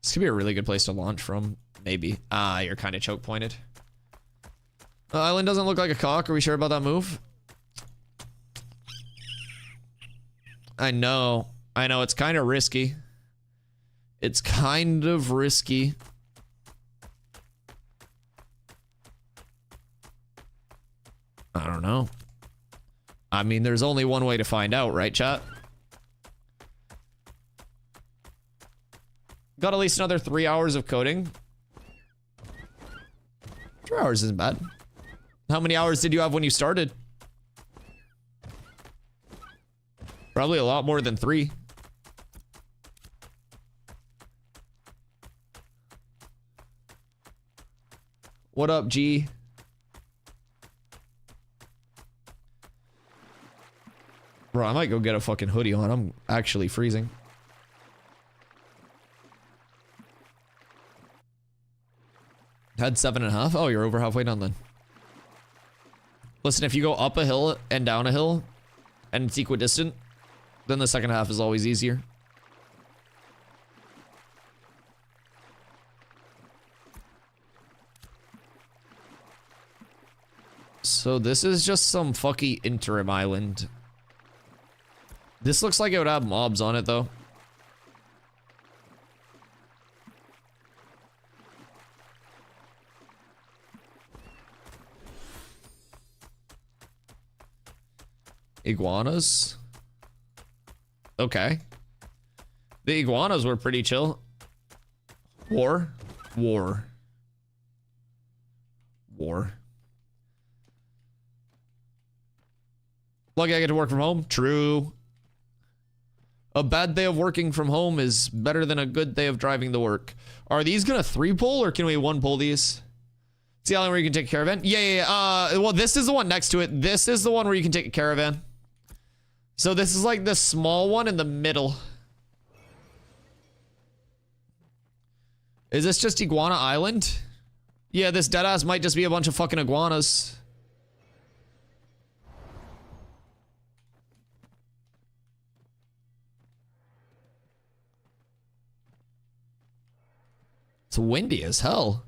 [SPEAKER 1] This could be a really good place to launch from. Maybe. Ah, you're kind of choke pointed. The island doesn't look like a cock. Are we sure about that move? I know. I know. It's kind of risky. It's kind of risky. I don't know. I mean, there's only one way to find out, right, chat? Got at least another 3 hours of coding. 3 hours isn't bad. How many hours did you have when you started? Probably a lot more than 3. What up, G? Bro, I might go get a fucking hoodie on. I'm actually freezing. Had 7.5. Oh, you're over halfway done then. Listen, if you go up a hill and down a hill and it's equidistant, then the second half is always easier. So this is just some fucky interim island. This looks like it would have mobs on it, though. Iguanas? Okay. The iguanas were pretty chill. War? War. War. Lucky I get to work from home? True. A bad day of working from home is better than a good day of driving to work. Are these gonna 3-pull or can we 1-pull these? It's the island where you can take a caravan. Yeah. Well, this is the one next to it. This is the one where you can take a caravan. So this is like the small one in the middle. Is this just Iguana Island? Yeah, this deadass might just be a bunch of fucking iguanas. It's windy as hell.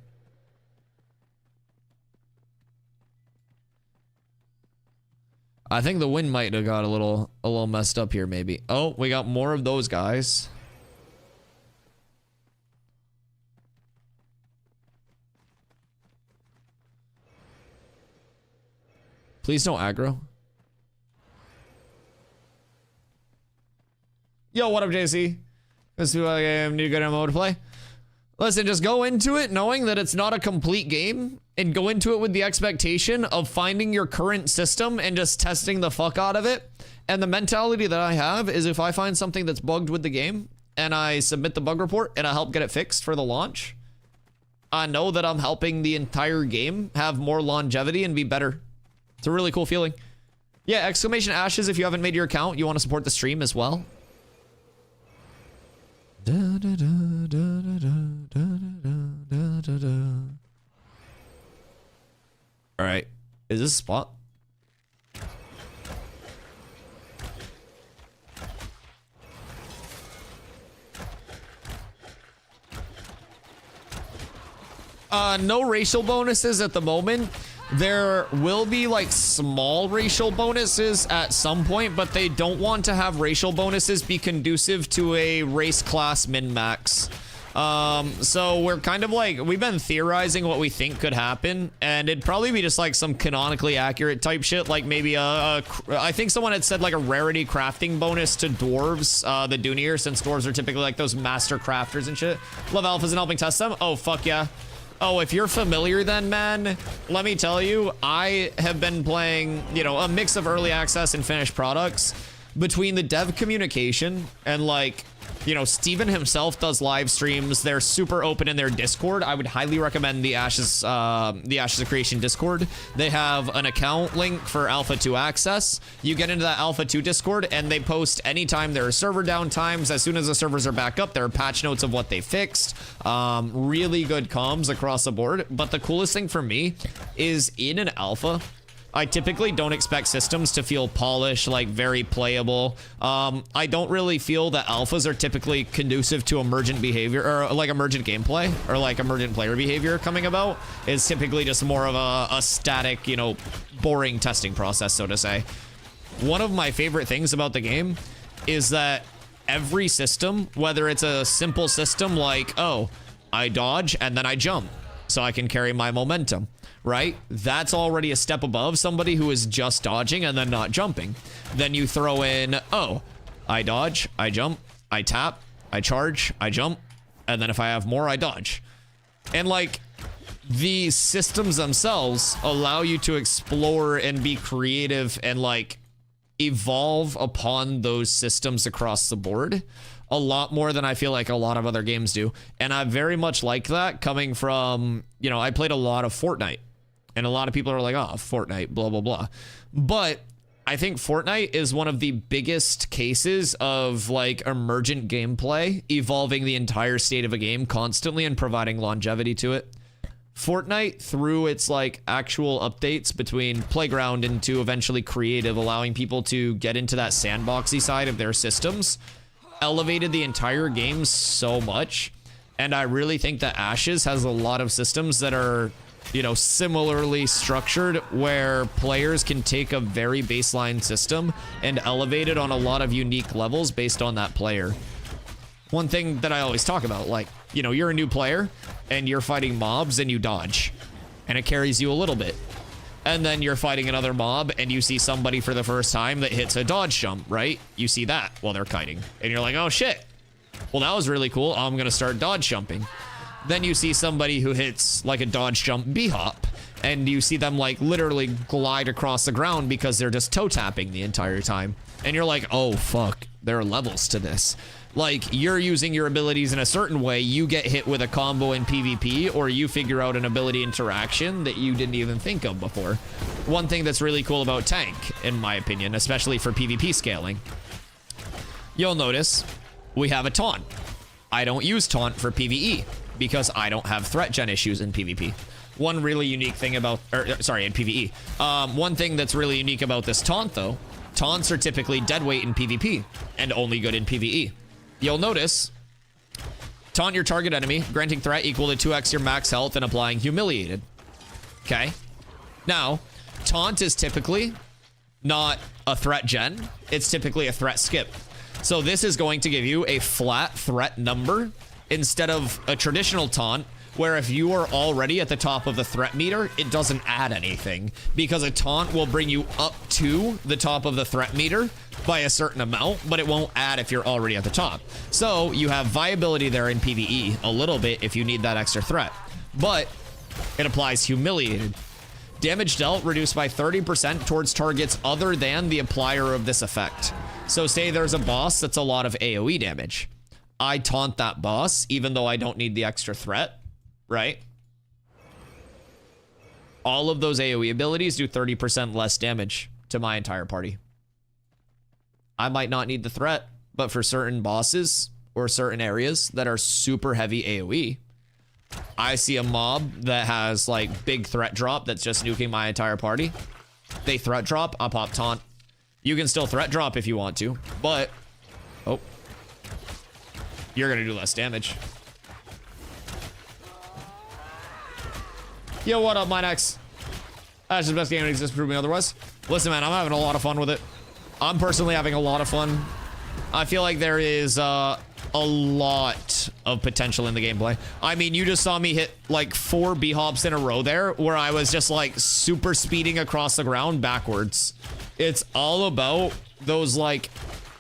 [SPEAKER 1] I think the wind might have got a little messed up here, maybe. Oh, we got more of those guys. Please don't aggro. Yo, what up, JC? This is a game. New good MMO to play. Listen, just go into it knowing that it's not a complete game, and go into it with the expectation of finding your current system and just testing the fuck out of it. And the mentality that I have is if I find something that's bugged with the game and I submit the bug report and I help get it fixed for the launch, I know that I'm helping the entire game have more longevity and be better. It's a really cool feeling. Yeah, exclamation ashes if you haven't made your account. You want to support the stream as well. All right, is this a spot? No racial bonuses at the moment. There will be like small racial bonuses at some point, but they don't want to have racial bonuses be conducive to a race class min-max. So we're kind of like, we've been theorizing what we think could happen, and it'd probably be just like some canonically accurate type shit, like maybe I think someone had said like a rarity crafting bonus to dwarves, the Dunier, since dwarves are typically like those master crafters and shit. Love alphas and helping test them. Oh, fuck yeah. Oh, if you're familiar then, man, let me tell you, I have been playing, you know, a mix of early access and finished products. Between the dev communication and like, you know, Steven himself does live streams. They're super open in their Discord. I would highly recommend the Ashes of Creation Discord. They have an account link for Alpha 2 access. You get into that Alpha 2 Discord and they post anytime there are server downtimes. As soon as the servers are back up, there are patch notes of what they fixed. Really good comms across the board. But the coolest thing for me is in an alpha, I typically don't expect systems to feel polished, like very playable. I don't really feel that alphas are typically conducive to emergent behavior, or like emergent gameplay, or like emergent player behavior coming about. It's typically just more of a static, you know, boring testing process, so to say. One of my favorite things about the game is that every system, whether it's a simple system like, oh, I dodge and then I jump so I can carry my momentum, right? That's already a step above somebody who is just dodging and then not jumping. Then you throw in, oh, I dodge, I jump, I tap, I charge, I jump, and then if I have more, I dodge. And like, the systems themselves allow you to explore and be creative and like evolve upon those systems across the board a lot more than I feel like a lot of other games do. And I very much like that coming from, you know, I played a lot of Fortnite. And a lot of people are like, oh, Fortnite, blah, blah, blah. But I think Fortnite is one of the biggest cases of like emergent gameplay evolving the entire state of a game constantly and providing longevity to it. Fortnite, through its like actual updates between Playground into eventually Creative, allowing people to get into that sandboxy side of their systems, elevated the entire game so much. And I really think that Ashes has a lot of systems that are, you know, similarly structured, where players can take a very baseline system and elevate it on a lot of unique levels based on that player. One thing that I always talk about, like, you know, you're a new player and you're fighting mobs and you dodge and it carries you a little bit. And then you're fighting another mob and you see somebody for the first time that hits a dodge jump, right? You see that while they're kiting and you're like, oh shit. Well, that was really cool. I'm gonna start dodge jumping. Then you see somebody who hits like a dodge jump B-hop and you see them like literally glide across the ground because they're just toe tapping the entire time. And you're like, oh fuck, there are levels to this. Like, you're using your abilities in a certain way, you get hit with a combo in PvP, or you figure out an ability interaction that you didn't even think of before. One thing that's really cool about tank, in my opinion, especially for PvP scaling, you'll notice we have a taunt. I don't use taunt for PvE because I don't have threat gen issues in PvP. One really unique thing about, sorry, in PvE. One thing that's really unique about this taunt, though, taunts are typically dead weight in PvP and only good in PvE. You'll notice, taunt your target enemy, granting threat equal to 2x your max health and applying humiliated. Okay. Now, taunt is typically not a threat gen. It's typically a threat skip. So this is going to give you a flat threat number instead of a traditional taunt, where if you are already at the top of the threat meter, it doesn't add anything, because a taunt will bring you up to the top of the threat meter by a certain amount, but it won't add if you're already at the top. So you have viability there in PvE a little bit if you need that extra threat, but it applies humiliated. Damage dealt reduced by 30% towards targets other than the applier of this effect. So say there's a boss that's a lot of AoE damage. I taunt that boss even though I don't need the extra threat, right? All of those AoE abilities do 30% less damage to my entire party. I might not need the threat, but for certain bosses or certain areas that are super heavy AoE, I see a mob that has like big threat drop that's just nuking my entire party. They threat drop, I pop taunt. You can still threat drop if you want to, but oh, you're gonna do less damage. Yo, what up, Minex? That's the best game that exists, prove me otherwise. Listen, man, I'm having a lot of fun with it. I'm personally having a lot of fun. I feel like there is a lot of potential in the gameplay. I mean, you just saw me hit like 4 B-hops in a row there where I was just like super speeding across the ground backwards. It's all about those like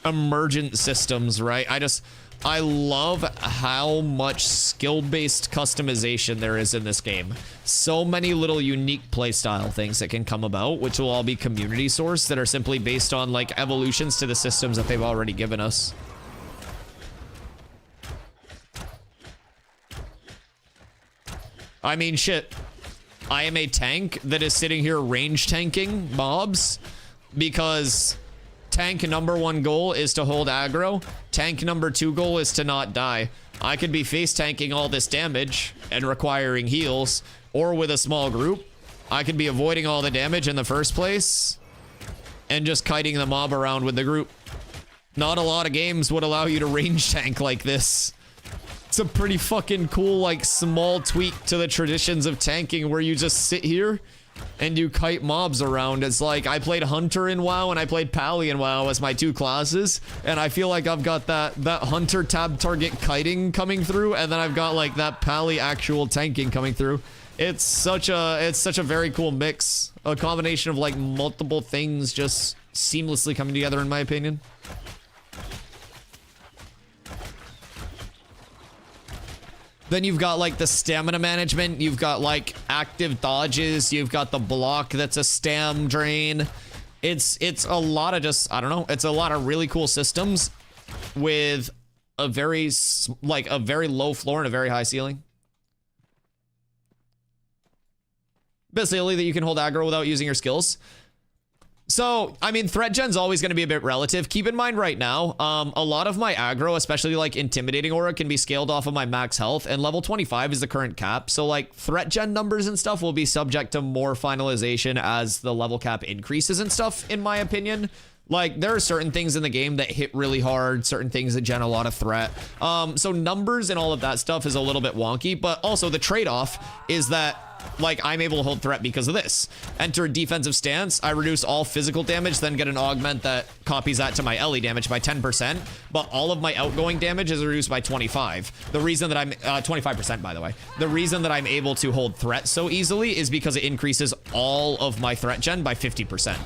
[SPEAKER 1] emergent systems, right? I love how much skill-based customization there is in this game. So many little unique playstyle things that can come about, which will all be community sourced, that are simply based on like evolutions to the systems that they've already given us. I mean, shit. I am a tank that is sitting here range tanking mobs because tank number 1 goal is to hold aggro. Tank number 2 goal is to not die. I could be face tanking all this damage and requiring heals, or with a small group, I could be avoiding all the damage in the first place and just kiting the mob around with the group. Not a lot of games would allow you to range tank like this. It's a pretty fucking cool, like, small tweak to the traditions of tanking where you just sit here and you kite mobs around. It's like, I played Hunter in WoW and I played Pally in WoW as my 2 classes, and I feel like I've got that Hunter tab target kiting coming through, and then I've got like that Pally actual tanking coming through. It's such a very cool mix. A combination of like multiple things just seamlessly coming together, in my opinion. Then you've got like the stamina management, you've got like active dodges, you've got the block that's a stam drain. It's a lot of just, I don't know, it's a lot of really cool systems with a very low floor and a very high ceiling. Basically that you can hold aggro without using your skills. So, I mean, threat gen's always going to be a bit relative. Keep in mind right now, a lot of my aggro, especially like intimidating aura, can be scaled off of my max health, and level 25 is the current cap. So like threat gen numbers and stuff will be subject to more finalization as the level cap increases and stuff, in my opinion. Like, there are certain things in the game that hit really hard, certain things that gen a lot of threat. So numbers and all of that stuff is a little bit wonky, but also the trade-off is that, like, I'm able to hold threat because of this. Enter a defensive stance, I reduce all physical damage, then get an augment that copies that to my LE damage by 10%, but all of my outgoing damage is reduced by 25. The reason that I'm, 25% by the way. The reason that I'm able to hold threat so easily is because it increases all of my threat gen by 50%.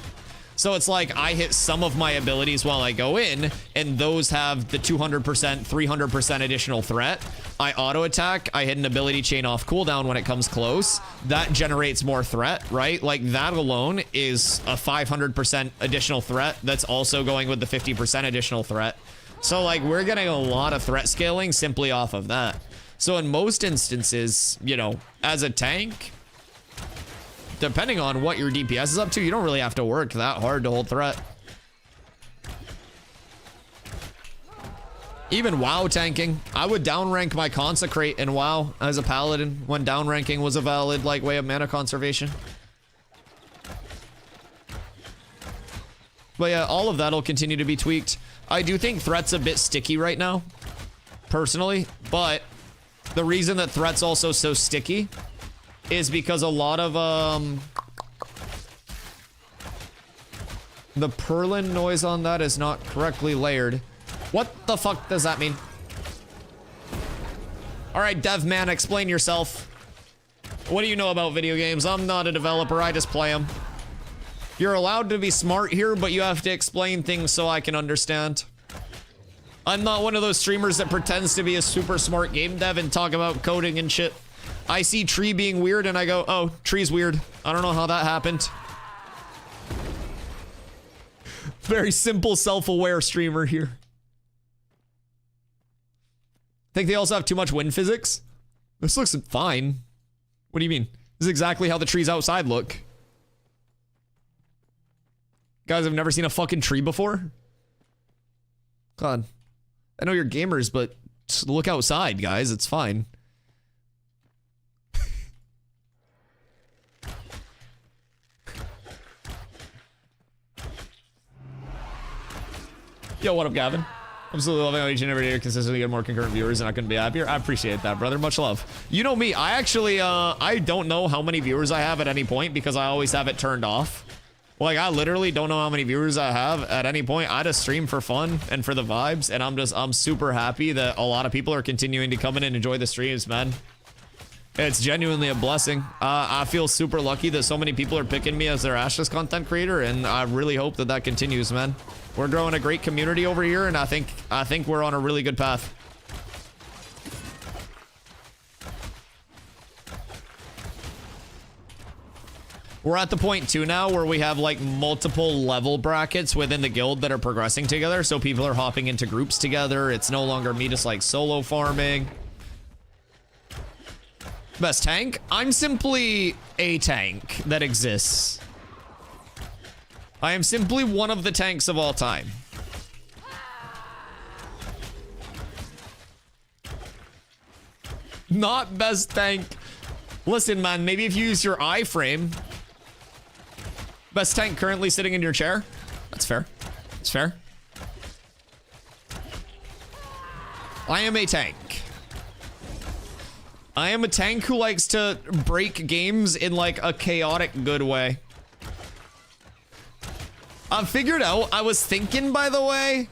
[SPEAKER 1] So it's like I hit some of my abilities while I go in, and those have the 200%, 300% additional threat. I auto attack, I hit an ability chain off cooldown when it comes close. That generates more threat, right? Like that alone is a 500% additional threat that's also going with the 50% additional threat. So like we're getting a lot of threat scaling simply off of that. So in most instances, you know, as a tank, depending on what your DPS is up to, you don't really have to work that hard to hold threat. Even WoW tanking, I would downrank my Consecrate in WoW as a Paladin when downranking was a valid like way of mana conservation. But yeah, all of that'll continue to be tweaked. I do think threat's a bit sticky right now, personally, but the reason that threat's also so sticky is because a lot of the purlin noise on that is not correctly layered. What the fuck does that mean? All right, dev man, explain yourself. What do you know about video games? I'm not a developer, I just play them. You're allowed to be smart here, but you have to explain things so I can understand. I'm not one of those streamers that pretends to be a super smart game dev and talk about coding and shit. I see tree being weird and I go, oh, tree's weird. I don't know how that happened. Very simple, self-aware streamer here. Think they also have too much wind physics? This looks fine. What do you mean? This is exactly how the trees outside look. Guys, I've never seen a fucking tree before. God. I know you're gamers, but just look outside, guys. It's fine. Yo, what up, Gavin? Absolutely loving how each and every day consistently get more concurrent viewers, and I couldn't be happier. I appreciate that, brother. Much love. You know me. I actually, I don't know how many viewers I have at any point because I always have it turned off. Like, I literally don't know how many viewers I have at any point. I just stream for fun and for the vibes, and I'm super happy that a lot of people are continuing to come in and enjoy the streams, man. It's genuinely a blessing. I feel super lucky that so many people are picking me as their Ashes content creator, and I really hope that that continues, man. We're growing a great community over here, and I think we're on a really good path. We're at the point too now where we have like multiple level brackets within the guild that are progressing together, so people are hopping into groups together. It's no longer me just like solo farming. Best tank? I'm simply a tank that exists. I am simply one of the tanks of all time. Not best tank. Listen, man, maybe if you use your iframe. Best tank currently sitting in your chair? That's fair. That's fair. I am a tank. I am a tank who likes to break games in like a chaotic good way. I figured out, I was thinking, by the way,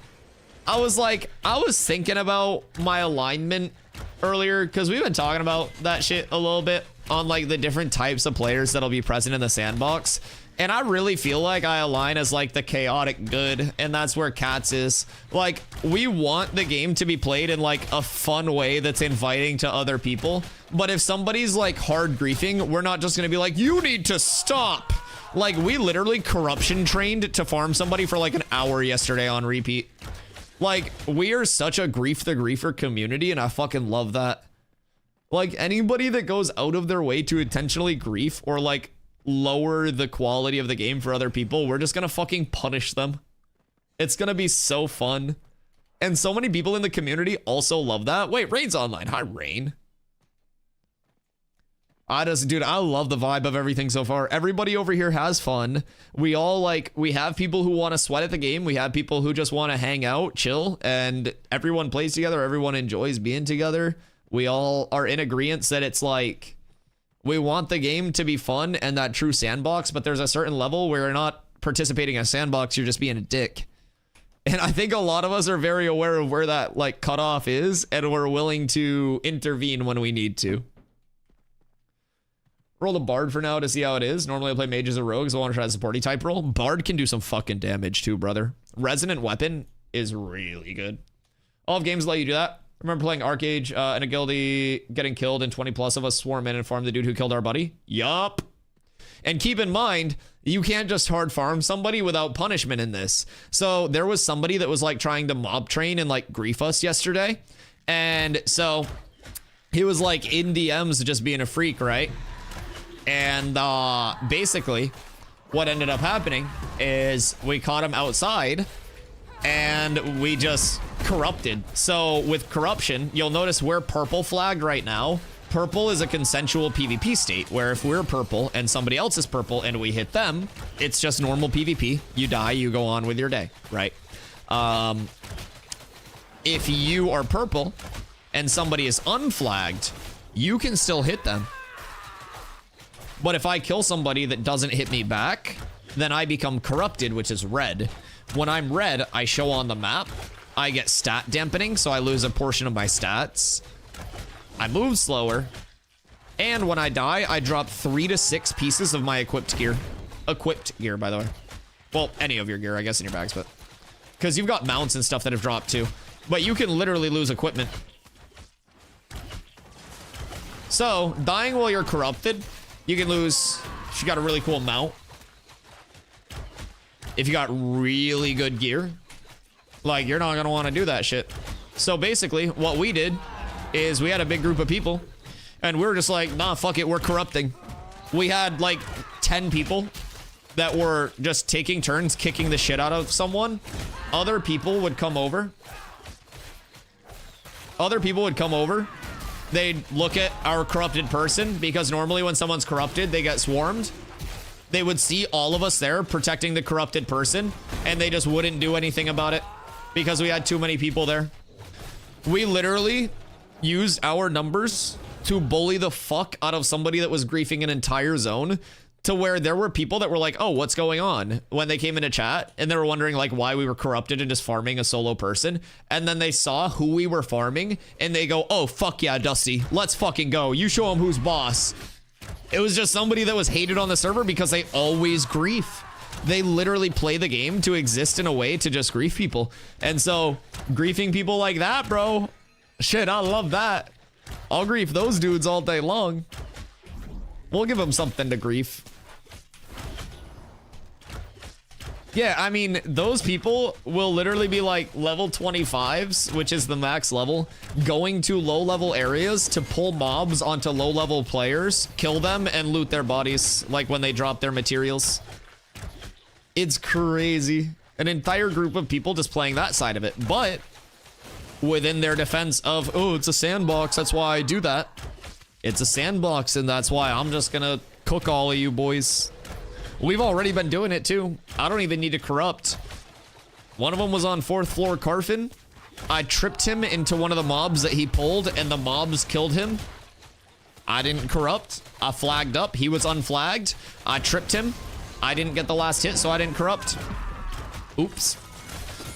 [SPEAKER 1] I was thinking about my alignment earlier because we've been talking about that shit a little bit on like the different types of players that'll be present in the sandbox. And I really feel like I align as like the chaotic good, and that's where Cats is. Like, we want the game to be played in like a fun way that's inviting to other people. But if somebody's like hard griefing, we're not just gonna be like, you need to stop. Like, we literally corruption trained to farm somebody for like an hour yesterday on repeat. Like, we are such a grief the griefer community, and I fucking love that. Like, anybody that goes out of their way to intentionally grief or like lower the quality of the game for other people, we're just gonna fucking punish them. It's gonna be so fun. And so many people in the community also love that. Wait, Rain's online. Hi, Rain. Dude, I love the vibe of everything so far. Everybody over here has fun. We all we have people who want to sweat at the game. We have people who just want to hang out, chill, and everyone plays together. Everyone enjoys being together. We all are in agreement that it's like, we want the game to be fun and that true sandbox, but there's a certain level where you're not participating in a sandbox, you're just being a dick. And I think a lot of us are very aware of where that like cutoff is, and we're willing to intervene when we need to. Roll the Bard for now to see how it is. Normally I play Mage as a rogue, so I want to try the supporty type role. Bard can do some fucking damage too, brother. Resonant Weapon is really good. All of games let you do that. I remember playing Arcage in a guildie, getting killed, and 20 plus of us swarm in and farm the dude who killed our buddy. Yup. And keep in mind, you can't just hard farm somebody without punishment in this. So there was somebody that was like trying to mob train and like grief us yesterday. And so he was like in DMs just being a freak, right? And basically what ended up happening is we caught him outside and we just corrupted. So with corruption, you'll notice we're purple flagged right now. Purple is a consensual PvP state where if we're purple and somebody else is purple and we hit them, it's just normal PvP. You die, you go on with your day, right? If you are purple and somebody is unflagged, you can still hit them. But if I kill somebody that doesn't hit me back, then I become corrupted, which is red. When I'm red, I show on the map. I get stat dampening, so I lose a portion of my stats. I move slower, and when I die, I drop 3 to 6 pieces of my equipped gear. Equipped gear, by the way. Well, any of your gear, I guess, in your bags, but... because you've got mounts and stuff that have dropped, too. But you can literally lose equipment. So, dying while you're corrupted, you can lose... if you got a really cool mount. If you got really good gear. Like, you're not gonna want to do that shit. So, basically, what we did... is we had a big group of people and we were just like, nah, fuck it, we're corrupting. We had like 10 people that were just taking turns kicking the shit out of someone. Other people would come over. They'd look at our corrupted person, because normally when someone's corrupted, they get swarmed. They would see all of us there protecting the corrupted person, and they just wouldn't do anything about it because we had too many people there. We literally used our numbers to bully the fuck out of somebody that was griefing an entire zone, to where there were people that were like, oh, what's going on, when they came into chat, and they were wondering like why we were corrupted and just farming a solo person. And then they saw who we were farming and they go, oh, fuck yeah, Dusty, let's fucking go. You show them who's boss. It was just somebody that was hated on the server because they always grief. They literally play the game to exist in a way to just grief people. And so griefing people like that, bro, shit, I love that. I'll grief those dudes all day long. We'll give them something to grief. Yeah, I mean, those people will literally be like level 25s, which is the max level, going to low-level areas to pull mobs onto low-level players, kill them, and loot their bodies, like when they drop their materials. It's crazy. An entire group of people just playing that side of it, but... within their defense of, oh, it's a sandbox, that's why I do that. It's a sandbox, and that's why I'm just gonna cook all of you boys. We've already been doing it too. I don't even need to corrupt. One of them was on 4th floor Carfin. I tripped him into one of the mobs that he pulled, and the mobs killed him. I didn't corrupt. I flagged up. He was unflagged. I tripped him. I didn't get the last hit, so I didn't corrupt. Oops.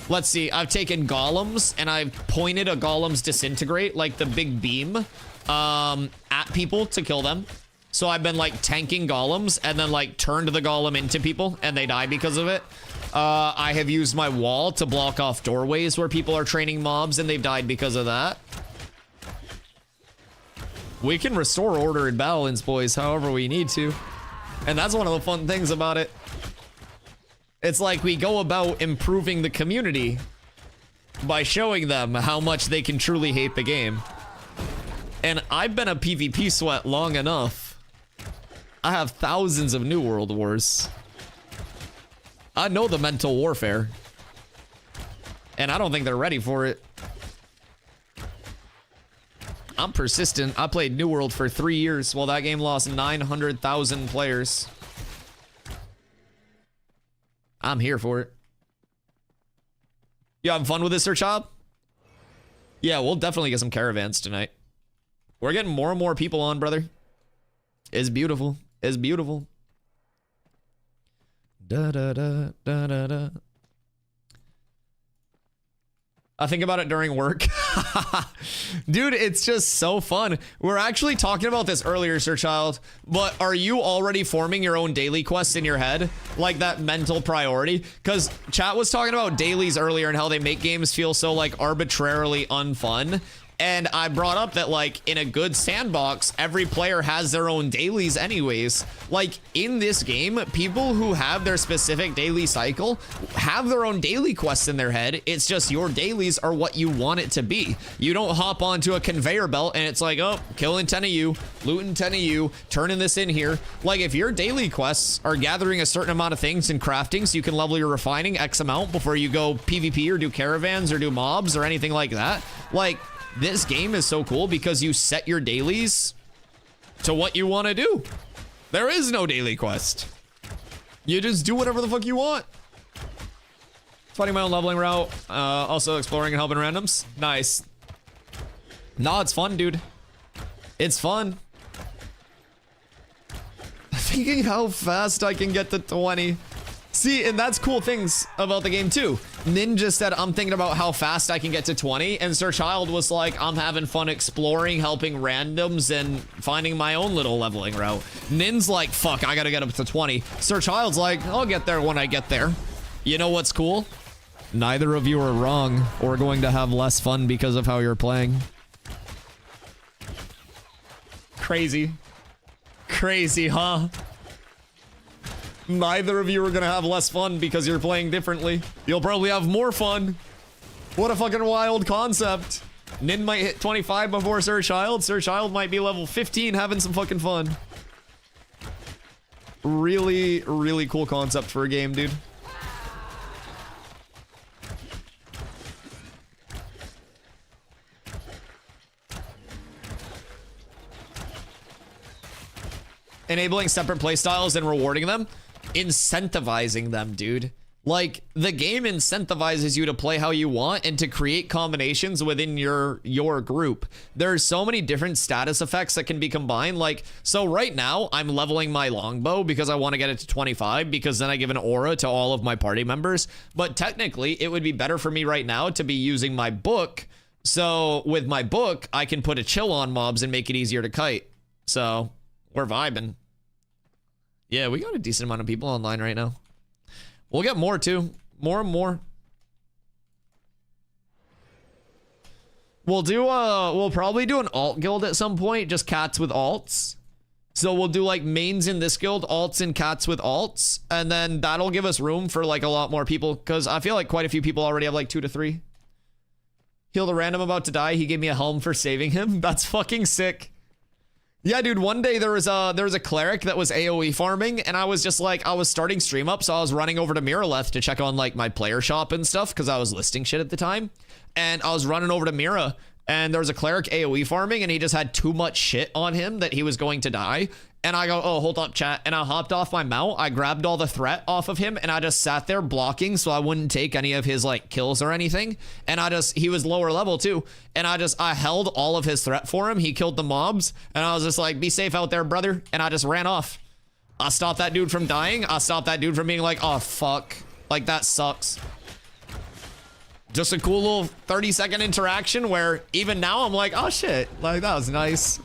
[SPEAKER 1] Let's see, I've taken golems and I've pointed a golem's disintegrate, like the big beam, at people to kill them. So I've been like tanking golems and then like turned the golem into people and they die because of it. I have used my wall to block off doorways where people are training mobs and they've died because of that. We can restore order and balance, boys, however we need to. And that's one of the fun things about it. It's like we go about improving the community by showing them how much they can truly hate the game. And I've been a PvP sweat long enough. I have thousands of New World Wars. I know the mental warfare. And I don't think they're ready for it. I'm persistent. I played New World for 3 years while that game lost 900,000 players. I'm here for it. You having fun with this, Sir Chob? Yeah, we'll definitely get some caravans tonight. We're getting more and more people on, brother. It's beautiful. It's beautiful. Da da da da da da. I think about it during work. Dude, it's just so fun. We're actually talking about this earlier, Sir Child, but are you already forming your own daily quests in your head? Like that mental priority? Because chat was talking about dailies earlier and how they make games feel so like arbitrarily unfun. And I brought up that, like, in a good sandbox, every player has their own dailies anyways. Like, in this game, people who have their specific daily cycle have their own daily quests in their head. It's just your dailies are what you want it to be. You don't hop onto a conveyor belt and it's like, oh, killing 10 of you, looting 10 of you, turning this in here. Like, if your daily quests are gathering a certain amount of things and crafting so you can level your refining X amount before you go PvP or do caravans or do mobs or anything like that, like, this game is so cool because you set your dailies to what you want to do. There is no daily quest. You just do whatever the fuck you want. Finding my own leveling route. Also exploring and helping randoms. Nice. No, it's fun, dude. It's fun. Thinking how fast I can get to 20. See, and that's cool things about the game too. Ninja said, I'm thinking about how fast I can get to 20. And Sir Child was like, I'm having fun exploring, helping randoms, and finding my own little leveling route. Nin's like, fuck, I gotta get up to 20. Sir Child's like, I'll get there when I get there. You know what's cool? Neither of you are wrong or going to have less fun because of how you're playing. Crazy. Crazy, huh? Neither of you are gonna have less fun because you're playing differently. You'll probably have more fun. What a fucking wild concept. Nin might hit 25 before Sir Child. Sir Child might be level 15 having some fucking fun. Really, really cool concept for a game, dude. Enabling separate playstyles and rewarding them. Incentivizing them, dude. Like, the game incentivizes you to play how you want and to create combinations within your group. There's so many different status effects that can be combined. Like, so right now I'm leveling my longbow because I want to get it to 25 because then I give an aura to all of my party members. But technically it would be better for me right now to be using my book. So with my book, I can put a chill on mobs and make it easier to kite. So we're vibing. Yeah, we got a decent amount of people online right now. We'll get more too. More and more. We'll probably do an alt guild at some point, just cats with alts. So we'll do like mains in this guild, alts and cats with alts, and then that'll give us room for like a lot more people because I feel like quite a few people already have like 2 to 3. Healed a random about to die. He gave me a helm for saving him. That's fucking sick. Yeah, dude, one day there was a cleric that was AoE farming, and I was just like, I was starting stream up, so I was running over to Miraleth to check on like my player shop and stuff, because I was listing shit at the time. And I was running over to Mira, and there was a cleric AoE farming, and he just had too much shit on him that he was going to die. And I go, oh, hold up, chat. And I hopped off my mount, I grabbed all the threat off of him, and I just sat there blocking so I wouldn't take any of his like kills or anything. And he was lower level too. And I held all of his threat for him. He killed the mobs. And I was just like, be safe out there, brother. And I just ran off. I stopped that dude from dying. I stopped that dude from being like, oh, fuck. Like, that sucks. Just a cool little 30-second interaction where even now I'm like, oh, shit. Like, that was nice.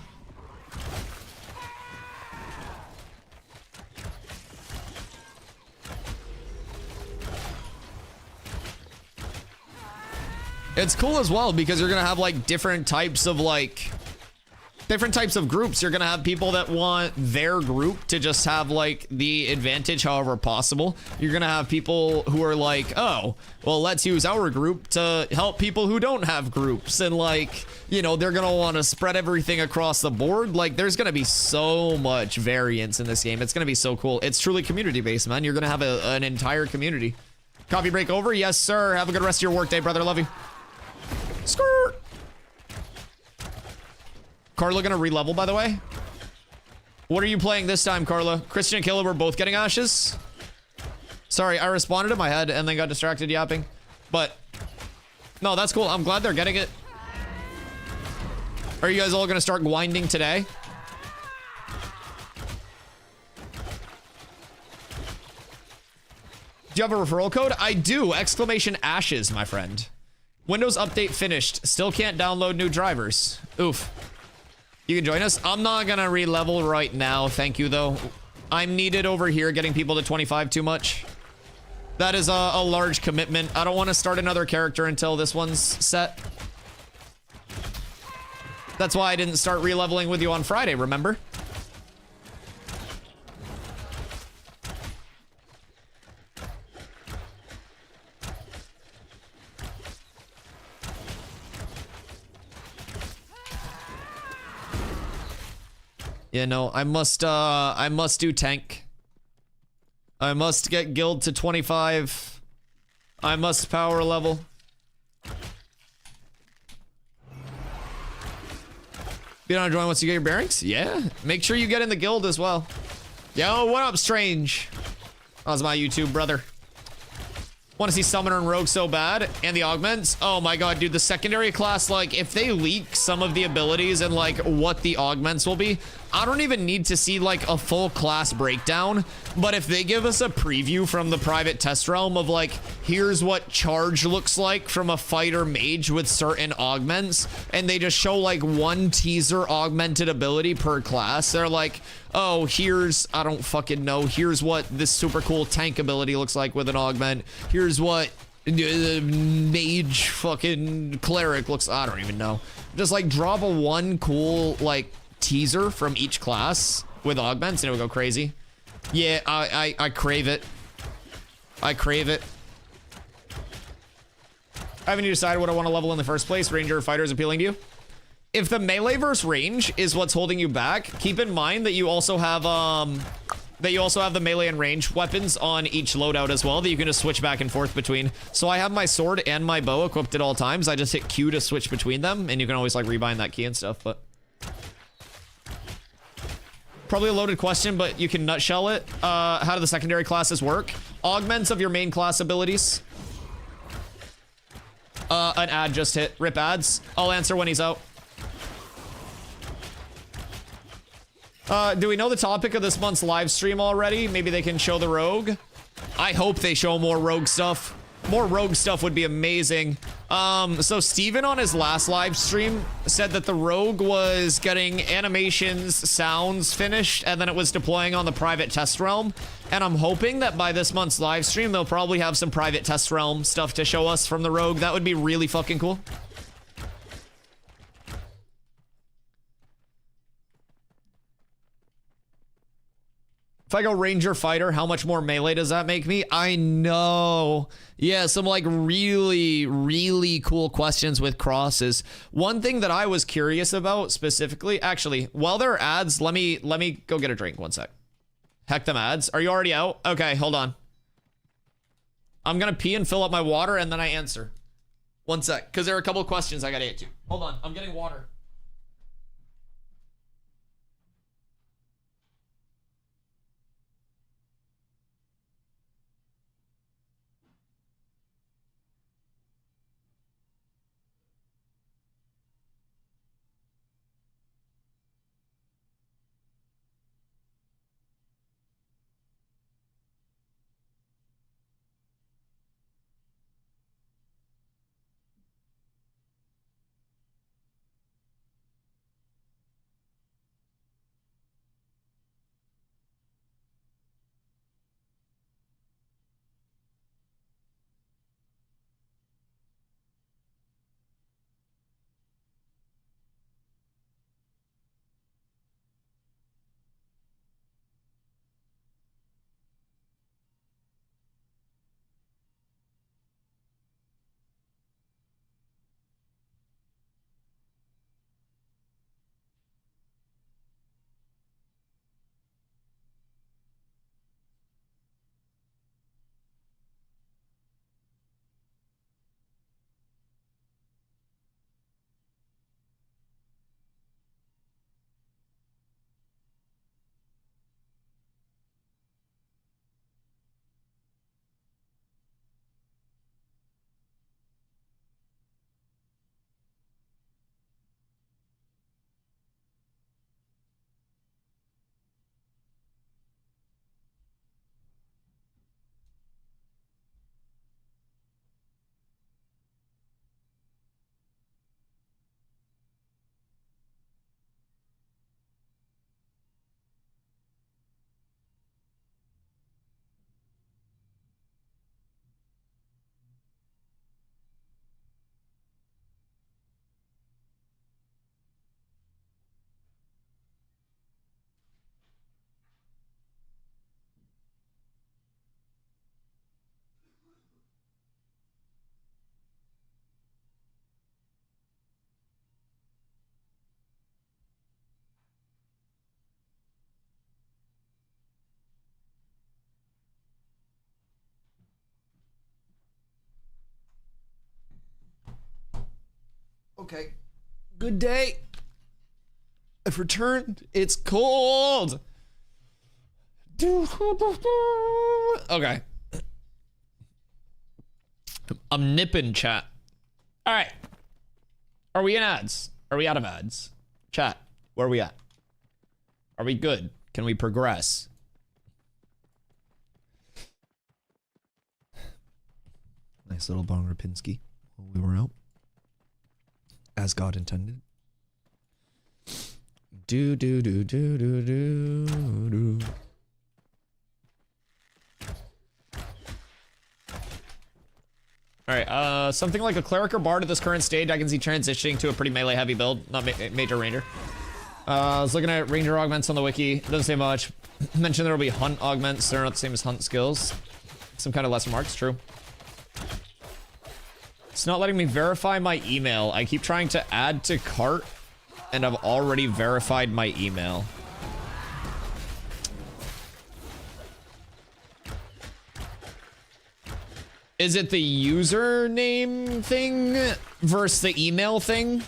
[SPEAKER 1] It's cool as well because you're gonna have like different types of groups. You're gonna have people that want their group to just have like the advantage however possible. You're gonna have people who are like, oh, well, let's use our group to help people who don't have groups. And like, you know, they're gonna want to spread everything across the board. Like, there's gonna be so much variance in this game. It's gonna be so cool. It's truly community based, man. You're gonna have an entire community. Coffee break over? Yes, sir. Have a good rest of your workday, brother. Love you. Skirt. Carla gonna re-level, by the way. What are you playing this time, Carla? Christian and Killa were both getting ashes. Sorry, I responded in my head and then got distracted yapping. But no, that's cool. I'm glad they're getting it. Are you guys all gonna start grinding today? Do you have a referral code? I do. Exclamation ashes, my friend. Windows update finished. Still can't download new drivers. Oof. You can join us. I'm not gonna re-level right now. Thank you, though. I'm needed over here getting people to 25 too much. That is a large commitment. I don't want to start another character until this one's set. That's why I didn't start re-leveling with you on Friday, remember? Yeah, no, I must do tank. I must get guild to 25. I must power level. You don't join once you get your bearings? Yeah. Make sure you get in the guild as well. Yo, what up, Strange? How's my YouTube brother? Want to see Summoner and Rogue so bad. And the augments. Oh my god, dude, the secondary class, like, if they leak some of the abilities and, like, what the augments will be, I don't even need to see, like, a full class breakdown. But if they give us a preview from the private test realm of, like, here's what charge looks like from a fighter mage with certain augments, and they just show, like, one teaser augmented ability per class, they're like, oh, here's, I don't fucking know, here's what this super cool tank ability looks like with an augment, here's what mage fucking cleric looks, I don't even know. Just, like, drop a one cool, like, teaser from each class with augments and it would go crazy. Yeah, I crave it. I crave it. I haven't decided what I want to level in the first place. Ranger or fighter is appealing to you? If the melee versus range is what's holding you back, keep in mind that you also have the melee and range weapons on each loadout as well that you can just switch back and forth between. So I have my sword and my bow equipped at all times. I just hit Q to switch between them, and you can always like rebind that key and stuff, but probably a loaded question, but you can nutshell it. How do the secondary classes work? Augments of your main class abilities. An ad just hit. Rip ads. I'll answer when he's out. Do we know the topic of this month's live stream already? Maybe they can show the rogue. I hope they show more rogue stuff. More rogue stuff would be amazing. So Steven on his last live stream said that the rogue was getting animations, sounds finished, and then it was deploying on the private test realm. And I'm hoping that by this month's live stream, they'll probably have some private test realm stuff to show us from the rogue. That would be really fucking cool. If I go Ranger Fighter, how much more melee does that make me? I know. Yeah, some like really, really cool questions with crosses. One thing that I was curious about specifically, actually, while there are ads, let me go get a drink. One sec. Heck them ads. Are you already out? Okay, hold on. I'm gonna pee and fill up my water and then I answer. One sec, because there are a couple of questions I gotta get to. Hold on, I'm getting water. Okay. Good day. I've returned. It's cold. Okay. I'm nipping, chat. All right. Are we in ads? Are we out of ads? Chat, where are we at? Are we good? Can we progress? Nice little bong Rapinski while we were out. As God intended. Do do do do do do do. Alright, something like a cleric or bard at this current stage, I can see transitioning to a pretty melee heavy build, not major ranger. I was looking at ranger augments on the wiki, it doesn't say much. Mentioned there will be hunt augments, they're not the same as hunt skills. Some kind of lesser marks, true. It's not letting me verify my email. I keep trying to add to cart, and I've already verified my email. Is it the username thing versus the email thing?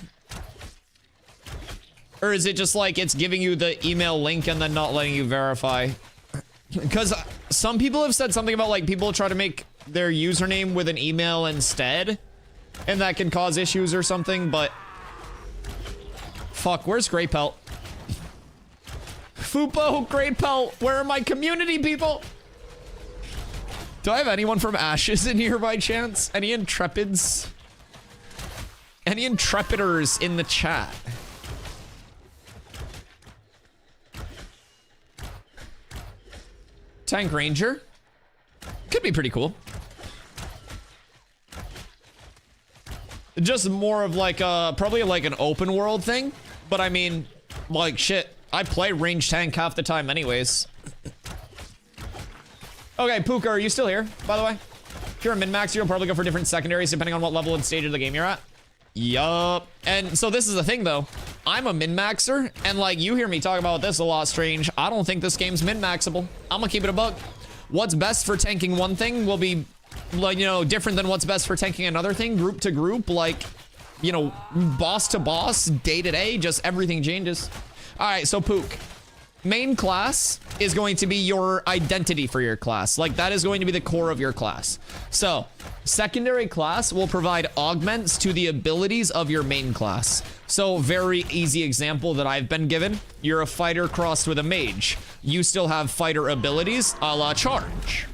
[SPEAKER 1] Or is it just like it's giving you the email link and then not letting you verify? Because some people have said something about like people try to make their username with an email instead, and that can cause issues or something, but fuck, where's Grey Pelt? Fupo, Grey Pelt, where are my community people? Do I have anyone from Ashes in here by chance? Any Intrepids? Any Intrepiders in the chat? Tank Ranger? Could be pretty cool. Just more of like a, probably like an open world thing. But I mean, like shit, I play range tank half the time anyways. Okay, Puka, are you still here, by the way? If you're a min-max, you'll probably go for different secondaries depending on what level and stage of the game you're at. Yup. And so this is the thing, though. I'm a min-maxer, and like, you hear me talk about this a lot, Strange. I don't think this game's min-maxable. I'm gonna keep it a bug. What's best for tanking one thing will be, like, you know, different than what's best for tanking another thing, group to group, like, you know, boss to boss, day to day, just everything changes. All right, so Pook. Main class is going to be your identity for your class. Like, that is going to be the core of your class. So, secondary class will provide augments to the abilities of your main class. So, very easy example that I've been given. You're a fighter crossed with a mage. You still have fighter abilities a la charge.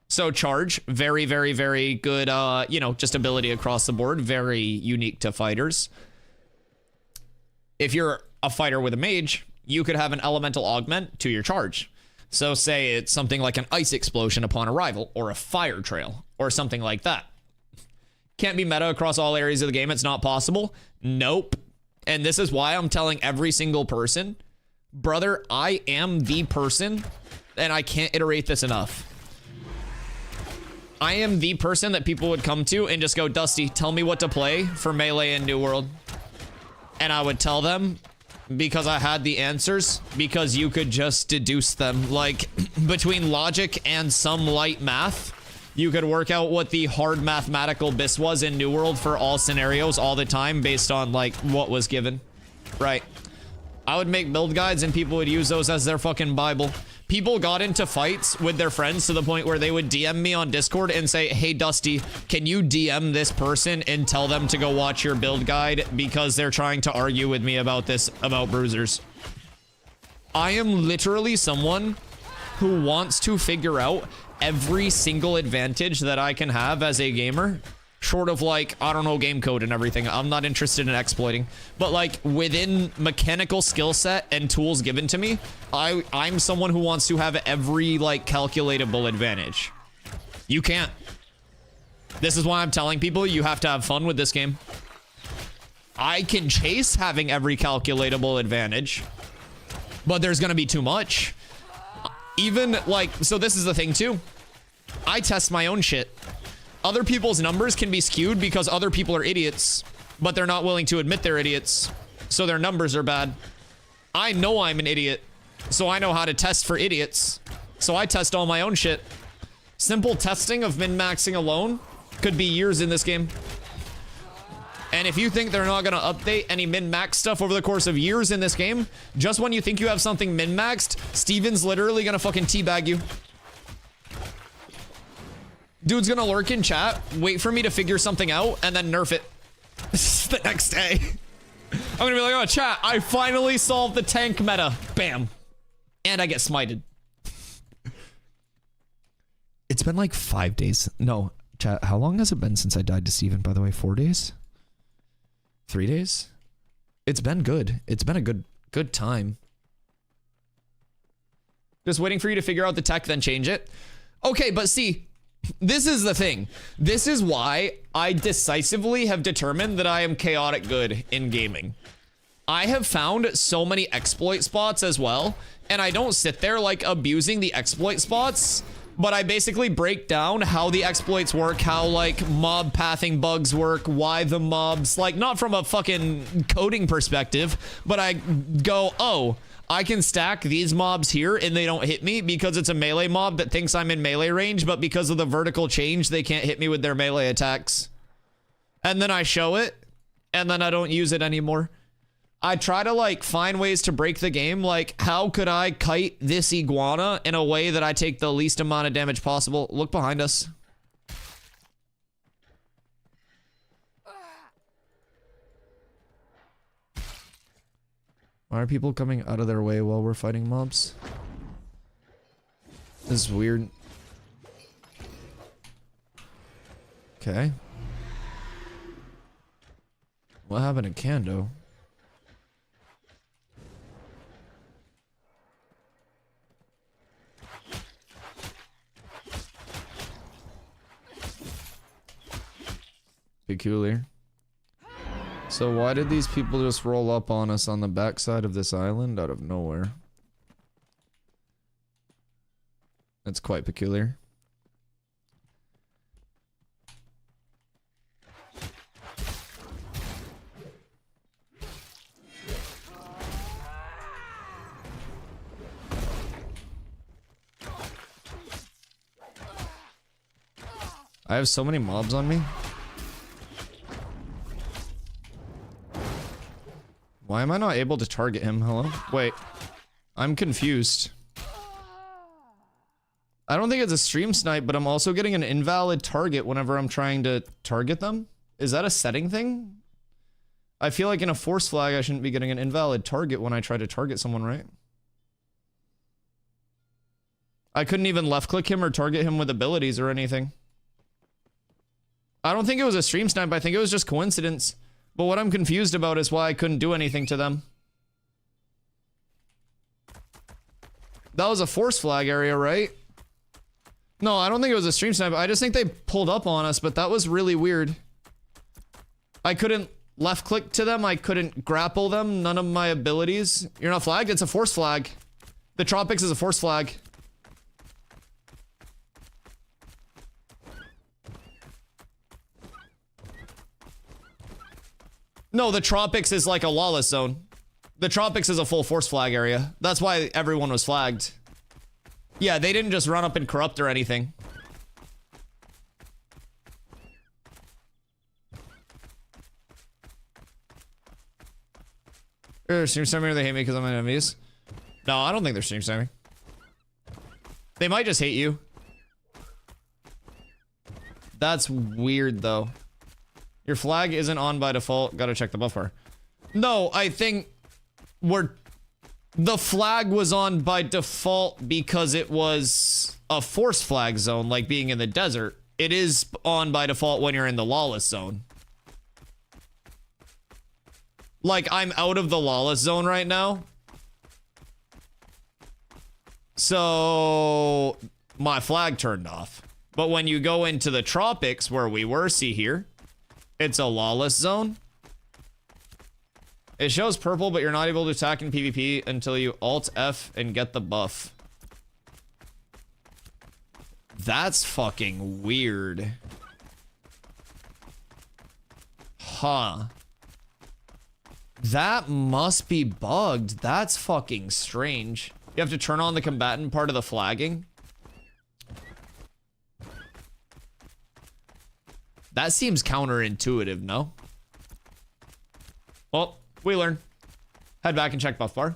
[SPEAKER 1] So, charge, very, very, very good, you know, just ability across the board. Very unique to fighters. If you're a fighter with a mage, you could have an elemental augment to your charge. So say it's something like an ice explosion upon arrival, or a fire trail, or something like that. Can't be meta across all areas of the game. It's not possible. Nope. And this is why I'm telling every single person, brother, I am the person, and I can't iterate this enough. I am the person that people would come to and just go, Dusty, tell me what to play for Melee and New World. And I would tell them, because I had the answers, because you could just deduce them. Like, between logic and some light math, you could work out what the hard mathematical bis was in New World for all scenarios all the time based on, like, what was given. Right. I would make build guides and people would use those as their fucking Bible. People got into fights with their friends to the point where they would DM me on Discord and say, hey, Dusty, can you DM this person and tell them to go watch your build guide because they're trying to argue with me about this, about bruisers. I am literally someone who wants to figure out every single advantage that I can have as a gamer. Short of, like, I don't know, game code and everything. I'm not interested in exploiting. But, like, within mechanical skill set and tools given to me, I'm someone who wants to have every, like, calculatable advantage. You can't. This is why I'm telling people you have to have fun with this game. I can chase having every calculatable advantage, but there's gonna be too much. Even, like, so this is the thing, too. I test my own shit. Other people's numbers can be skewed because other people are idiots, but they're not willing to admit they're idiots, so their numbers are bad. I know I'm an idiot, so I know how to test for idiots. So I test all my own shit. Simple testing of min-maxing alone could be years in this game. And if you think they're not going to update any min-max stuff over the course of years in this game, just when you think you have something min-maxed, Steven's literally going to fucking teabag you. Dude's going to lurk in chat, wait for me to figure something out, and then nerf it the next day. I'm going to be like, oh, chat, I finally solved the tank meta. Bam. And I get smited. It's been like 5 days. No, chat, how long has it been since I died to Steven, by the way? 4 days? 3 days? It's been good. It's been a good time. Just waiting for you to figure out the tech, then change it. Okay, but see, this is the thing. This is why I decisively have determined that I am chaotic good in gaming. I have found so many exploit spots as well, and I don't sit there like abusing the exploit spots, but I basically break down how the exploits work, how like mob pathing bugs work, why the mobs, like not from a fucking coding perspective, but I go, oh, I can stack these mobs here and they don't hit me because it's a melee mob that thinks I'm in melee range, but because of the vertical change, they can't hit me with their melee attacks. And then I show it, and then I don't use it anymore. I try to like find ways to break the game. Like, how could I kite this iguana in a way that I take the least amount of damage possible? Look behind us. Why are people coming out of their way while we're fighting mobs? This is weird. Okay. What happened to Kando? Peculiar. So why did these people just roll up on us on the backside of this island out of nowhere? That's quite peculiar. I have so many mobs on me. Why am I not able to target him? Hello? Wait. I'm confused. I don't think it's a stream snipe, but I'm also getting an invalid target whenever I'm trying to target them. Is that a setting thing? I feel like in a force flag, I shouldn't be getting an invalid target when I try to target someone, right? I couldn't even left click him or target him with abilities or anything. I don't think it was a stream snipe. I think it was just coincidence. But what I'm confused about is why I couldn't do anything to them. That was a force flag area, right? No, I don't think it was a stream snipe. I just think they pulled up on us, but that was really weird. I couldn't left click to them. I couldn't grapple them. None of my abilities. You're not flagged? It's a force flag. The Tropics is a force flag. No, the Tropics is like a lawless zone. The Tropics is a full force flag area. That's why everyone was flagged. Yeah, they didn't just run up and corrupt or anything. They're stream sniping or they hate me because I'm in enemies? No, I don't think they're stream sniping. They might just hate you. That's weird though. Your flag isn't on by default. Gotta check the buffer. No, I think the flag was on by default because it was a force flag zone, like being in the desert. It is on by default when you're in the lawless zone. Like, I'm out of the lawless zone right now. So my flag turned off. But when you go into the tropics where we were, see here, it's a lawless zone. It shows purple, but you're not able to attack in PvP until you Alt F and get the buff. That's fucking weird. Huh. That must be bugged. That's fucking strange. You have to turn on the combatant part of the flagging. That seems counterintuitive, no? Well, we learn. Head back and check buff bar.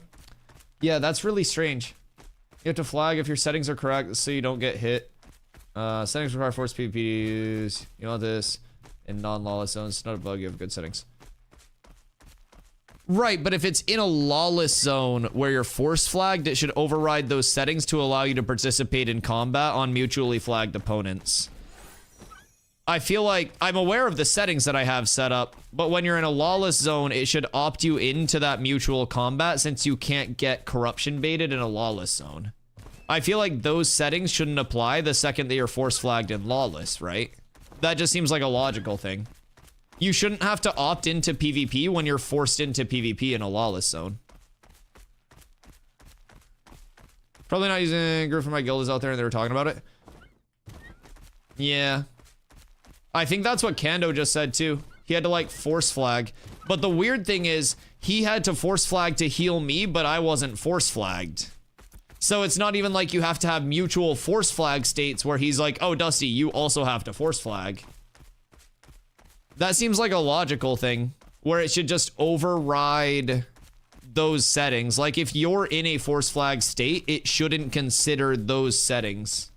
[SPEAKER 1] Yeah, that's really strange. You have to flag if your settings are correct so you don't get hit. Settings require force PvPs. You want this in non-lawless zones. It's not a bug, you have good settings. Right, but if it's in a lawless zone where you're force flagged, it should override those settings to allow you to participate in combat on mutually flagged opponents. I feel like I'm aware of the settings that I have set up, but when you're in a lawless zone, it should opt you into that mutual combat since you can't get corruption baited in a lawless zone. I feel like those settings shouldn't apply the second that you're force flagged in lawless, right? That just seems like a logical thing. You shouldn't have to opt into PvP when you're forced into PvP in a lawless zone. Probably not using group from my guild is out there and they were talking about it. Yeah. I think that's what Kando just said too. He had to like force flag. But the weird thing is he had to force flag to heal me, but I wasn't force flagged. So it's not even like you have to have mutual force flag states where he's like, oh, Dusty, you also have to force flag. That seems like a logical thing where it should just override those settings. Like if you're in a force flag state, it shouldn't consider those settings.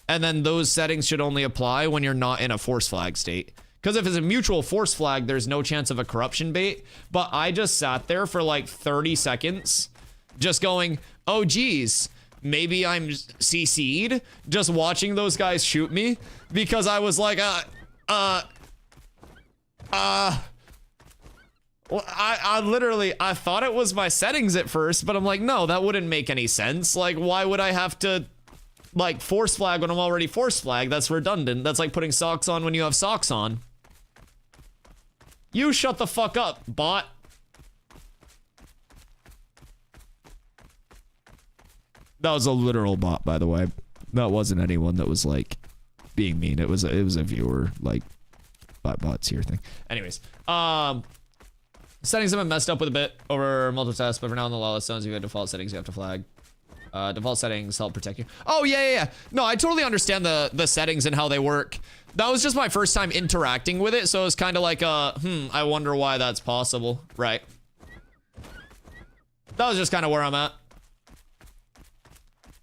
[SPEAKER 1] And then those settings should only apply when you're not in a force flag state. Because if it's a mutual force flag, there's no chance of a corruption bait. But I just sat there for like 30 seconds just going, oh geez, maybe I'm CC'd just watching those guys shoot me because I was like, well, I literally, I thought it was my settings at first, but I'm like, no, that wouldn't make any sense. Like, why would I have to, like, force flag when I'm already force flagged? That's redundant. That's like putting socks on when you have socks on. You shut the fuck up, bot. That was a literal bot, by the way. That wasn't anyone that was, like, being mean. It was a viewer, like, bots here thing. Anyways, settings have been messed up with a bit over multiple tests, but for now in the lawless zones, if you have default settings, you have to flag. Default settings help protect you. Oh, yeah. No, I totally understand the settings and how they work. That was just my first time interacting with it, so it was kind of like, I wonder why that's possible. Right. That was just kind of where I'm at.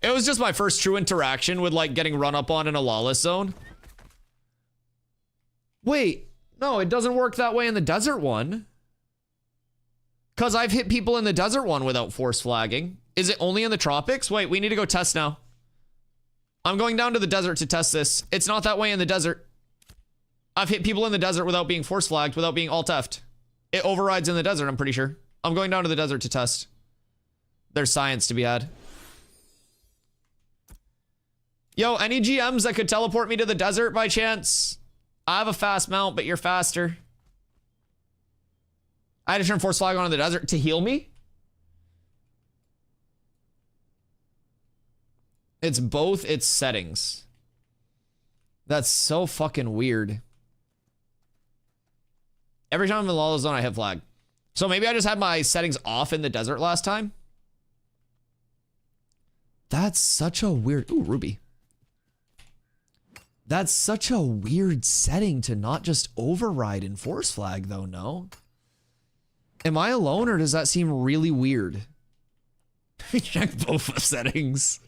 [SPEAKER 1] It was just my first true interaction with, like, getting run up on in a lawless zone. Wait, no, it doesn't work that way in the desert one. Because I've hit people in the desert one without force flagging. Is it only in the tropics? Wait, we need to go test now. I'm going down to the desert to test this. It's not that way in the desert. I've hit people in the desert without being force flagged, without being alt F'd. It overrides in the desert, I'm pretty sure. I'm going down to the desert to test. There's science to be had. Yo, any GMs that could teleport me to the desert by chance? I have a fast mount, but you're faster. I had to turn force flag on in the desert to heal me? It's both its settings. That's so fucking weird. Every time I'm in lawless zone, I hit flag. So maybe I just had my settings off in the desert last time? That's such a weird... Ooh, Ruby. That's such a weird setting to not just override in force flag, though, no? Am I alone, or does that seem really weird? Check both settings.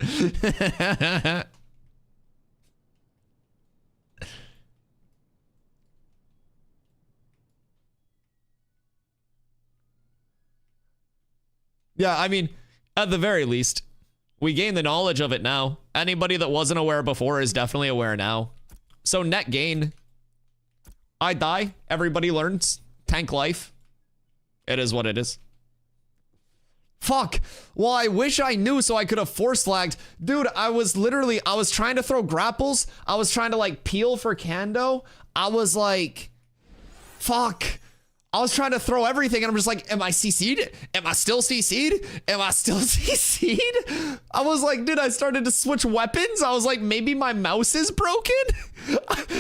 [SPEAKER 1] Yeah, I mean, at the very least, we gain the knowledge of it now. Anybody that wasn't aware before is definitely aware now. So net gain. I die. Everybody learns. Tank life. It is what it is. Fuck. Well, I wish I knew so I could have force flagged. Dude, I was trying to throw grapples. I was trying to like peel for Kando. I was like, fuck. I was trying to throw everything and I'm just like, am I CC'd? Am I still CC'd? Am I still CC'd? I was like, dude, I started to switch weapons. I was like, maybe my mouse is broken?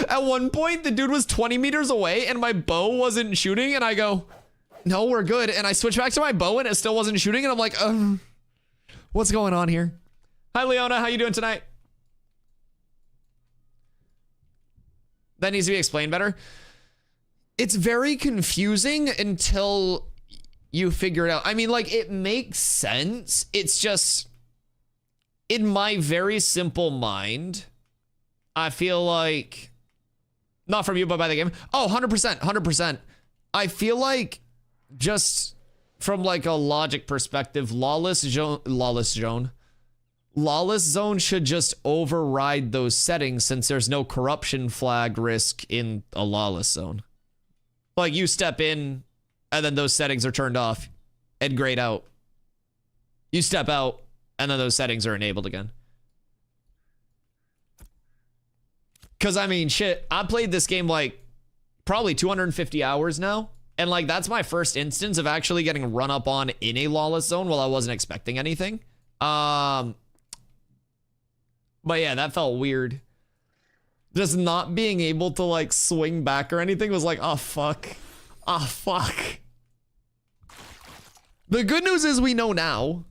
[SPEAKER 1] At one point, the dude was 20 meters away and my bow wasn't shooting and I go, no, we're good. And I switched back to my bow and it still wasn't shooting and I'm like, what's going on here? Hi, Leona, how you doing tonight? That needs to be explained better. It's very confusing until you figure it out. I mean, like, it makes sense. It's just, in my very simple mind, I feel like, not from you, but by the game. Oh, 100%, 100%. I feel like, just from like a logic perspective, Lawless Zone should just override those settings since there's no corruption flag risk in a Lawless Zone. Like, you step in, and then those settings are turned off and grayed out. You step out, and then those settings are enabled again. Because, I mean, shit, I played this game, like, probably 250 hours now. And, like, that's my first instance of actually getting run up on in a Lawless Zone while I wasn't expecting anything. But, yeah, that felt weird. Just not being able to, like, swing back or anything was like, oh, fuck. Oh, fuck. The good news is we know now.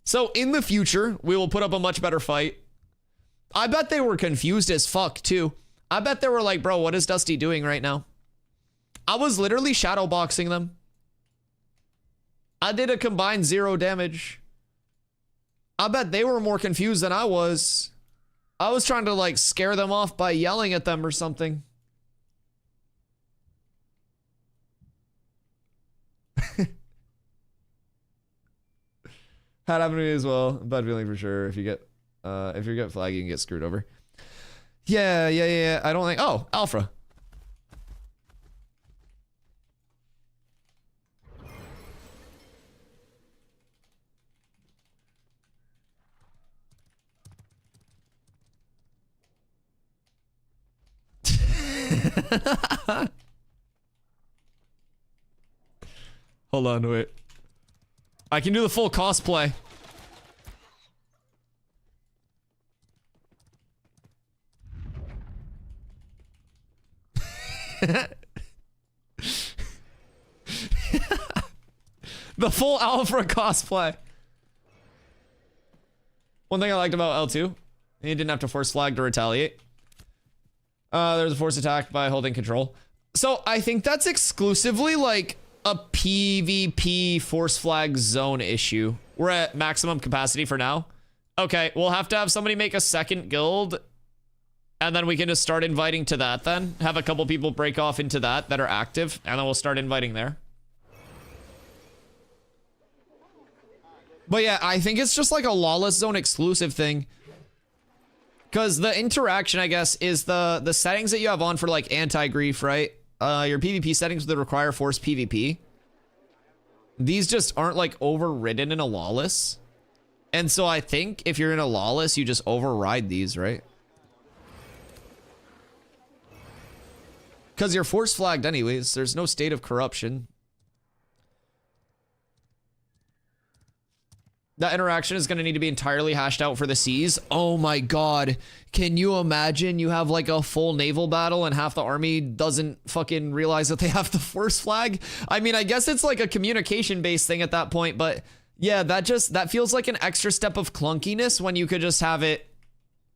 [SPEAKER 1] So, in the future, we will put up a much better fight. I bet they were confused as fuck, too. I bet they were like, bro, what is Dusty doing right now? I was literally shadowboxing them. I did a combined 0 damage. I bet they were more confused than I was. I was trying to, like, scare them off by yelling at them or something. Had happened to me as well. Bad feeling for sure. If you get flagged, you can get screwed over. Yeah. I don't think. Oh, Alpha. Hold on, wait. I can do the full cosplay. The full Alpha cosplay. One thing I liked about L2, he didn't have to force flag to retaliate. There's a force attack by holding control. So I think that's exclusively like a PvP force flag zone issue. We're at maximum capacity for now. Okay, we'll have to have somebody make a second guild, and then we can just start inviting to that then. Have a couple people break off into that are active, and then we'll start inviting there. But yeah, I think it's just like a Lawless Zone exclusive thing. Because the interaction, I guess, is the settings that you have on for like anti-grief, right? Your PvP settings that require force PvP. These just aren't like overridden in a Lawless. And so I think if you're in a Lawless, you just override these, right? Because you're force flagged anyways. There's no state of corruption. That interaction is going to need to be entirely hashed out for the seas. Oh my god. Can you imagine you have like a full naval battle and half the army doesn't fucking realize that they have the force flag? I mean, I guess it's like a communication based thing at that point, but yeah, that feels like an extra step of clunkiness when you could just have it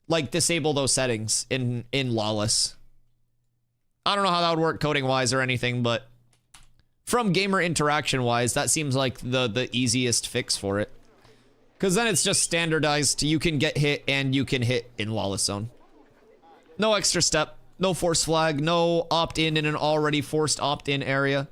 [SPEAKER 1] like disable those settings in Lawless. I don't know how that would work coding wise or anything, but from gamer interaction wise, that seems like the easiest fix for it. Because then it's just standardized. You can get hit and you can hit in Lawless Zone. No extra step. No force flag. No opt-in in an already forced opt-in area.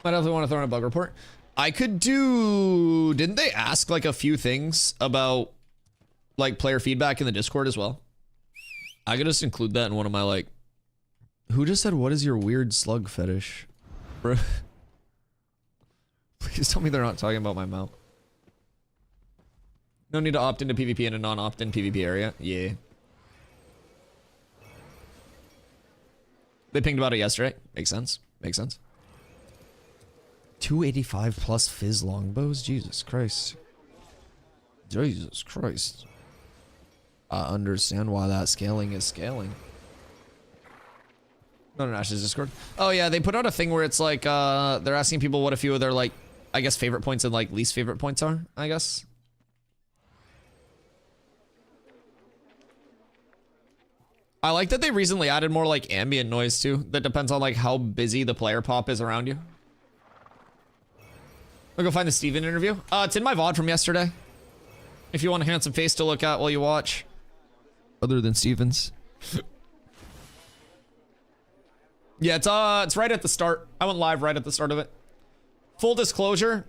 [SPEAKER 1] Might definitely want to throw in a bug report. I could do... Didn't they ask like a few things about like player feedback in the Discord as well? I could just include that in one of my like... Who just said, what is your weird slug fetish? Bro. Please tell me they're not talking about my mount. No need to opt into PvP in a non-opt-in PvP area. Yeah. They pinged about it yesterday. Makes sense. Makes sense. 285 plus fizz longbows? Jesus Christ. Jesus Christ. I understand why that scaling is scaling. Not on Ash's Discord. Oh yeah, they put out a thing where it's like they're asking people what a few of their like I guess favorite points and like least favorite points are, I guess. I like that they recently added more like ambient noise too. That depends on like how busy the player pop is around you. I'll go find the Steven interview. It's in my VOD from yesterday. If you want a handsome face to look at while you watch. Other than Steven's. Yeah, it's right at the start. I went live right at the start of it. Full disclosure,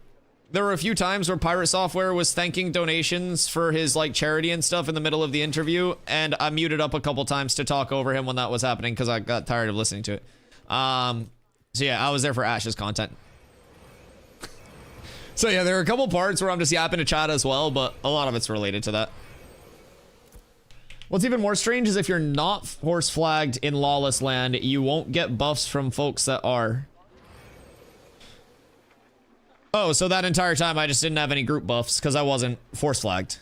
[SPEAKER 1] there were a few times where Pirate Software was thanking donations for his like charity and stuff in the middle of the interview, and I muted up a couple times to talk over him when that was happening because I got tired of listening to it. So yeah, I was there for Ash's content. So yeah, there are a couple parts where I'm just yapping to chat as well, but a lot of it's related to that. What's even more strange is if you're not horse flagged in Lawless Land, you won't get buffs from folks that are. Oh, so that entire time I just didn't have any group buffs because I wasn't force flagged.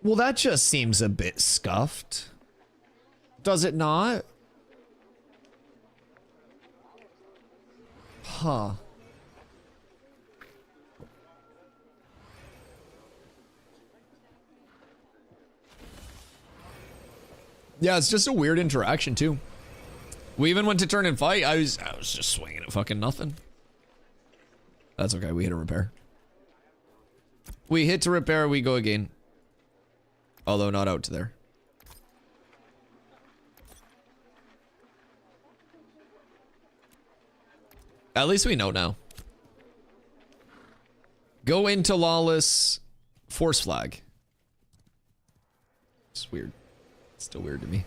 [SPEAKER 1] Well, that just seems a bit scuffed. Does it not? Huh. Yeah, it's just a weird interaction too. We even went to turn and fight. I was just swinging at fucking nothing. That's okay. We hit a repair. We hit to repair. We go again. Although not out to there. At least we know now. Go into Lawless. Force flag. It's weird. It's still weird to me.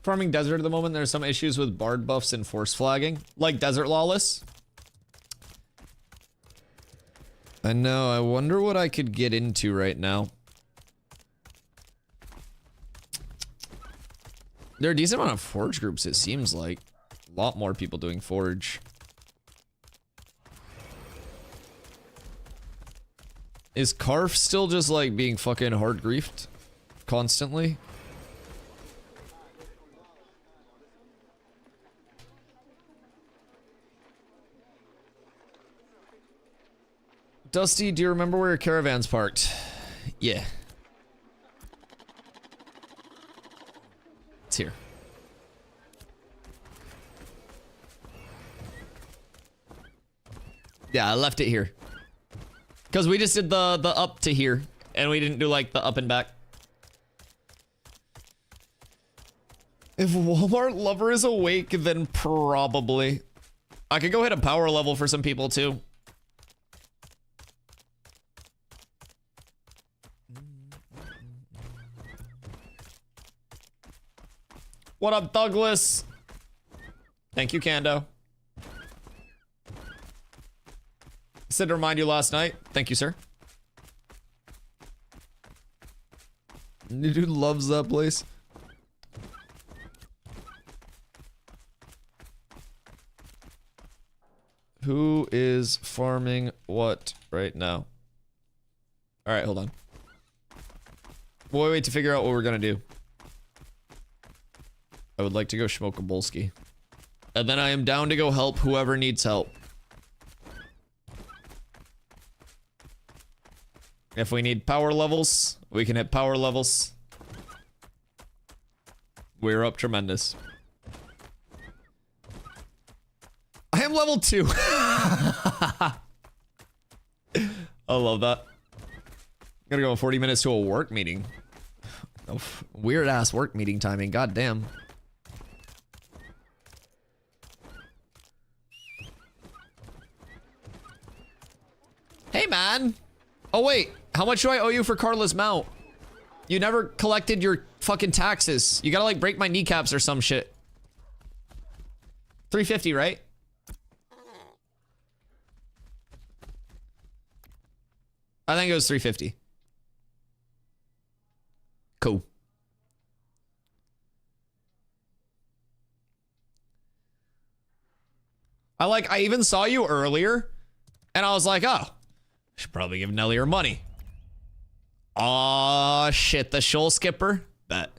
[SPEAKER 1] Farming Desert at the moment, there's some issues with bard buffs and force flagging. Like Desert Lawless. I know, I wonder what I could get into right now. There are a decent amount of Forge groups, it seems like. A lot more people doing Forge. Is Carf still just like being fucking hard griefed constantly? Dusty, do you remember where your caravan's parked? Yeah. It's here. Yeah, I left it here. Because we just did the up to here, and we didn't do like the up and back. If Walmart Lover is awake, then probably. I could go hit a power level for some people too. What up, Douglas? Thank you, Kando. Said to remind you last night. Thank you, sir. Dude loves that place. Who is farming what right now? All right, hold on. We'll wait to figure out what we're gonna do. I would like to go smoke a bolski. And then I am down to go help whoever needs help. If we need power levels, we can hit power levels. We're up tremendous. I am level 2. I love that. Gotta go 40 minutes to a work meeting. Oh, weird ass work meeting timing, god damn. Hey man! Oh wait, how much do I owe you for Carla's mount? You never collected your fucking taxes. You gotta like break my kneecaps or some shit. 350, right? I think it was 350. Cool. I even saw you earlier And I was like, oh, should probably give Nelly her money. Aw, shit, the shoal skipper? Bet.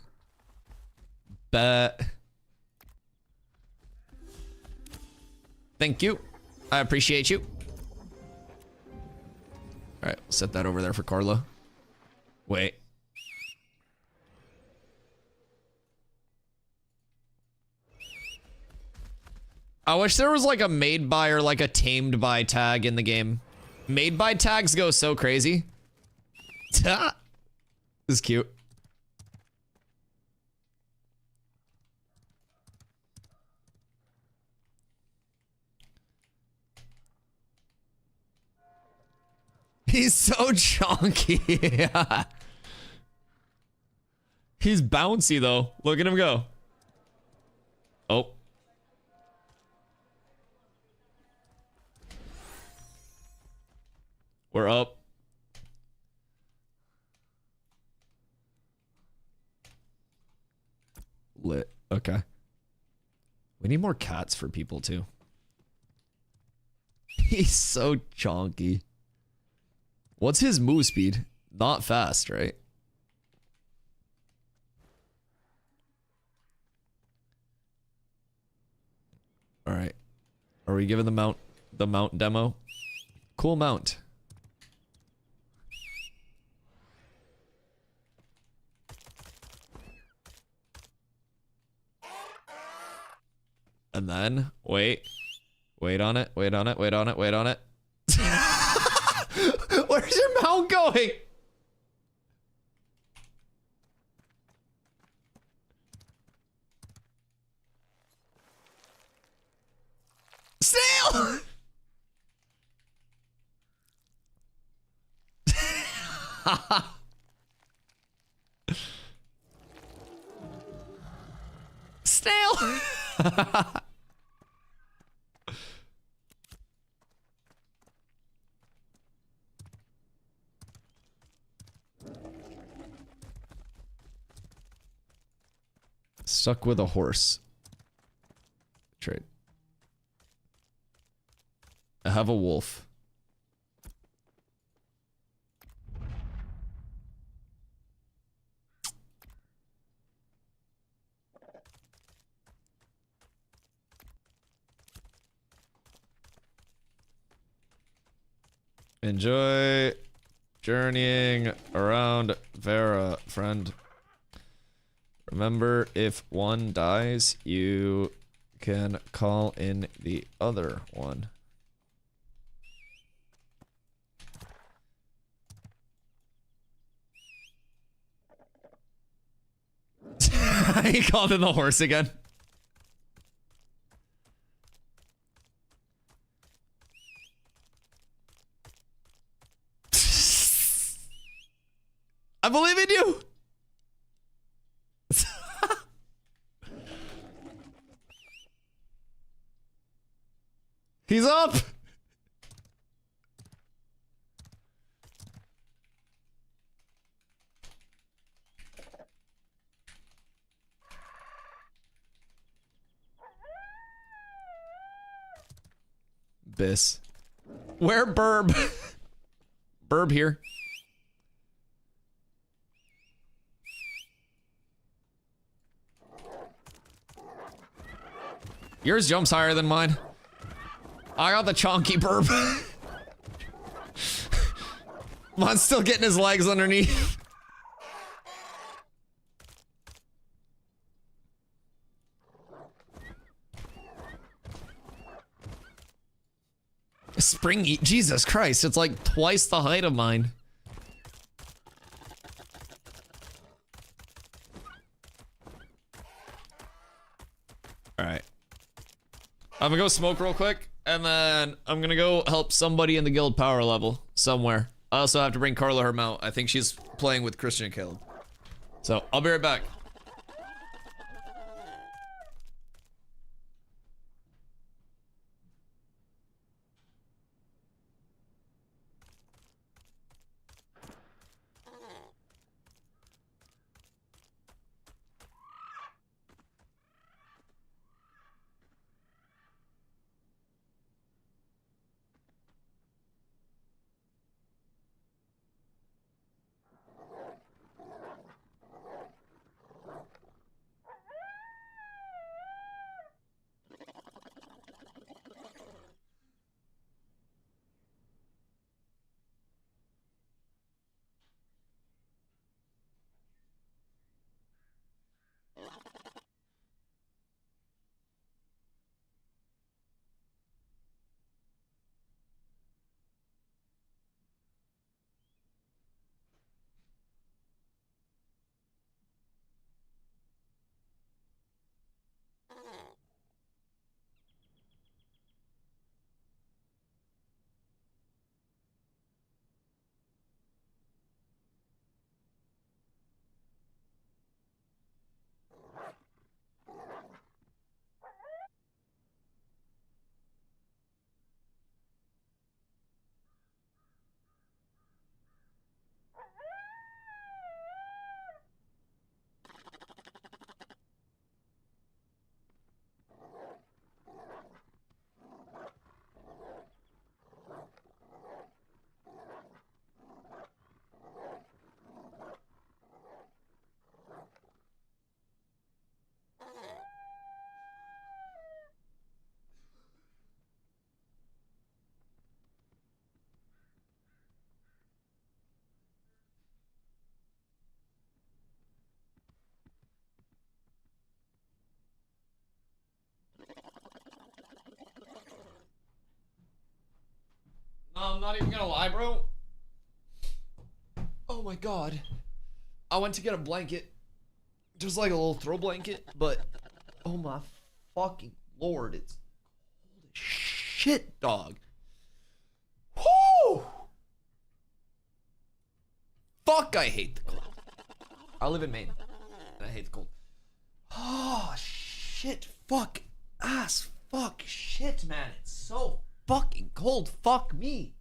[SPEAKER 1] Thank you. I appreciate you. All right, set that over there for Carla. Wait. I wish there was like a made by or like a tamed by tag in the game. Made by tags go so crazy. This is cute. He's so chunky. Yeah. He's bouncy though. Look at him go. Oh. We're up. Lit. Okay. We need more cats for people too. He's so chonky. What's his move speed? Not fast, right? All right. Are we giving the mount demo? Cool mount. And then wait on it. Wait on it. Where's your mount going? Snail! Snail! Stuck with a horse. Trade. I have a wolf. Enjoy journeying around Vera, friend. Remember, if one dies, you can call in the other one. He called in the horse again. I believe in you. He's up. Biss. Where Burb? Burb here. Yours jumps higher than mine. I got the chonky burp. Mine's still getting his legs underneath. Springy, Jesus Christ, it's like twice the height of mine. All right. I'm gonna go smoke real quick, and then I'm gonna go help somebody in the guild power level somewhere. I also have to bring Carla her mount. I think she's playing with Christian and Caleb. So I'll be right back. not even gonna lie, bro. Oh my god. I went to get a blanket. Just like a little throw blanket, but oh my fucking lord, it's holy shit, dog. Whoo! Fuck, I hate the cold. I live in Maine, and I hate the cold. Oh, shit, fuck, ass, fuck, shit, man. It's so fucking cold. Fuck me.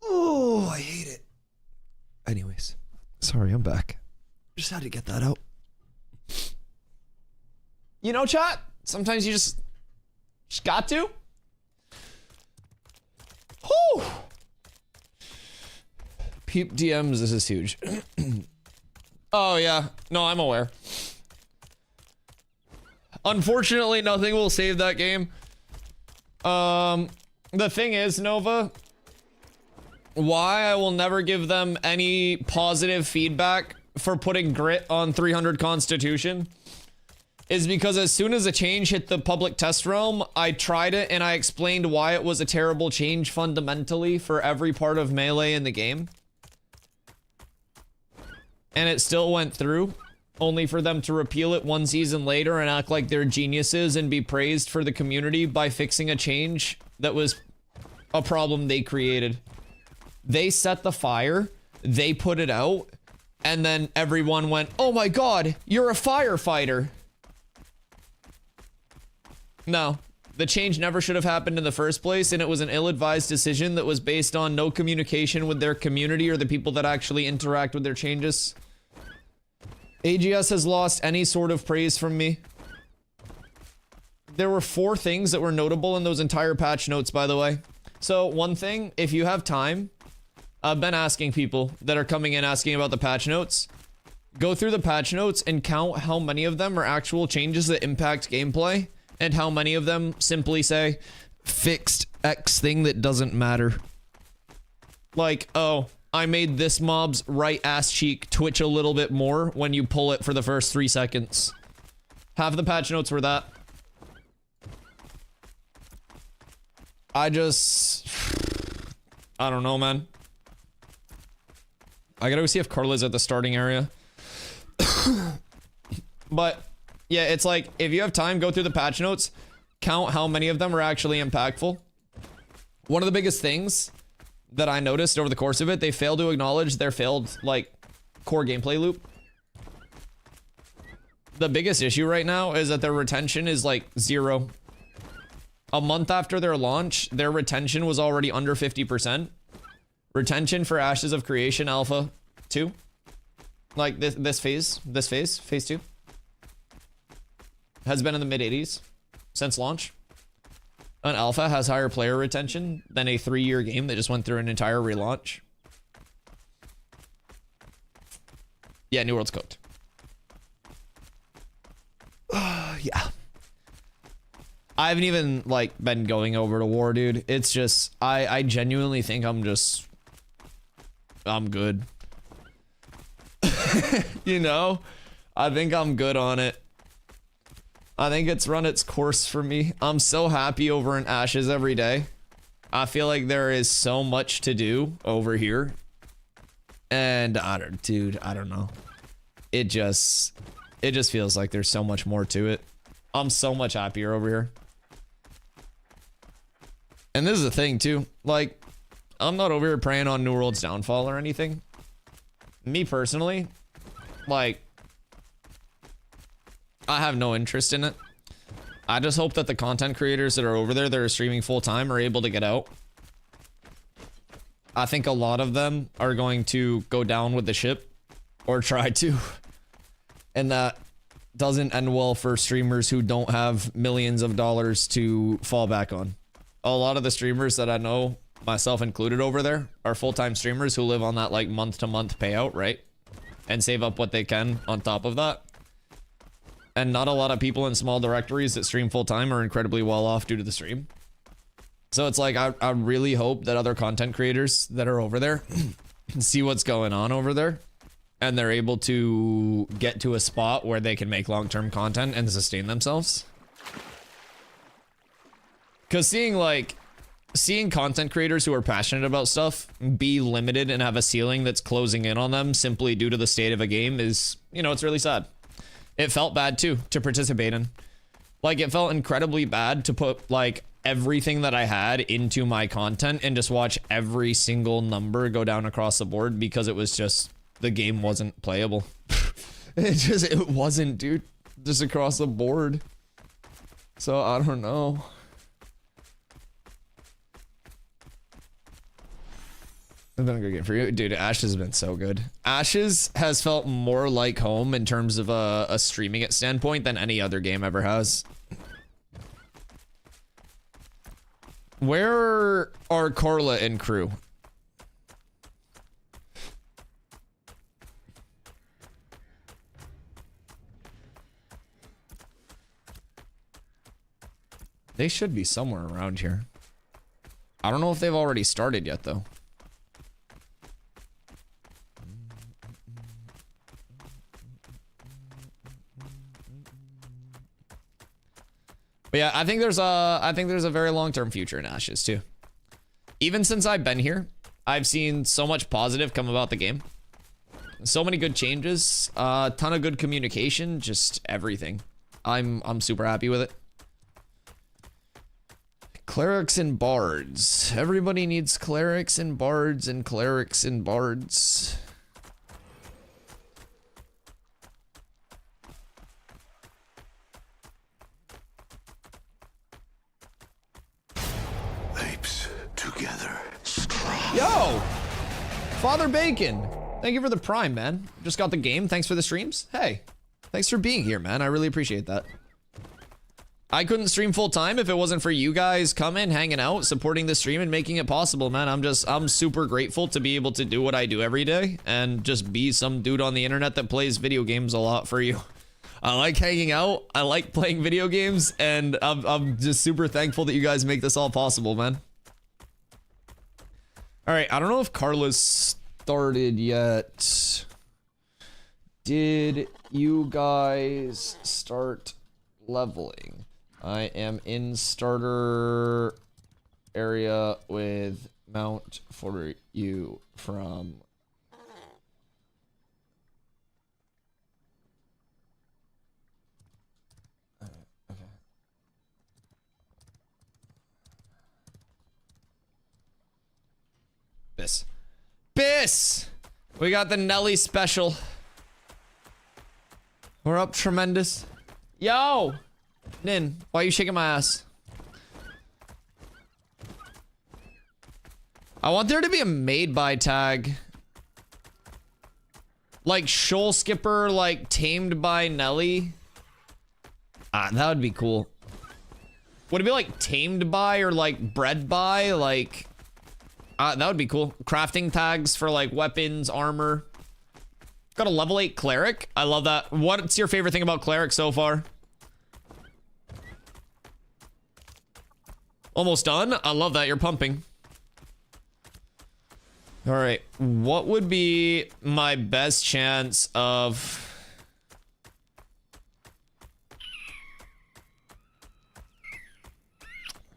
[SPEAKER 1] Oh, I hate it. Anyways, sorry, I'm back. Just had to get that out. You know, chat, sometimes you just got to. Whew. Peep DMs, this is huge. Oh yeah, no, I'm aware. Unfortunately, nothing will save that game. The thing is, Nova, why I will never give them any positive feedback for putting grit on 300 Constitution is because as soon as a change hit the public test realm, I tried it and I explained why it was a terrible change fundamentally for every part of Melee in the game. And it still went through, only for them to repeal it one season later and act like they're geniuses and be praised for the community by fixing a change that was a problem they created. They set the fire, they put it out, and then everyone went, oh my god, you're a firefighter. No, the change never should have happened in the first place, and it was an ill-advised decision that was based on no communication with their community or the people that actually interact with their changes. AGS has lost any sort of praise from me. There were 4 things that were notable in those entire patch notes, by the way. So, one thing, if you have time, I've been asking people that are coming in asking about the patch notes. Go through the patch notes and count how many of them are actual changes that impact gameplay, and how many of them simply say, fixed X thing that doesn't matter. Like, oh, I made this mob's right ass cheek twitch a little bit more when you pull it for the first 3 seconds. Half the patch notes were that. I don't know, man. I gotta go see if Carla's at the starting area. But yeah, it's like, if you have time, go through the patch notes, count how many of them are actually impactful. One of the biggest things that I noticed over the course of it, they failed to acknowledge their failed, like, core gameplay loop. The biggest issue right now is that their retention is, like, 0. A month after their launch, their retention was already under 50%. Retention for Ashes of Creation Alpha 2. Like, this phase 2. Has been in the mid-80s since launch. An alpha has higher player retention than a 3-year game that just went through an entire relaunch. Yeah, New World's cooked. Yeah. I haven't even, like, been going over to war, dude. It's just, I genuinely think I'm good. You know? I think I'm good on it. I think it's run its course for me. I'm so happy over in Ashes every day. I feel like there is so much to do over here. And I don't know. It just feels like there's so much more to it. I'm so much happier over here. And this is the thing too. Like, I'm not over here praying on New World's downfall or anything. Me personally, like, I have no interest in it. I just hope that the content creators that are over there that are streaming full time are able to get out. I think a lot of them are going to go down with the ship, or try to. And that doesn't end well for streamers who don't have millions of dollars to fall back on. A lot of the streamers that I know, myself included over there, are full-time streamers who live on that, like, month-to-month payout, right? And save up what they can on top of that. And not a lot of people in small directories that stream full-time are incredibly well off due to the stream. So it's like, I really hope that other content creators that are over there see what's going on over there, and they're able to get to a spot where they can make long-term content and sustain themselves. Because seeing, like, seeing content creators who are passionate about stuff be limited and have a ceiling that's closing in on them simply due to the state of a game is, you know, it's really sad. It felt bad too to participate in. Like, it felt incredibly bad to put like everything that I had into my content and just watch every single number go down across the board because it was just, the game wasn't playable. It wasn't, dude. Just across the board. So I don't know. It's been a good game for you. Dude, Ashes has been so good. Ashes has felt more like home in terms of a streaming it standpoint than any other game ever has. Where are Carla and crew? They should be somewhere around here. I don't know if they've already started yet, though. But yeah, I think there's a very long-term future in Ashes too. Even since I've been here, I've seen so much positive come about the game. So many good changes, a ton of good communication, just everything. I'm super happy with it. Clerics and bards. Everybody needs clerics and bards and clerics and bards.
[SPEAKER 5] Apes together.
[SPEAKER 1] Yo! Father Bacon! Thank you for the prime, man. Just got the game. Thanks for the streams. Hey, thanks for being here, man. I really appreciate that. I couldn't stream full time if it wasn't for you guys coming, hanging out, supporting the stream, and making it possible, man. I'm super grateful to be able to do what I do every day and just be some dude on the internet that plays video games a lot for you. I like hanging out. I like playing video games, and I'm just super thankful that you guys make this all possible, man. All right, I don't know if Carla's started yet. Did you guys start leveling? I am in starter area with mount for you from Biss! We got the Nelly special. We're up tremendous. Yo! Nin, why are you shaking my ass? I want there to be a made by tag. Like Shoal Skipper, like tamed by Nelly. Ah, that would be cool. Would it be like tamed by or like bred by? Like, that would be cool. Crafting tags for like weapons, armor. Got a level 8 cleric. I love that. What's your favorite thing about cleric so far? Almost done. I love that. You're pumping. All right. What would be my best chance of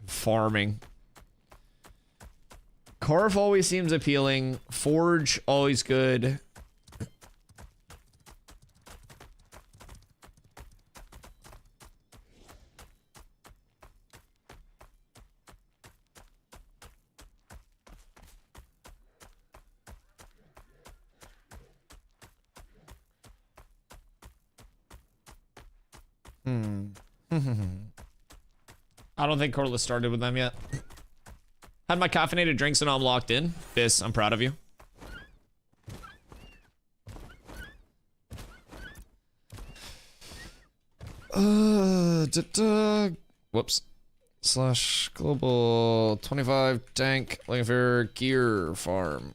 [SPEAKER 1] farming? Carve always seems appealing. Forge, always good. I don't think Corliss started with them yet. Had my caffeinated drinks and I'm locked in. Biss, I'm proud of you. Whoops. Slash global 25 tank looking for gear farm.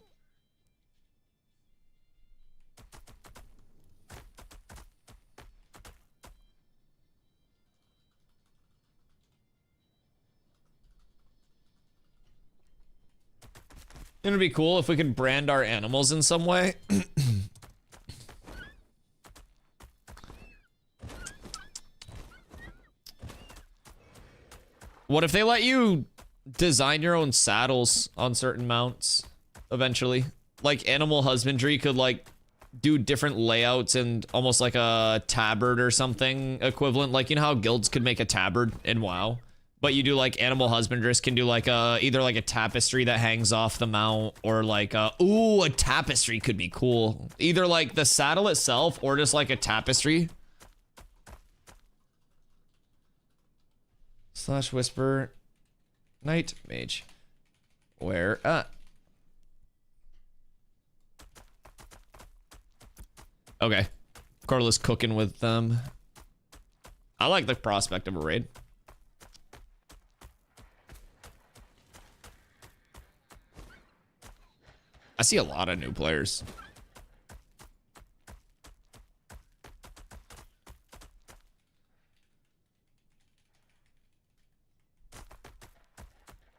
[SPEAKER 1] It'd be cool if we could brand our animals in some way. What if they let you design your own saddles on certain mounts eventually. Like animal husbandry could like do different layouts and almost like a tabard or something equivalent. Like, you know how guilds could make a tabard in WoW? But you do like animal husbandress can do like either like a tapestry that hangs off the mount or like ooh, a tapestry could be cool. Either like the saddle itself or just like a tapestry. Slash whisper night mage. Where okay. Carla's cooking with them. I like the prospect of a raid. I see a lot of new players.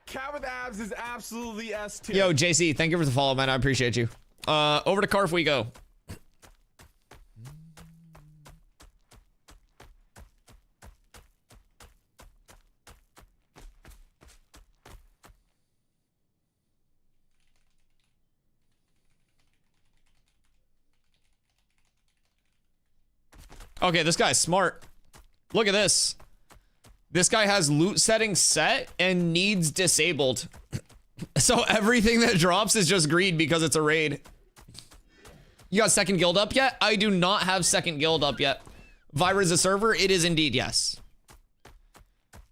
[SPEAKER 2] Cat with abs is absolutely S tier.
[SPEAKER 1] Yo, JC, thank you for the follow, man. I appreciate you. Over to Carf we go. Okay, this guy's smart. Look at this. This guy has loot settings set and needs disabled. So everything that drops is just greed because it's a raid. You got second guild up yet? I do not have second guild up yet. Vira is a server? It is indeed, yes.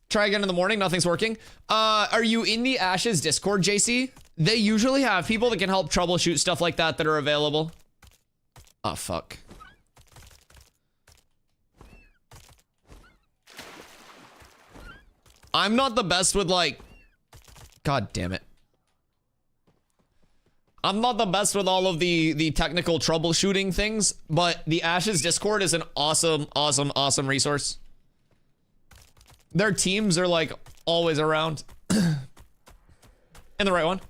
[SPEAKER 1] Try again in the morning, nothing's working. Are you in the Ashes Discord, JC? They usually have people that can help troubleshoot stuff like that that are available. Oh, fuck. I'm not the best with like, God damn it. I'm not the best with all of the technical troubleshooting things, but the Ashes Discord is an awesome, awesome, awesome resource. Their teams are like always around. In the right one.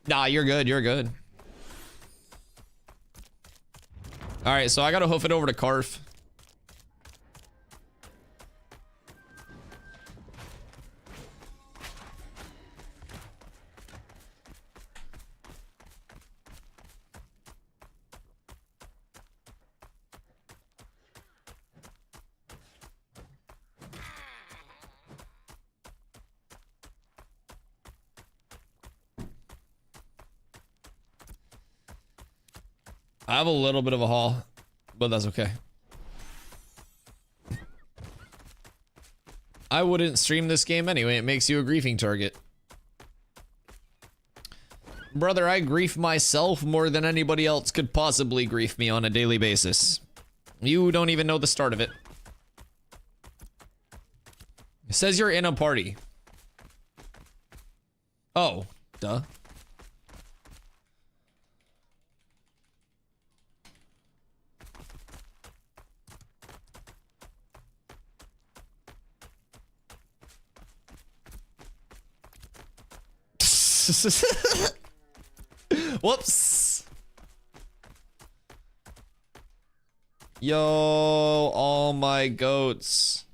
[SPEAKER 1] Nah, you're good, you're good. All right, so I gotta hoof it over to Carf. I have a little bit of a haul, but that's okay. I wouldn't stream this game anyway. It makes you a griefing target. Brother, I grief myself more than anybody else could possibly grief me on a daily basis. You don't even know the start of it. It says you're in a party. Oh, duh. Whoops. Yo, all my goats.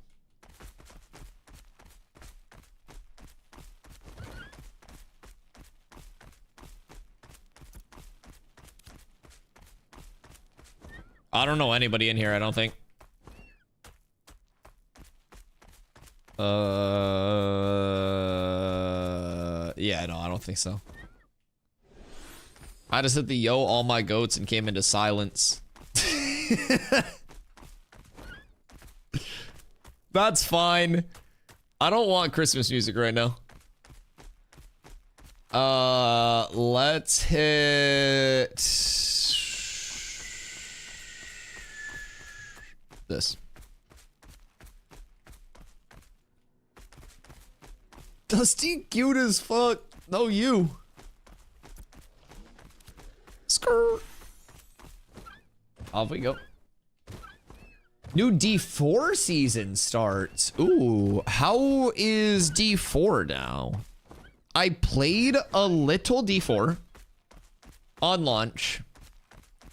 [SPEAKER 1] I don't know anybody in here, I don't think. Yeah, no, I don't think so. I just hit the yo all my goats and came into silence. That's fine. I don't want Christmas music right now. Let's hit this. Dusty cute as fuck. No, you. Skirt. Off we go. New D4 season starts. Ooh, how is D4 now? I played a little D4 on launch.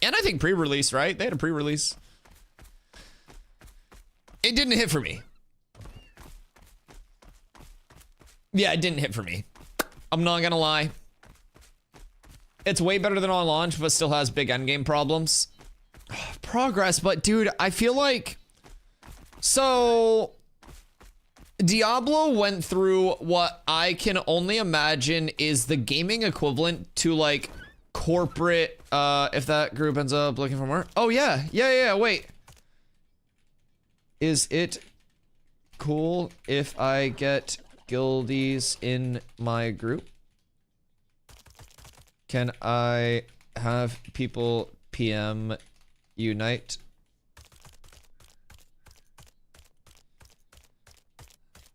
[SPEAKER 1] And I think pre-release, right? They had a pre-release. It didn't hit for me. Yeah, it didn't hit for me. I'm not gonna lie. It's way better than on launch, but still has big endgame problems. Progress, but dude, I feel like... So... Diablo went through what I can only imagine is the gaming equivalent to like corporate, if that group ends up looking for more. Oh yeah, wait. Is it cool if I get guildies in my group? Can I have people PM unite?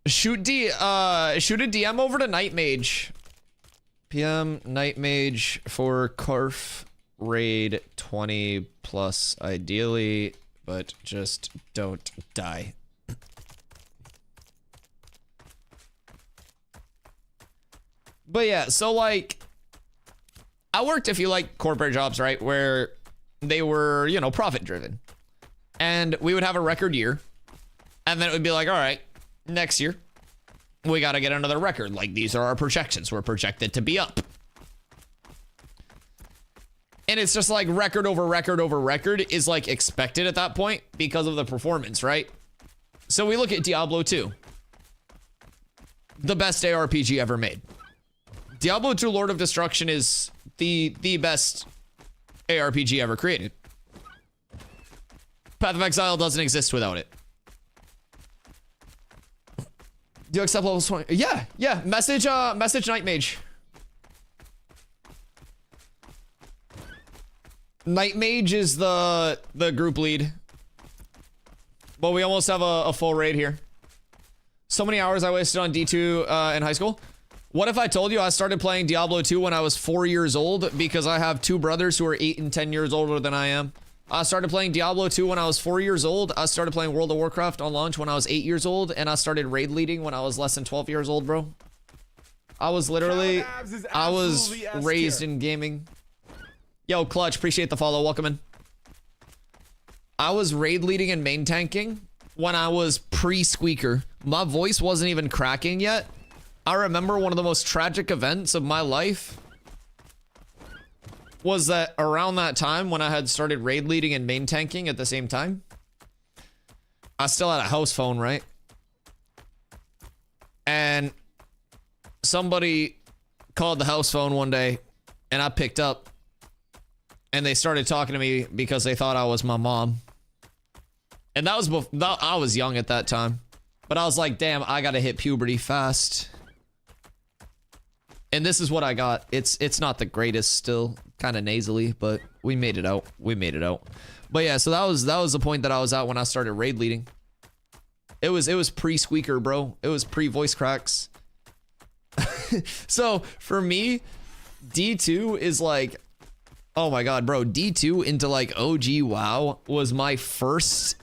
[SPEAKER 1] Shoot a DM over to Night Mage. PM Night Mage for Carf raid 20 plus ideally, but just don't die. But yeah, so like I worked a few like corporate jobs, right, where they were, you know, profit driven. And we would have a record year. And then it would be like, all right, next year, we got to get another record. Like, these are our projections. We're projected to be up. And it's just like record over record over record is like expected at that point because of the performance, right? So we look at Diablo 2. The best ARPG ever made. Diablo 2 Lord of Destruction is the best ARPG ever created. Path of Exile doesn't exist without it. Do you accept level 20? Yeah. Message Night Mage. Night Mage is the group lead. But we almost have a full raid here. So many hours I wasted on D2 in high school. What if I told you I started playing Diablo 2 when I was 4 years old because I have two brothers who are 8 and 10 years older than I am? I started playing Diablo 2 when I was 4 years old. I started playing World of Warcraft on launch when I was 8 years old. And I started raid leading when I was less than 12 years old, bro. I was literally... I was raised in gaming. Yo, Clutch, appreciate the follow. Welcome in. I was raid leading and main tanking when I was pre-squeaker. My voice wasn't even cracking yet. I remember one of the most tragic events of my life was that around that time when I had started raid leading and main tanking at the same time, I still had a house phone, right? And somebody called the house phone one day and I picked up and they started talking to me because they thought I was my mom. And that was before, I was young at that time, but I was like, damn, I gotta hit puberty fast. And this is what I got. It's not the greatest still, kind of nasally, but we made it out. We made it out. But yeah, so that was the point that I was at when I started raid leading. It was pre-squeaker, bro. It was pre-voice cracks. So for me, D2 is like, oh my god, bro, D2 into like OG WoW was my first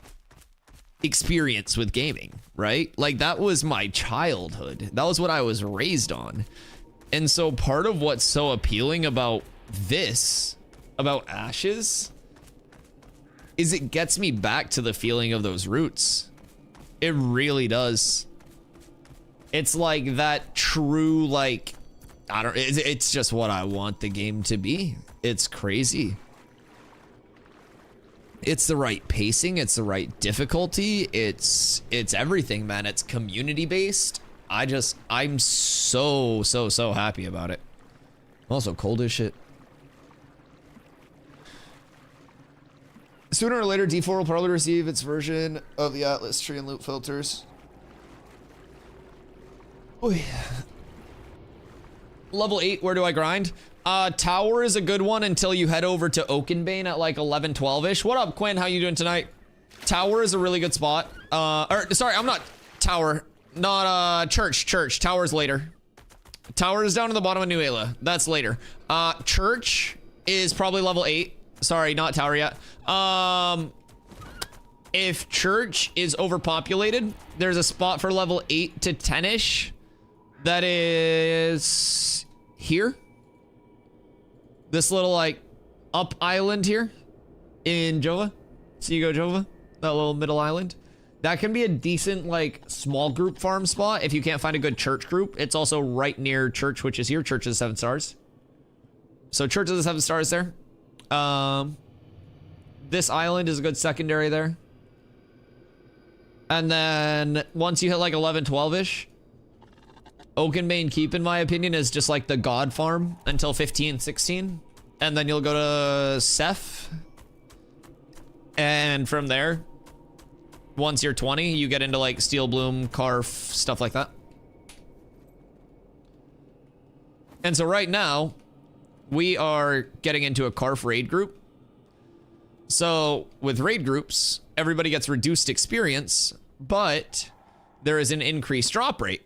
[SPEAKER 1] experience with gaming, right? Like that was my childhood. That was what I was raised on. And so part of what's so appealing about this, about Ashes, is it gets me back to the feeling of those roots. It really does. It's like that true, like, I don't, it's just what I want the game to be. It's crazy. It's the right pacing. It's the right difficulty. It's everything, man. It's community based. I'm so happy about it. Also cold as shit. Sooner or later, D4 will probably receive its version of the Atlas tree and loop filters. Oh yeah. Level 8, where do I grind? Tower is a good one until you head over to Oakenbane at like 11, 12-ish. What up, Quinn? How you doing tonight? Tower is a really good spot. Sorry, I'm not Tower. Not, Church. Tower's later. Tower is down to the bottom of New Ayla. That's later. Church is probably level 8. Sorry, not Tower yet. If Church is overpopulated, there's a spot for level 8 to 10-ish. That is here. This little like up island here in Jova. So you go Jova, that little middle island. That can be a decent, like, small group farm spot if you can't find a good church group. It's also right near church, which is here. Church of the 7 stars. So church of the 7 stars there. This island is a good secondary there. And then once you hit like 11, 12-ish, Oakenbane Keep, in my opinion, is just like the god farm until 15, 16. And then you'll go to Seth. And from there, once you're 20, you get into like Steel Bloom, Carf, stuff like that. And so right now, we are getting into a Carf raid group. So with raid groups, everybody gets reduced experience, but there is an increased drop rate.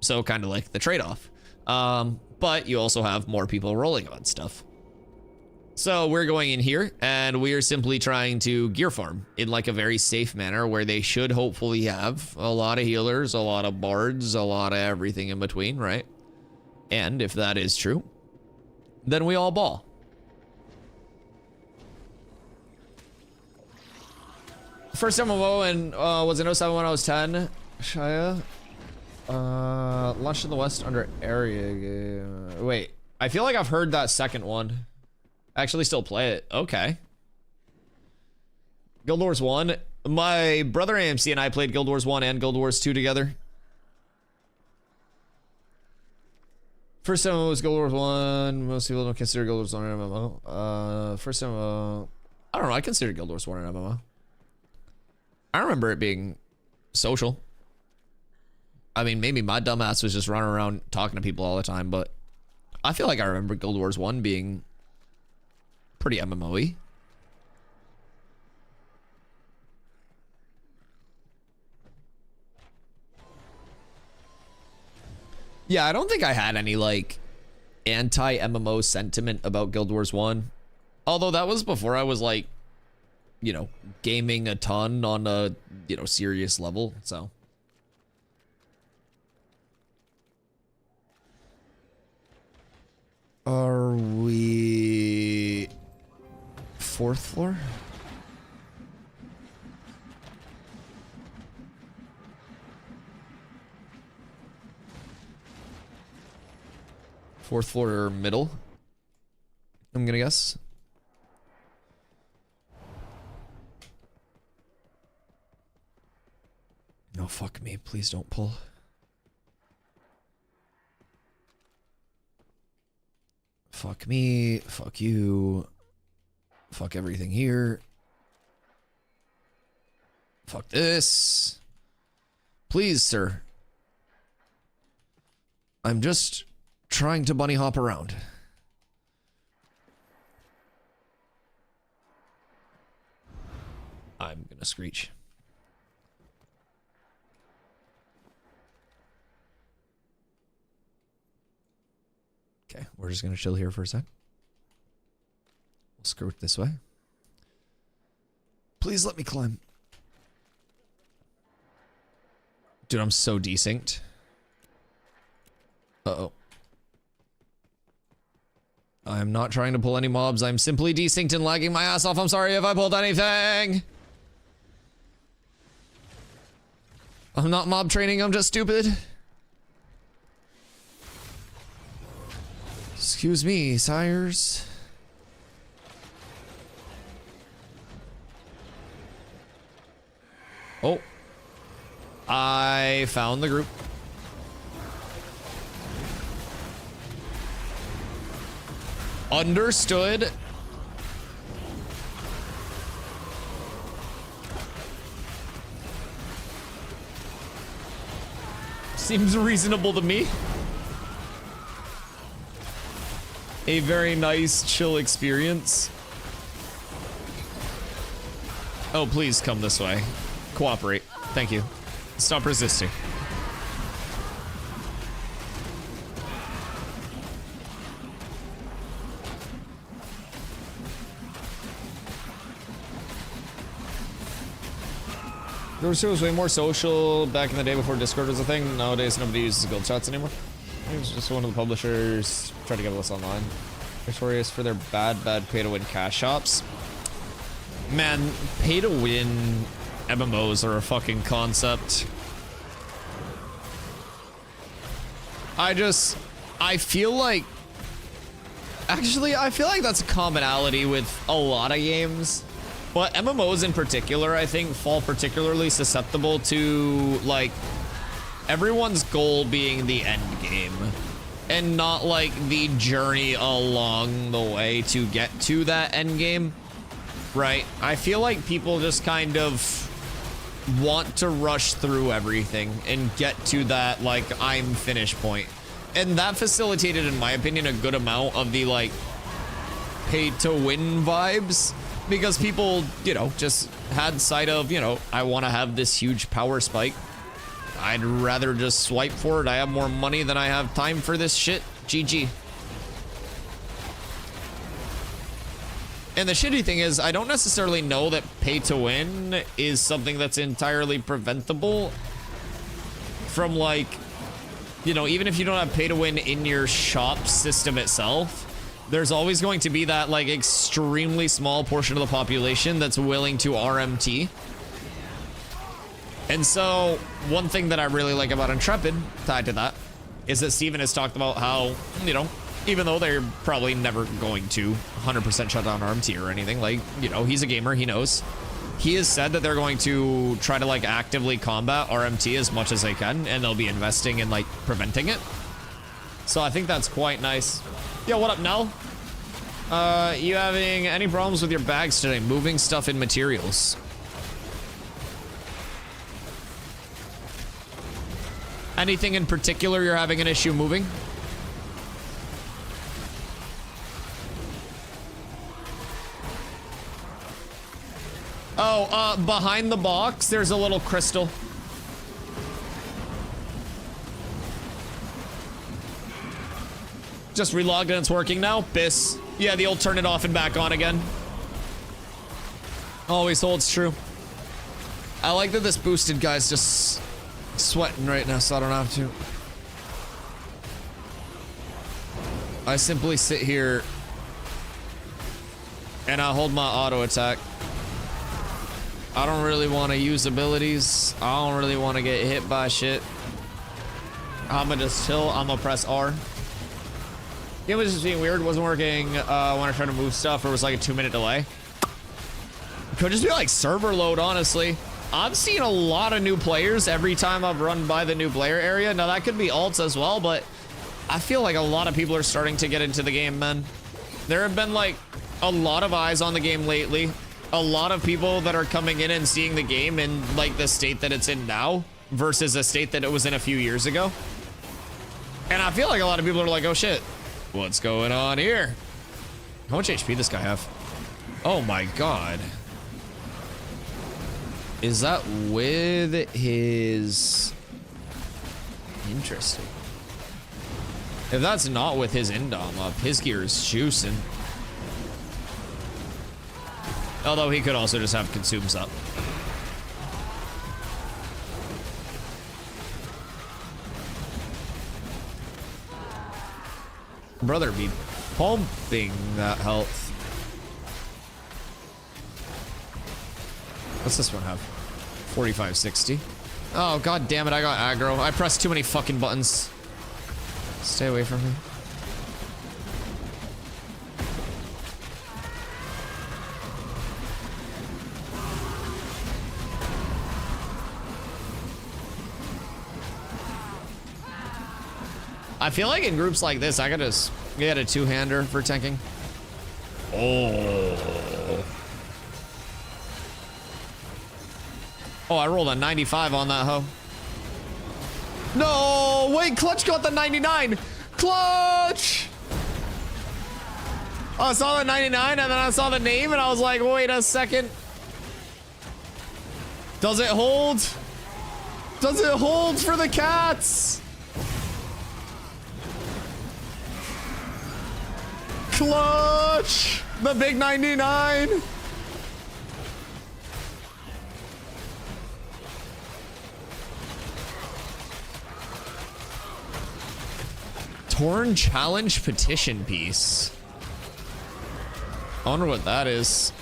[SPEAKER 1] So kind of like the trade-off. But you also have more people rolling on stuff. So we're going in here and we are simply trying to gear farm in like a very safe manner where they should hopefully have a lot of healers, a lot of bards, a lot of everything in between, right? And if that is true, then we all ball. First MMO and was in 07 when I was 10. Shia. Launched in the West under area. Wait, I feel like I've heard that second one. Actually still play it. Okay. Guild Wars 1. My brother AMC and I played Guild Wars 1 and Guild Wars 2 together. First MMO was Guild Wars 1. Most people don't consider Guild Wars 1 an MMO. First MMO. I don't know. I consider Guild Wars 1 an MMO. I remember it being social. I mean, maybe my dumbass was just running around talking to people all the time, but I feel like I remember Guild Wars 1 being pretty MMO-y. Yeah, I don't think I had any, like, anti-MMO sentiment about Guild Wars 1. Although that was before I was, like, you know, gaming a ton on a, you know, serious level, so. Are we 4th floor? Fourth floor middle, I'm gonna guess. No, fuck me. Please don't pull. Fuck me. Fuck you. Fuck everything here. Fuck this. Please, sir. I'm just trying to bunny hop around. I'm gonna screech. Okay, we're just gonna chill here for a sec. We'll skirt this way. Please let me climb. Dude, I'm so desynced. Uh-oh. I'm not trying to pull any mobs. I'm simply desynced and lagging my ass off. I'm sorry if I pulled anything. I'm not mob training, I'm just stupid. Excuse me, sires. Oh. I found the group. Understood. Seems reasonable to me. A very nice, chill experience. Oh, please come this way. Cooperate. Thank you. Stop resisting. Guild 2 was way more social back in the day before Discord was a thing. Nowadays, nobody uses guild chats anymore. It was just one of the publishers tried to get us online. Notorious for their bad pay-to-win cash shops. Man, pay-to-win MMOs are a fucking concept. I feel like, actually, I feel like that's a commonality with a lot of games, but MMOs in particular, I think, fall particularly susceptible to, like, everyone's goal being the end game and not, like, the journey along the way to get to that end game, right? I feel like people just kind of want to rush through everything and get to that, like, I'm finished point. And that facilitated, in my opinion, a good amount of the, like, pay to win vibes, because people, you know, just had sight of, you know, I want to have this huge power spike. I'd rather just swipe for it. I have more money than I have time for this shit. GG. And the shitty thing is, I don't necessarily know that pay to win is something that's entirely preventable from, like, you know, even if you don't have pay to win in your shop system itself, there's always going to be that, like, extremely small portion of the population that's willing to RMT. And so one thing that I really like about Intrepid, tied to that, is that Steven has talked about how, you know, even though they're probably never going to 100% shut down RMT or anything, like, you know, he's a gamer, he knows. He has said that they're going to try to, like, actively combat RMT as much as they can, and they'll be investing in, like, preventing it. So I think that's quite nice. Yo, what up, Nell? You having any problems with your bags today? Moving stuff in materials. Anything in particular you're having an issue moving? Oh, behind the box, there's a little crystal. Just relogged and it's working now. Biss. Yeah, the old turn it off and back on again. Always holds true. I like that this boosted guy's just sweating right now, so I don't have to. I simply sit here and I hold my auto attack. I don't really want to use abilities. I don't really want to get hit by shit. I'm gonna just chill. I'm gonna press R. It was just being weird. It wasn't working when I tried to move stuff, or it was like a 2-minute delay. Could just be like server load, honestly. I've seen a lot of new players every time I've run by the new player area. Now that could be alts as well, but I feel like a lot of people are starting to get into the game, man. There have been like a lot of eyes on the game lately. A lot of people that are coming in and seeing the game in like the state that it's in now versus a state that it was in a few years ago. And I feel like a lot of people are like, oh shit, what's going on here? How much HP this guy have? Oh my god. Is that with his... Interesting. If that's not with his indom up, his gear is juicing. Although he could also just have consumes up. Brother be pumping that health. What's this one have? 4560. Oh god damn it, I got aggro. I pressed too many fucking buttons. Stay away from me. I feel like in groups like this, I could just get a two-hander for tanking. Oh. Oh, I rolled a 95 on that hoe. No, wait, Clutch got the 99. Clutch! I saw the 99 and then I saw the name and I was like, wait a second. Does it hold? Does it hold for the cats? Clutch! The big 99! Torn challenge petition piece. I wonder what that is.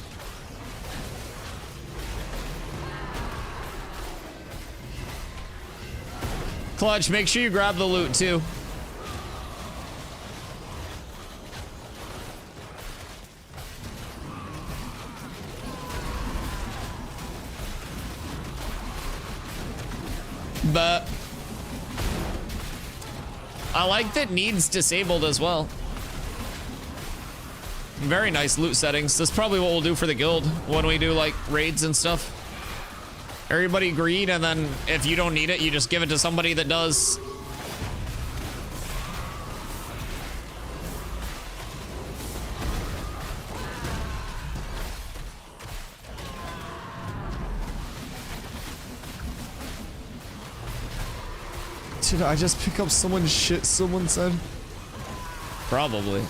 [SPEAKER 1] Clutch, make sure you grab the loot too. But I like that needs disabled as well. Very nice loot settings. That's probably what we'll do for the guild when we do like raids and stuff. Everybody green, and then if you don't need it, you just give it to somebody that does.
[SPEAKER 3] Did I just pick up someone's shit, someone said?
[SPEAKER 1] Probably.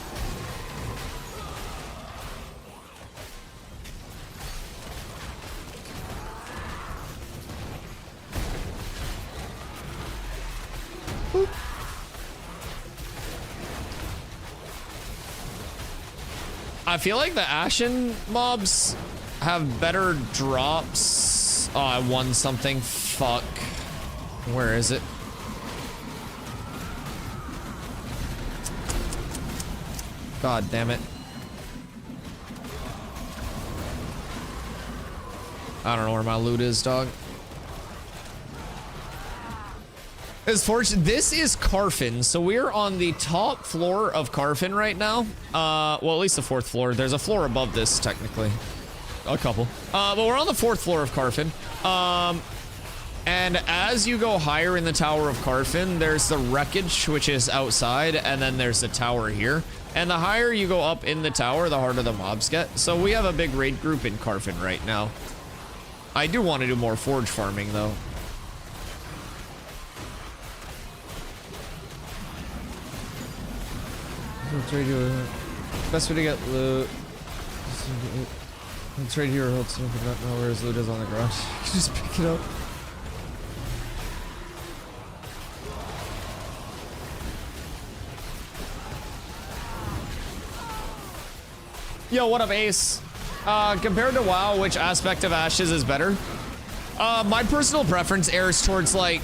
[SPEAKER 3] Boop.
[SPEAKER 1] I feel like the Ashen mobs have better drops. Oh, I won something. Fuck. Where is it? God damn it. I don't know where my loot is, dog. It's fortunate. This is Carfin, so we're on the top floor of Carfin right now. Well, at least the 4th floor. There's a floor above this, technically. A couple. But we're on the 4th floor of Carfin. And as you go higher in the Tower of Carfin, there's the wreckage, which is outside, and then there's the tower here. And the higher you go up in the tower, the harder the mobs get. So we have a big raid group in Carfin right now. I do want to do more forge farming, though. Best way to get loot. It's right here. Hold something. I don't know where his loot is on the ground. You can just pick it up. Yo, what up, Ace? Compared to WoW, which aspect of Ashes is better? My personal preference errs towards like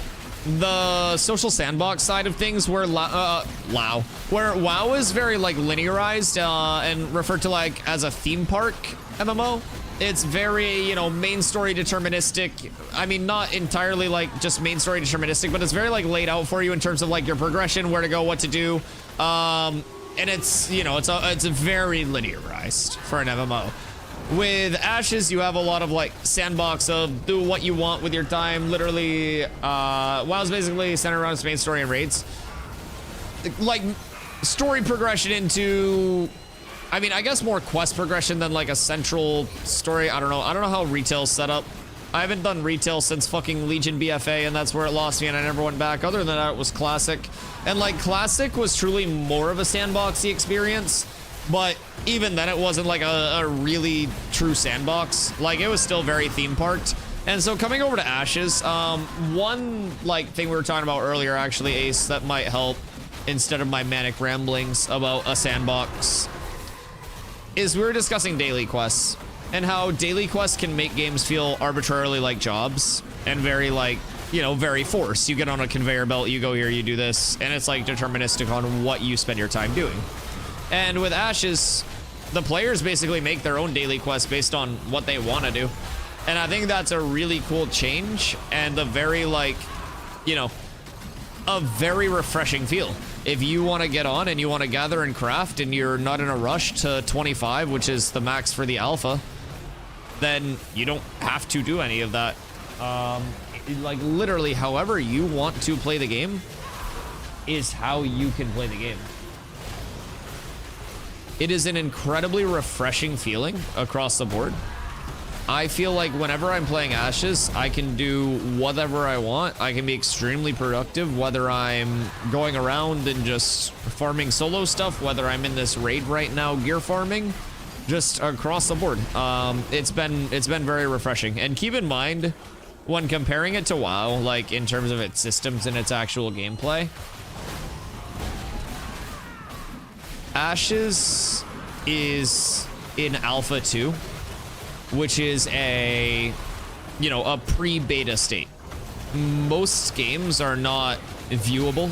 [SPEAKER 1] the social sandbox side of things, where where WoW is very like linearized and referred to like as a theme park MMO. It's very, you know, main story deterministic. I mean, not entirely like just main story deterministic, but it's very like laid out for you in terms of like your progression, where to go, what to do. And it's, you know, it's very linearized for an MMO. With Ashes, you have a lot of like sandbox of do what you want with your time. Literally, WoW's basically centered around its main story and raids. Like story progression into, I mean, I guess more quest progression than like a central story. I don't know how retail's set up. I haven't done retail since fucking Legion BFA, and that's where it lost me, and I never went back. Other than that, it was Classic. And like Classic was truly more of a sandboxy experience, but even then it wasn't like a really true sandbox. Like it was still very theme parked. And so coming over to Ashes, one like thing we were talking about earlier, actually, Ace, that might help instead of my manic ramblings about a sandbox, is we were discussing daily quests and how daily quests can make games feel arbitrarily like jobs and very like, you know, very forced. You get on a conveyor belt, you go here, you do this, and it's like deterministic on what you spend your time doing. And with Ashes, the players basically make their own daily quests based on what they want to do. And I think that's a really cool change and a very like, you know, a very refreshing feel. If you want to get on and you want to gather and craft and you're not in a rush to 25, which is the max for the alpha, then you don't have to do any of that. Like literally however you want to play the game is how you can play the game. It is an incredibly refreshing feeling across the board. I feel like whenever I'm playing Ashes, I can do whatever I want. I can be extremely productive, whether I'm going around and just farming solo stuff, whether I'm in this raid right now, gear farming, just across the board. It's been very refreshing. And keep in mind, when comparing it to WoW, like in terms of its systems and its actual gameplay, Ashes is in Alpha 2, which is a, you know, a pre-beta state. Most games are not viewable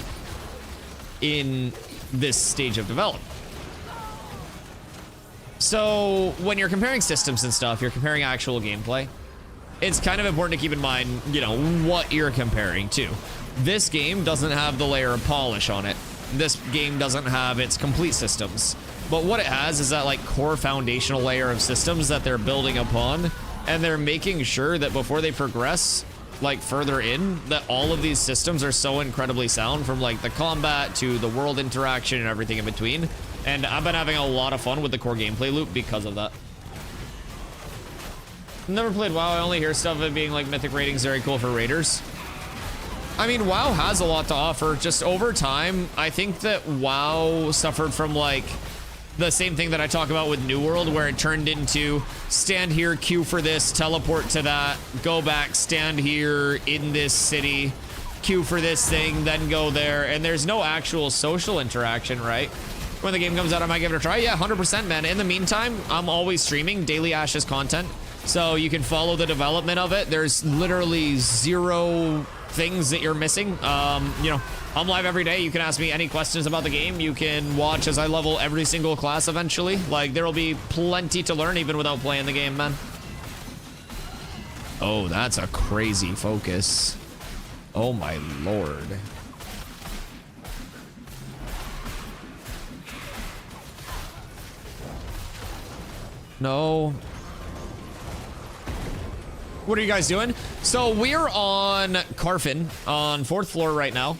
[SPEAKER 1] in this stage of development. So when you're comparing systems and stuff, you're comparing actual gameplay. It's kind of important to keep in mind, you know, what you're comparing to. This game doesn't have the layer of polish on it. This game doesn't have its complete systems. But what it has is that like core foundational layer of systems that they're building upon, and they're making sure that before they progress like further in, that all of these systems are so incredibly sound, from like the combat to the world interaction and everything in between. And I've been having a lot of fun with the core gameplay loop because of that. Never played WoW. I only hear stuff of it being like mythic ratings very cool for raiders. I mean, WoW has a lot to offer. Just over time, I think that WoW suffered from like the same thing that I talk about with New World, where it turned into stand here, queue for this, teleport to that, go back, stand here in this city, queue for this thing, then go there. And there's no actual social interaction, right? When the game comes out, I might give it a try. Yeah, 100%, man. In the meantime, I'm always streaming daily Ashes content, so you can follow the development of it. There's literally zero things that you're missing. You know, I'm live every day. You can ask me any questions about the game. You can watch as I level every single class eventually. Like, there will be plenty to learn even without playing the game, man. Oh, that's a crazy focus. Oh my lord. No. What are you guys doing? So we're on Carfin on 4th floor right now,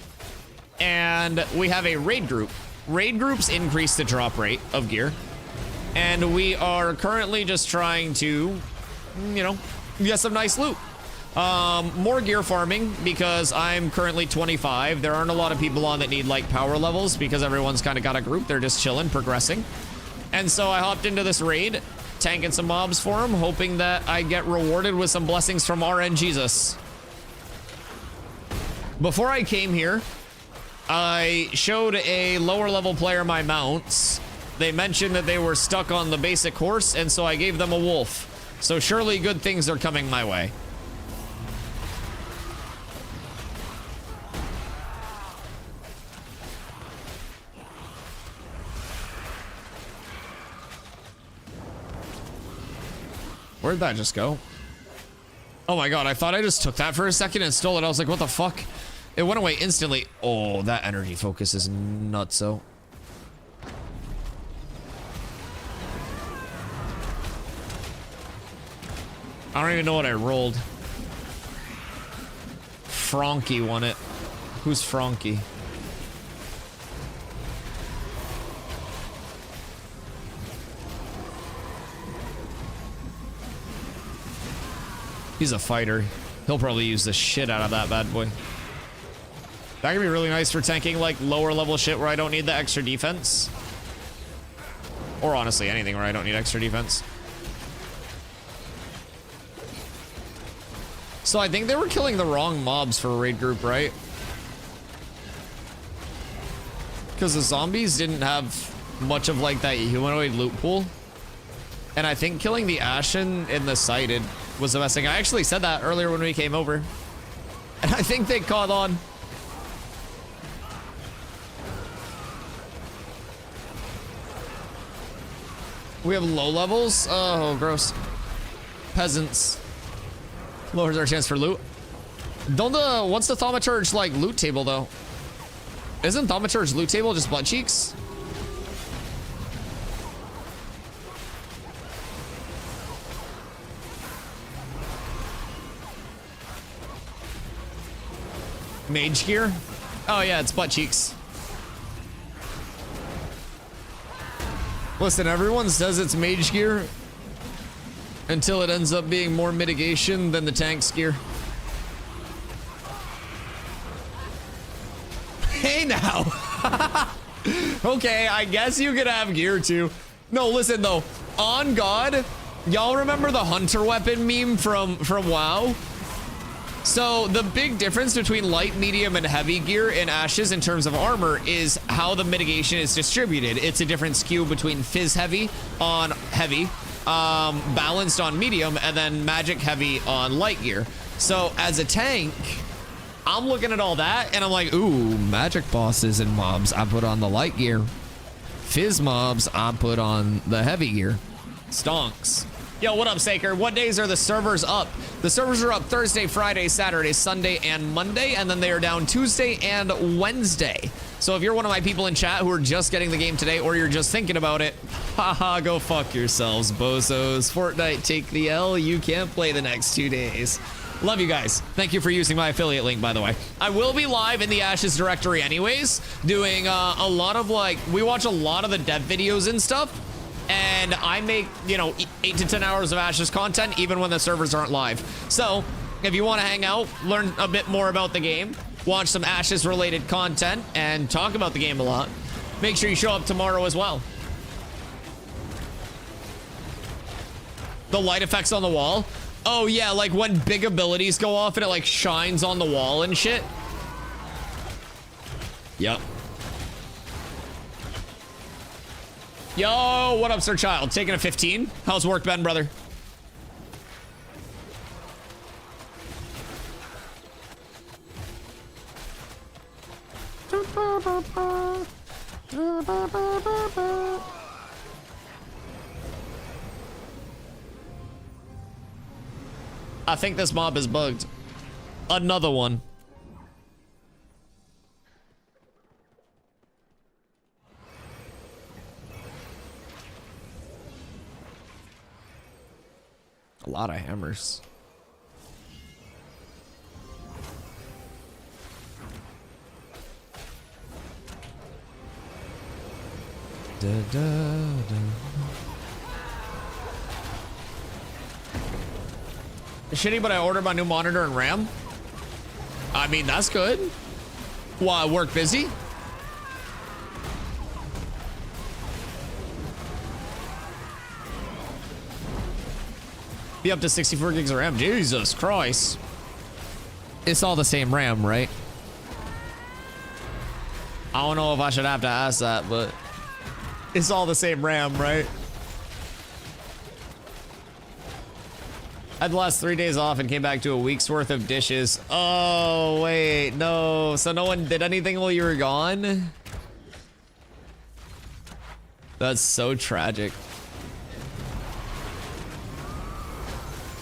[SPEAKER 1] and we have a raid group. Raid groups increase the drop rate of gear, and we are currently just trying to, you know, get some nice loot. More gear farming because I'm currently 25. There aren't a lot of people on that need like power levels because everyone's kind of got a group. They're just chilling, progressing. And so I hopped into this raid, tanking some mobs for him, hoping that I get rewarded with some blessings from RN Jesus. Before I came here, I showed a lower level player my mounts. They mentioned that they were stuck on the basic horse, and so I gave them a wolf. So surely good things are coming my way. Where'd that just go? Oh my god, I thought I just took that for a second and stole it. I was like, what the fuck? It went away instantly. Oh, that energy focus is nutso. I don't even know what I rolled. Frankie won it. Who's Frankie? He's a fighter. He'll probably use the shit out of that bad boy. That could be really nice for tanking like lower level shit where I don't need the extra defense. Or honestly, anything where I don't need extra defense. So I think they were killing the wrong mobs for a raid group, right? Because the zombies didn't have much of like that humanoid loot pool. And I think killing the Ashen in the sighted was the best thing. I actually said that earlier when we came over. And I think they caught on. We have low levels? Oh, gross. Peasants. Lowers our chance for loot. What's the thaumaturge like loot table though? Isn't thaumaturge loot table just butt cheeks? Mage gear? Oh yeah, it's butt cheeks. Listen, everyone says it's mage gear until it ends up being more mitigation than the tank's gear. Hey now. Okay, I guess you could have gear too. No, listen though. On God, y'all remember the hunter weapon meme from WoW? So the big difference between light, medium, and heavy gear in Ashes in terms of armor is how the mitigation is distributed. It's a different skew between fizz heavy on heavy, balanced on medium, and then magic heavy on light gear. So as a tank, I'm looking at all that and I'm like, ooh, magic bosses and mobs, I put on the light gear. Fizz mobs, I put on the heavy gear. Stonks. Yo, what up, Saker? What days are the servers up? The servers are up Thursday, Friday, Saturday, Sunday, and Monday, and then they are down Tuesday and Wednesday. So if you're one of my people in chat who are just getting the game today, or you're just thinking about it, haha, go fuck yourselves, bozos. Fortnite, take the L. You can't play the next 2 days. Love you guys. Thank you for using my affiliate link, by the way. I will be live in the Ashes directory anyways, doing a lot of like, we watch a lot of the dev videos and stuff. And I make, you know, 8 to 10 hours of Ashes content even when the servers aren't live. So if you want to hang out, learn a bit more about the game, watch some Ashes related content, and talk about the game a lot, make sure you show up tomorrow as well. The light effects on the wall. Oh yeah, like when big abilities go off and it like shines on the wall and shit. Yep. Yo, what up, Sir Child? Taking a 15. How's work been, brother? I think this mob is bugged. Another one. A lot of hammers. Da, da, da. Shitty, but I ordered my new monitor and RAM. I mean, that's good. Why, work busy? Be up to 64 gigs of RAM. Jesus Christ. It's all the same RAM, right? I don't know if I should have to ask that, but it's all the same RAM, right? I had the last 3 days off and came back to a week's worth of dishes. Oh, wait, no. So no one did anything while you were gone? That's so tragic.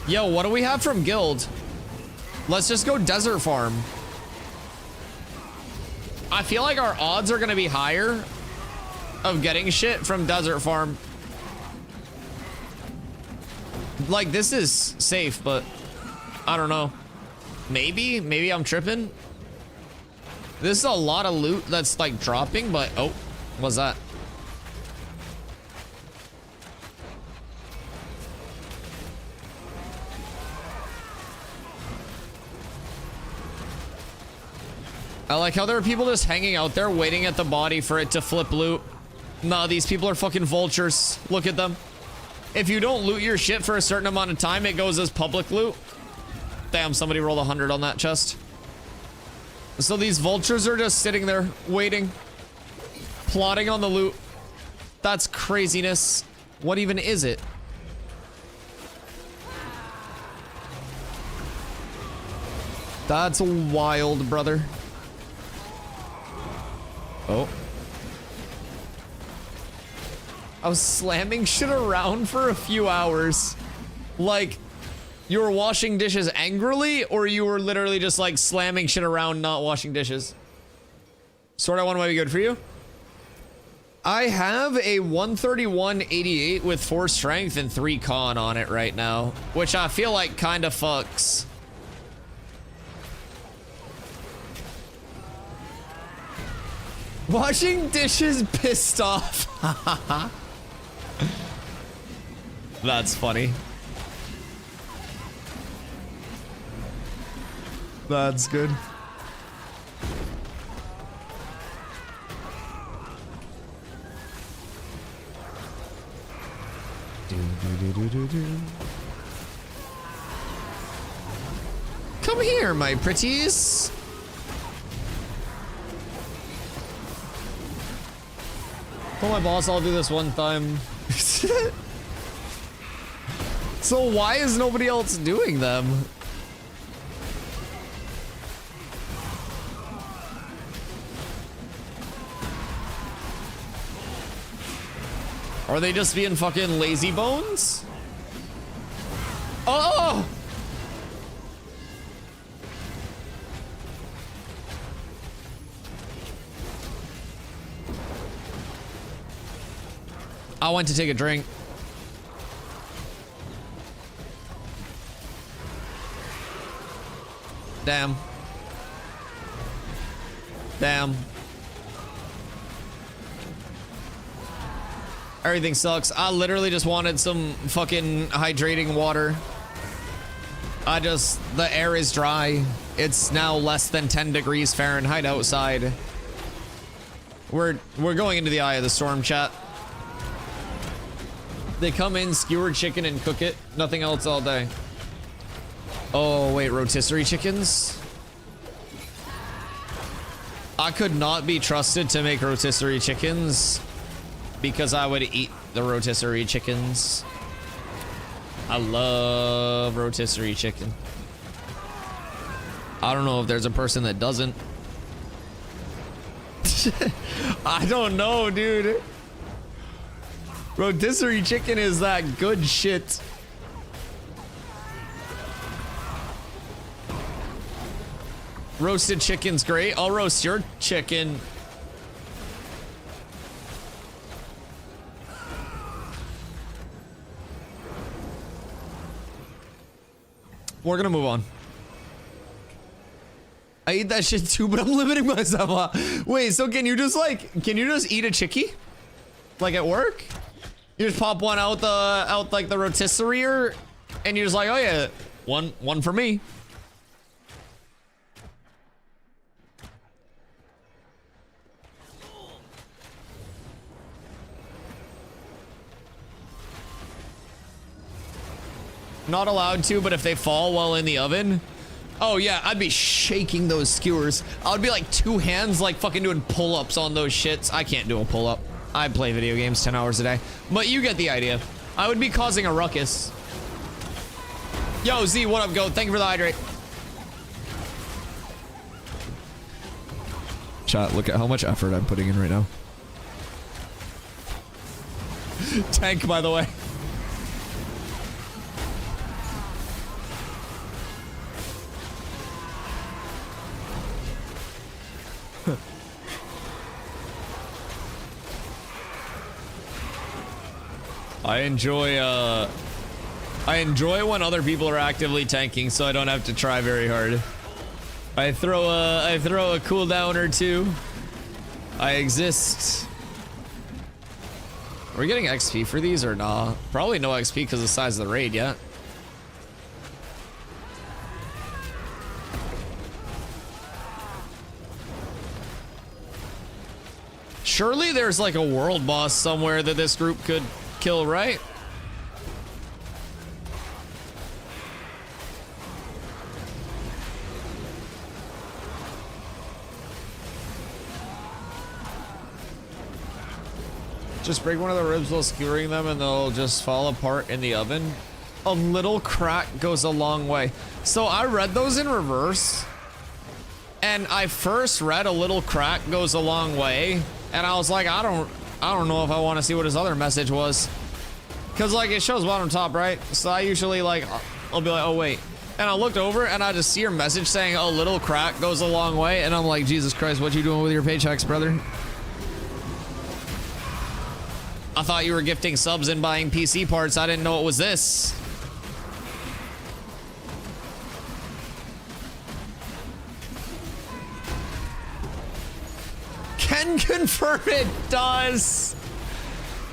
[SPEAKER 1] Yo, what do we have from Guild? Let's just go Desert Farm. I feel like our odds are gonna be higher of getting shit from Desert Farm. Like, this is safe, but I don't know. Maybe I'm tripping. This is a lot of loot that's like dropping, but oh, what's that? I like how there are people just hanging out there waiting at the body for it to flip loot. Nah, these people are fucking vultures. Look at them. If you don't loot your shit for a certain amount of time, it goes as public loot. Damn, somebody rolled 100 on that chest. So these vultures are just sitting there waiting, plotting on the loot. That's craziness. What even is it? That's wild, brother. Oh. I was slamming shit around for a few hours. Like, you were washing dishes angrily, or you were literally just like slamming shit around, not washing dishes? Sword I want might be good for you. I have a 131.88 with 4 strength and 3 con on it right now, which I feel like kind of fucks. Washing dishes pissed off. That's funny. That's good. Come here, my pretties. Tell my boss I'll do this one time. So why is nobody else doing them? Are they just being fucking lazy bones? Oh! I went to take a drink. Damn. Damn. Everything sucks. I literally just wanted some fucking hydrating water. The air is dry. It's now less than 10 degrees Fahrenheit outside. We're going into the eye of the storm, chat. They come in, skewer chicken and cook it. Nothing else all day. Oh, wait, rotisserie chickens? I could not be trusted to make rotisserie chickens because I would eat the rotisserie chickens. I love rotisserie chicken. I don't know if there's a person that doesn't. I don't know, dude. Rotisserie chicken is that good shit. Roasted chicken's great. I'll roast your chicken. We're gonna move on. I eat that shit too, but I'm limiting myself. Wait, so can you just eat a chickie? Like at work? You just pop one out like the rotisserie, and you're just like, oh yeah, one for me. Not allowed to, but if they fall while in the oven, oh yeah, I'd be shaking those skewers. I would be like two hands like fucking doing pull-ups on those shits. I can't do a pull-up. I play video games 10 hours a day, but you get the idea. I would be causing a ruckus. Yo, Z, what up, goat? Thank you for the hydrate. Chat, look at how much effort I'm putting in right now. Tank, by the way. I enjoy when other people are actively tanking, so I don't have to try very hard. I throw a cooldown or two. I exist. Are we getting XP for these or nah? Probably no XP because of the size of the raid yet. Surely there's like a world boss somewhere that this group could kill, right? Just break one of the ribs while skewering them and they'll just fall apart in the oven. A little crack goes a long way. So I read those in reverse. And I first read a little crack goes a long way. And I was like, I don't know if I want to see what his other message was. Cause like it shows bottom top, right? So I usually like, I'll be like, oh wait. And I looked over and I just see your message saying a little crack goes a long way. And I'm like, Jesus Christ, what you doing with your paychecks, brother? I thought you were gifting subs and buying PC parts. I didn't know it was this. Can confirm it does.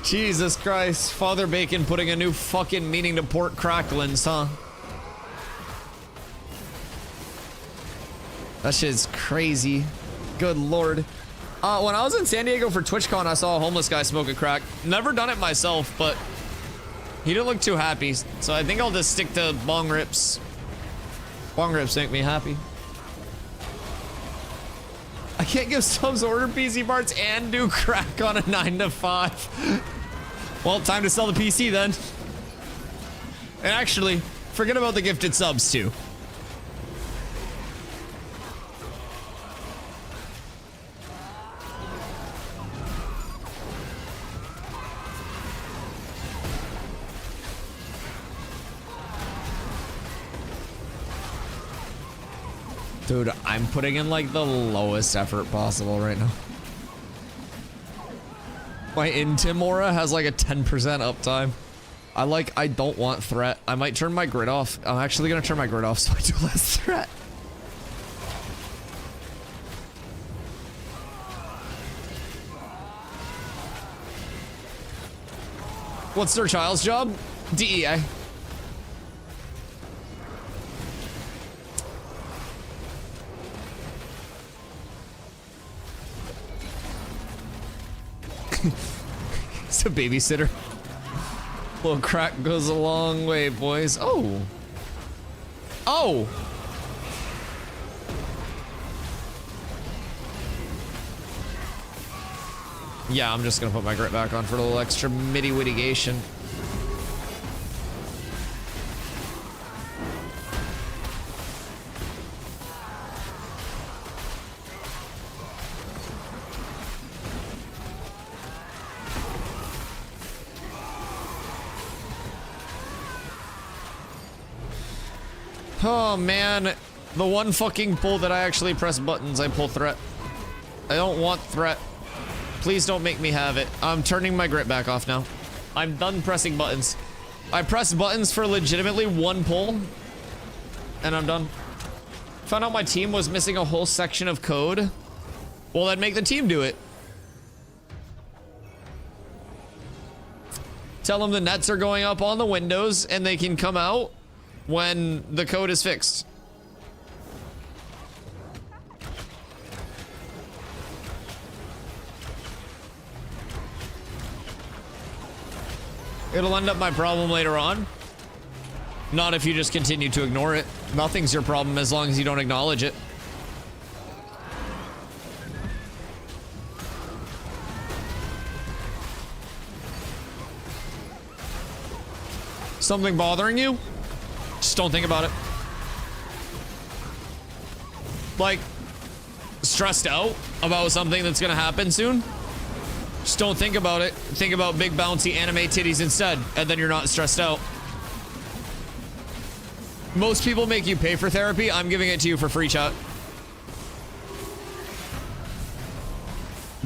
[SPEAKER 1] Jesus Christ. Father Bacon putting a new fucking meaning to pork cracklins, huh? That shit's crazy. Good Lord. When I was in San Diego for TwitchCon, I saw a homeless guy smoke a crack. Never done it myself, but he didn't look too happy. So I think I'll just stick to bong rips. Bong rips make me happy. I can't give subs order PC parts and do crack on a 9 to 5. Well, time to sell the PC then. And actually, forget about the gifted subs too. Dude, I'm putting in like the lowest effort possible right now. My Intim aura has like a 10% uptime. I don't want threat. I might turn my grid off. I'm actually gonna turn my grid off so I do less threat. What's their child's job? DEA. It's a babysitter. Little crack goes a long way, boys. Oh. Oh. Yeah, I'm just gonna put my grit back on for a little extra middy-wittigation. Oh man, the one fucking pull that I actually press buttons, I pull threat. I don't want threat. Please don't make me have it. I'm turning my grit back off now. I'm done pressing buttons. I pressed buttons for legitimately one pull, and I'm done. Found out my team was missing a whole section of code. Well, then make the team do it. Tell them the nets are going up on the windows and they can come out when the code is fixed. It'll end up my problem later on. Not if you just continue to ignore it. Nothing's your problem as long as you don't acknowledge it. Something bothering you? Just don't think about it. Like, stressed out about something that's gonna happen soon? Just don't think about it. Think about big bouncy anime titties instead, and then you're not stressed out. Most people make you pay for therapy. I'm giving it to you for free, chat.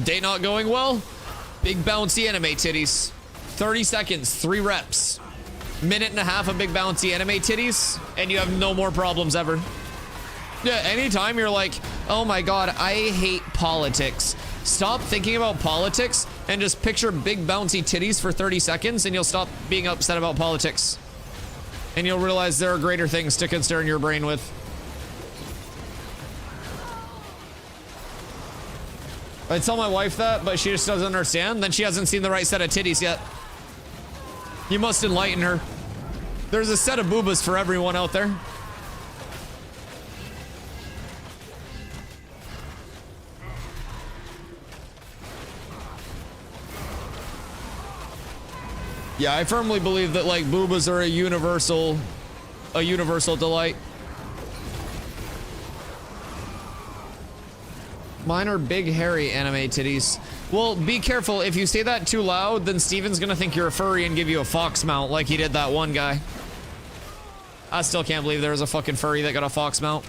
[SPEAKER 1] Day not going well? Big bouncy anime titties. 30 seconds, 3 reps. Minute and a half of big bouncy anime titties, and you have no more problems ever. Yeah, anytime you're like, oh my god, I hate politics. Stop thinking about politics and just picture big bouncy titties for 30 seconds and you'll stop being upset about politics. And you'll realize there are greater things to concern your brain with. I tell my wife that, but she just doesn't understand. Then she hasn't seen the right set of titties yet. You must enlighten her. There's a set of boobas for everyone out there. Yeah, I firmly believe that like boobas are a universal delight. Mine are big hairy anime titties. Well, be careful. If you say that too loud, then Steven's gonna think you're a furry and give you a fox mount like he did that one guy. I still can't believe there was a fucking furry that got a fox mount.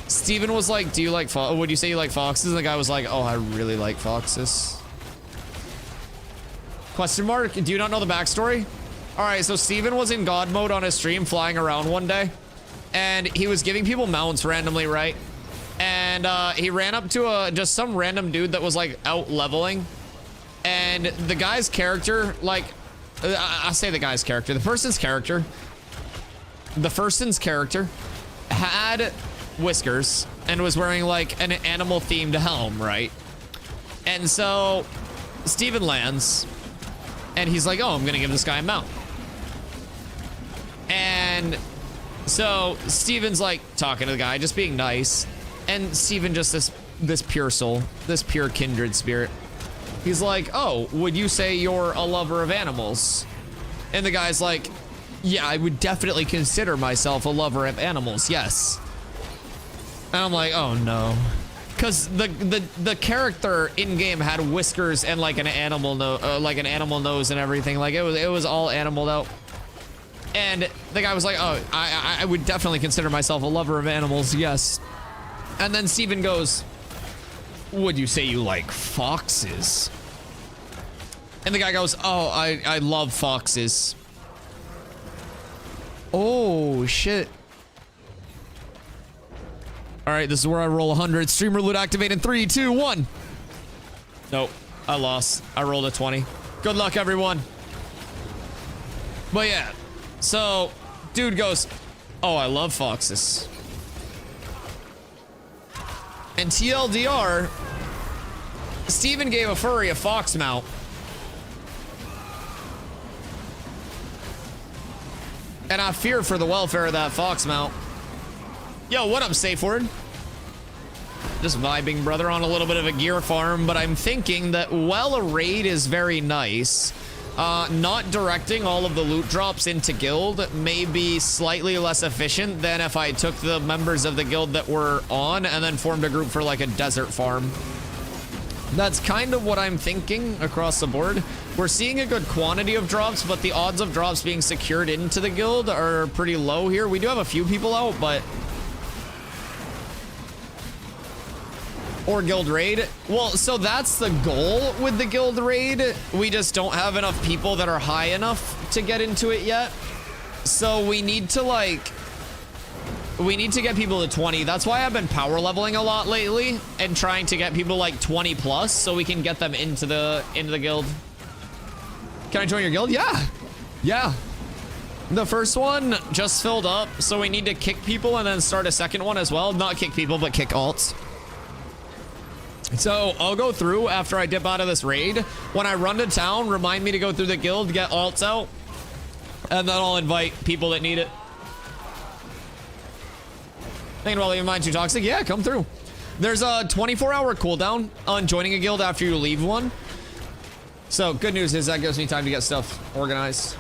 [SPEAKER 1] Steven was like, do you like would you say you like foxes? And the guy was like, oh, I really like foxes. Question mark? Do you not know the backstory? All right, so Steven was in God mode on his stream flying around one day and he was giving people mounts randomly, right? And he ran up to just some random dude that was like out leveling, and the guy's character, like, I say the guy's character, the person's character had whiskers and was wearing like an animal themed helm, right? And so Steven lands and he's like, oh, I'm gonna give this guy a mount. And so Steven's like talking to the guy, just being nice. And Steven, just this pure soul, this pure kindred spirit. He's like, oh, would you say you're a lover of animals? And the guy's like, yeah, I would definitely consider myself a lover of animals, yes. And I'm like, oh no. Cause the character in game had whiskers and like an animal nose and everything. Like it was all animaled out. And the guy was like, oh, I would definitely consider myself a lover of animals, yes. And then Steven goes, would you say you like foxes? And the guy goes, oh, I love foxes. Oh, shit. All right, this is where I roll 100. Streamer loot activate in 3, 2, 1. Nope, I lost. I rolled a 20. Good luck, everyone. But yeah, so dude goes, oh, I love foxes. And TLDR, Steven gave a furry a fox mount. And I fear for the welfare of that fox mount. Yo, what up, Safe Word? Just vibing, brother, on a little bit of a gear farm, but I'm thinking that while a raid is very nice, not directing all of the loot drops into guild may be slightly less efficient than if I took the members of the guild that were on and then formed a group for like a desert farm. That's kind of what I'm thinking across the board. We're seeing a good quantity of drops, but the odds of drops being secured into the guild are pretty low here. We do have a few people out, but... Or guild raid. Well, so that's the goal with the guild raid. We just don't have enough people that are high enough to get into it yet. So we need to like... We need to get people to 20. That's why I've been power leveling a lot lately and trying to get people like 20 plus so we can get them into the guild. Can I join your guild? Yeah. Yeah. The first one just filled up, so we need to kick people and then start a second one as well. Not kick people, but kick alts. So I'll go through after I dip out of this raid. When I run to town, remind me to go through the guild, get alts out, and then I'll invite people that need it. Thinking about leaving mine too toxic? Yeah, come through. There's a 24-hour cooldown on joining a guild after you leave one. So good news is that gives me time to get stuff organized.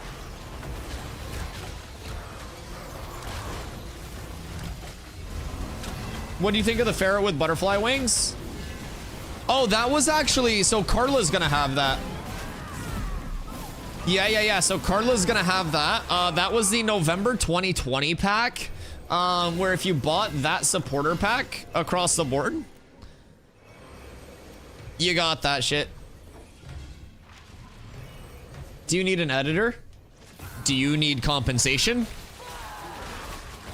[SPEAKER 1] What do you think of the ferret with butterfly wings? Oh, that was actually, so Carla's gonna have that. Yeah. So Carla's gonna have that. That was the November 2020 pack. Where if you bought that supporter pack across the board, you got that shit. Do you need an editor? Do you need compensation?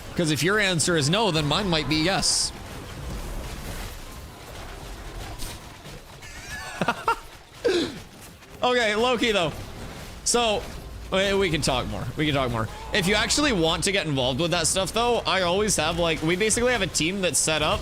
[SPEAKER 1] Because if your answer is no, then mine might be yes. Okay, Loki though. So we can talk more. We can talk more. If you actually want to get involved with that stuff though, I always have like, we basically have a team that's set up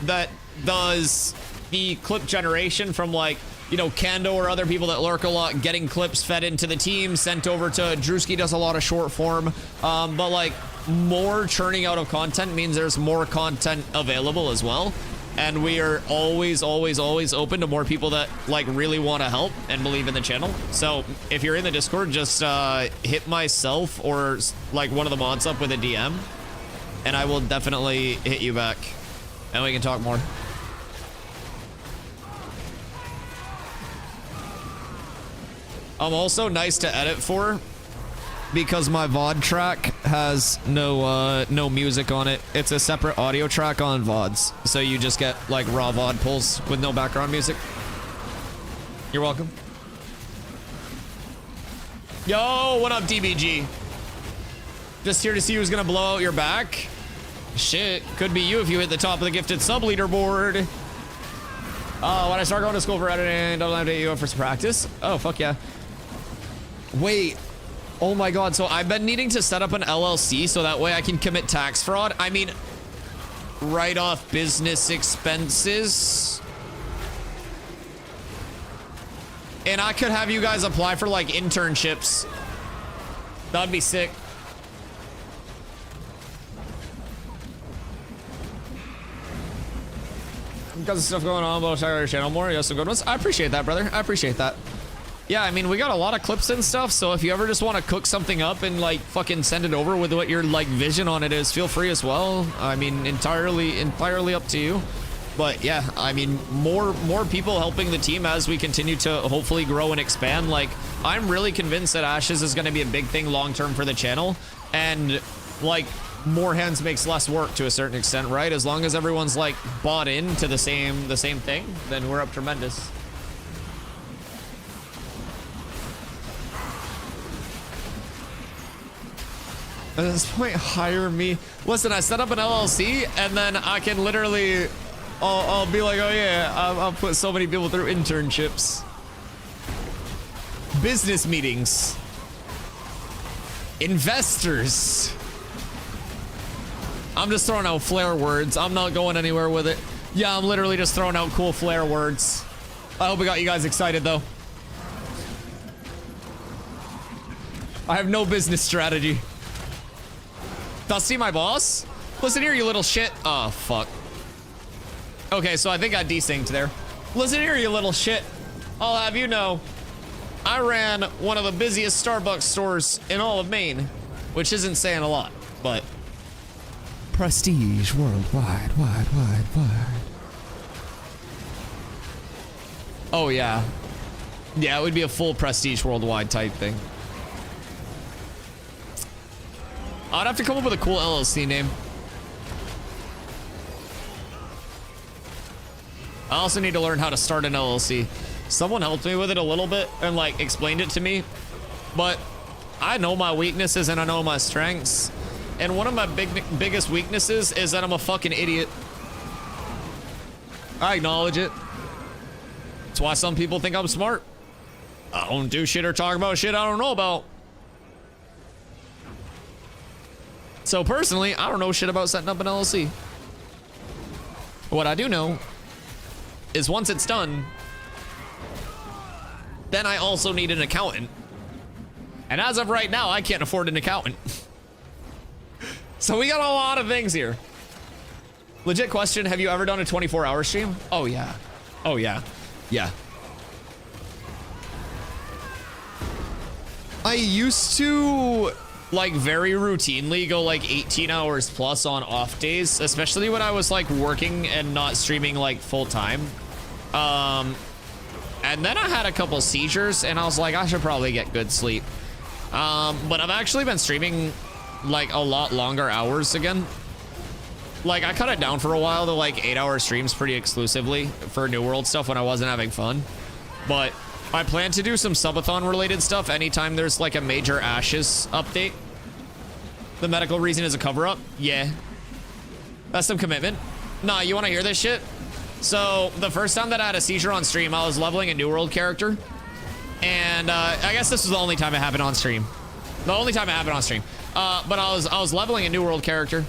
[SPEAKER 1] that does the clip generation from like, you know, Kando or other people that lurk a lot, getting clips fed into the team, sent over to Drewski, does a lot of short form. But like more churning out of content means there's more content available as well. And we are always open to more people that like really want to help and believe in the channel. So if you're in the Discord, just hit myself or like one of the mods up with a DM and I will definitely hit you back and we can talk more. I'm also nice to edit for because my VOD track has no music on it. It's a separate audio track on VODs. So you just get like raw VOD pulls with no background music. You're welcome. Yo, what up, DBG? Just here to see who's gonna blow out your back. Shit, could be you if you hit the top of the gifted sub leaderboard. When I start going to school for editing, don't have to you for some practice. Oh, fuck yeah. Wait. Oh my god, so I've been needing to set up an LLC so that way I can commit tax fraud. I mean, write off business expenses. And I could have you guys apply for like internships. That'd be sick. Got some stuff going on, but I'll check out your channel more. You have some good ones. I appreciate that, brother. I appreciate that. Yeah, I mean, we got a lot of clips and stuff, so if you ever just want to cook something up and like fucking send it over with what your like vision on it is, feel free as well. I mean, entirely up to you. But yeah, I mean, more people helping the team as we continue to hopefully grow and expand. Like, I'm really convinced that Ashes is going to be a big thing long term for the channel. And like, more hands makes less work to a certain extent, right? As long as everyone's like bought into the same thing, then we're up tremendous. At this point, hire me. Listen, I set up an LLC, and then I can literally, I'll be like, oh yeah, I'll put so many people through internships, business meetings, investors. I'm just throwing out flair words. I'm not going anywhere with it. Yeah, I'm literally just throwing out cool flair words. I hope I got you guys excited, though. I have no business strategy. Dusty, my boss? Listen here, you little shit. Oh, fuck. Okay, so I think I desynced there. Listen here, you little shit. I'll have you know, I ran one of the busiest Starbucks stores in all of Maine, which isn't saying a lot, but prestige worldwide, wide. Oh, yeah. Yeah, it would be a full prestige worldwide type thing. I'd have to come up with a cool LLC name. I also need to learn how to start an LLC. Someone helped me with it a little bit and like explained it to me, but I know my weaknesses and I know my strengths. And one of my biggest weaknesses is that I'm a fucking idiot. I acknowledge it. That's why some people think I'm smart. I don't do shit or talk about shit I don't know about. So personally, I don't know shit about setting up an LLC. What I do know is once it's done, then I also need an accountant. And as of right now, I can't afford an accountant. So we got a lot of things here. Legit question, have you ever done a 24-hour stream? Oh yeah. Oh yeah. Yeah. I used to like very routinely go like 18 hours plus on off days, especially when I was like working and not streaming like full time. And then I had a couple seizures and I was like, I should probably get good sleep. But I've actually been streaming like a lot longer hours again. Like I cut it down for a while to like 8-hour streams pretty exclusively for New World stuff when I wasn't having fun. But I plan to do some subathon related stuff anytime there's like a major Ashes update. The medical reason is a cover up. Yeah. That's some commitment. Nah, you want to hear this shit? So the first time that I had a seizure on stream, I was leveling a New World character. And I guess this was the only time it happened on stream. The only time it happened on stream. But I was leveling a New World character.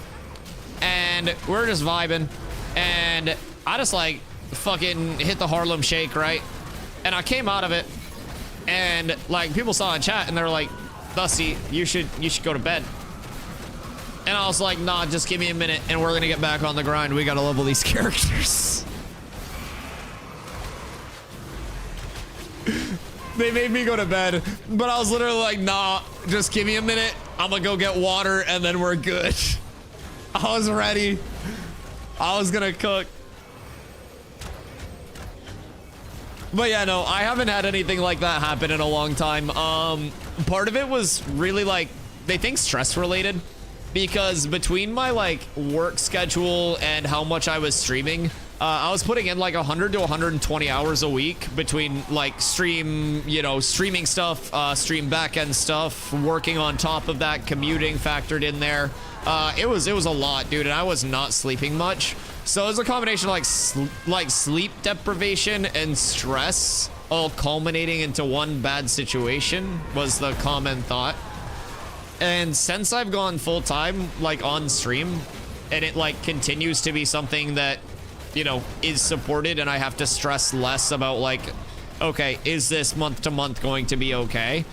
[SPEAKER 1] And we're just vibing. And I just like fucking hit the Harlem Shake, right? And I came out of it, and like people saw in chat, and they were like, "Dusty, you should go to bed." And I was like, "Nah, just give me a minute, and we're gonna get back on the grind. We gotta level these characters." They made me go to bed, but I was literally like, "Nah, just give me a minute. I'm gonna go get water, and then we're good." I was ready. I was gonna cook. But yeah, no, I haven't had anything like that happen in a long time. Part of it was really like, they think stress related, because between my like work schedule and how much I was streaming, I was putting in like 100 to 120 hours a week between like streaming stuff, stream backend stuff, working on top of that, commuting factored in there. It was a lot, dude, and I was not sleeping much. So it was a combination of like sleep deprivation and stress, all culminating into one bad situation was the common thought. And since I've gone full time, like on stream, and it like continues to be something that, you know, is supported, and I have to stress less about like, okay, is this month to month going to be okay?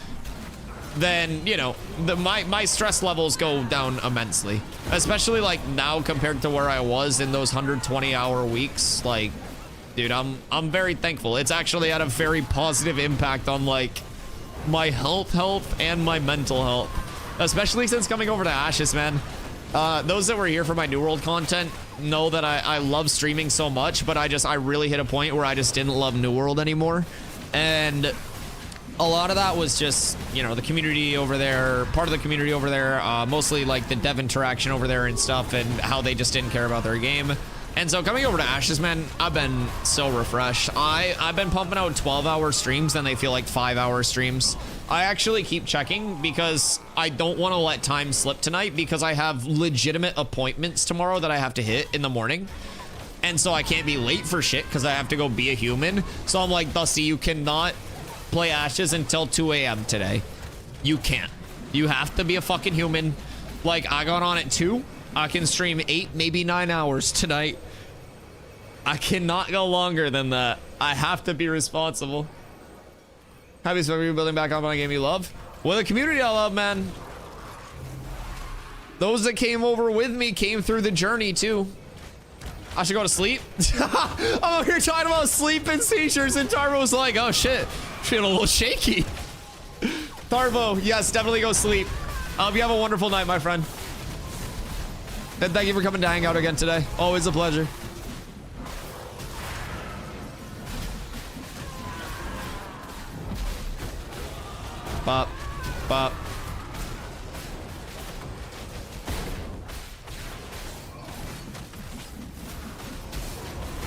[SPEAKER 1] Then, you know, my stress levels go down immensely, especially like now compared to where I was in those 120-hour weeks. Like, dude, I'm very thankful. It's actually had a very positive impact on like my health and my mental health, especially since coming over to Ashes, man. Those that were here for my New World content know that I love streaming so much, but I really hit a point where I just didn't love New World anymore. And a lot of that was just, you know, the community over there, part of the community over there, mostly like the dev interaction over there and stuff, and how they just didn't care about their game. And so coming over to Ashes, man, I've been so refreshed. I've been pumping out 12-hour streams, and they feel like 5-hour streams. I actually keep checking because I don't want to let time slip tonight, because I have legitimate appointments tomorrow that I have to hit in the morning. And so I can't be late for shit because I have to go be a human. So I'm like, Dusty, you cannot play Ashes until 2 a.m. today. You can't. You have to be a fucking human. Like, I got on at 2. I can stream 8, maybe 9 hours tonight. I cannot go longer than that. I have to be responsible. Happy to be building back up on a game you love. Well, the community I love, man. Those that came over with me came through the journey too. I should go to sleep. I'm over here talking about sleep and seizures, and Tarbo's like, oh shit, feeling a little shaky. Tarbo, yes, definitely go sleep. You have a wonderful night, my friend. And thank you for coming to hang out again today. Always a pleasure. Bop, bop.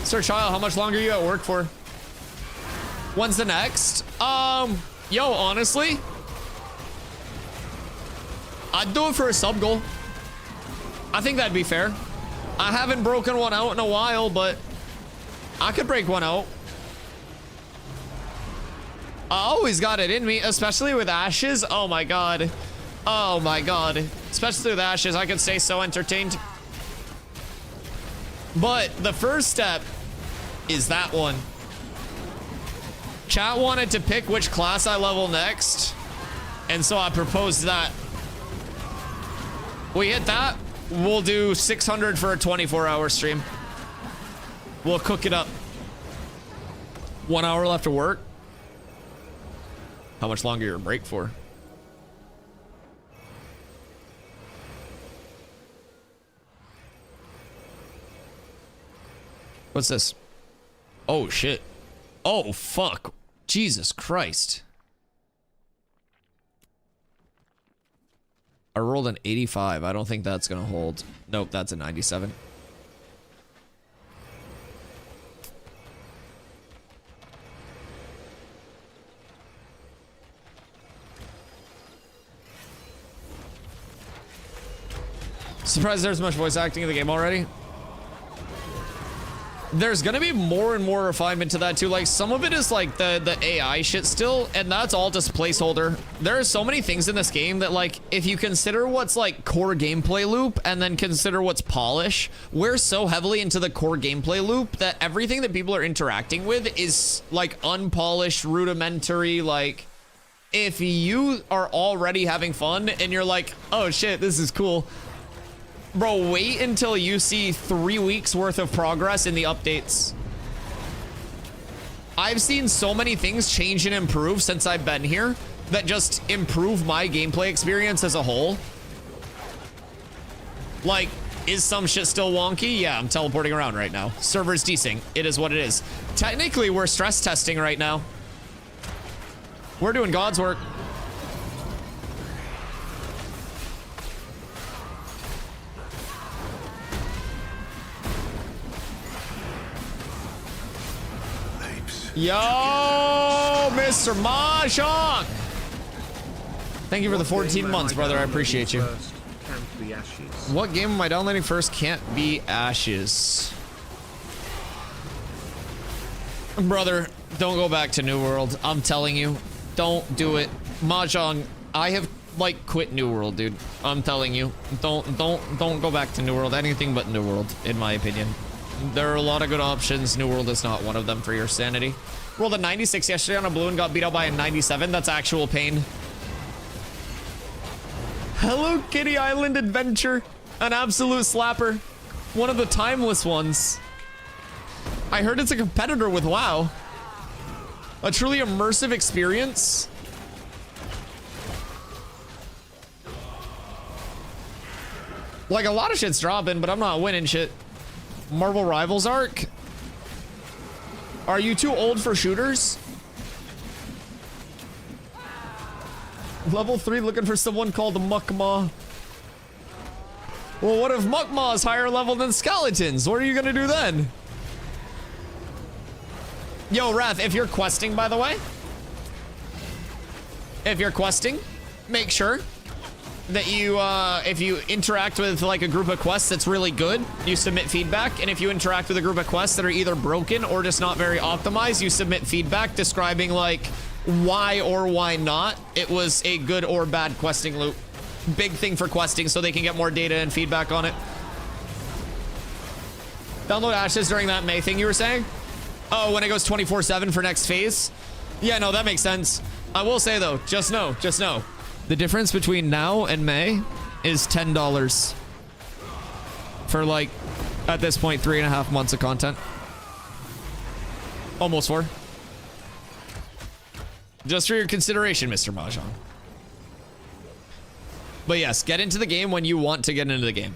[SPEAKER 1] Sir Child, how much longer are you at work for? When's the next? Yo, honestly, I'd do it for a sub goal. I think that'd be fair. I haven't broken one out in a while, but I could break one out. I always got it in me, especially with Ashes. Oh my god. Oh my god. Especially with Ashes, I could stay so entertained. But the first step is that one. Chat wanted to pick which class I level next, and so I proposed that. We hit that, we'll do 600 for a 24-hour stream. We'll cook it up. 1 hour left of work. How much longer your break for? What's this? Oh shit. Oh fuck. Jesus Christ. I rolled an 85. I don't think that's gonna hold. Nope, that's a 97. Surprised there's much voice acting in the game already. There's gonna be more and more refinement to that too. Like, some of it is like the AI shit still, and that's all just placeholder. There are so many things in this game that, like, if you consider what's like core gameplay loop and then consider what's polish, we're so heavily into the core gameplay loop that everything that people are interacting with is like unpolished, rudimentary. Like, if you are already having fun and you're like, oh shit, this is cool, bro, wait until you see 3 weeks worth of progress in the updates. I've seen so many things change and improve since I've been here that just improve my gameplay experience as a whole. Like, is some shit still wonky? Yeah, I'm teleporting around right now. Server's desync. It is what it is. Technically, we're stress testing right now. We're doing God's work. Yo, Mr. Mahjong! Thank you for the 14 months, brother. I appreciate you. What game am I downloading first? Can't be Ashes. Brother, don't go back to New World. I'm telling you, don't do it. Mahjong, I have like quit New World, dude. I'm telling you, don't go back to New World. Anything but New World, in my opinion. There are a lot of good options. New World is not one of them for your sanity. Rolled a 96 yesterday on a blue and got beat out by a 97. That's actual pain. Hello Kitty Island Adventure. An absolute slapper. One of the timeless ones. I heard it's a competitor with WoW. A truly immersive experience. Like, a lot of shit's dropping, but I'm not winning shit. Marvel Rivals arc? Are you too old for shooters? Level 3 looking for someone called Muckmaw. Well, what if Muckmaw is higher level than skeletons? What are you gonna do then? Yo, Wrath, if you're questing, by the way, if you're questing, make sure that you, if you interact with like a group of quests that's really good, you submit feedback. And if you interact with a group of quests that are either broken or just not very optimized, you submit feedback describing like why or why not it was a good or bad questing loop. Big thing for questing so they can get more data and feedback on it. Download Ashes during that May thing you were saying? Oh, when it goes 24/7 for next phase? Yeah, no, that makes sense. I will say though, just know, the difference between now and May is $10 for like, at this point, 3.5 months of content. Almost 4. Just for your consideration, Mr. Mahjong. But yes, get into the game when you want to get into the game.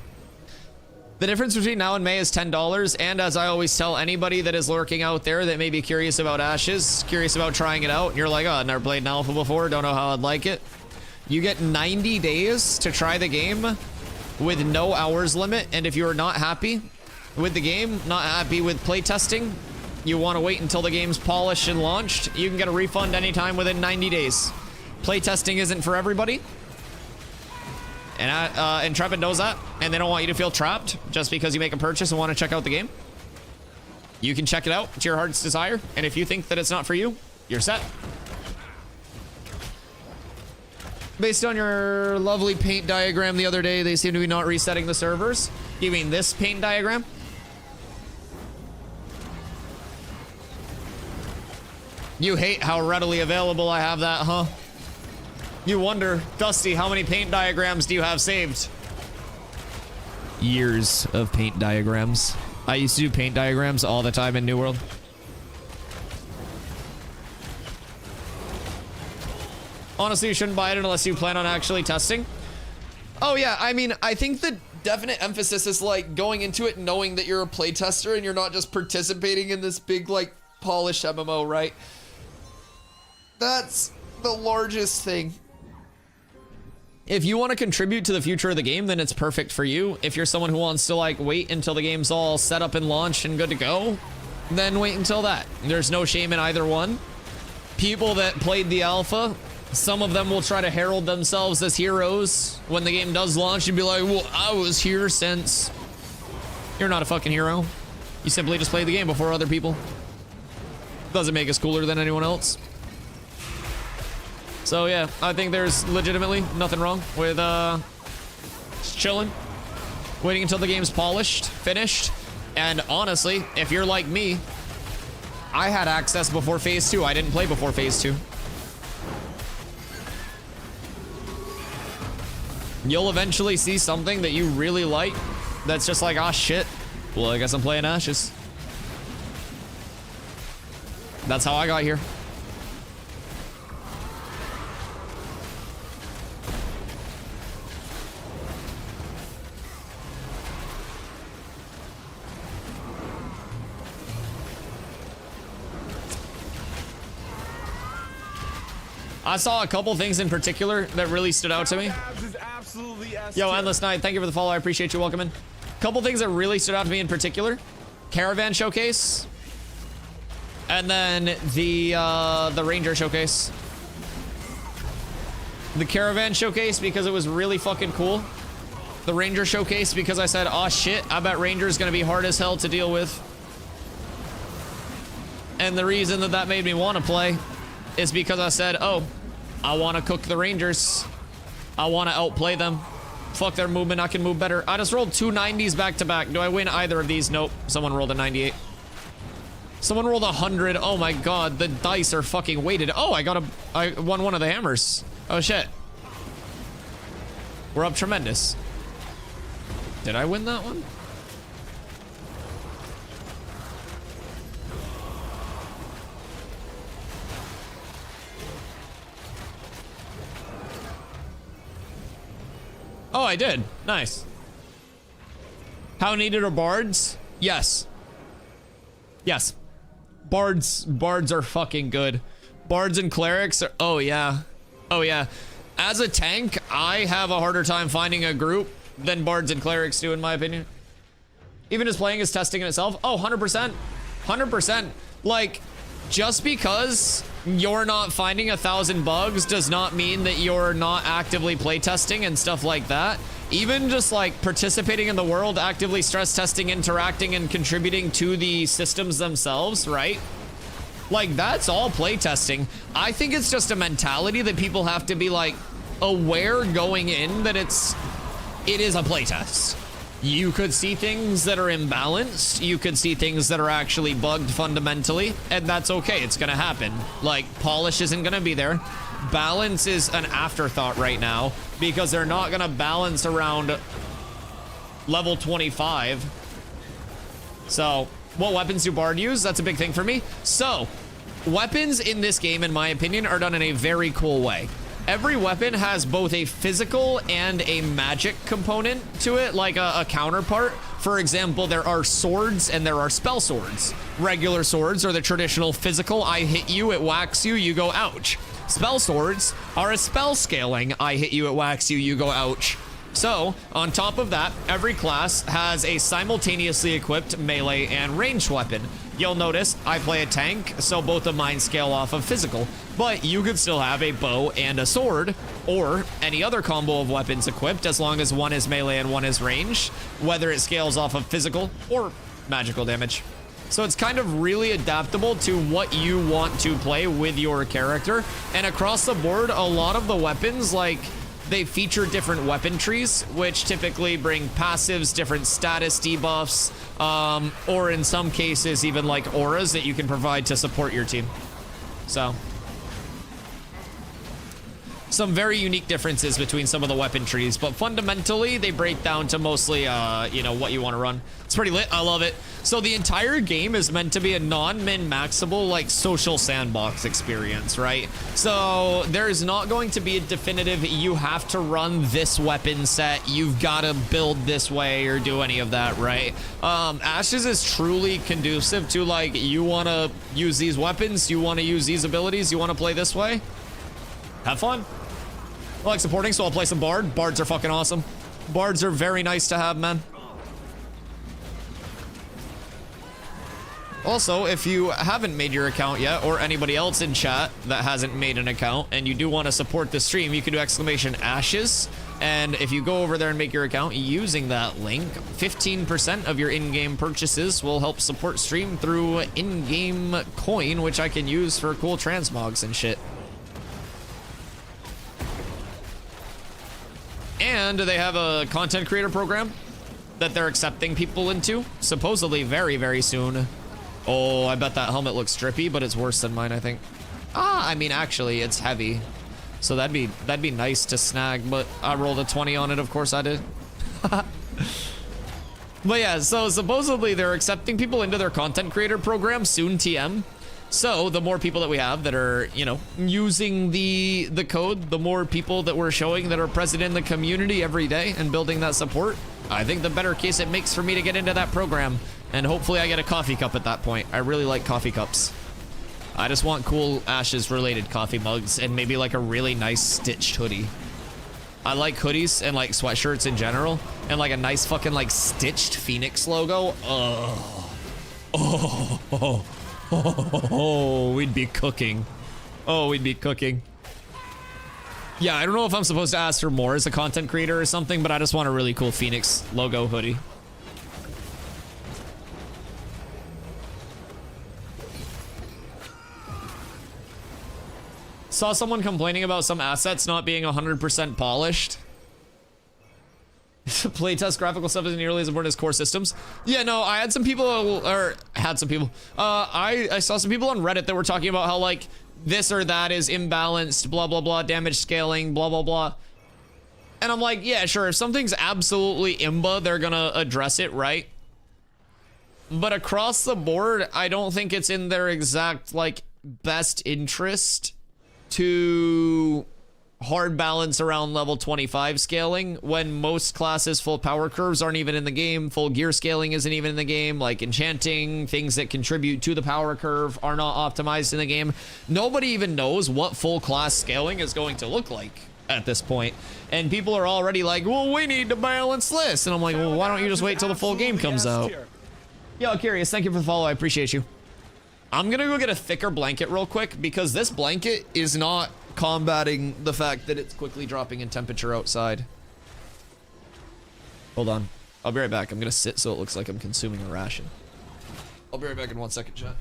[SPEAKER 1] The difference between now and May is $10, and as I always tell anybody that is lurking out there that may be curious about Ashes, curious about trying it out, and you're like, oh, I've never played an alpha before, don't know how I'd like it. You get 90 days to try the game with no hours limit, and if you're not happy with the game, not happy with playtesting, you want to wait until the game's polished and launched, you can get a refund anytime within 90 days. Playtesting isn't for everybody. And Intrepid knows that, and they don't want you to feel trapped just because you make a purchase and want to check out the game. You can check it out to your heart's desire, and if you think that it's not for you, you're set. Based on your lovely paint diagram the other day, they seem to be not resetting the servers. You mean this paint diagram? You hate how readily available I have that, huh? You wonder, Dusty, how many paint diagrams do you have saved? Years of paint diagrams. I used to do paint diagrams all the time in New World. Honestly, you shouldn't buy it unless you plan on actually testing. Oh yeah, I mean, I think the definite emphasis is like going into it knowing that you're a playtester and you're not just participating in this big like polished MMO, right? That's the largest thing. If you want to contribute to the future of the game, then it's perfect for you. If you're someone who wants to like wait until the game's all set up and launched and good to go, then wait until that. There's no shame in either one. People that played the alpha, some of them will try to herald themselves as heroes when the game does launch and be like, well, I was here since. You're not a fucking hero. You simply just played the game before other people. Doesn't make us cooler than anyone else. So yeah, I think there's legitimately nothing wrong with just chilling, waiting until the game's polished, finished, and honestly, if you're like me, I had access before phase 2. I didn't play before phase 2. You'll eventually see something that you really like that's just like, ah, shit, well, I guess I'm playing Ashes. That's how I got here. I saw a couple things in particular that really stood out to me. Yo, Endless Night, thank you for the follow. I appreciate you. Welcome in. Couple things that really stood out to me in particular. Caravan Showcase. And then the Ranger Showcase. The Caravan Showcase because it was really fucking cool. The Ranger Showcase because I said, oh shit, I bet Ranger's gonna be hard as hell to deal with. And the reason that that made me want to play is because I said, oh, I want to cook the Rangers. I want to outplay them. Fuck their movement, I can move better. I just rolled 2 90s back to back. Do I win either of these? Nope. Someone rolled a 98. Someone rolled 100. Oh my god, the dice are fucking weighted. Oh, I won one of the hammers. Oh shit. We're up tremendous. Did I win that one? Oh, I did. Nice. How needed are bards? Yes. Yes. Bards are fucking good. Bards and clerics are, oh yeah. Oh yeah. As a tank, I have a harder time finding a group than bards and clerics do, in my opinion. Even just playing is testing in itself. Oh, 100%. 100%. Like, just because you're not finding 1,000 bugs does not mean that you're not actively playtesting and stuff like that. Even just like participating in the world, actively stress testing, interacting, and contributing to the systems themselves, right? Like, that's all playtesting. I think it's just a mentality that people have to be like aware going in that it is a playtest. You could see things that are imbalanced. You could see things that are actually bugged fundamentally, and that's okay. It's gonna happen. Like, polish isn't gonna be there. Balance is an afterthought right now because they're not gonna balance around level 25. So, what weapons do Bard use? That's a big thing for me. So, weapons in this game, in my opinion, are done in a very cool way. Every weapon has both a physical and a magic component to it, like a counterpart. For example, there are swords and there are spell swords. Regular swords are the traditional physical, I hit you, it whacks you, you go ouch. Spell swords are a spell scaling, I hit you, it whacks you, you go ouch. So, on top of that, every class has a simultaneously equipped melee and ranged weapon. You'll notice I play a tank, so both of mine scale off of physical, but you could still have a bow and a sword, or any other combo of weapons equipped, as long as one is melee and one is ranged, whether it scales off of physical or magical damage. So it's kind of really adaptable to what you want to play with your character, and across the board, a lot of the weapons, like, they feature different weapon trees, which typically bring passives, different status debuffs, or in some cases, even like auras that you can provide to support your team. So, some very unique differences between some of the weapon trees, but fundamentally they break down to mostly, you know, what you want to run. It's pretty lit. I love it. So the entire game is meant to be a non-min-maxable, like, social sandbox experience, right? So there's not going to be a definitive, you have to run this weapon set, you've got to build this way, or do any of that, right? Ashes is truly conducive to, like, you want to use these weapons, you want to use these abilities, you want to play this way? Have fun. I like supporting, so I'll play some Bard. Bards are fucking awesome. Bards are very nice to have, man. Also, if you haven't made your account yet, or anybody else in chat that hasn't made an account, and you do want to support the stream, you can do !ashes. And if you go over there and make your account using that link, 15% of your in-game purchases will help support stream through in-game coin, which I can use for cool transmogs and shit. And they have a content creator program that they're accepting people into, supposedly very, very soon. Oh, I bet that helmet looks drippy, but it's worse than mine, I think. I mean, actually, it's heavy. So that'd be nice to snag, but I rolled a 20 on it, of course I did. But yeah, so supposedly they're accepting people into their content creator program, soon TM. So the more people that we have that are, you know, using the code, the more people that we're showing that are present in the community every day and building that support, I think the better case it makes for me to get into that program. And hopefully I get a coffee cup at that point. I really like coffee cups. I just want cool Ashes related coffee mugs and maybe like a really nice stitched hoodie. I like hoodies and like sweatshirts in general, and like a nice fucking like stitched Phoenix logo. Oh, we'd be cooking. Oh, we'd be cooking. Yeah, I don't know if I'm supposed to ask for more as a content creator or something, but I just want a really cool Phoenix logo hoodie. Saw someone complaining about some assets not being 100% polished. Playtest graphical stuff isn't nearly as important as core systems. Yeah, no, I had some people, I saw some people on Reddit that were talking about how, like, this or that is imbalanced, blah, blah, blah, damage scaling, blah, blah, blah. And I'm like, yeah, sure, if something's absolutely imba, they're gonna address it, right? But across the board, I don't think it's in their exact, like, best interest to hard balance around level 25 scaling when most classes full power curves aren't even in the game, full gear scaling isn't even in the game, like enchanting, things that contribute to the power curve are not optimized in the game. Nobody even knows what full class scaling is going to look like at this point. And people are already like, well, we need to balance this. And I'm like, well, why don't you just wait till the full game comes out? Yo, Curious, thank you for the follow. I appreciate you. I'm gonna go get a thicker blanket real quick because this blanket is not combating the fact that it's quickly dropping in temperature outside. Hold on. I'll be right back. I'm gonna sit so it looks like I'm consuming a ration. I'll be right back in 1 second, chat.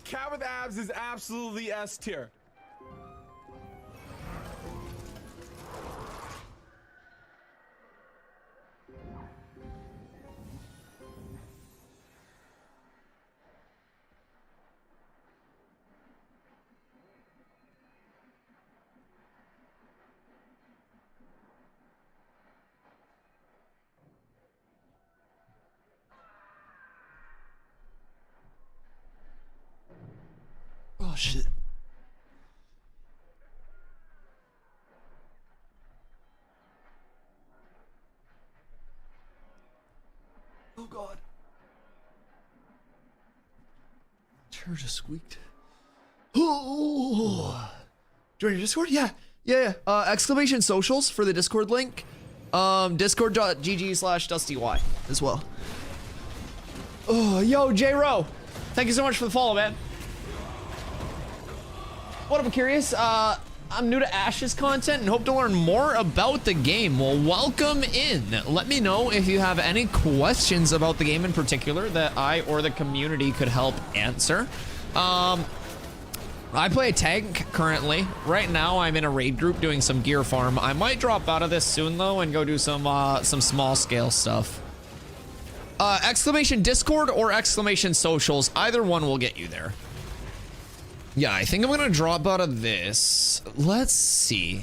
[SPEAKER 2] Cat with abs is absolutely S tier.
[SPEAKER 3] Oh shit. Oh god. Chair just squeaked. Oh. Join your Discord? Yeah. Yeah. Exclamation socials for the Discord link. Discord.gg/DustyY as well. Oh, yo, J-Ro. Thank you so much for the follow, man. What up, I'm curious? I'm new to Ash's content and hope to learn more about the game. Well, welcome in. Let me know if you have any questions about the game in particular that I or the community could help answer. I play a tank currently. Right now, I'm in a raid group doing some gear farm. I might drop out of this soon though and go do some small scale stuff. Exclamation Discord or exclamation socials, either one will get you there. Yeah, I think I'm gonna drop out of this. Let's see.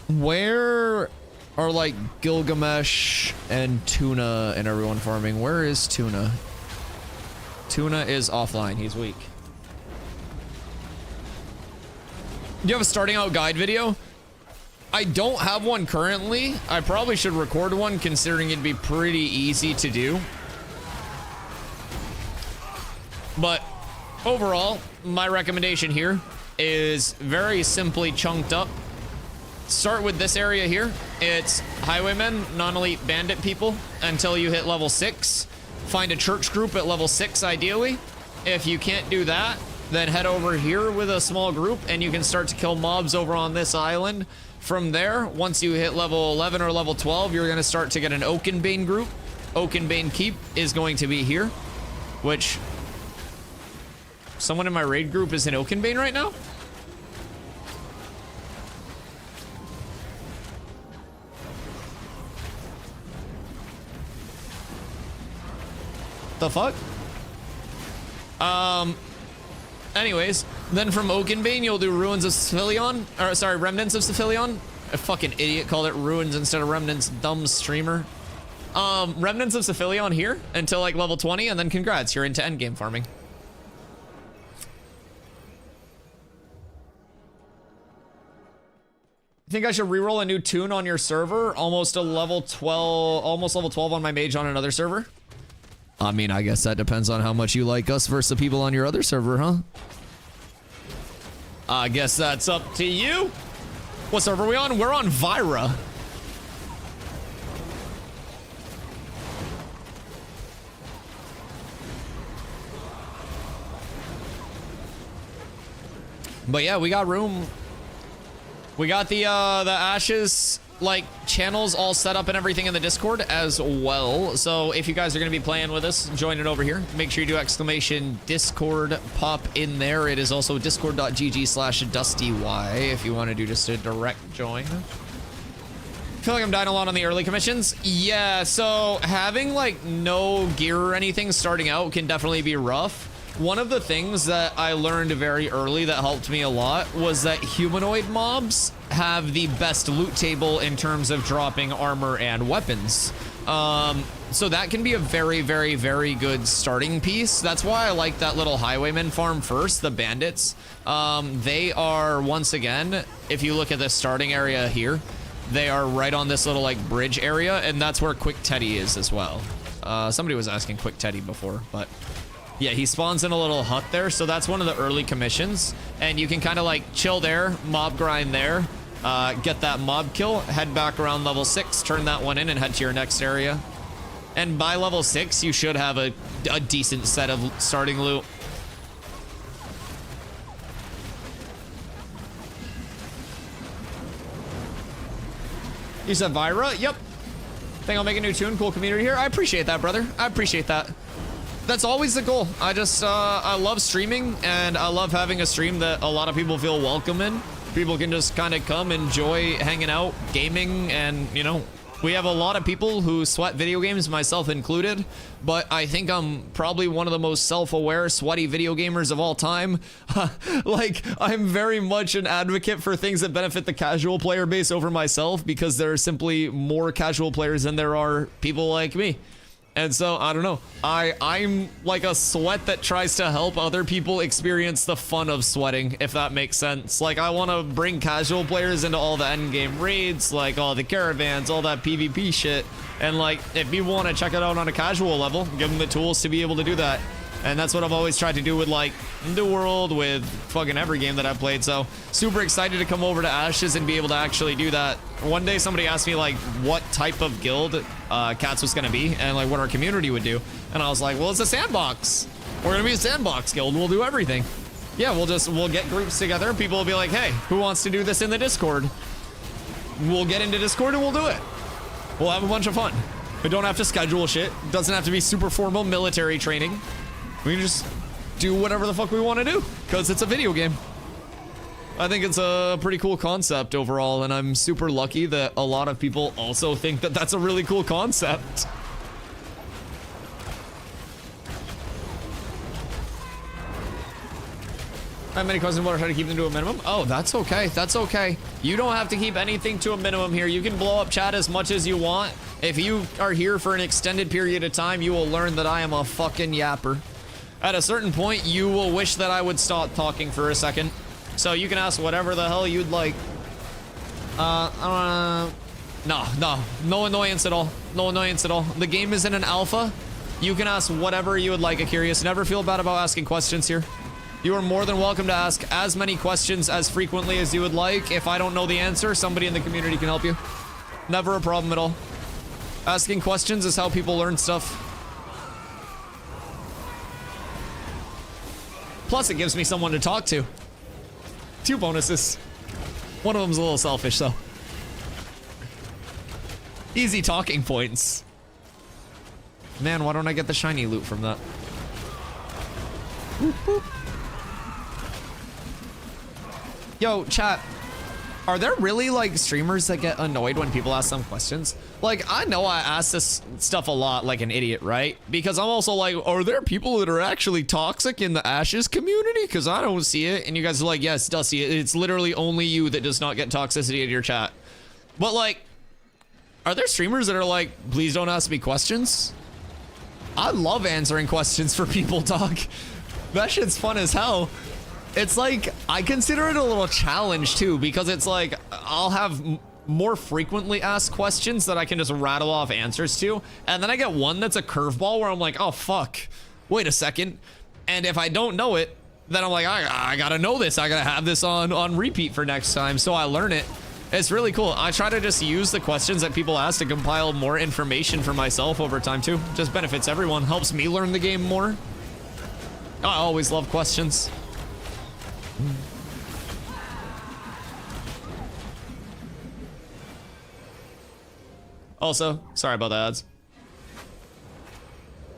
[SPEAKER 3] Where are like Gilgamesh and Tuna and everyone farming? Where is Tuna? Tuna is offline, he's weak. Do you have a starting out guide video? I don't have one currently. I probably should record one considering it'd be pretty easy to do. But overall, my recommendation here is very simply chunked up
[SPEAKER 1] start with this area here. It's highwaymen, non-elite bandit people until you hit level 6. Find a church group at level 6 ideally. If you can't do that, then head over here with a small group and you can start to kill mobs over on this island. From there, once you hit level 11 or level 12, you're going to start to get an Oakenbane group. Oakenbane Keep is going to be here, which someone in my raid group is in Oakenbane right now. The fuck? Anyways, then from Oakenbane, you'll do Ruins of Cephalion, or sorry, Remnants of Cephalion. A fucking idiot called it Ruins instead of Remnants, dumb streamer. Remnants of Cephalion here until like level 20, and then congrats, you're into endgame farming. I think I should reroll a new tune on your server. Almost level 12 on my mage on another server. I mean, I guess that depends on how much you like us versus the people on your other server, huh? I guess that's up to you. What server are we on? We're on Vira. But yeah, we got room. We got the Ashes like channels all set up and everything in the Discord as well. So if you guys are going to be playing with us, join it over here. Make sure you do exclamation Discord pop in there. It is also discord.gg/DustyY if you want to do just a direct join. I feel like I'm dying a lot on the early commissions. Yeah, so having like no gear or anything starting out can definitely be rough. One of the things that I learned very early that helped me a lot was that humanoid mobs have the best loot table in terms of dropping armor and weapons. So that can be a very, very, very good starting piece. That's why I like that little highwayman farm first, the bandits. They are, once again, if you look at the starting area here, they are right on this little like bridge area, and that's where Quick Teddy is as well. Somebody was asking Quick Teddy before, but yeah, he spawns in a little hut there, so that's one of the early commissions, and you can kind of like chill there, mob grind there, get that mob kill, head back around level 6, turn that one in, and head to your next area. And by level 6, you should have a decent set of starting loot. You said Vira? Yep. Think I'll make a new tune. Cool community here. I appreciate that, brother. I appreciate that. That's always the goal. I just, I love streaming, and I love having a stream that a lot of people feel welcome in. People can just kind of come, enjoy hanging out, gaming, and, you know, we have a lot of people who sweat video games, myself included, but I think I'm probably one of the most self-aware, sweaty video gamers of all time. Like, I'm very much an advocate for things that benefit the casual player base over myself, because there are simply more casual players than there are people like me. And so, I don't know, I'm like a sweat that tries to help other people experience the fun of sweating, if that makes sense. Like, I want to bring casual players into all the endgame raids, like all the caravans, all that PvP shit. And like, if people want to check it out on a casual level, give them the tools to be able to do that. And that's what I've always tried to do with like New World, with fucking every game that I've played. So super excited to come over to Ashes and be able to actually do that. One day somebody asked me like what type of guild Cats was going to be and like what our community would do. And I was like, well, it's a sandbox. We're going to be a sandbox guild. We'll do everything. Yeah, we'll get groups together. People will be like, hey, who wants to do this in the Discord? We'll get into Discord and we'll do it. We'll have a bunch of fun. We don't have to schedule shit. It doesn't have to be super formal military training. We can just do whatever the fuck we want to do, because it's a video game. I think it's a pretty cool concept overall, and I'm super lucky that a lot of people also think that that's a really cool concept. I have many questions, but I try to keep them to a minimum. Oh, that's okay. That's okay. You don't have to keep anything to a minimum here. You can blow up chat as much as you want. If you are here for an extended period of time, you will learn that I am a fucking yapper. At a certain point, you will wish that I would stop talking for a second. So you can ask whatever the hell you'd like. No annoyance at all. No annoyance at all. The game is in an alpha. You can ask whatever you would like, Akirius. Never feel bad about asking questions here. You are more than welcome to ask as many questions as frequently as you would like. If I don't know the answer, somebody in the community can help you. Never a problem at all. Asking questions is how people learn stuff. Plus, it gives me someone to talk to. 2 bonuses. One of them's a little selfish, though. Easy talking points. Man, why don't I get the shiny loot from that? Boop, boop. Yo, chat. Are there really, like, streamers that get annoyed when people ask them questions? Like, I know I ask this stuff a lot like an idiot, right? Because I'm also like, are there people that are actually toxic in the Ashes community? Because I don't see it. And you guys are like, yes, Dusty, it's literally only you that does not get toxicity in your chat. But, like, are there streamers that are like, please don't ask me questions? I love answering questions for people, dog. That shit's fun as hell. It's like, I consider it a little challenge too, because it's like, I'll have more frequently asked questions that I can just rattle off answers to. And then I get one that's a curveball where I'm like, oh, fuck, wait a second. And if I don't know it, then I'm like, I gotta know this. I gotta have this on repeat for next time. So I learn it. It's really cool. I try to just use the questions that people ask to compile more information for myself over time too. Just benefits everyone, helps me learn the game more. I always love questions. Also, sorry about the ads.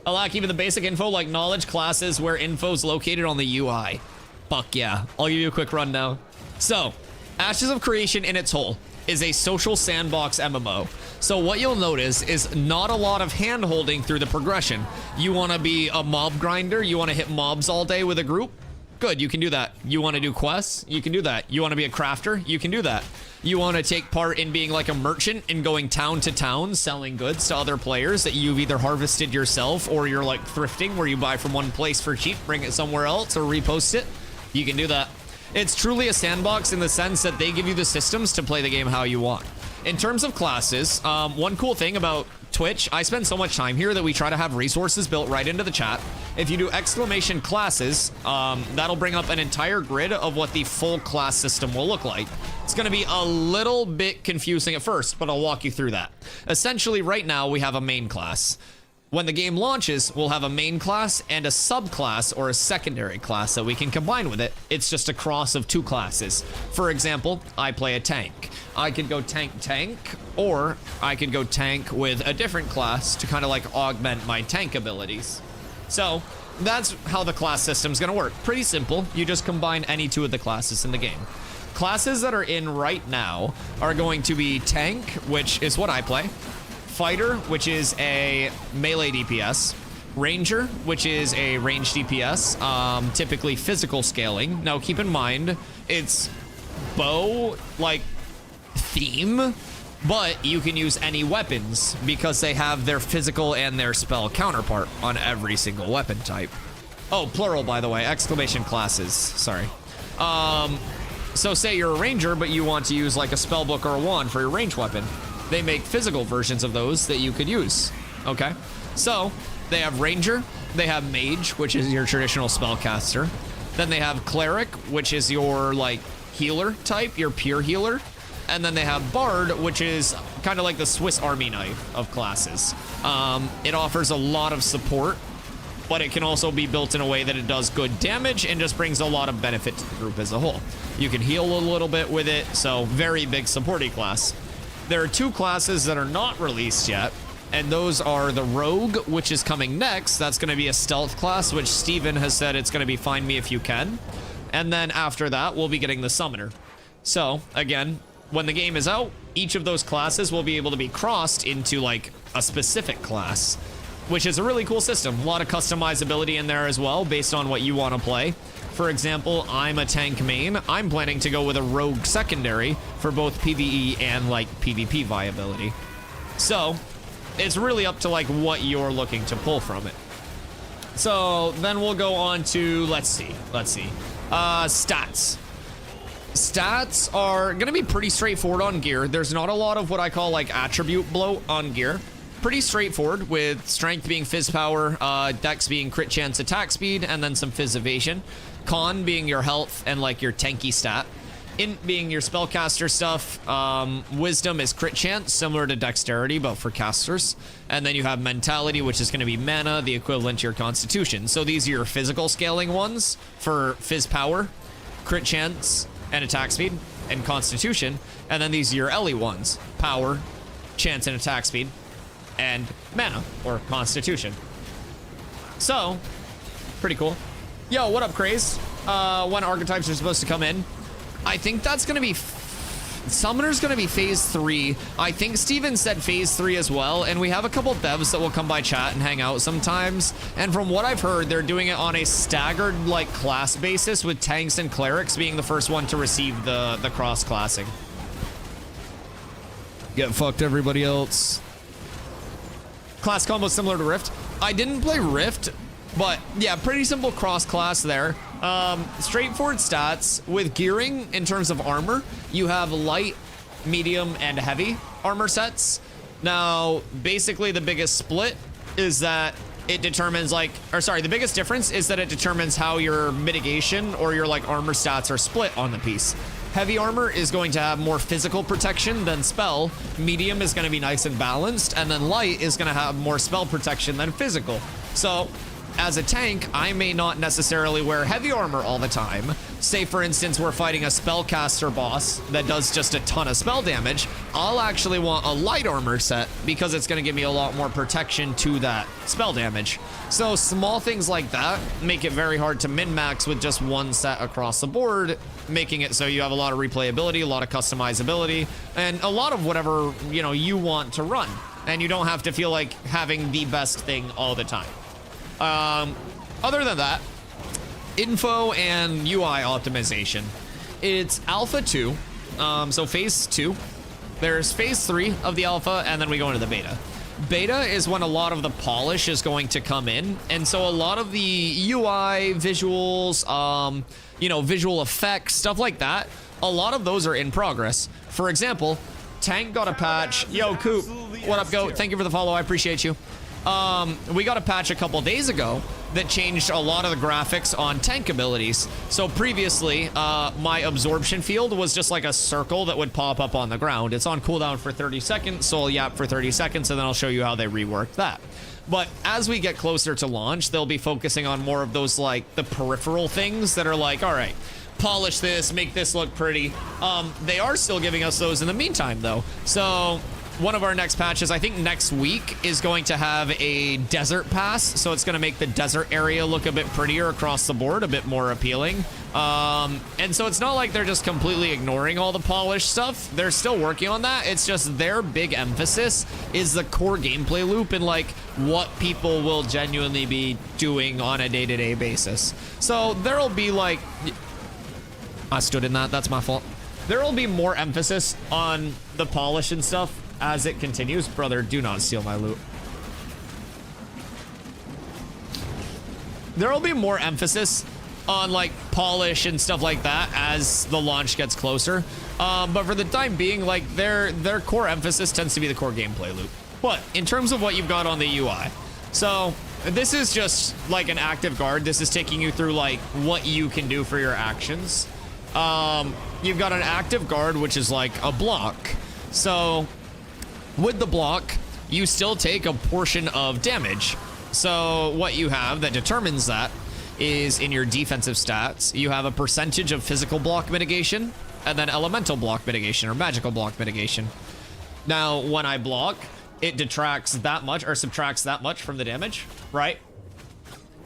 [SPEAKER 1] I lack even the basic info like knowledge classes where info's located on the UI. Fuck yeah. I'll give you a quick rundown. So, Ashes of Creation in its whole is a social sandbox MMO. So what you'll notice is not a lot of hand holding through the progression. You want to be a mob grinder? You want to hit mobs all day with a group? Good, you can do that. You want to do quests? You can do that. You want to be a crafter? You can do that. You want to take part in being like a merchant and going town to town, selling goods to other players that you've either harvested yourself or you're like thrifting where you buy from one place for cheap, bring it somewhere else or repost it? You can do that. It's truly a sandbox in the sense that they give you the systems to play the game how you want. In terms of classes, one cool thing about Twitch, I spend so much time here that we try to have resources built right into the chat. If you do exclamation classes, that'll bring up an entire grid of what the full class system will look like. It's going to be a little bit confusing at first, but I'll walk you through that. Essentially, right now, we have a main class. When the game launches, we'll have a main class and a subclass or a secondary class that we can combine with it. It's just a cross of 2 classes. For example, I play a tank. I could go tank, or I could go tank with a different class to kind of like augment my tank abilities. So that's how the class system's gonna work. Pretty simple. You just combine any 2 of the classes in the game. Classes that are in right now are going to be tank, which is what I play. Fighter, which is a melee DPS. Ranger, which is a range DPS, typically physical scaling. Now keep in mind, it's bow, like, theme, but you can use any weapons because they have their physical and their spell counterpart on every single weapon type. Oh, plural, by the way, exclamation classes, sorry. So say you're a ranger, but you want to use like a spellbook or a wand for your range weapon. They make physical versions of those that you could use, okay? So, they have Ranger, they have Mage, which is your traditional spellcaster. Then they have Cleric, which is your, like, healer type, your pure healer. And then they have Bard, which is kind of like the Swiss Army knife of classes. It offers a lot of support, but it can also be built in a way that it does good damage and just brings a lot of benefit to the group as a whole. You can heal a little bit with it, so very big supporty class. There are 2 classes that are not released yet, and those are the Rogue, which is coming next. That's going to be a stealth class, which Steven has said it's going to be find me if you can. And then after that, we'll be getting the Summoner. So, again, when the game is out, each of those classes will be able to be crossed into, like, a specific class, which is a really cool system. A lot of customizability in there as well, based on what you want to play. For example, I'm a tank main. I'm planning to go with a rogue secondary for both PvE and like PvP viability. So it's really up to like what you're looking to pull from it. So then we'll go on to, let's see. Stats. Stats are gonna be pretty straightforward on gear. There's not a lot of what I call like attribute bloat on gear. Pretty straightforward, with strength being fizz power, dex being crit chance attack speed, and then some fizz evasion. Con being your health and like your tanky stat. Int being your spellcaster stuff. Wisdom is crit chance, similar to dexterity, but for casters. And then you have mentality, which is going to be mana, the equivalent to your constitution. So these are your physical scaling ones for phys power, crit chance, and attack speed, and constitution. And then these are your Ellie ones, power, chance, and attack speed, and mana, or constitution. So, pretty cool. Yo, what up, Craze? When archetypes are supposed to come in? I think that's gonna be Summoner's gonna be phase 3. I think Steven said phase 3 as well, and we have a couple devs that will come by chat and hang out sometimes. And from what I've heard, they're doing it on a staggered like class basis, with tanks and clerics being the first one to receive the cross classing. Get fucked, everybody else. Class combo similar to Rift. I didn't play Rift, but yeah, pretty simple cross class there. Straightforward stats with gearing in terms of armor. You have light, medium, and heavy armor sets. Now, basically the biggest split is that it determines the biggest difference is that it determines how your mitigation or your like armor stats are split on the piece. Heavy armor is going to have more physical protection than spell. Medium is going to be nice and balanced, and then light is going to have more spell protection than physical. So, as a tank, I may not necessarily wear heavy armor all the time. Say, for instance, we're fighting a spellcaster boss that does just a ton of spell damage. I'll actually want a light armor set because it's going to give me a lot more protection to that spell damage. So small things like that make it very hard to min-max with just one set across the board, making it so you have a lot of replayability, a lot of customizability, and a lot of whatever, you know, you want to run. And you don't have to feel like having the best thing all the time. Other than that, info and UI optimization. It's alpha 2, so phase 2. There's phase 3 of the alpha, and then we go into the beta. Beta is when a lot of the polish is going to come in, and so a lot of the UI, visuals, you know, visual effects, stuff like that, a lot of those are in progress. For example, Tank got a patch. Yo, Coop, what up, Goat? Thank you for the follow, I appreciate you. We got a patch a couple days ago that changed a lot of the graphics on tank abilities. So previously, my absorption field was just like a circle that would pop up on the ground. It's on cooldown for 30 seconds, so I'll yap for 30 seconds, and then I'll show you how they reworked that. But as we get closer to launch, they'll be focusing on more of those, like, the peripheral things that are like, all right, polish this, make this look pretty. They are still giving us those in the meantime, though. So one of our next patches, I think next week, is going to have a desert pass. So it's going to make the desert area look a bit prettier across the board, a bit more appealing. And so it's not like they're just completely ignoring all the polished stuff. They're still working on that. It's just their big emphasis is the core gameplay loop and like what people will genuinely be doing on a day-to-day basis. So there'll be like, I stood in that, that's my fault. There will be more emphasis on the polish and stuff as it continues. Brother, do not steal my loot. There will be more emphasis on like polish and stuff like that as the launch gets closer. But for the time being, like their core emphasis tends to be the core gameplay loop. But in terms of what you've got on the UI, so this is just like an active guard. This is taking you through like what you can do for your actions. You've got an active guard, which is like a block. So with the block, you still take a portion of damage. So what you have that determines that is in your defensive stats, you have a percentage of physical block mitigation and then elemental block mitigation or magical block mitigation. Now, when I block, it detracts that much or subtracts that much from the damage, right?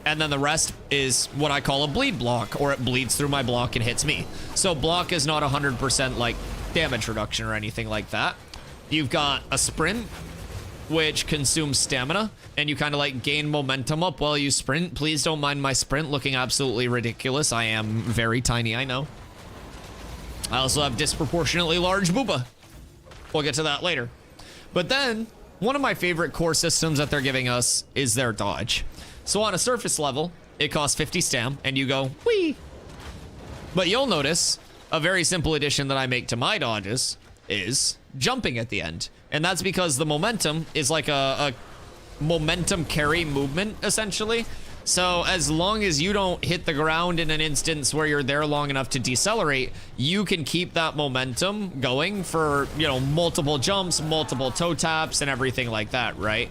[SPEAKER 1] And then the rest is what I call a bleed block, or it bleeds through my block and hits me. So block is not 100% like damage reduction or anything like that. You've got a sprint, which consumes stamina, and you kind of like gain momentum up while you sprint. Please don't mind my sprint looking absolutely ridiculous. I am very tiny, I know. I also have disproportionately large booba. We'll get to that later. But then, one of my favorite core systems that they're giving us is their dodge. So on a surface level, it costs 50 stam, and you go, whee! But you'll notice, a very simple addition that I make to my dodges is jumping at the end. And that's because the momentum is like a momentum carry movement, essentially. So as long as you don't hit the ground in an instance where you're there long enough to decelerate, you can keep that momentum going for, you know, multiple jumps, multiple toe taps, and everything like that, right?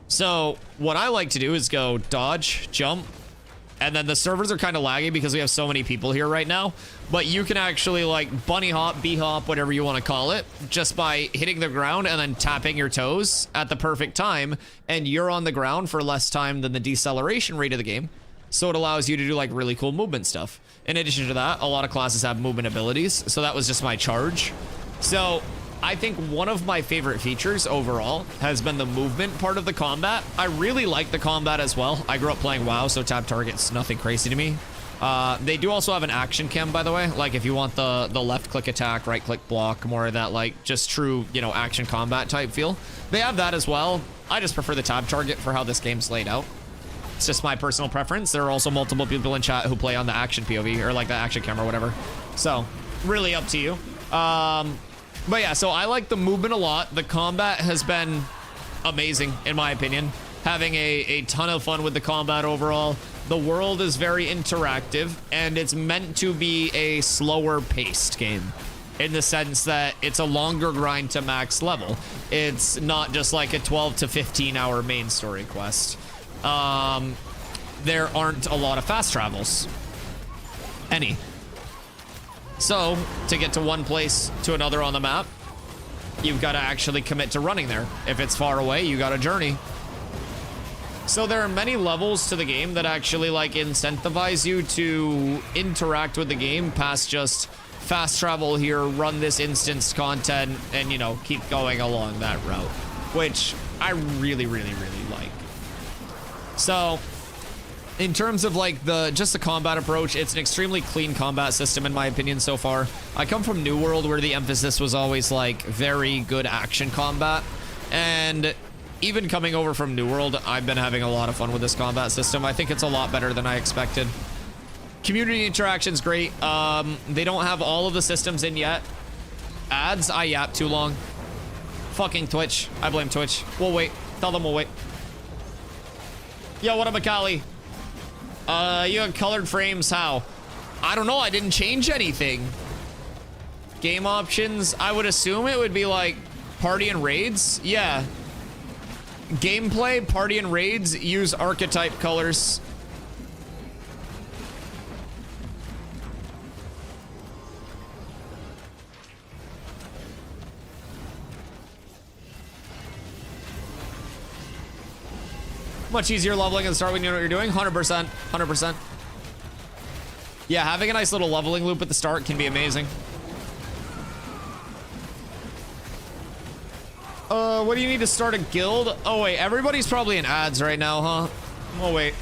[SPEAKER 1] So what I like to do is go dodge, jump, and then the servers are kind of laggy because we have so many people here right now. But you can actually like bunny hop, bee hop, whatever you want to call it, just by hitting the ground and then tapping your toes at the perfect time. And you're on the ground for less time than the deceleration rate of the game. So it allows you to do like really cool movement stuff. In addition to that, a lot of classes have movement abilities. So that was just my charge. So I think one of my favorite features overall has been the movement part of the combat. I really like the combat as well. I grew up playing WoW, so tap target's nothing crazy to me. They do also have an action chem, by the way. Like if you want the left click attack, right click block, more of that like just true, you know, action combat type feel. They have that as well. I just prefer the tab target for how this game's laid out. It's just my personal preference. There are also multiple people in chat who play on the action POV or like the action chem or whatever. So really up to you. But yeah, so I like the movement a lot. The combat has been amazing, in my opinion. Having a ton of fun with the combat overall. The world is very interactive, and it's meant to be a slower paced game. In the sense that it's a longer grind to max level. It's not just like a 12 to 15 hour main story quest. There aren't a lot of fast travels. Any. So, to get to one place to another on the map, you've got to actually commit to running there. If it's far away, you got to journey. So there are many levels to the game that actually like incentivize you to interact with the game past just fast travel here, run this instanced content, and, you know, keep going along that route, which I really, really, really like. So in terms of like just the combat approach, it's an extremely clean combat system in my opinion so far. I come from New World where the emphasis was always like very good action combat, and even coming over from New World, I've been having a lot of fun with this combat system. I think it's a lot better than I expected. Community interaction's great. They don't have all of the systems in yet. Ads, I yap too long. Fucking Twitch. I blame Twitch. We'll wait. Tell them we'll wait. Yo, what up, Akali? You had colored frames, how? I don't know, I didn't change anything. Game options, I would assume it would be like party and raids. Yeah. Gameplay, party and raids, use archetype colors. Much easier leveling at the start when you know what you're doing. 100%. 100%. Yeah, having a nice little leveling loop at the start can be amazing. What do you need to start a guild? Oh, wait. Everybody's probably in ads right now, huh? We'll wait.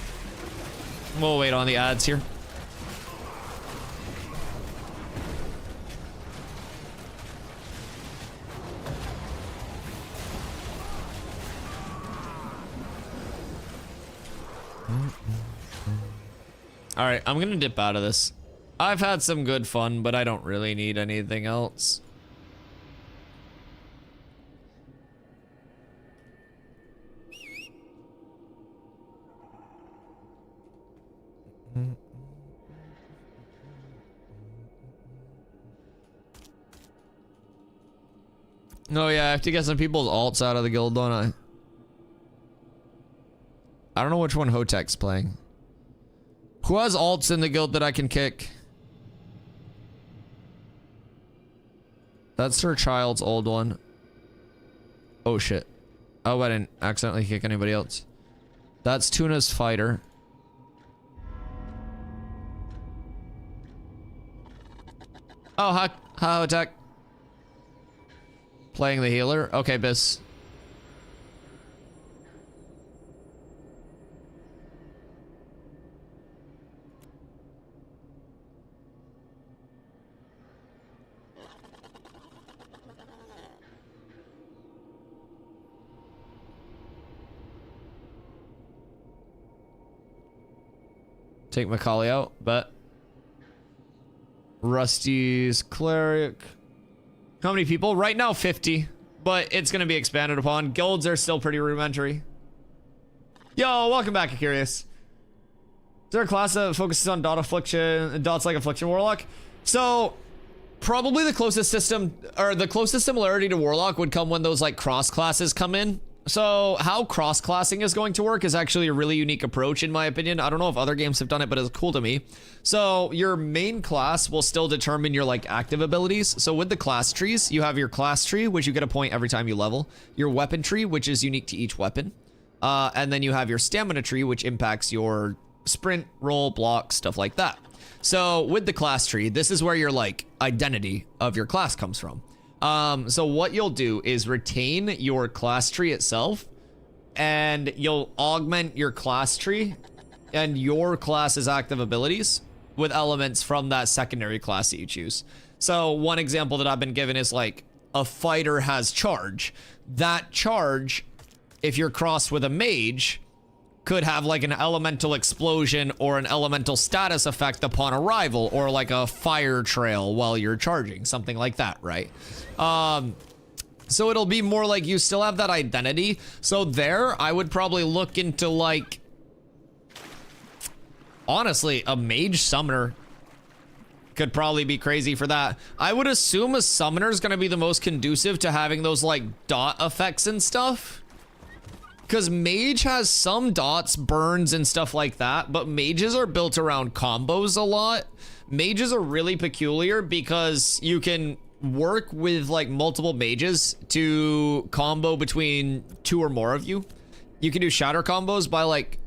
[SPEAKER 1] We'll wait on the ads here. All right, I'm gonna dip out of this. I've had some good fun, but I don't really need anything else. Oh yeah, I have to get some people's alts out of the guild, don't I? I don't know which one Hotek's playing. Who has alts in the guild that I can kick? That's her child's old one. Oh shit. Oh, I didn't accidentally kick anybody else. That's Tuna's fighter. Oh, hi Hotek. Playing the healer? Okay, Biss. Take Macaulay out, bet. Rusty's cleric. How many people? Right now, 50. But it's going to be expanded upon. Guilds are still pretty rudimentary. Yo, welcome back, Curious. there a class that focuses on dots like Affliction Warlock? So probably the closest similarity to Warlock would come when those like cross classes come in. So how cross classing is going to work is actually a really unique approach in my opinion. I don't know if other games have done it, but it's cool to me. So your main class will still determine your like active abilities. So with the class trees, you have your class tree, which you get a point every time you level, your weapon tree, which is unique to each weapon. And then you have your stamina tree, which impacts your sprint, roll, block, stuff like that. So with the class tree, this is where your like identity of your class comes from. So what you'll do is retain your class tree itself, and you'll augment your class tree and your class's active abilities with elements from that secondary class that you choose. So one example that I've been given is like a fighter has charge. That charge, if you're crossed with a mage, could have like an elemental explosion or an elemental status effect upon arrival, or like a fire trail while you're charging, something like that, right? So it'll be more like you still have that identity. So there, I would probably look into like, honestly, a mage summoner could probably be crazy for that. I would assume a summoner is going to be the most conducive to having those like dot effects and stuff. Because mage has some dots, burns, and stuff like that, but mages are built around combos a lot. Mages are really peculiar because you can work with like multiple mages to combo between 2 or more of you. You can do shatter combos by like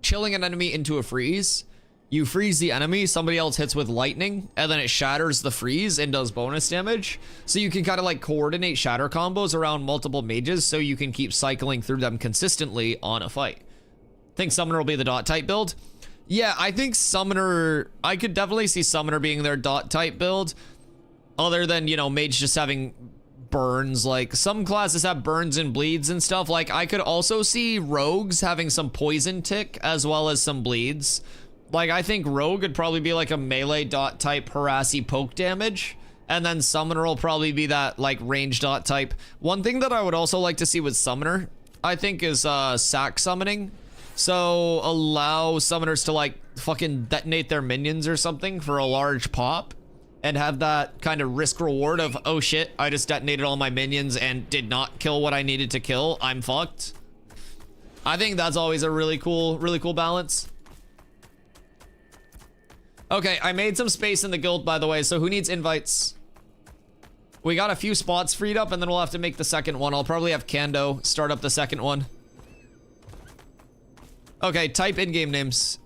[SPEAKER 1] chilling an enemy into a freeze. You freeze the enemy, somebody else hits with lightning, and then it shatters the freeze and does bonus damage. So you can kind of like coordinate shatter combos around multiple mages so you can keep cycling through them consistently on a fight. I think Summoner will be the dot type build. Yeah, I think Summoner, I could definitely see Summoner being their dot type build. Other than, you know, Mage just having burns. Like some classes have burns and bleeds and stuff. Like I could also see Rogues having some poison tick as well as some bleeds. Like, I think Rogue would probably be like a melee dot type harassy poke damage. And then Summoner will probably be that like range dot type. One thing that I would also like to see with Summoner, I think, is sack summoning. So allow Summoners to like fucking detonate their minions or something for a large pop. And have that kind of risk reward of, oh shit, I just detonated all my minions and did not kill what I needed to kill. I'm fucked. I think that's always a really cool balance. Okay, I made some space in the guild, by the way, so who needs invites? We got a few spots freed up, and then we'll have to make the second one. I'll probably have Kando start up the second one. Okay, type in-game names.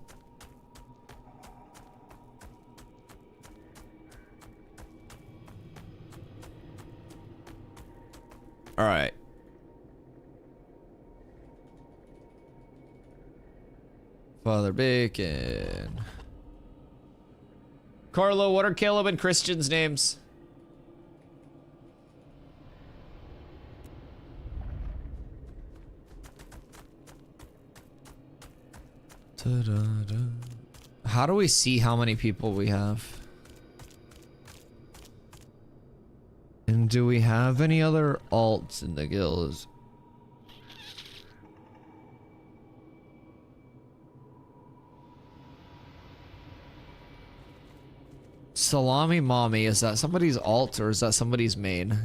[SPEAKER 1] All right. Father Bacon. Carlo, what are Caleb and Christian's names? How do we see how many people we have? And do we have any other alts in the guilds? Salami Mommy, is that somebody's alt or is that somebody's main?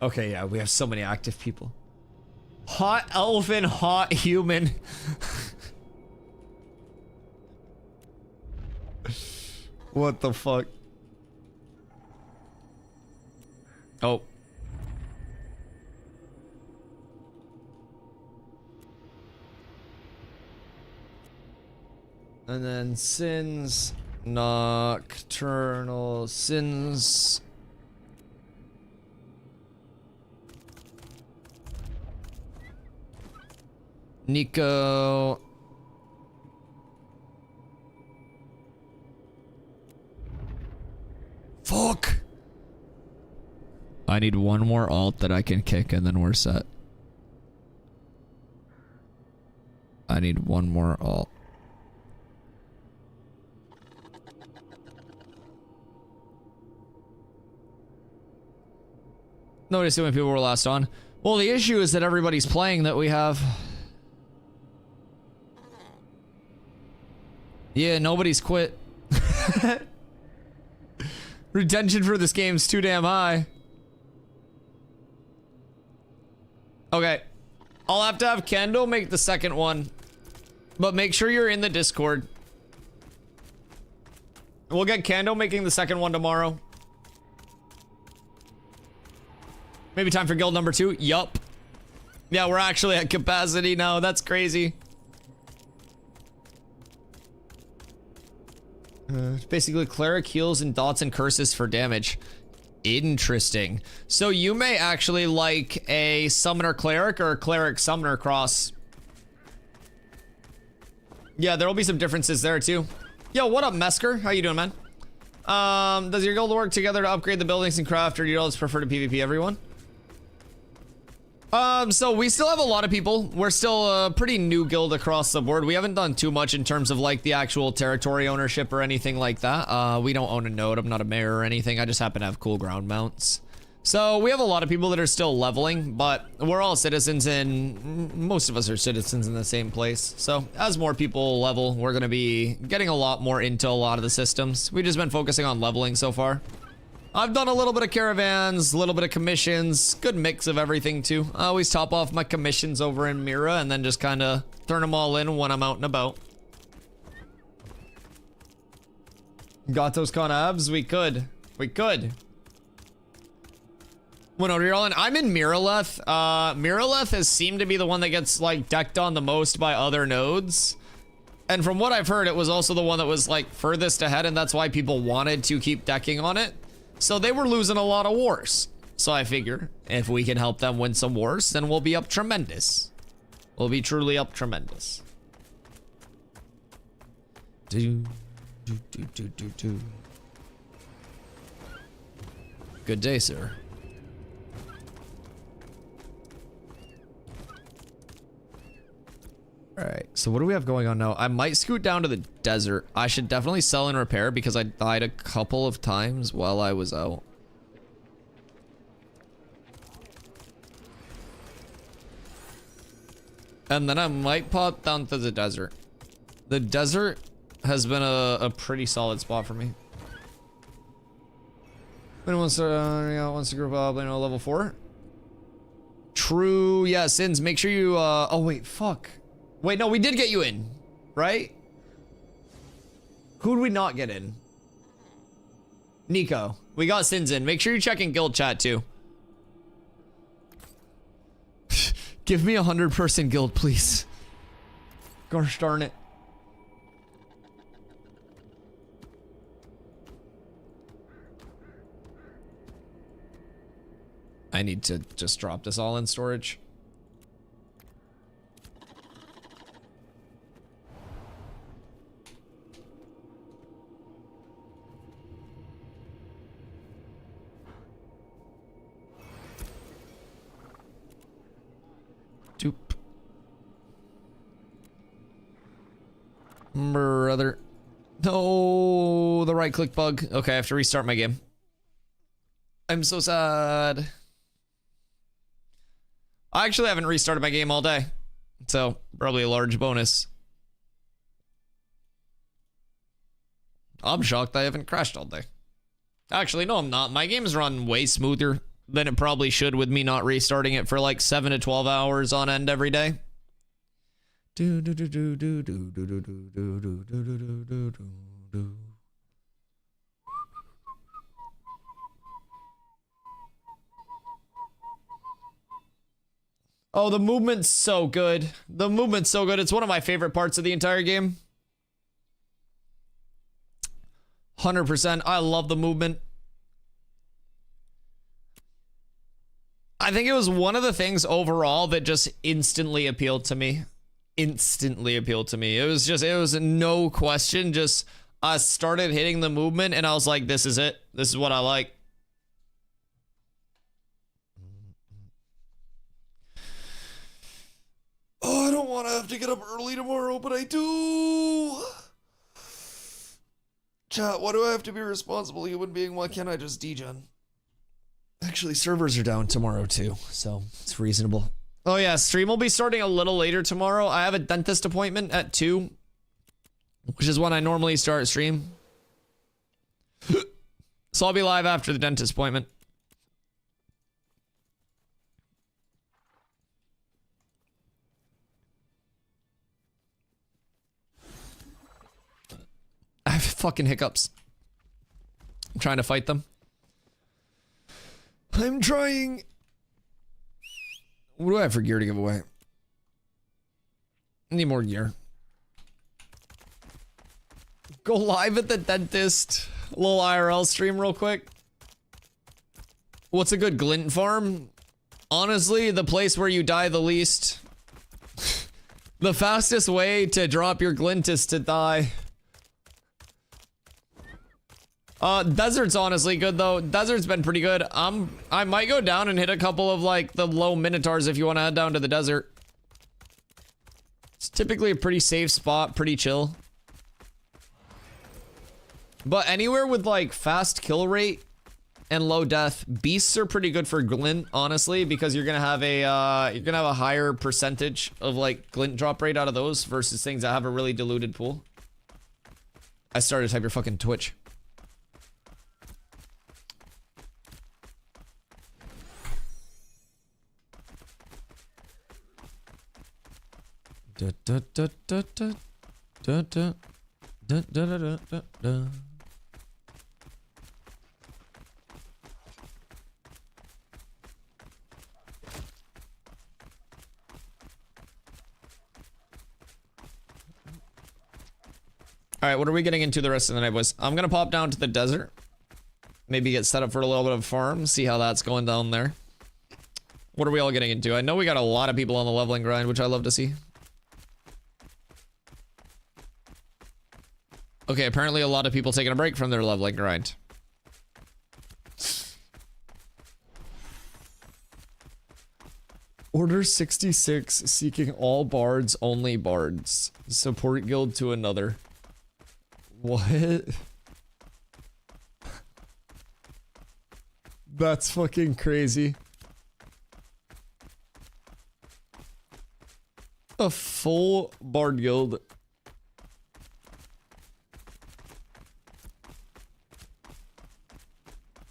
[SPEAKER 1] Okay, yeah, we have so many active people. Hot elfin, hot human. What the fuck? Oh. And then sins, nocturnal sins. Nico. Fuck. I need one more alt that I can kick and then we're set. I need one more alt. Notice how many people were last on. Well, the issue is that everybody's playing that we have. Yeah, nobody's quit. Retention for this game's too damn high. Okay. I'll have to have Kendall make the second one. But make sure you're in the Discord. We'll get Kendall making the second one tomorrow. Maybe time for guild number 2? Yup. Yeah, we're actually at capacity now. That's crazy. Basically, cleric heals and dots and curses for damage. Interesting. So you may actually like a summoner cleric or a cleric summoner cross. Yeah, there'll be some differences there too. Yo, what up, Mesker? How you doing, man? Does your guild work together to upgrade the buildings and craft, or do you all just prefer to PvP everyone? So we still have a lot of people. We're still a pretty new guild across the board. We haven't done too much in terms of like the actual territory ownership or anything like that. We don't own a node. I'm not a mayor or anything. I just happen to have cool ground mounts. So we have a lot of people that are still leveling, but we're all citizens and most of us are citizens in the same place. So as more people level, we're going to be getting a lot more into a lot of the systems. We've just been focusing on leveling so far. I've done a little bit of caravans, a little bit of commissions, good mix of everything too. I always top off my commissions over in Mira and then just kind of turn them all in when I'm out and about. Got those con abs? We could. We could. When you're all in, I'm in Miraleth. Miraleth has seemed to be the one that gets like decked on the most by other nodes. And from what I've heard, it was also the one that was like furthest ahead, and that's why people wanted to keep decking on it. So they were losing a lot of wars. So I figure if we can help them win some wars, then we'll be up tremendous. We'll be truly up tremendous. Do. Good day, sir. All right, so what do we have going on now? I might scoot down to the desert. I should definitely sell and repair because I died a couple of times while I was out. And then I might pop down to the desert. The desert has been a pretty solid spot for me. When wants to group up, level 4. True, yeah, Sins, make sure you, oh wait, fuck. Wait, no, we did get you in, right? Who'd we not get in? Nico. We got Sins in. Make sure you check in guild chat too. Give me 100-person guild, please. Gosh darn it. I need to just drop this all in storage. Doop. Brother. No, the right click bug. Okay, I have to restart my game. I'm so sad. I actually haven't restarted my game all day, so probably a large bonus. I'm shocked I haven't crashed all day. Actually, no, I'm not. My game's run way smoother than it probably should with me not restarting it for like 7 to 12 hours on end every day. Oh, the movement's so good. The movement's so good. It's one of my favorite parts of the entire game. 100%. I love the movement. I think it was one of the things overall that just instantly appealed to me. Instantly appealed to me. It was no question. Just, I started hitting the movement and I was like, this is it. This is what I like. Oh, I don't want to have to get up early tomorrow, but I do. Chat, why do I have to be a responsible human being? Why can't I just degen?
[SPEAKER 3] Actually, servers are down tomorrow too, so it's reasonable.
[SPEAKER 1] Oh yeah, stream will be starting a little later tomorrow. I have a dentist appointment at 2, which is when I normally start stream. So I'll be live after the dentist appointment. I have fucking hiccups. I'm trying to fight them. I'm trying. What do I have for gear to give away? I need more gear. Go live at the dentist. A little IRL stream real quick. What's a good glint farm? Honestly, the place where you die the least. The fastest way to drop your glint is to die. Desert's honestly good though. Desert's been pretty good. I might go down and hit a couple of like the low minotaurs if you want to head down to the desert. It's typically a pretty safe spot, pretty chill. But anywhere with like fast kill rate and low death, beasts are pretty good for glint, honestly, because you're gonna have a higher percentage of like glint drop rate out of those versus things that have a really diluted pool. I started to type your fucking Twitch. Da, da, da, da, da, da, da, da, da, da, da, da. All right, what are we getting into the rest of the night, boys? I'm gonna pop down to the desert. Maybe get set up for a little bit of a farm, see how that's going down there. What are we all getting into? I know we got a lot of people on the leveling grind, which I love to see. Okay, apparently a lot of people taking a break from their leveling grind. Order 66, seeking all bards, only bards. Support guild to another. What? That's fucking crazy. A full bard guild.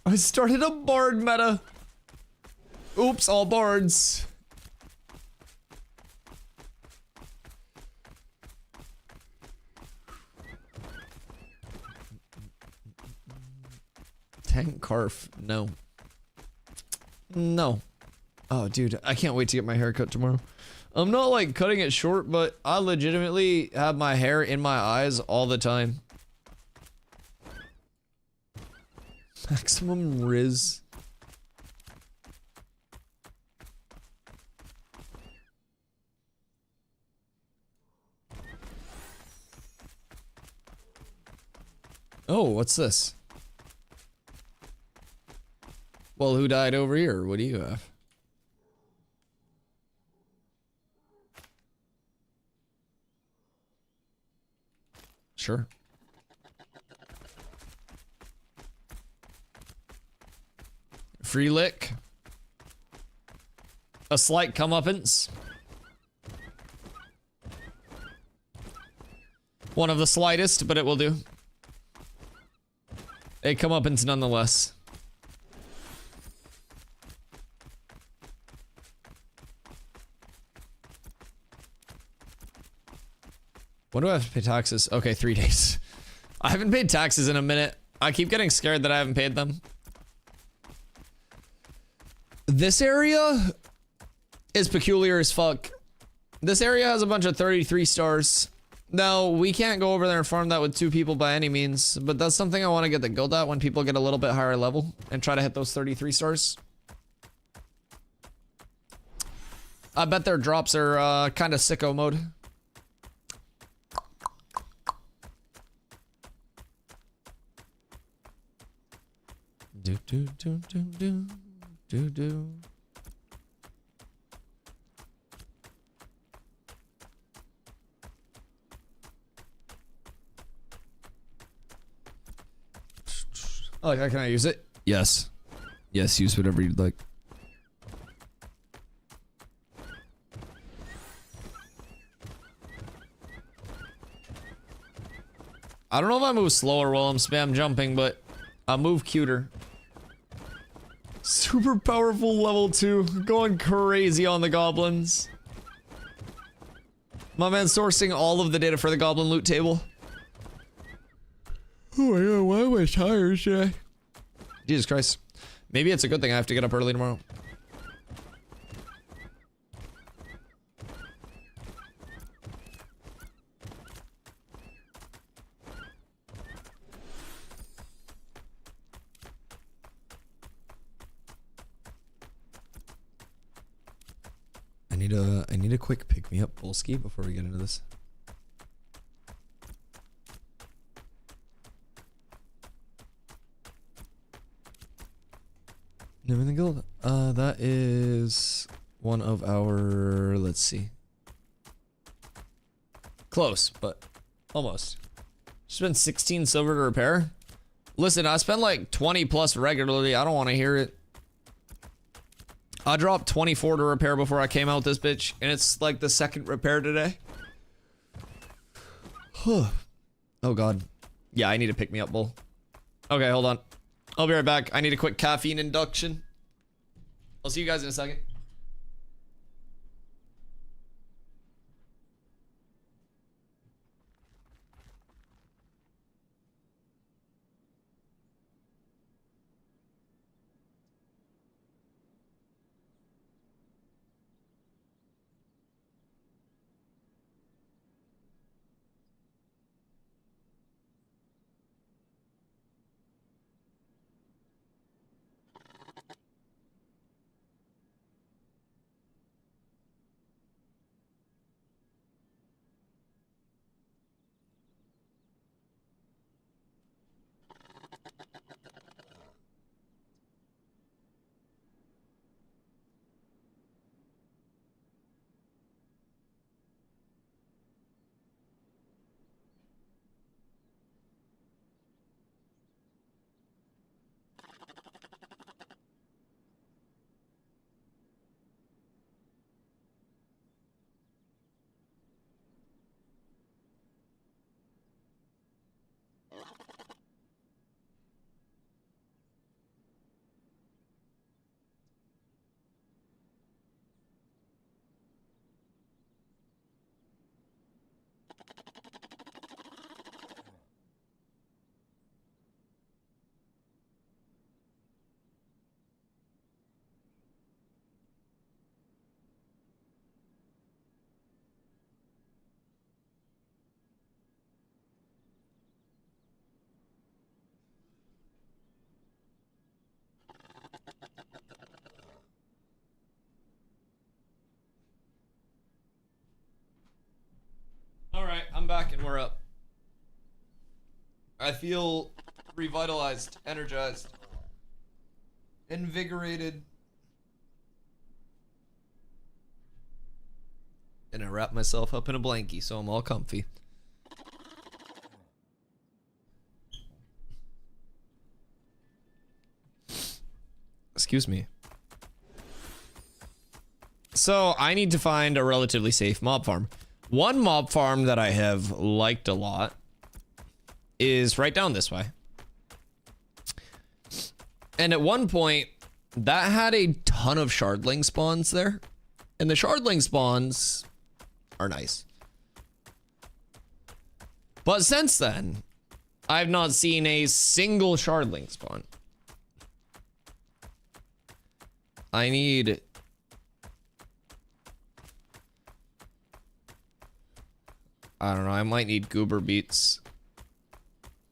[SPEAKER 1] I started a bard meta. Oops, all bards. Tank Carf, no. No. Oh, dude, I can't wait to get my hair cut tomorrow. I'm not like cutting it short, but I legitimately have my hair in my eyes all the time. Maximum Riz. Oh, what's this? Well, who died over here? What do you have? Sure. Free lick. A slight comeuppance. One of the slightest, but it will do. A comeuppance nonetheless. When do I have to pay taxes? Okay, 3 days. I haven't paid taxes in a minute. I keep getting scared that I haven't paid them. This area is peculiar as fuck. This area has a bunch of 33 stars. Now, we can't go over there and farm that with 2 people by any means, but that's something I want to get the guild at when people get a little bit higher level and try to hit those 33 stars. I bet their drops are kind of sicko mode. Do do do do do do do. Oh, can I use it? Yes.
[SPEAKER 3] Yes, use whatever you'd like.
[SPEAKER 1] I don't know if I move slower while I'm spam jumping, but I move cuter. Super powerful level 2. Going crazy on the goblins. My man sourcing all of the data for the goblin loot table. Oh my god, why am I tired today? Jesus Christ. Maybe it's a good thing I have to get up early tomorrow.
[SPEAKER 3] I need a quick pick me up Polsky before we get into this. Everything gold. That is one of our, let's see.
[SPEAKER 1] Close, but almost. Spent 16 silver to repair. Listen, I spend like 20 plus regularly. I don't want to hear it. I dropped 24 to repair before I came out this bitch, and it's like the second repair today. Oh god. Yeah, I need to pick me up, bull. Okay, hold on. I'll be right back. I need a quick caffeine induction. I'll see you guys in a second. Alright, I'm back and we're up. I feel revitalized, energized, invigorated. And I wrap myself up in a blankie so I'm all comfy. Excuse me. So I need to find a relatively safe mob farm. One mob farm that I have liked a lot is right down this way. And at one point, that had a ton of shardling spawns there. And the shardling spawns are nice. But since then, I've not seen a single shardling spawn. I need... I don't know, I might need goober beets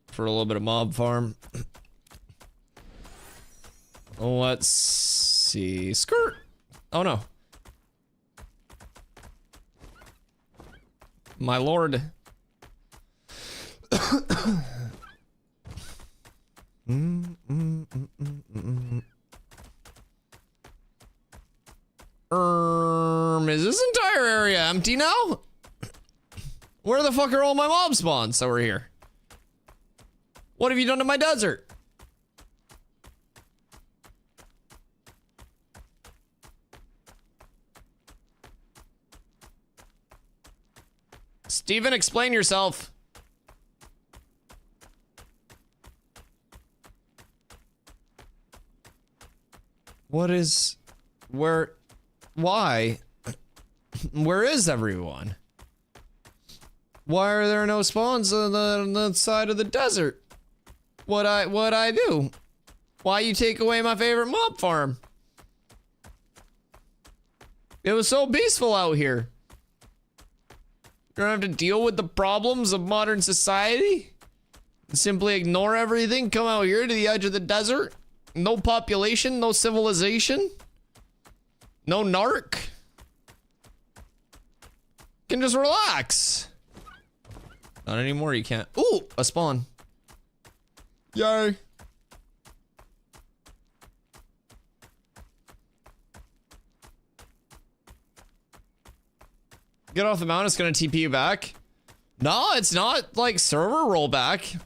[SPEAKER 1] for a little bit of mob farm. Let's see. Skirt! Oh no. My lord. Is this entire area empty now? Where the fuck are all my mob spawns that were here? What have you done to my desert? Steven, explain yourself. What is... Where... Why? Where is everyone? Why are there no spawns on the side of the desert? What'd I do? Why you take away my favorite mob farm? It was so peaceful out here. You don't have to deal with the problems of modern society? Simply ignore everything, come out here to the edge of the desert? No population, no civilization? No narc? You can just relax. Not anymore, you can't. Ooh, a spawn. Yay. Get off the mountain, it's gonna TP you back. No, it's not like server rollback.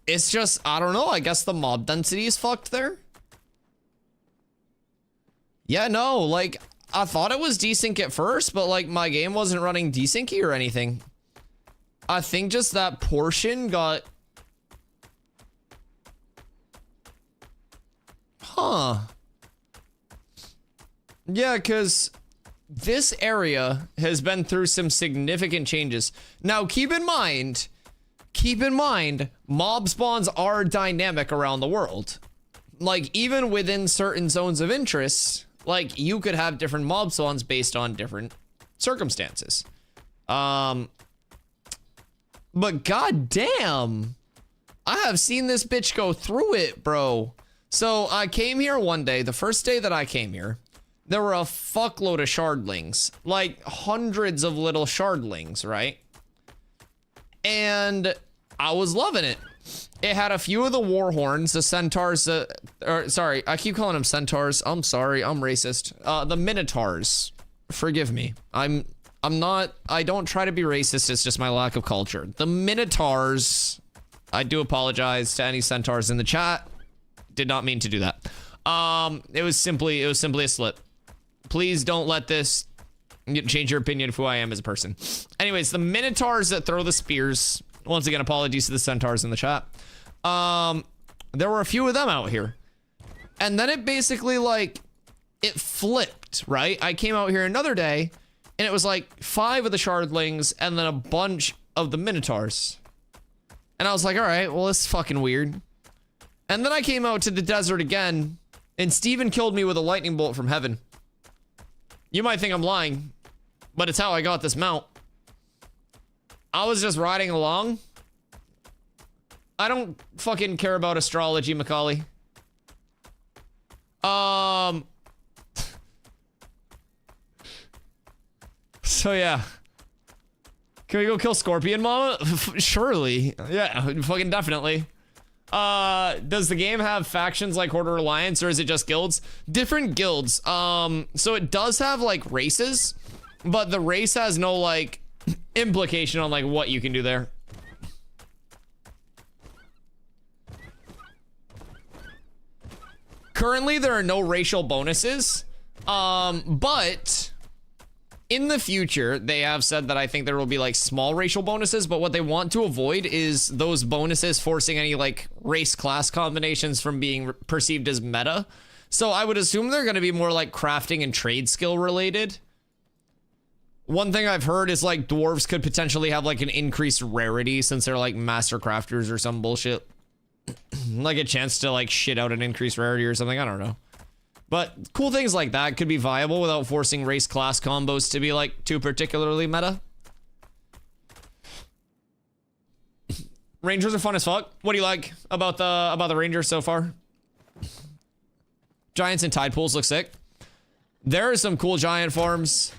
[SPEAKER 1] It's just, I don't know, I guess the mob density is fucked there. Yeah, no, like, I thought it was desync at first, but like my game wasn't running desyncy or anything. I think just that portion got... Huh. Yeah, because this area has been through some significant changes. Now, keep in mind, mob spawns are dynamic around the world. Like, even within certain zones of interest, like, you could have different mob spawns based on different circumstances. But goddamn, I have seen this bitch go through it, bro. So I came here one day, the first day that I came here, there were a fuckload of shardlings, like hundreds of little shardlings, right? And I was loving it. It had a few of the war horns, the centaurs, or sorry, I keep calling them centaurs. I'm sorry, I'm racist. The minotaurs. Forgive me. I don't try to be racist, it's just my lack of culture. The minotaurs, I do apologize to any centaurs in the chat. Did not mean to do that. It was simply a slip. Please don't let this change your opinion of who I am as a person. Anyways, the minotaurs that throw the spears. Once again, apologies to the centaurs in the chat. There were a few of them out here. And then it basically, like, it flipped, right? I came out here another day, and it was like 5 of the shardlings, and then a bunch of the minotaurs. And I was like, all right, well, this is fucking weird. And then I came out to the desert again, and Steven killed me with a lightning bolt from heaven. You might think I'm lying, but it's how I got this mount. I was just riding along. I don't fucking care about astrology, Macaulay. So yeah. Can we go kill Scorpion Mama? Surely. Yeah, fucking definitely. Does the game have factions like Horde or Alliance, or is it just guilds? Different guilds. So it does have like races, but the race has no like implication on like what you can do there. Currently, there are no racial bonuses, but in the future, they have said that I think there will be like small racial bonuses, but what they want to avoid is those bonuses forcing any like race class combinations from being perceived as meta. So I would assume they're going to be more like crafting and trade skill related. One thing I've heard is like dwarves could potentially have like an increased rarity since they're like master crafters or some bullshit. Like a chance to like shit out an increased rarity or something. I don't know. But cool things like that could be viable without forcing race class combos to be like too particularly meta. Rangers are fun as fuck. What do you like about the Rangers so far? Giants and tide pools look sick. There are some cool giant farms.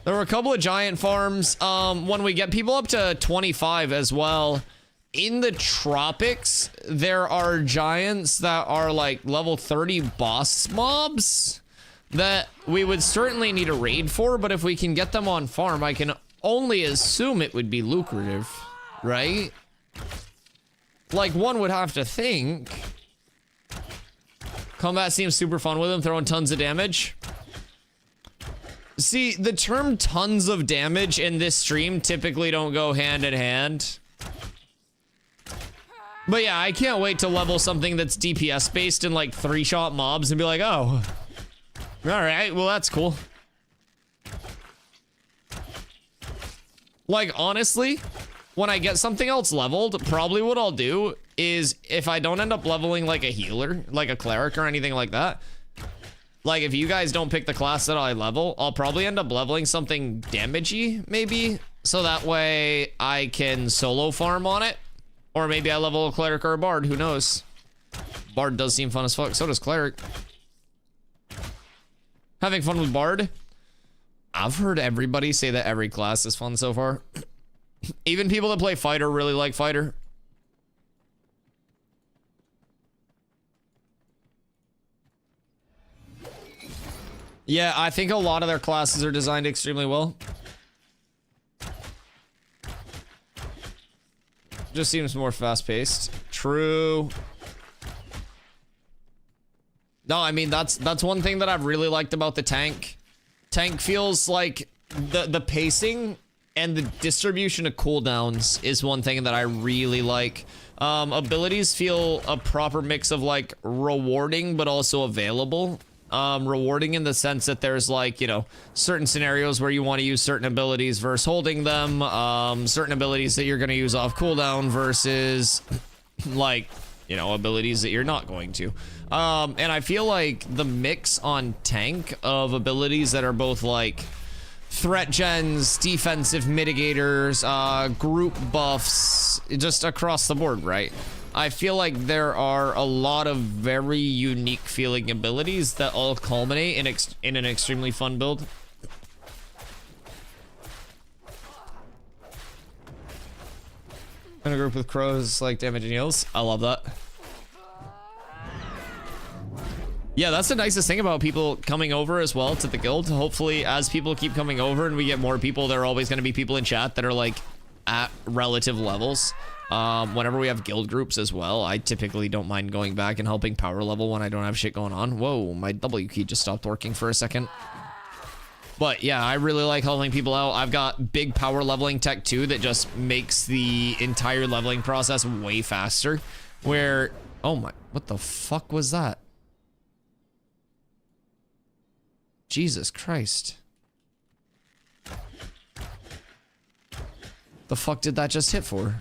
[SPEAKER 1] There were a couple of giant farms. When we get people up to 25 as well, in the tropics, there are giants that are like level 30 boss mobs that we would certainly need a raid for, but if we can get them on farm, I can only assume it would be lucrative, right? Like one would have to think. Combat seems super fun with them, throwing tons of damage. See, the term tons of damage in this stream typically don't go hand in hand. But yeah, I can't wait to level something that's DPS based and like 3-shot mobs and be like, oh, all right, well, that's cool. Like, honestly, when I get something else leveled, probably what I'll do is if I don't end up leveling like a healer, like a cleric or anything like that, like if you guys don't pick the class that I level, I'll probably end up leveling something damagey, maybe, so that way I can solo farm on it. Or maybe I level a cleric or a bard, who knows? Bard does seem fun as fuck, so does cleric. Having fun with bard? I've heard everybody say that every class is fun so far. Even people that play fighter really like fighter. Yeah, I think a lot of their classes are designed extremely well. Just seems more fast-paced. True. No, I mean, that's one thing that I've really liked about the tank. Tank feels like the pacing and the distribution of cooldowns is one thing that I really like. Abilities feel a proper mix of like rewarding but also available. Rewarding in the sense that there's like, you know, certain scenarios where you want to use certain abilities versus holding them, certain abilities that you're going to use off cooldown versus like, you know, abilities that you're not going to. And I feel like the mix on tank of abilities that are both like threat gens, defensive mitigators, group buffs, just across the board, right? I feel like there are a lot of very unique feeling abilities that all culminate in an extremely fun build. In a group with crows, like damage and heals. I love that. Yeah, that's the nicest thing about people coming over as well to the guild. Hopefully, as people keep coming over and we get more people, there are always going to be people in chat that are like at relative levels. Whenever we have guild groups as well, I typically don't mind going back and helping power level when I don't have shit going on. Whoa, my W key just stopped working for a second. But yeah, I really like helping people out. I've got big power leveling tech too that just makes the entire leveling process way faster. Where, oh my, what the fuck was that? Jesus Christ. The fuck did that just hit for?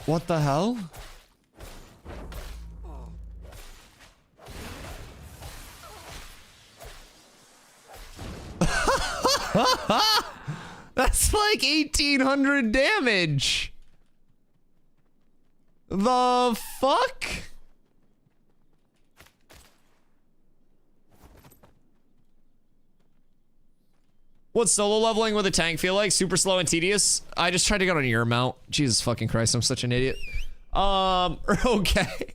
[SPEAKER 1] What the hell? That's like 1800 damage. The fuck? What's solo leveling with a tank feel like? Super slow and tedious? I just tried to get on your mount. Jesus fucking Christ, I'm such an idiot. Okay.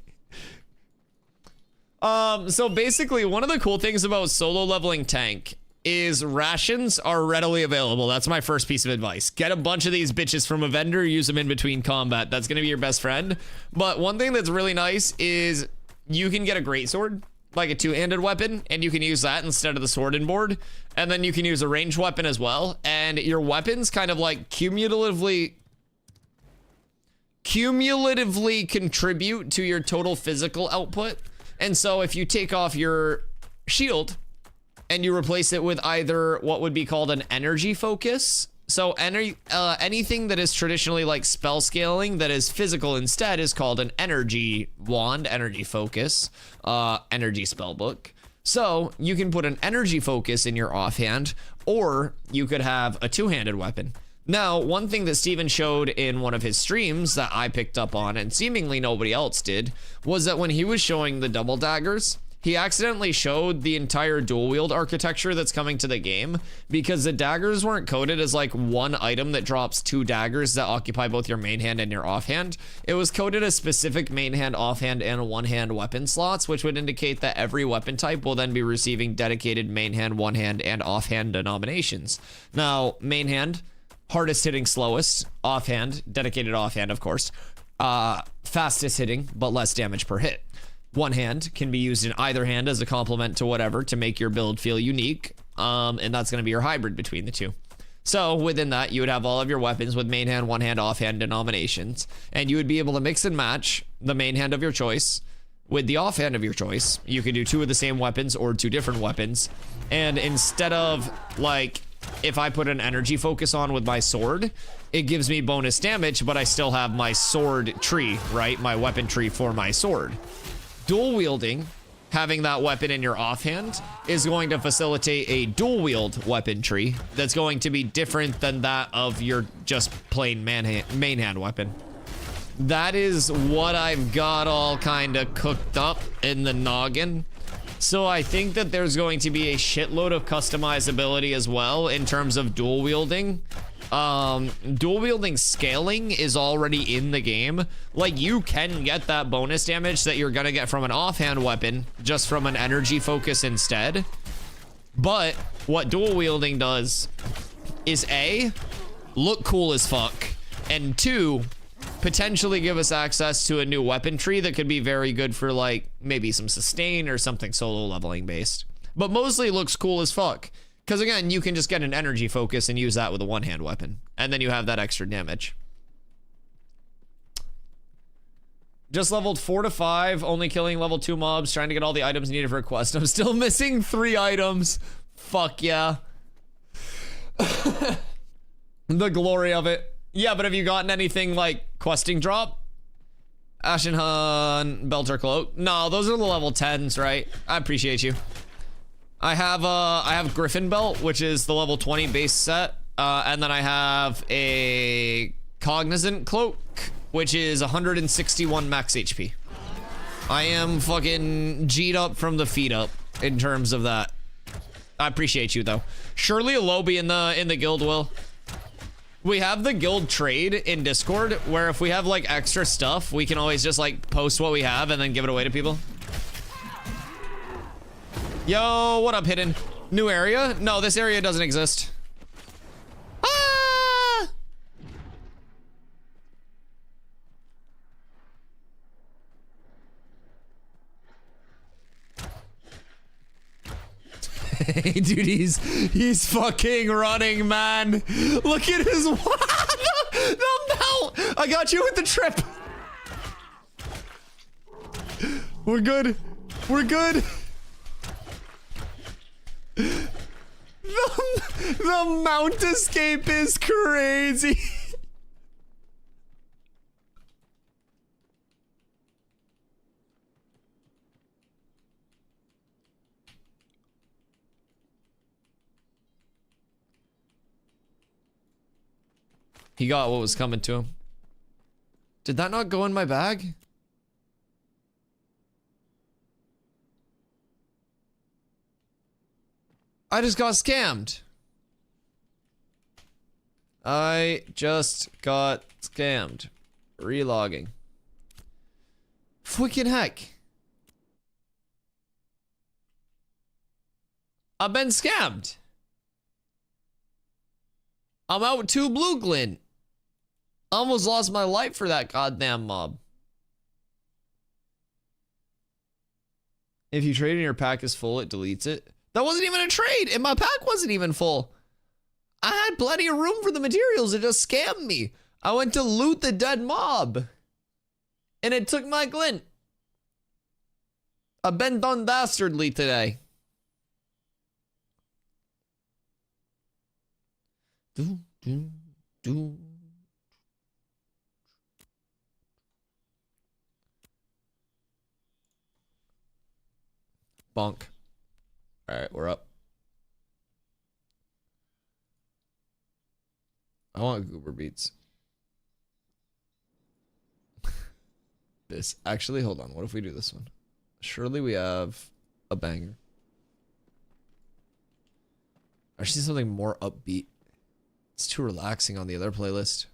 [SPEAKER 1] So basically, one of the cool things about solo leveling tank is rations are readily available. That's my first piece of advice. Get a bunch of these bitches from a vendor, use them in between combat. That's gonna be your best friend. But one thing that's really nice is you can get a greatsword, like a two-handed weapon, and you can use that instead of the sword and board. And then you can use a ranged weapon as well. And your weapons kind of like cumulatively contribute to your total physical output. And so if you take off your shield and you replace it with either what would be called an energy focus. So anything that is traditionally like spell scaling that is physical instead is called an energy wand, energy focus, energy spell book. So you can put an energy focus in your offhand, or you could have a two-handed weapon. Now, one thing that Steven showed in one of his streams that I picked up on and seemingly nobody else did was that when he was showing the double daggers, he accidentally showed the entire dual wield architecture that's coming to the game because the daggers weren't coded as like one item that drops two daggers that occupy both your main hand and your offhand. It was coded as specific main hand, offhand, and one hand weapon slots, which would indicate that every weapon type will then be receiving dedicated main hand, one hand, and offhand denominations. Now, main hand, hardest hitting, slowest, offhand, dedicated offhand, of course, fastest hitting, but less damage per hit. one hand can be used in either hand as a complement to whatever to make your build feel unique. And that's going to be your hybrid between the two. So within that, you would have all of your weapons with main hand, one hand, offhand denominations, and you would be able to mix and match the main hand of your choice with the offhand of your choice. You could do 2 of the same weapons or 2 different weapons. And instead of, like, if I put an energy focus on with my sword, it gives me bonus damage, but I still have my sword tree, right? My weapon tree for my sword. Dual wielding, having that weapon in your offhand, is going to facilitate a dual wield weapon tree that's going to be different than that of your just plain main hand weapon. That is what I've got all kind of cooked up in the noggin. So I think that there's going to be a shitload of customizability as well in terms of dual wielding. Dual wielding scaling is already in the game. Like, you can get that bonus damage that you're gonna get from an offhand weapon just from an energy focus instead. But what dual wielding does is A, look cool as fuck, and 2, potentially give us access to a new weapon tree that could be very good for, like, maybe some sustain or something solo leveling based. But mostly looks cool as fuck. Because again, you can just get an energy focus and use that with a one-hand weapon. And then you have that extra damage. Just leveled 4 to 5, only killing level 2 mobs, trying to get all the items needed for a quest. I'm still missing 3 items. Fuck yeah. The glory of it. Yeah, but have you gotten anything like questing drop? Ashen Hun, Belter Cloak. No, those are the level 10s, right? I appreciate you. I have Griffin Belt, which is the level 20 base set. And then I have a Cognizant Cloak, which is 161 max HP. I am fucking G'd up from the feet up in terms of that. I appreciate you though. Surely a lobby in the guild will. We have the guild trade in Discord where if we have like extra stuff, we can always just like post what we have and then give it away to people. Yo, what up, Hidden? New area? No, this area doesn't exist. Ah! Hey, dude, he's fucking running, man. Look at his the mount. I got you with the trip. We're good. We're good. The mount escape is crazy. He got what was coming to him. Did that not go in my bag? I just got scammed. I just got scammed. Relogging. Freaking heck. I've been scammed. I'm out 2 blue glint. Almost lost my life for that goddamn mob. If you trade and your pack is full, it deletes it. That wasn't even a trade, and my pack wasn't even full. I had plenty of room for the materials, it just scammed me. I went to loot the dead mob, and it took my glint. I've been done dastardly today. Bonk. All right, we're up. I want Goober Beats. This. Actually, hold on. What if we do this one? Surely we have a banger. I should see something more upbeat. It's too relaxing on the other playlist.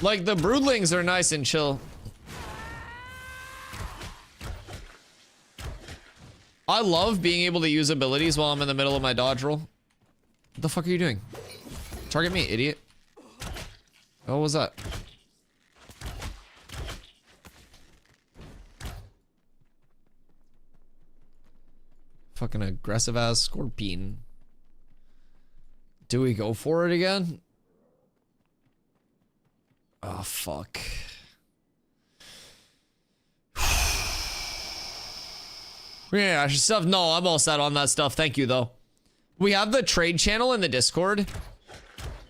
[SPEAKER 1] Like, the broodlings are nice and chill. I love being able to use abilities while I'm in the middle of my dodge roll. What the fuck are you doing? Target me, idiot. Oh, what was that? Fucking aggressive ass scorpion. Do we go for it again? Oh, fuck. Yeah, stuff. No, I'm all set on that stuff. Thank you, though. We have the trade channel in the Discord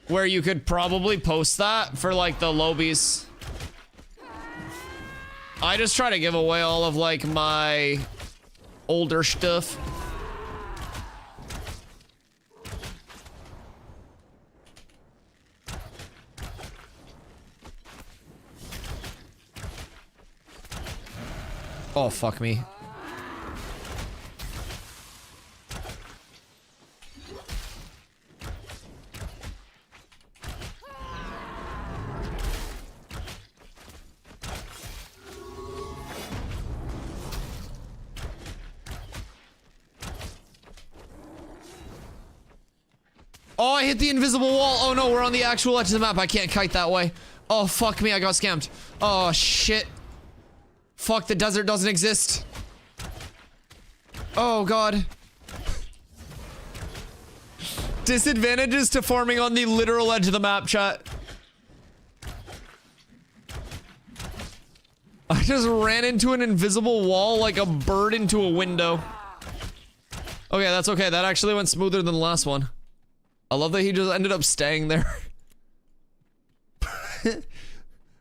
[SPEAKER 1] where you could probably post that for like the lobies. I just try to give away all of like my older stuff. Oh, fuck me. Oh, I hit the invisible wall. Oh no, we're on the actual edge of the map. I can't kite that way. Oh, fuck me, I got scammed. Oh, shit. Fuck, the desert doesn't exist. Oh, God. Disadvantages to farming on the literal edge of the map, chat. I just ran into an invisible wall like a bird into a window. Okay, that's okay. That actually went smoother than the last one. I love that he just ended up staying there.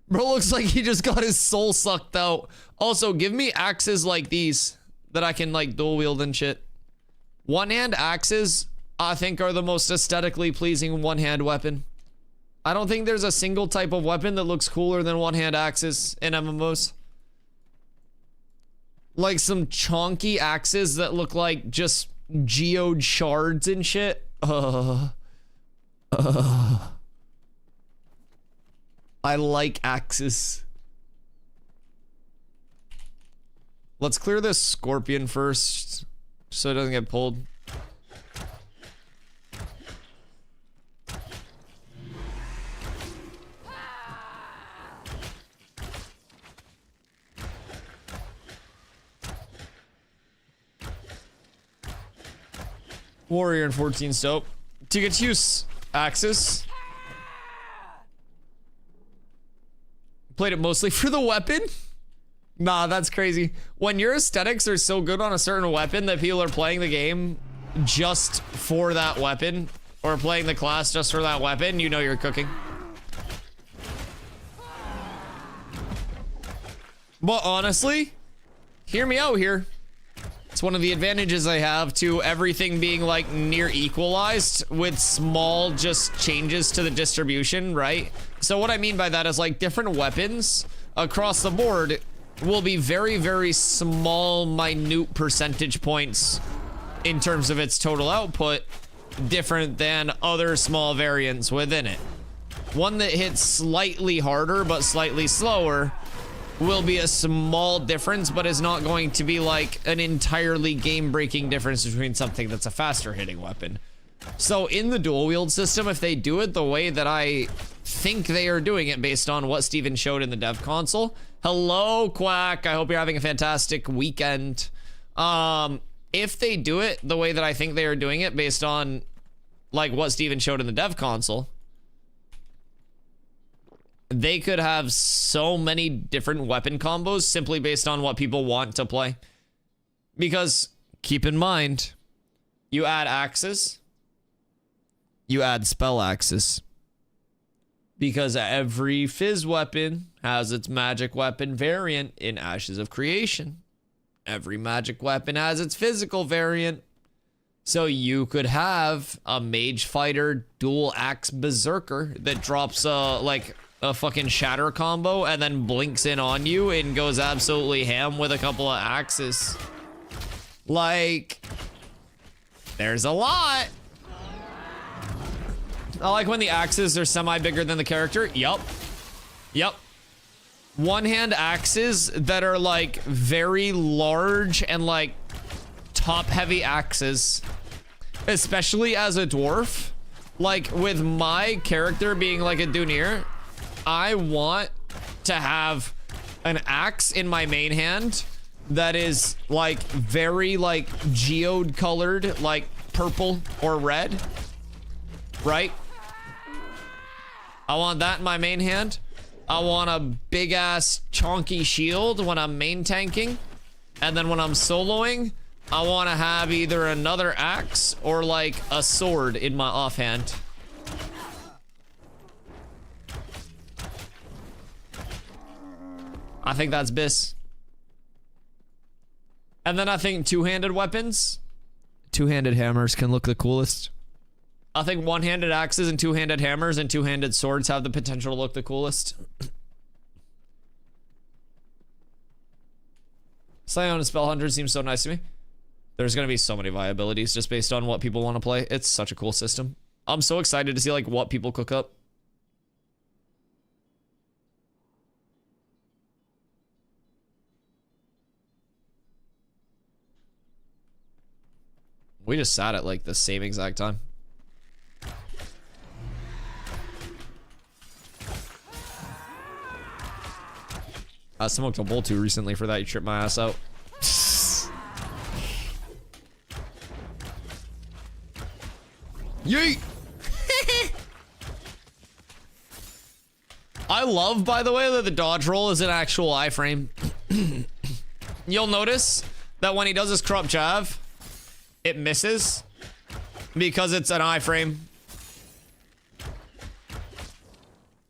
[SPEAKER 1] Bro looks like he just got his soul sucked out. Also, give me axes like these that I can like dual wield and shit. One-hand axes, I think, are the most aesthetically pleasing one-hand weapon. I don't think there's a single type of weapon that looks cooler than one-hand axes in MMOs. Like some chonky axes that look like just geode shards and shit. I like axes. Let's clear this scorpion first, so it doesn't get pulled. Warrior and 14 soap. To get to use axes. Played it mostly for the weapon? Nah, that's crazy. When your aesthetics are so good on a certain weapon that people are playing the game just for that weapon, or playing the class just for that weapon, you know you're cooking. But honestly, hear me out here. It's one of the advantages I have to everything being like near equalized with small just changes to the distribution, right? So what I mean by that is like different weapons across the board will be very, very small, minute percentage points in terms of its total output, different than other small variants within it. One that hits slightly harder but slightly slower will be a small difference, but is not going to be like an entirely game-breaking difference between something that's a faster hitting weapon. So in the dual wield system, if they do it the way that I think they are doing it based on what Steven showed in the dev console. Hello, Quack. I hope you're having a fantastic weekend. If they do it the way that I think they are doing it based on like what Steven showed in the dev console, they could have so many different weapon combos simply based on what people want to play. Because keep in mind, you add axes, you add spell axes. Because every fizz weapon has its magic weapon variant in Ashes of Creation. Every magic weapon has its physical variant. So you could have a mage fighter dual axe berserker that drops like a fucking shatter combo and then blinks in on you and goes absolutely ham with a couple of axes. Like, there's a lot. I like when the axes are semi bigger than the character. Yup. One hand axes that are like very large and like top heavy axes, especially as a dwarf. Like with my character being like a Dunir, I want to have an axe in my main hand that is like very like geode colored, like purple or red, right? I want that in my main hand. I want a big ass chonky shield when I'm main tanking, and then when I'm soloing, I want to have either another axe or like a sword in my offhand. I think that's bis. And then I think two-handed weapons, two-handed hammers can look the coolest. I think one-handed axes and two-handed hammers and two-handed swords have the potential to look the coolest. Scion and Spell Hunter seems so nice to me. There's gonna be so many viabilities just based on what people want to play. It's such a cool system. I'm so excited to see like what people cook up. We just sat at like the same exact time. I smoked a bowl too recently for that. You tripped my ass out. Yeet! I love, by the way, that the dodge roll is an actual iframe. You'll notice that when he does his crop jab, it misses because it's an iframe.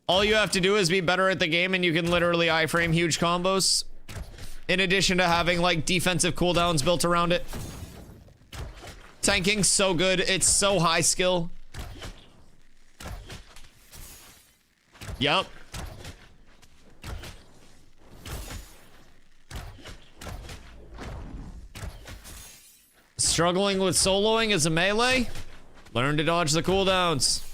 [SPEAKER 1] All you have to do is be better at the game and you can literally iframe huge combos. In addition to having like defensive cooldowns built around it. Tanking's so good. It's so high skill. Yup. Struggling with soloing as a melee? Learn to dodge the cooldowns.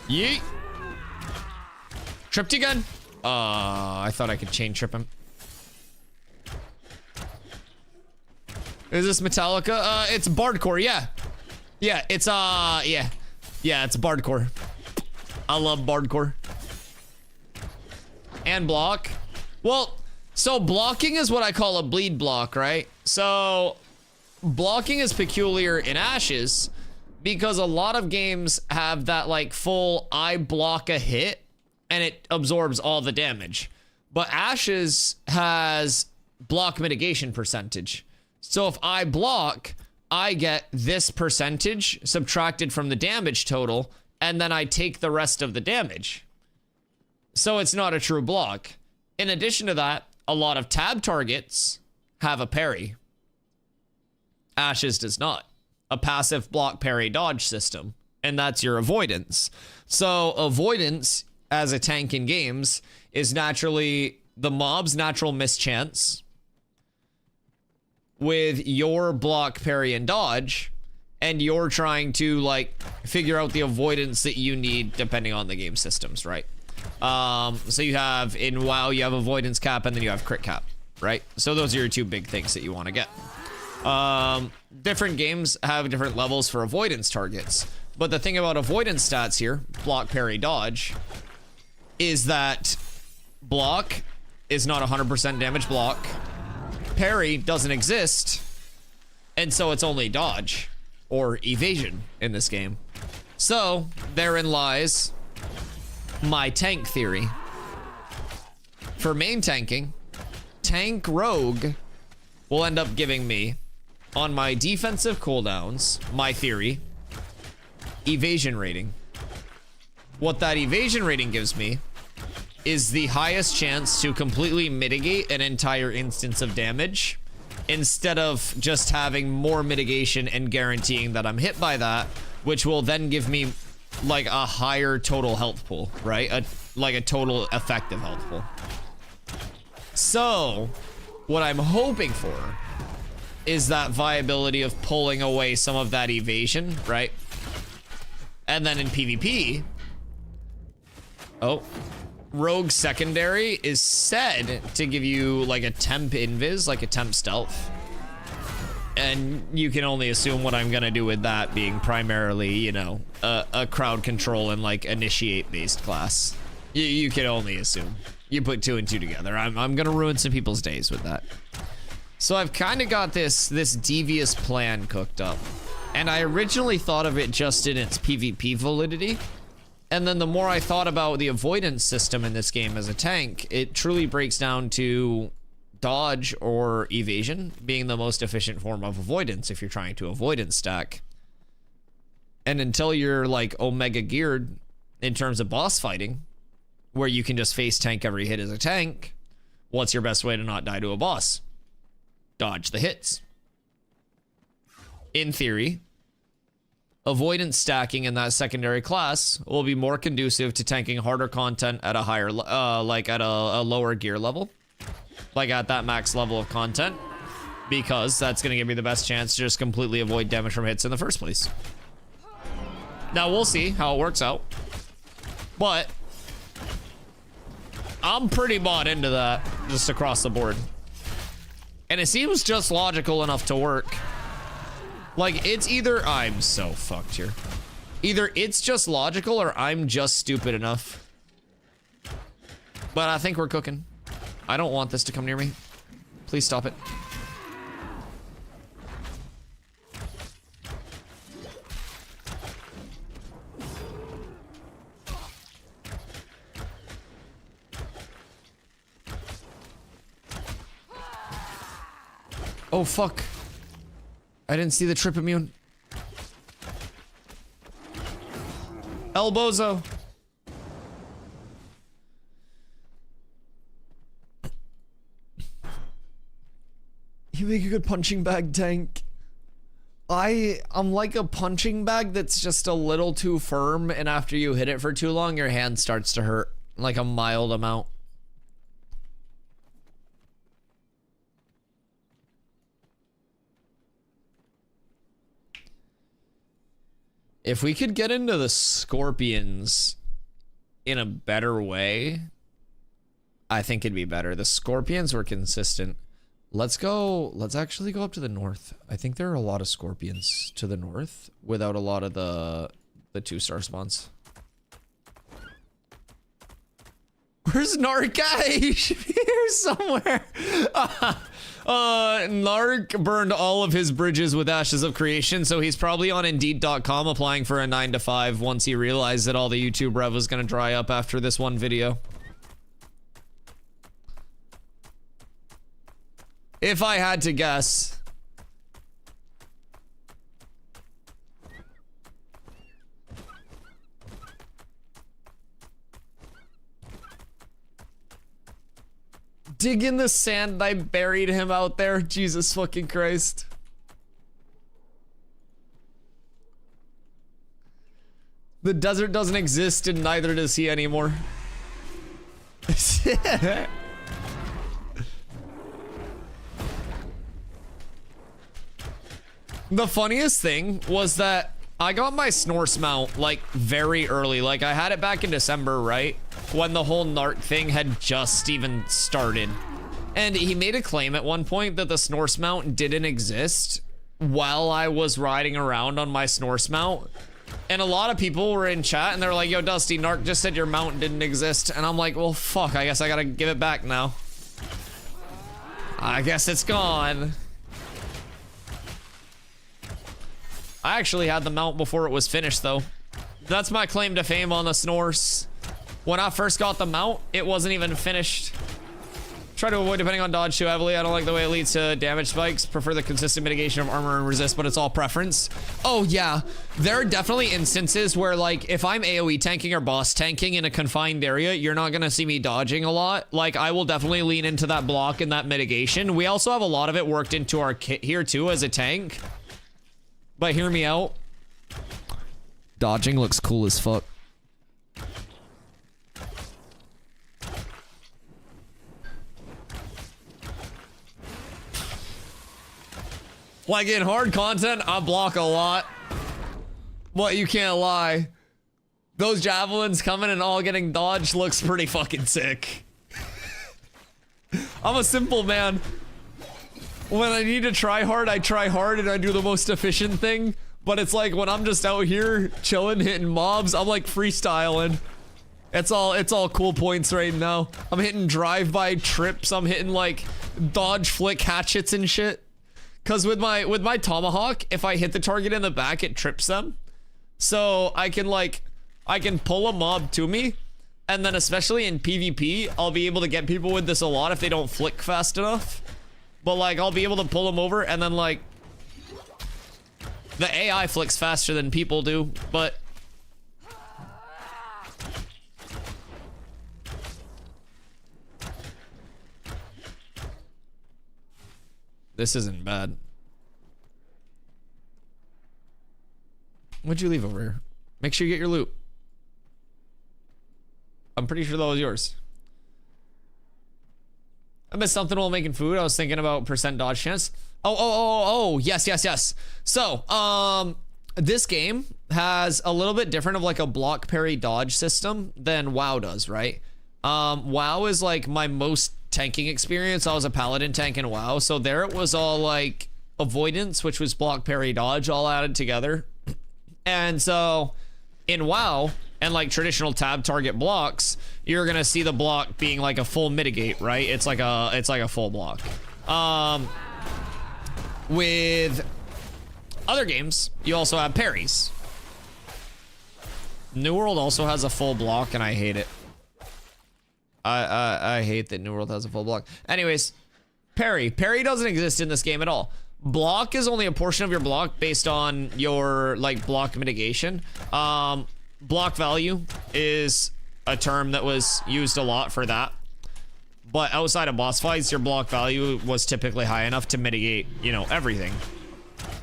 [SPEAKER 1] Yeet. Tripped again. I thought I could chain trip him. Is this Metallica? It's Bardcore, yeah. Yeah, it's, yeah. Yeah, it's Bardcore. I love Bardcore. And block. Well, so blocking is what I call a bleed block, right? So blocking is peculiar in Ashes because a lot of games have that like full I block a hit and it absorbs all the damage. But Ashes has block mitigation percentage. So if I block, I get this percentage subtracted from the damage total, and then I take the rest of the damage. So it's not a true block. In addition to that, a lot of tab targets have a parry. Ashes does not. A passive block parry dodge system. And that's your avoidance. So avoidance as a tank in games is naturally the mob's natural mischance with your block, parry, and dodge, and you're trying to like figure out the avoidance that you need depending on the game systems, right? So you have in WoW, you have avoidance cap, and then you have crit cap, right? So those are your two big things that you want to get. Different games have different levels for avoidance targets, but the thing about avoidance stats here, block, parry, dodge, is that block is not 100% damage block. Parry doesn't exist, and so it's only dodge or evasion in this game. So therein lies my tank theory. For main tanking, tank rogue will end up giving me, on my defensive cooldowns, my theory, evasion rating. What that evasion rating gives me is the highest chance to completely mitigate an entire instance of damage instead of just having more mitigation and guaranteeing that I'm hit by that, which will then give me like a higher total health pool, right? Like a total effective health pool. So what I'm hoping for is that viability of pulling away some of that evasion, right? And then in PvP, Oh. Rogue secondary is said to give you like a temp invis, like a temp stealth. And you can only assume what I'm gonna do with that being primarily, you know, a crowd control and like initiate based class. You can only assume. You put 2 and 2 together. I'm gonna ruin some people's days with that. So I've kind of got this devious plan cooked up. And I originally thought of it just in its PvP validity. And then the more I thought about the avoidance system in this game as a tank, it truly breaks down to dodge or evasion being the most efficient form of avoidance if you're trying to avoidance stack. And until you're like Omega geared in terms of boss fighting, where you can just face tank every hit as a tank, what's your best way to not die to a boss? Dodge the hits. In theory, avoidance stacking in that secondary class will be more conducive to tanking harder content at a higher, like at a lower gear level, like at that max level of content, because that's going to give me the best chance to just completely avoid damage from hits in the first place. Now we'll see how it works out, but I'm pretty bought into that just across the board. And it seems just logical enough to work. Like, it's either, I'm so fucked here. Either it's just logical or I'm just stupid enough. But I think we're cooking. I don't want this to come near me. Please stop it. Oh, fuck. I didn't see the trip immune. Elbozo. You make a good punching bag tank. I'm like a punching bag that's just a little too firm, and after you hit it for too long, your hand starts to hurt. Like a mild amount. If we could get into the scorpions in a better way, I think it'd be better. The scorpions were consistent. Let's actually go up to the north. I think there are a lot of scorpions to the north without a lot of the 2-star spawns. Where's Nark at? He should be here somewhere. Nark burned all of his bridges with Ashes of Creation, so he's probably on Indeed.com applying for a 9 to 5 once he realized that all the YouTube rev was gonna dry up after this one video. If I had to guess. Dig in the sand, I buried him out there. Jesus fucking Christ. The desert doesn't exist and neither does he anymore. The funniest thing was that I got my Snorse mount like very early. Like I had it back in December, right? When the whole Nart thing had just even started. And he made a claim at one point that the Snorse mount didn't exist while I was riding around on my Snorse mount. And a lot of people were in chat and they were like, yo, Dusty, Narc just said your mount didn't exist. And I'm like, well, fuck, I guess I gotta give it back now. I guess it's gone. I actually had the mount before it was finished, though. That's my claim to fame on the Snorse. When I first got the mount, it wasn't even finished. Try to avoid depending on dodge too heavily. I don't like the way it leads to damage spikes. Prefer the consistent mitigation of armor and resist, but it's all preference. Oh yeah, there are definitely instances where like if I'm AoE tanking or boss tanking in a confined area, you're not gonna see me dodging a lot. Like I will definitely lean into that block and that mitigation. We also have a lot of it worked into our kit here too as a tank. But hear me out. Dodging looks cool as fuck. Like in hard content, I block a lot. But you can't lie. Those javelins coming and all getting dodged looks pretty fucking sick. I'm a simple man. When I need to try hard, I try hard and I do the most efficient thing. But it's like when I'm just out here chilling, hitting mobs, I'm like freestyling. It's all cool points right now. I'm hitting drive-by trips. I'm hitting like dodge flick hatchets and shit. Cause with my tomahawk, if I hit the target in the back, it trips them. So I can pull a mob to me. And then especially in PvP, I'll be able to get people with this a lot if they don't flick fast enough. But like, I'll be able to pull them over and then like, the AI flicks faster than people do, but this isn't bad. What'd you leave over here? Make sure you get your loot. I'm pretty sure that was yours. I missed something while making food. I was thinking about percent dodge chance. Oh, yes. So, this game has a little bit different of like a block parry dodge system than WoW does, right? WoW is like my most tanking experience. I was a paladin tank in WoW, so there it was all like avoidance, which was block parry dodge all added together. And so in WoW and like traditional tab target blocks, you're gonna see the block being like a full mitigate, right? It's like a full block. With other games, you also have parries. New World also has a full block, and I hate it. I hate that New World has a full block. Anyways, parry. Parry doesn't exist in this game at all. Block is only a portion of your block based on your like block mitigation. Block value is a term that was used a lot for that. But outside of boss fights, your block value was typically high enough to mitigate, you know, everything.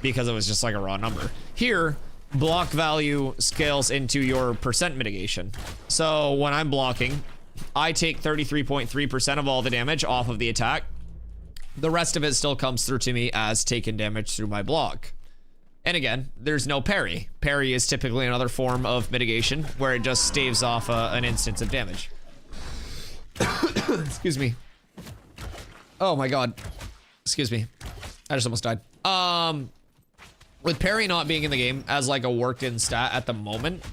[SPEAKER 1] Because it was just like a raw number. Here, block value scales into your percent mitigation. So when I'm blocking, I take 33.3% of all the damage off of the attack. The rest of it still comes through to me as taken damage through my block. And again, there's no parry. Parry is typically another form of mitigation where it just staves off an instance of damage. Excuse me. Oh my god. Excuse me. I just almost died. With parry not being in the game as like a worked in stat at the moment,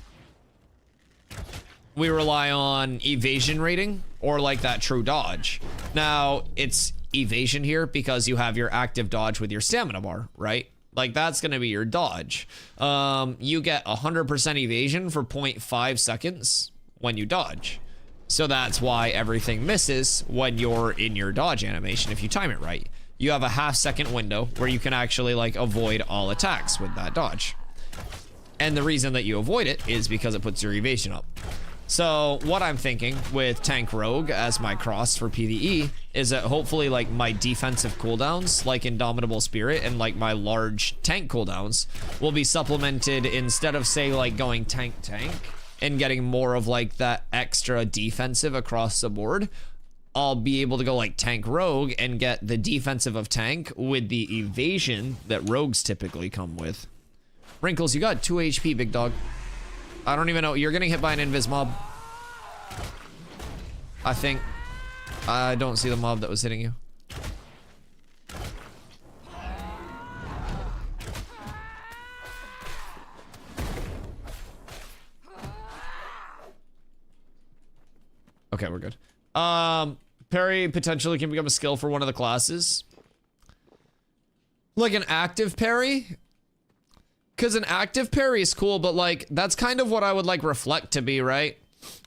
[SPEAKER 1] we rely on evasion rating or like that true dodge. Now it's evasion here because you have your active dodge with your stamina bar, right? Like that's gonna be your dodge. You get 100% evasion for 0.5 seconds when you dodge. So that's why everything misses when you're in your dodge animation if you time it right. You have a half-second window where you can actually like avoid all attacks with that dodge. And the reason that you avoid it is because it puts your evasion up. So what I'm thinking with Tank Rogue as my cross for PvE is that hopefully like my defensive cooldowns like Indomitable Spirit and like my large tank cooldowns will be supplemented instead of say like going tank and getting more of like that extra defensive across the board. I'll be able to go like Tank Rogue and get the defensive of tank with the evasion that rogues typically come with. Wrinkles, you got 2 HP, big dog. I don't even know. You're getting hit by an invis mob. I think. I don't see the mob that was hitting you. Okay, we're good. Parry potentially can become a skill for one of the classes. Like an active parry? Because an active parry is cool, but like, that's kind of what I would like Reflect to be, right?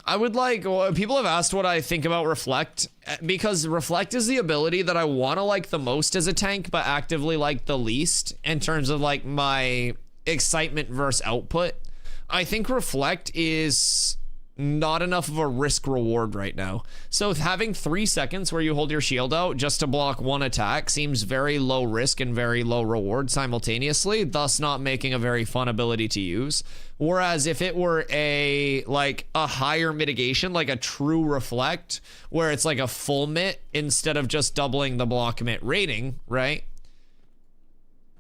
[SPEAKER 1] I would like, well, people have asked what I think about Reflect, because Reflect is the ability that I want to like the most as a tank, but actively like the least in terms of like my excitement versus output. I think Reflect is not enough of a risk reward right now. So having 3 seconds where you hold your shield out just to block one attack seems very low risk and very low reward simultaneously, thus not making a very fun ability to use. Whereas if it were a like a higher mitigation, like a true Reflect, where it's like a full mit instead of just doubling the block mit rating, right?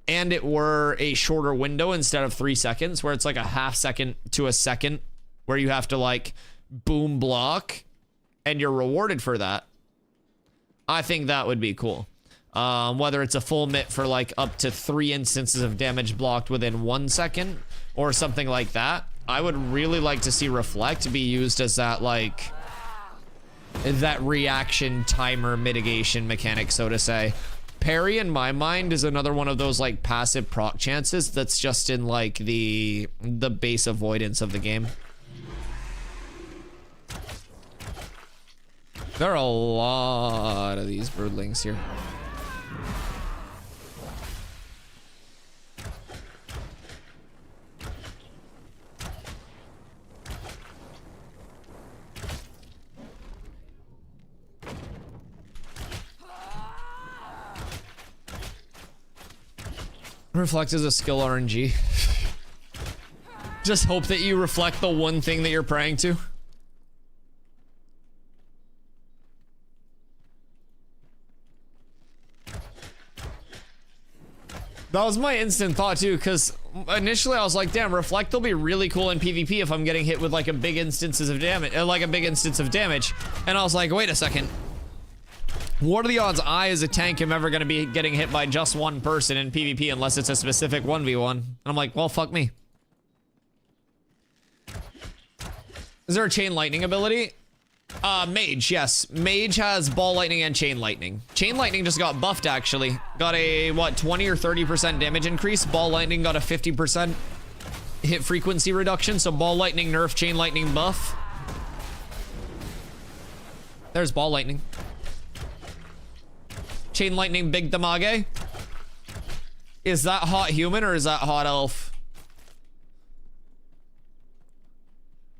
[SPEAKER 1] And it were a shorter window instead of 3 seconds, where it's like a half second to a second where you have to like boom block and you're rewarded for that. I think that would be cool. Whether it's a full mitt for like up to 3 instances of damage blocked within 1 second or something like that. I would really like to see Reflect be used as that like that reaction timer mitigation mechanic, so to say. Parry in my mind is another one of those like passive proc chances that's just in like the base avoidance of the game. There are a lot of these broodlings here. Reflect is a skill RNG. Just hope that you reflect the one thing that you're praying to. That was my instant thought too, because initially I was like, damn, Reflect will be really cool in PvP if I'm getting hit with like a big instances of damage, like a big instance of damage. And I was like, wait a second. What are the odds I, as a tank, am ever going to be getting hit by just one person in PvP unless it's a specific 1v1? And I'm like, well, fuck me. Is there a chain lightning ability? Mage, yes. Mage has ball lightning and chain lightning. Chain lightning just got buffed, actually. Got a, what, 20 or 30% damage increase. Ball lightning got a 50% hit frequency reduction. So ball lightning nerf, chain lightning buff. There's ball lightning. Chain lightning big damage. Is that hot human or is that hot elf?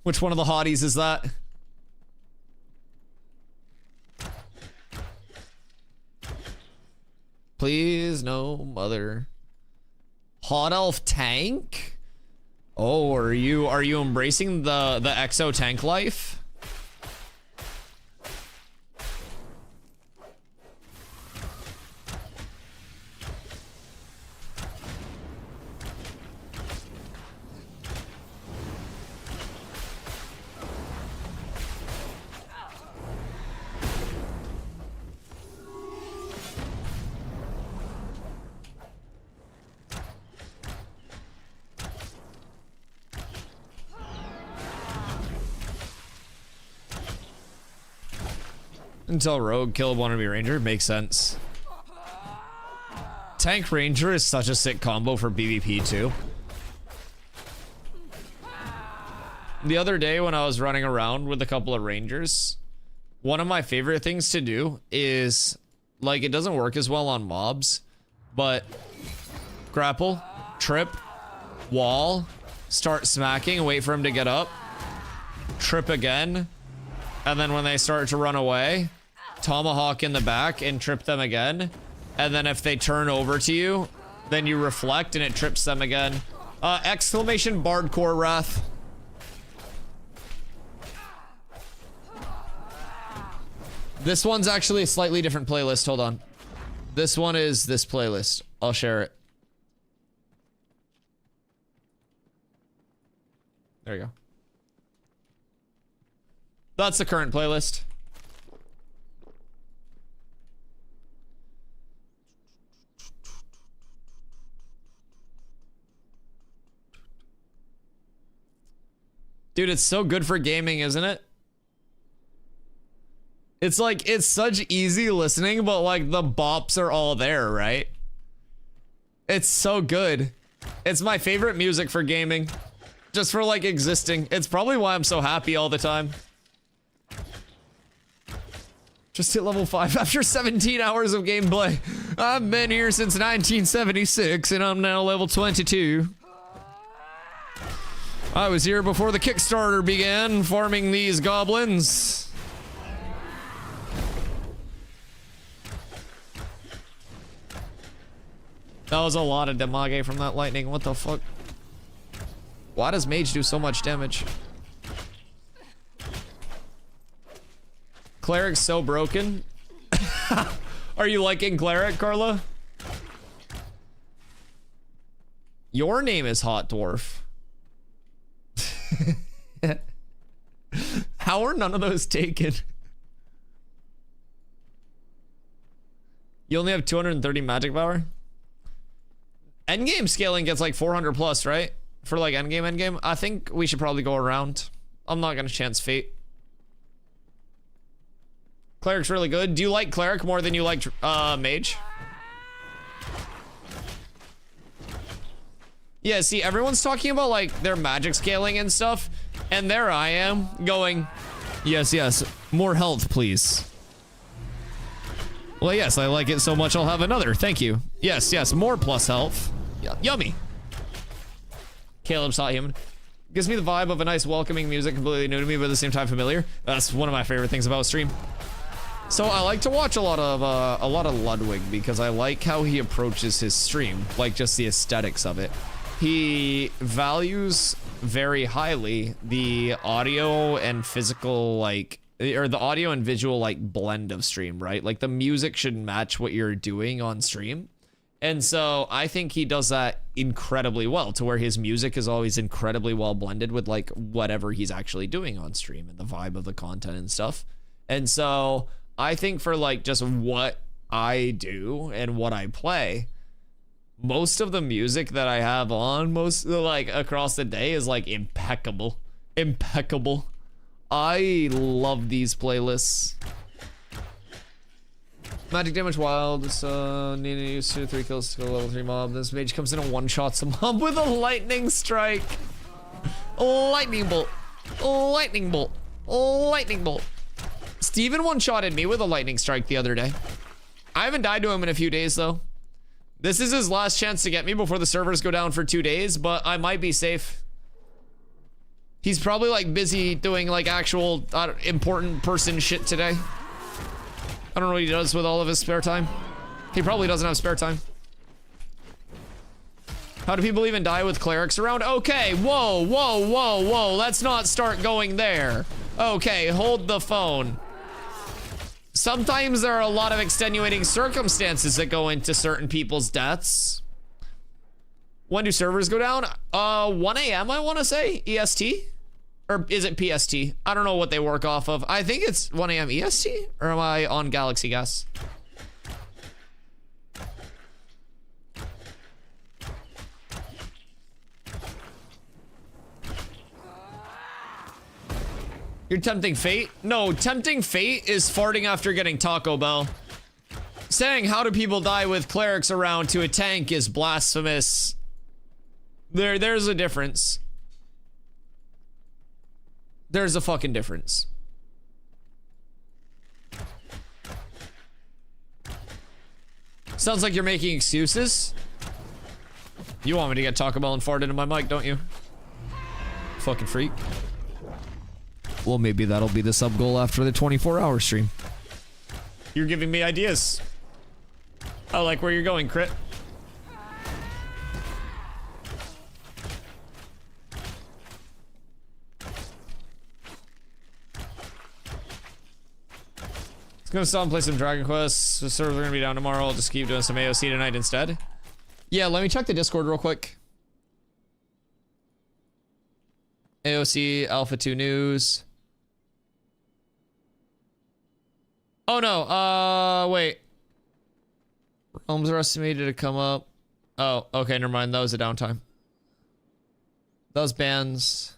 [SPEAKER 1] Which one of the hotties is that? Please, no, mother. Hot elf tank? Oh, are you embracing the exo tank life? Until Rogue killed wannabe Ranger, makes sense. Tank Ranger is such a sick combo for PvP too. The other day when I was running around with a couple of Rangers, one of my favorite things to do is, like, it doesn't work as well on mobs, but grapple, trip, wall, start smacking, wait for him to get up, trip again, and then when they start to run away, tomahawk in the back and trip them again. And then if they turn over to you, then you reflect and it trips them again. Exclamation Bardcore Wrath. This one's actually a slightly different playlist. Hold on. This one is this playlist. I'll share it. There you go. That's the current playlist. Dude, it's so good for gaming, isn't it? It's like, it's such easy listening, but like the bops are all there, right? It's so good. It's my favorite music for gaming. Just for like existing. It's probably why I'm so happy all the time. Just hit level 5 after 17 hours of gameplay. I've been here since 1976 and I'm now level 22. I was here before the Kickstarter began, farming these goblins. That was a lot of damage from that lightning. What the fuck? Why does Mage do so much damage? Cleric's so broken. Are you liking Cleric, Carla? Your name is Hot Dwarf. How are none of those taken? You only have 230 magic power? Endgame scaling gets like 400 plus, right? For like endgame. I think we should probably go around. I'm not gonna chance fate. Cleric's really good. Do you like cleric more than you like mage? Yeah, see, everyone's talking about like their magic scaling and stuff, and there I am going, yes, more health, please. Well, yes, I like it so much I'll have another. Thank you. Yes, more plus health. Yummy. Caleb's hot human. Gives me the vibe of a nice welcoming music, completely new to me, but at the same time familiar. That's one of my favorite things about stream. So I like to watch a lot of Ludwig because I like how he approaches his stream, like just the aesthetics of it. He values very highly the audio and physical, like, or the audio and visual, like, blend of stream, right? Like, the music should match what you're doing on stream. And so I think he does that incredibly well, to where his music is always incredibly well blended with, like, whatever he's actually doing on stream and the vibe of the content and stuff. And so I think for, like, just what I do and what I play, most of the music that I have on like across the day is like impeccable. I love these playlists. Magic damage wild. Need to use 2 or 3 kills to kill a level 3 mob. This mage comes in and one-shots a mob with a lightning strike. Lightning bolt. Steven one-shotted me with a lightning strike the other day. I haven't died to him in a few days though. This is his last chance to get me before the servers go down for 2 days, but I might be safe. He's probably like busy doing like actual important person shit today. I don't know what he does with all of his spare time. He probably doesn't have spare time. How do people even die with clerics around? Okay, whoa. Let's not start going there. Okay, hold the phone. Sometimes there are a lot of extenuating circumstances that go into certain people's deaths. When do servers go down? 1 a.m. I want to say, EST? Or is it PST? I don't know what they work off of. I think it's 1 a.m. EST? Or am I on Galaxy Gas? You're tempting fate? No, tempting fate is farting after getting Taco Bell. Saying how do people die with clerics around to a tank is blasphemous. There's a difference. There's a fucking difference. Sounds like you're making excuses. You want me to get Taco Bell and fart into my mic, don't you? Fucking freak. Well, maybe that'll be the sub goal after the 24-hour stream. You're giving me ideas. I like where you're going, Crit. Let's go stop and play some Dragon Quest. The servers are gonna be down tomorrow. I'll just keep doing some AoC tonight instead. Yeah, let me check the Discord real quick. AoC Alpha 2 news. Oh no, wait. Realms are estimated to come up. Oh, okay, never mind. That was a downtime. Those bans.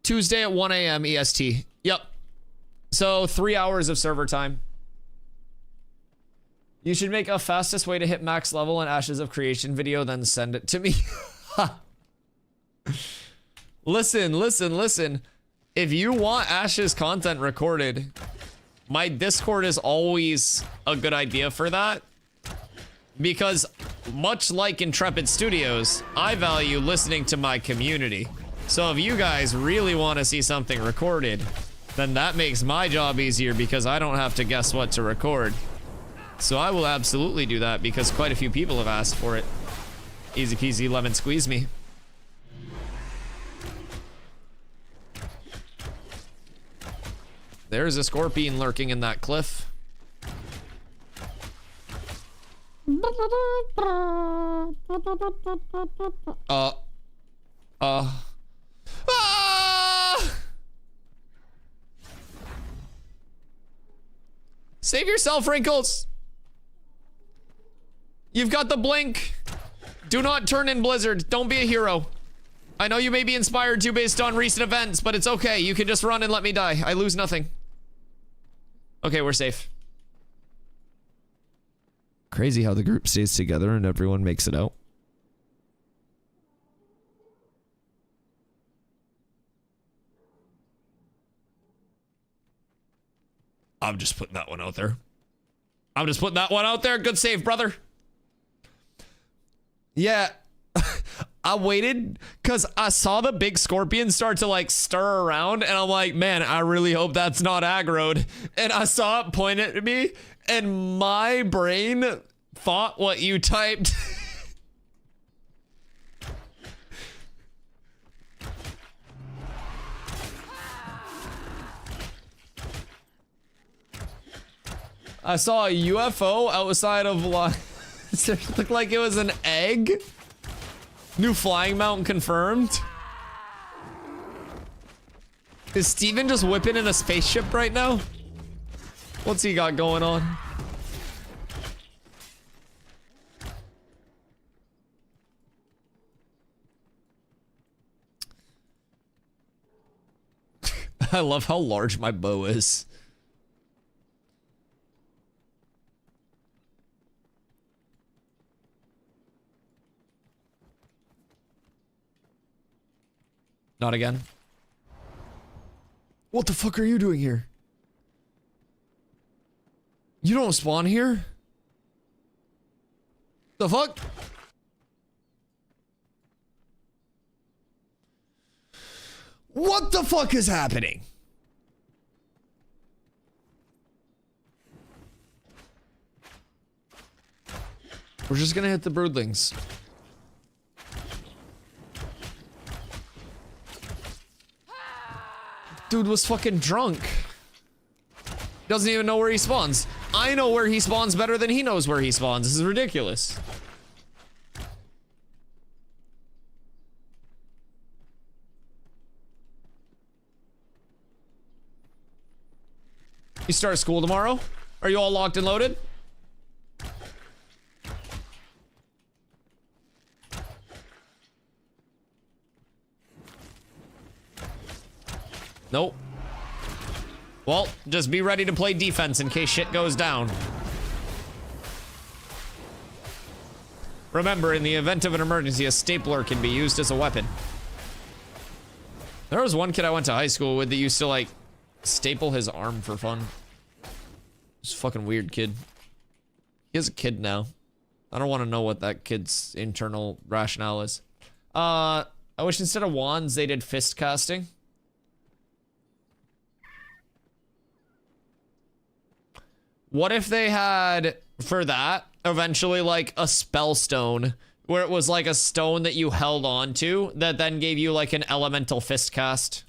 [SPEAKER 1] Tuesday at 1 a.m. EST. Yep. So 3 hours of server time. You should make a fastest way to hit max level and Ashes of Creation video, then send it to me. Listen. If you want Ash's content recorded, my Discord is always a good idea for that. Because much like Intrepid Studios, I value listening to my community. So if you guys really want to see something recorded, then that makes my job easier because I don't have to guess what to record. So I will absolutely do that because quite a few people have asked for it. Easy peasy lemon squeeze me. There's a scorpion lurking in that cliff. Ah! Save yourself, Wrinkles. You've got the blink. Do not turn in Blizzard. Don't be a hero. I know you may be inspired to based on recent events, but it's okay. You can just run and let me die. I lose nothing. Okay, we're safe. Crazy how the group stays together and everyone makes it out. I'm just putting that one out there. I'm just putting that one out there. Good save, brother. Yeah. I waited because I saw the big scorpion start to like stir around and I'm like, man, I really hope that's not aggroed. And I saw it point at me and my brain thought what you typed. I saw a UFO outside of it looked like it was an egg. New flying mountain confirmed. Is Steven just whipping in a spaceship right now? What's he got going on? I love how large my bow is. Not again. What the fuck are you doing here? You don't spawn here? The fuck? What the fuck is happening? We're just gonna hit the broodlings. Dude was fucking drunk. Doesn't even know where he spawns. I know where he spawns better than he knows where he spawns. This is ridiculous. You start school tomorrow? Are you all locked and loaded? Nope. Well, just be ready to play defense in case shit goes down. Remember, in the event of an emergency, a stapler can be used as a weapon. There was one kid I went to high school with that used to, like, staple his arm for fun. This fucking weird kid. He has a kid now. I don't want to know what that kid's internal rationale is. I wish instead of wands, they did fist casting. What if they had, for that, eventually like a spell stone, where it was like a stone that you held on to, that then gave you like an elemental fist cast?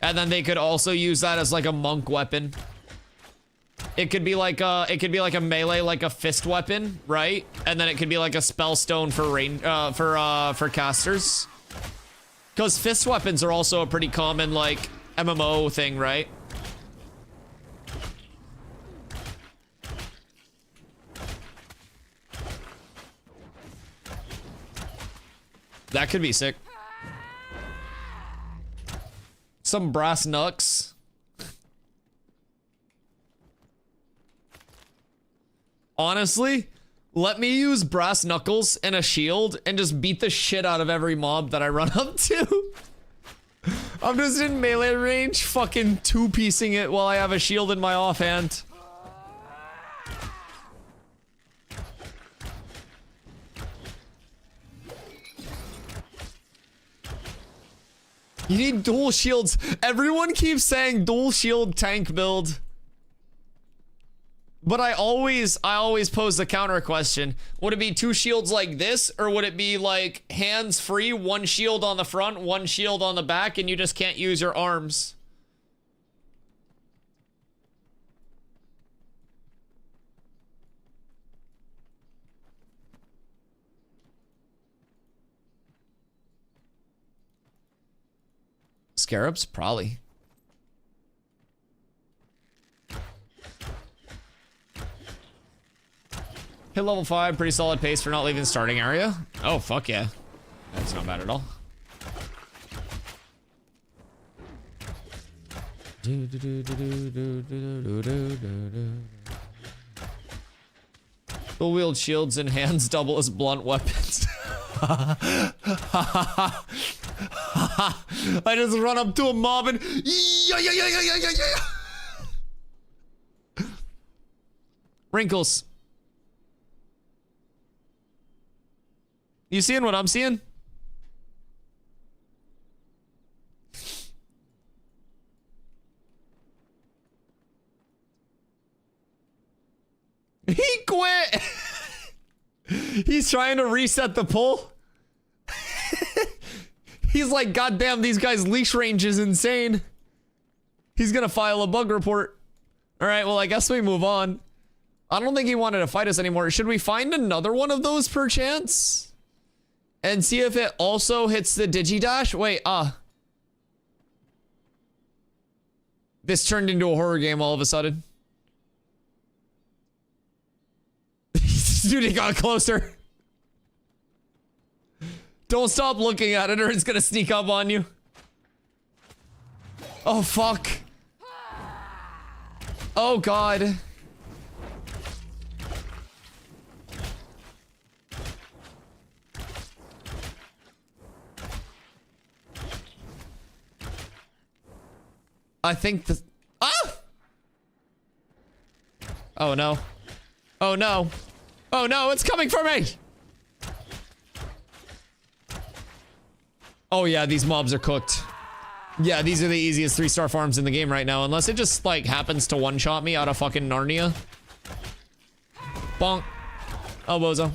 [SPEAKER 1] And then they could also use that as like a monk weapon. It could be like a melee, like a fist weapon, right? And then it could be like a spell stone for for casters. Because fist weapons are also a pretty common like MMO thing, right? That could be sick. Some brass knucks. Honestly, let me use brass knuckles and a shield and just beat the shit out of every mob that I run up to. I'm just in melee range, fucking two-piecing it while I have a shield in my offhand. You need dual shields. Everyone keeps saying dual shield tank build. But I always pose the counter question. Would it be two shields like this? Or would it be like hands free, one shield on the front, one shield on the back, and you just can't use your arms? Scarabs? Probably. Hit level 5, pretty solid pace for not leaving the starting area. Oh, fuck yeah. That's not bad at all. Dual wield shields and hands double as blunt weapons. I just run up to a mob and wrinkles. You seeing what I'm seeing? He quit. He's trying to reset the pull. He's like, God damn, these guys' leash range is insane. He's gonna file a bug report. All right, well, I guess we move on. I don't think he wanted to fight us anymore. Should we find another one of those perchance? And see if it also hits the digidash? Wait, this turned into a horror game all of a sudden. Dude, he got closer. Don't stop looking at it or it's gonna sneak up on you. Oh, fuck. Oh, God. I think the... Ah! Oh, no. Oh, no. Oh, no, it's coming for me! Oh, yeah, these mobs are cooked. Yeah, these are the easiest 3-star farms in the game right now, unless it just, like, happens to one-shot me out of fucking Narnia. Bonk. Oh, bozo.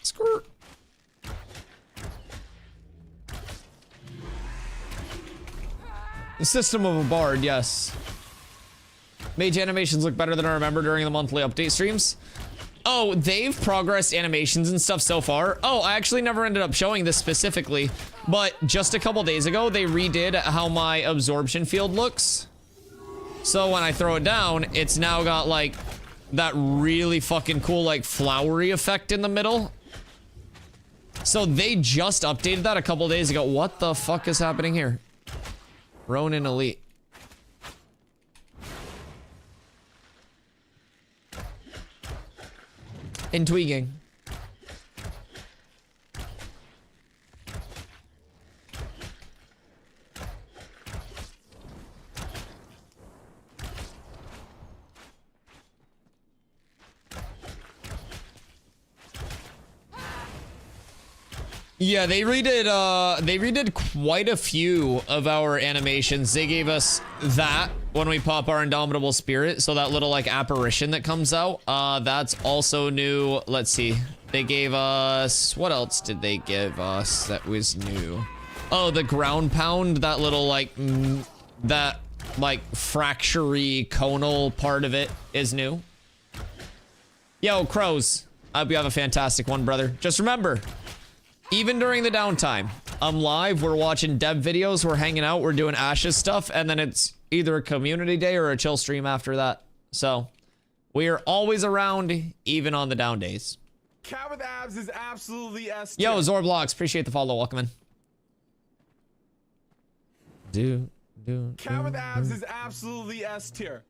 [SPEAKER 1] Skirt. The system of a bard, yes. Mage animations look better than I remember during the monthly update streams. Oh, they've progressed animations and stuff so far. Oh, I actually never ended up showing this specifically, but just a couple days ago, they redid how my absorption field looks. So when I throw it down, it's now got like that really fucking cool, like flowery effect in the middle. So they just updated that a couple days ago. What the fuck is happening here? Ronin Elite. Intriguing. Yeah, they redid quite a few of our animations. They gave us that when we pop our Indomitable Spirit, so that little like apparition that comes out. That's also new. Let's see. They gave us, what else did they give us that was new? Oh, the ground pound, that little like that like fracture-y conal part of it is new. Yo, Crows, I hope you have a fantastic one, brother. Just remember, even during the downtime, I'm live, we're watching dev videos, we're hanging out, we're doing Ashes stuff, and then it's either a community day or a chill stream after that. So, we are always around, even on the down days.
[SPEAKER 2] Cat with abs is absolutely S.
[SPEAKER 1] Yo, Zorblox, appreciate the follow, welcome in.
[SPEAKER 2] Cat with abs is absolutely S tier.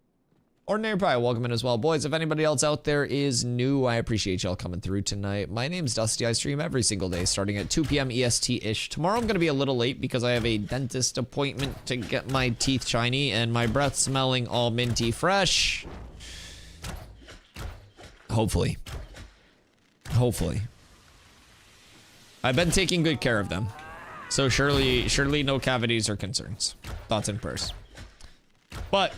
[SPEAKER 1] Ordinary Pie, welcome in as well. Boys, if anybody else out there is new, I appreciate y'all coming through tonight. My name's Dusty. I stream every single day starting at 2 p.m. EST-ish. Tomorrow I'm going to be a little late because I have a dentist appointment to get my teeth shiny and my breath smelling all minty fresh. Hopefully. Hopefully. I've been taking good care of them. So surely no cavities or concerns. Thoughts and prayers. But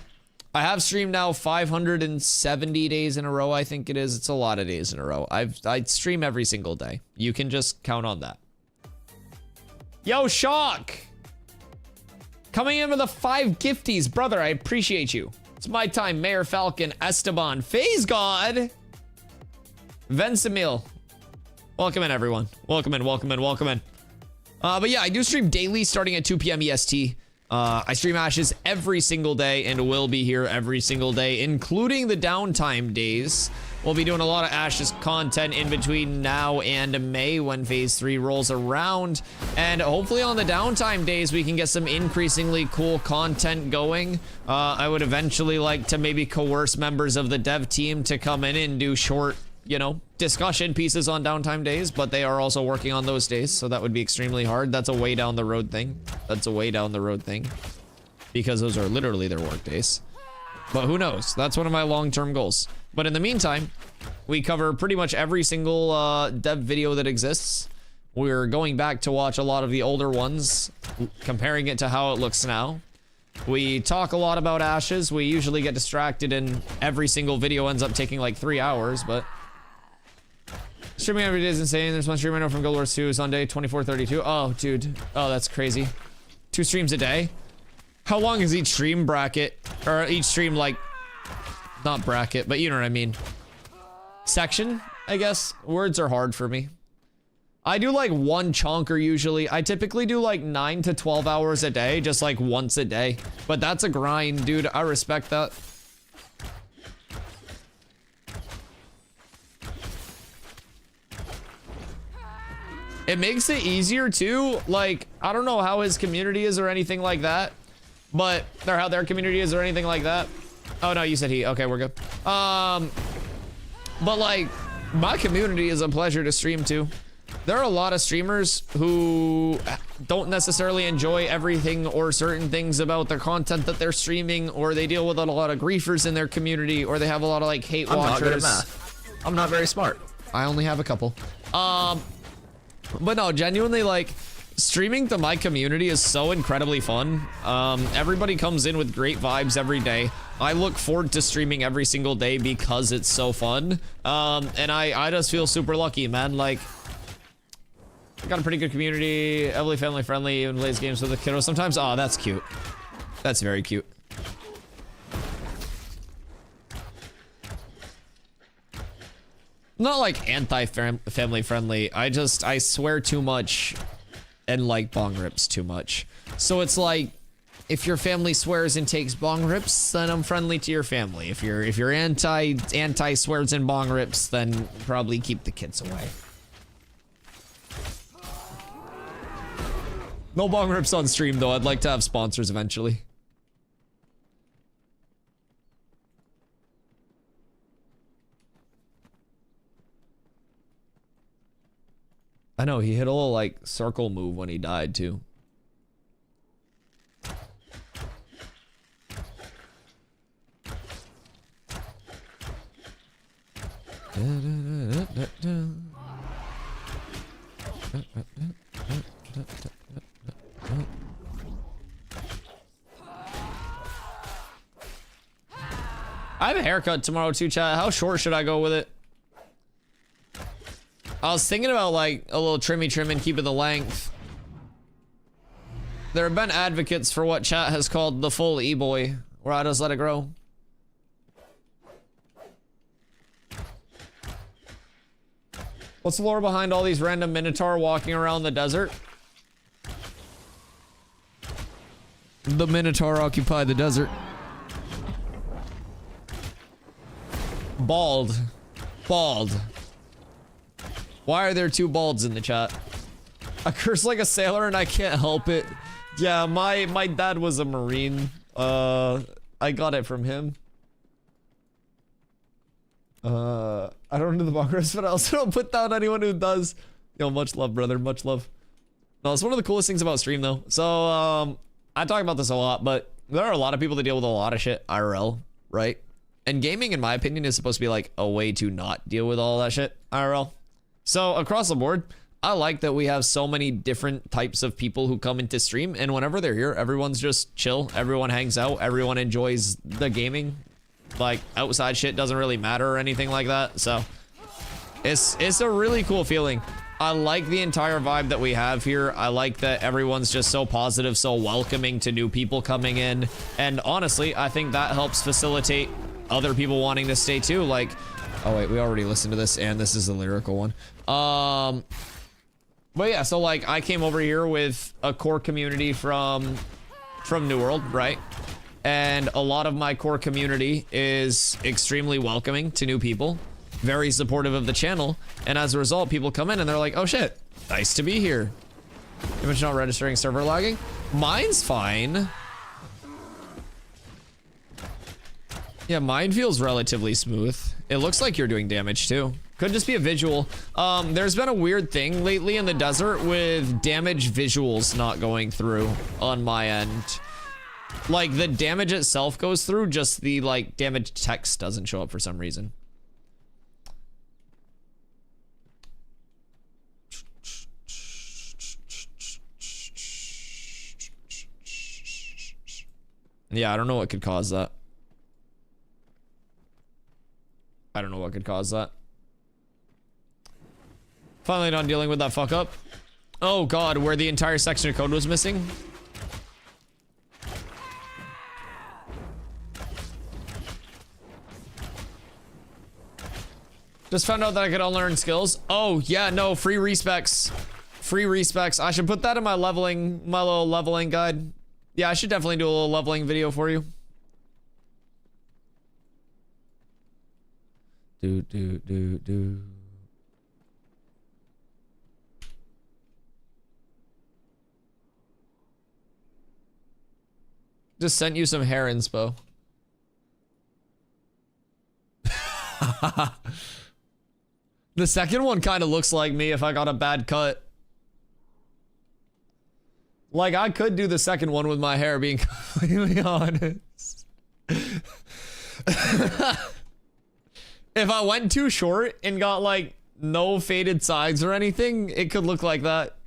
[SPEAKER 1] I have streamed now 570 days in a row, I think it is. It's a lot of days in a row. I stream every single day. You can just count on that. Yo, Shock! Coming in with the 5 gifties. Brother, I appreciate you. It's my time. Mayor Falcon, Esteban, FaZe God, Vensamil. Welcome in, everyone. Welcome in, welcome in, welcome in. But yeah, I do stream daily starting at 2 p.m. EST. I stream Ashes every single day and will be here every single day, including the downtime days. We'll be doing a lot of Ashes content in between now and May when Phase 3 rolls around. And hopefully on the downtime days, we can get some increasingly cool content going. I would eventually like to maybe coerce members of the dev team to come in and do short, you know, discussion pieces on downtime days, but they are also working on those days, so that would be extremely hard. That's a way down the road thing. That's a way down the road thing. Because those are literally their work days. But who knows? That's one of my long-term goals. But in the meantime, we cover pretty much every single dev video that exists. We're going back to watch a lot of the older ones, comparing it to how it looks now. We talk a lot about Ashes. We usually get distracted and every single video ends up taking like 3 hours, but streaming every day is insane. There's one stream I know from Guild Wars 2 Sunday, 24:32. Oh, dude. Oh, that's crazy. 2 streams a day? How long is each stream bracket? Or each stream, like, not bracket, but you know what I mean. Section, I guess. Words are hard for me. I do like one chonker usually. I typically do like 9 to 12 hours a day, just like once a day. But that's a grind, dude. I respect that. It makes it easier too. Like, I don't know how his community is or anything like that. But, or how their community is or anything like that. Oh no, you said he. Okay, we're good. But like, my community is a pleasure to stream to. There are a lot of streamers who don't necessarily enjoy everything or certain things about their content that they're streaming, or they deal with a lot of griefers in their community, or they have a lot of like hate watchers.
[SPEAKER 3] I'm not good at math. I'm not very smart.
[SPEAKER 1] I only have a couple. But no, genuinely, like, streaming to my community is so incredibly fun. Everybody comes in with great vibes every day. I look forward to streaming every single day because it's so fun. And I just feel super lucky, man. Like, I got a pretty good community, heavily family friendly, even plays games with the kiddos sometimes. Oh, that's cute. That's very cute. Not like anti-family friendly. I swear too much and like bong rips too much. So it's like, if your family swears and takes bong rips, then I'm friendly to your family. If you're anti swears and bong rips, then probably keep the kids away. No bong rips on stream though. I'd like to have sponsors eventually. I know, he hit a little like circle move when he died too. I have a haircut tomorrow too, chat. How short should I go with it? I was thinking about like a little trim and keeping the length. There have been advocates for what chat has called the full e-boy, where I just let it grow. What's the lore behind all these random Minotaur walking around the desert? The Minotaur occupy the desert. Bald. Bald. Why are there 2 balds in the chat? I curse like a sailor and I can't help it. Yeah, my dad was a Marine. I got it from him. I don't do the bong rips, but I also don't put down anyone who does. Yo, much love, brother. Much love. No, it's one of the coolest things about stream, though. So, I talk about this a lot, but there are a lot of people that deal with a lot of shit IRL, right? And gaming, in my opinion, is supposed to be like a way to not deal with all that shit IRL. So, across the board, I like that we have so many different types of people who come into stream, and whenever they're here, everyone's just chill. Everyone hangs out. Everyone enjoys the gaming. Like, outside shit doesn't really matter or anything like that. So, it's a really cool feeling. I like the entire vibe that we have here. I like that everyone's just so positive, so welcoming to new people coming in. And honestly, I think that helps facilitate other people wanting to stay too. Like, oh wait, we already listened to this and this is the lyrical one. But yeah, so like I came over here with a core community from New World, right? And a lot of my core community is extremely welcoming to new people. Very supportive of the channel, and as a result, people come in and they're like, oh shit, nice to be here. Image not registering, server lagging. Mine's fine. Yeah, mine feels relatively smooth. It looks like you're doing damage too. Could just be a visual. There's been a weird thing lately in the desert with damage visuals not going through on my end. Like the damage itself goes through, just the like damage text doesn't show up for some reason. Yeah, I don't know what could cause that. I don't know what could cause that. Finally done dealing with that fuck up. Oh god, where the entire section of code was missing. Just found out that I could unlearn skills. Oh yeah, no, free respecs. Free respecs. I should put that in my leveling, my little leveling guide. Yeah, I should definitely do a little leveling video for you. Do. Just sent you some hair inspo. The second one kind of looks like me if I got a bad cut. Like, I could do the second one with my hair, being completely honest. If I went too short and got, like, no faded sides or anything, it could look like that.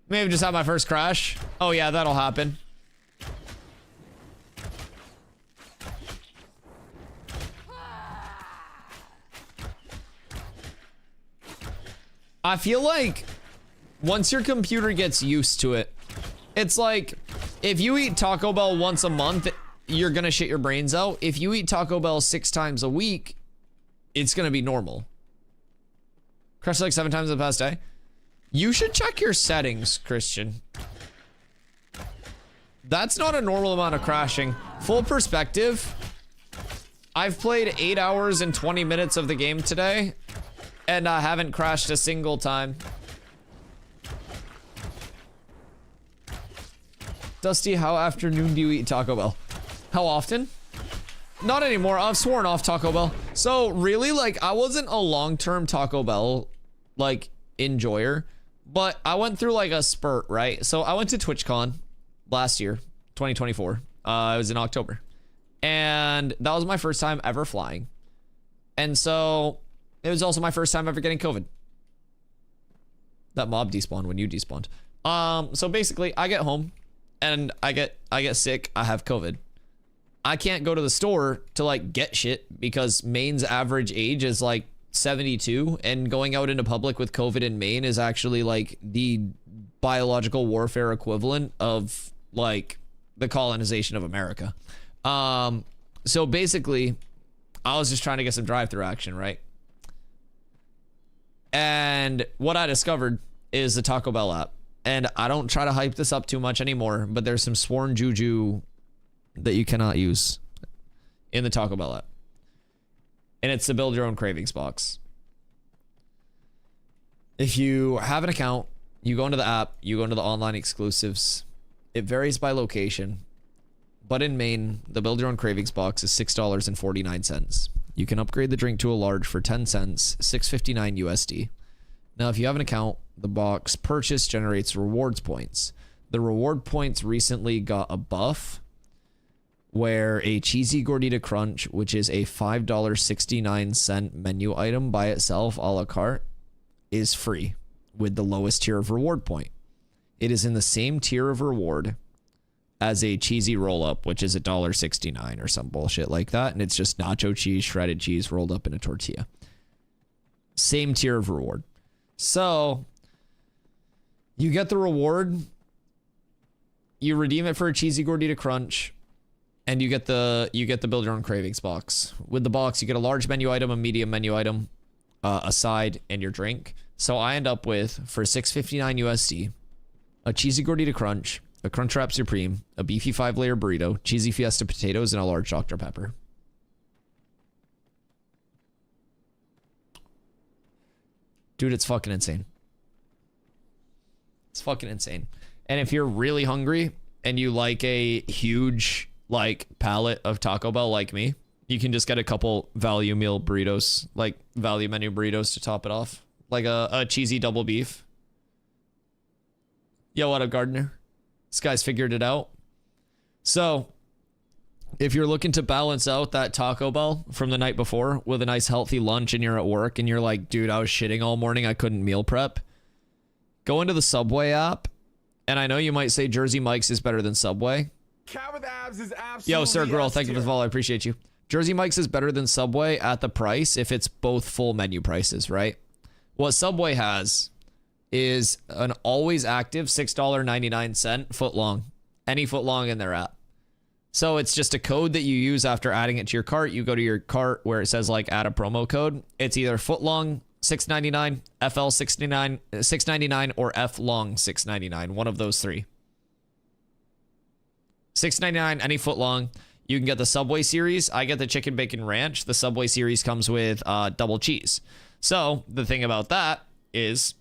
[SPEAKER 1] Maybe just have my first crash. Oh, yeah, that'll happen. I feel like once your computer gets used to it, it's like if you eat Taco Bell once a month, you're gonna shit your brains out. If you eat Taco Bell 6 times a week, it's gonna be normal. Crashed like 7 times in the past day. You should check your settings, Christian. That's not a normal amount of crashing. Full perspective, I've played 8 hours and 20 minutes of the game today, and I haven't crashed a single time. Dusty, how afternoon do you eat Taco Bell? How often? Not anymore. I've sworn off Taco Bell. So really, like, I wasn't a long-term Taco Bell, like, enjoyer, but I went through like a spurt, right? So I went to TwitchCon last year, 2024. It was in October. And that was my first time ever flying. And so it was also my first time ever getting COVID. That mob despawned when you despawned. So basically I get home and I get sick. I have COVID. I can't go to the store to like get shit because Maine's average age is like 72, and going out into public with COVID in Maine is actually like the biological warfare equivalent of like the colonization of America. So basically I was just trying to get some drive-through action, right? And what I discovered is the Taco Bell app. And I don't try to hype this up too much anymore, but there's some sworn juju that you cannot use in the Taco Bell app. And it's the build your own cravings box. If you have an account, you go into the app, you go into the online exclusives. It varies by location. But in Maine, the build your own cravings box is $6.49. You can upgrade the drink to a large for 10 cents, $6.59 USD. Now, if you have an account, the box purchase generates rewards points. The reward points recently got a buff where a cheesy gordita crunch, which is a $5.69 menu item by itself a la carte, is free with the lowest tier of reward point. It is in the same tier of reward as a cheesy roll-up, which is $1.69 or some bullshit like that, and it's just nacho cheese, shredded cheese rolled up in a tortilla. Same tier of reward. So you get the reward, you redeem it for a cheesy gordita crunch, and you get the build your own cravings box. With the box, you get a large menu item, a medium menu item, a side, and your drink. So I end up with, for $6.59 USD, a cheesy gordita crunch, a Crunchwrap Supreme, a beefy 5-layer burrito, cheesy fiesta potatoes, and a large Dr. Pepper. Dude, it's fucking insane. It's fucking insane. And if you're really hungry and you like a huge like palette of Taco Bell like me, you can just get a couple value meal burritos, like value menu burritos to top it off. Like a cheesy double beef. Yo, what up, Gardner? This guy's figured it out. So if you're looking to balance out that Taco Bell from the night before with a nice healthy lunch and you're at work and you're like, dude, I was shitting all morning, I couldn't meal prep. Go into the Subway app. And I know you might say Jersey Mike's is better than Subway.
[SPEAKER 2] Cat with abs is absolutely
[SPEAKER 1] Yo, Sir Girl,
[SPEAKER 2] S
[SPEAKER 1] thank you for the
[SPEAKER 2] tier.
[SPEAKER 1] follow. I appreciate you. Jersey Mike's is better than Subway at the price if it's both full menu prices, right? What Subway has is an always active $6.99 foot long. Any foot long in their app. So it's just a code that you use after adding it to your cart. You go to your cart where it says like add a promo code. It's either foot long $6.99, FL $6.99, or F long $6.99. One of those three. $6.99 any foot long. You can get the Subway series. I get the chicken bacon ranch. The Subway series comes with double cheese. So the thing about that is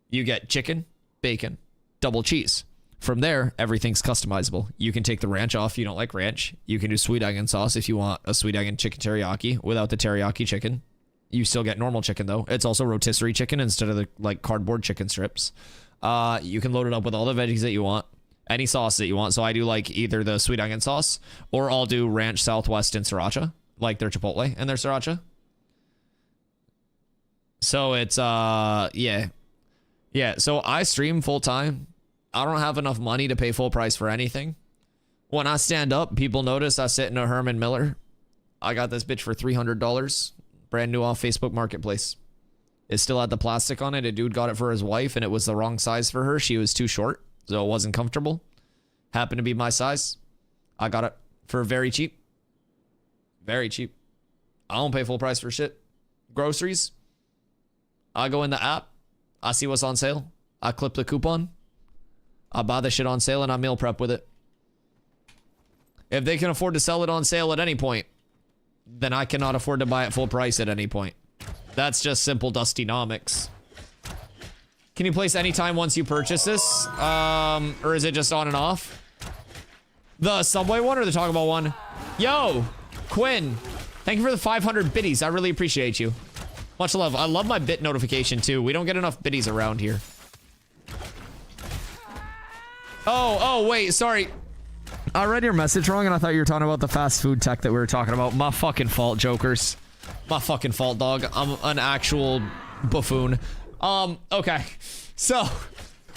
[SPEAKER 1] you get chicken, bacon, double cheese. From there, everything's customizable. You can take the ranch off if you don't like ranch. You can do sweet onion sauce if you want a sweet onion chicken teriyaki without the teriyaki chicken. You still get normal chicken though. It's also rotisserie chicken instead of the like cardboard chicken strips. You can load it up with all the veggies that you want, any sauce that you want. So I do like either the sweet onion sauce or I'll do ranch, Southwest, and sriracha, like their Chipotle and their sriracha. So it's yeah. So I stream full time. I don't have enough money to pay full price for anything. When I stand up, people notice I sit in a Herman Miller. I got this bitch for $300. Brand new off Facebook Marketplace. It still had the plastic on it. A dude got it for his wife and it was the wrong size for her. She was too short, so it wasn't comfortable. Happened to be my size. I got it for very cheap. Very cheap. I don't pay full price for shit. Groceries. I go in the app. I see what's on sale. I clip the coupon. I buy the shit on sale and I meal prep with it. If they can afford to sell it on sale at any point, then I cannot afford to buy it full price at any point. That's just simple Dustynomics. Can you place anytime once you purchase this? Or is it just on and off? The Subway one or the Taco Bell one? Yo, Quinn, thank you for the 500 biddies. I really appreciate you. Much love. I love my bit notification too. We don't get enough biddies around here. Oh, wait, sorry. I read your message wrong and I thought you were talking about the fast food tech that we were talking about. My fucking fault, jokers. My fucking fault, dog. I'm an actual buffoon. Okay. So,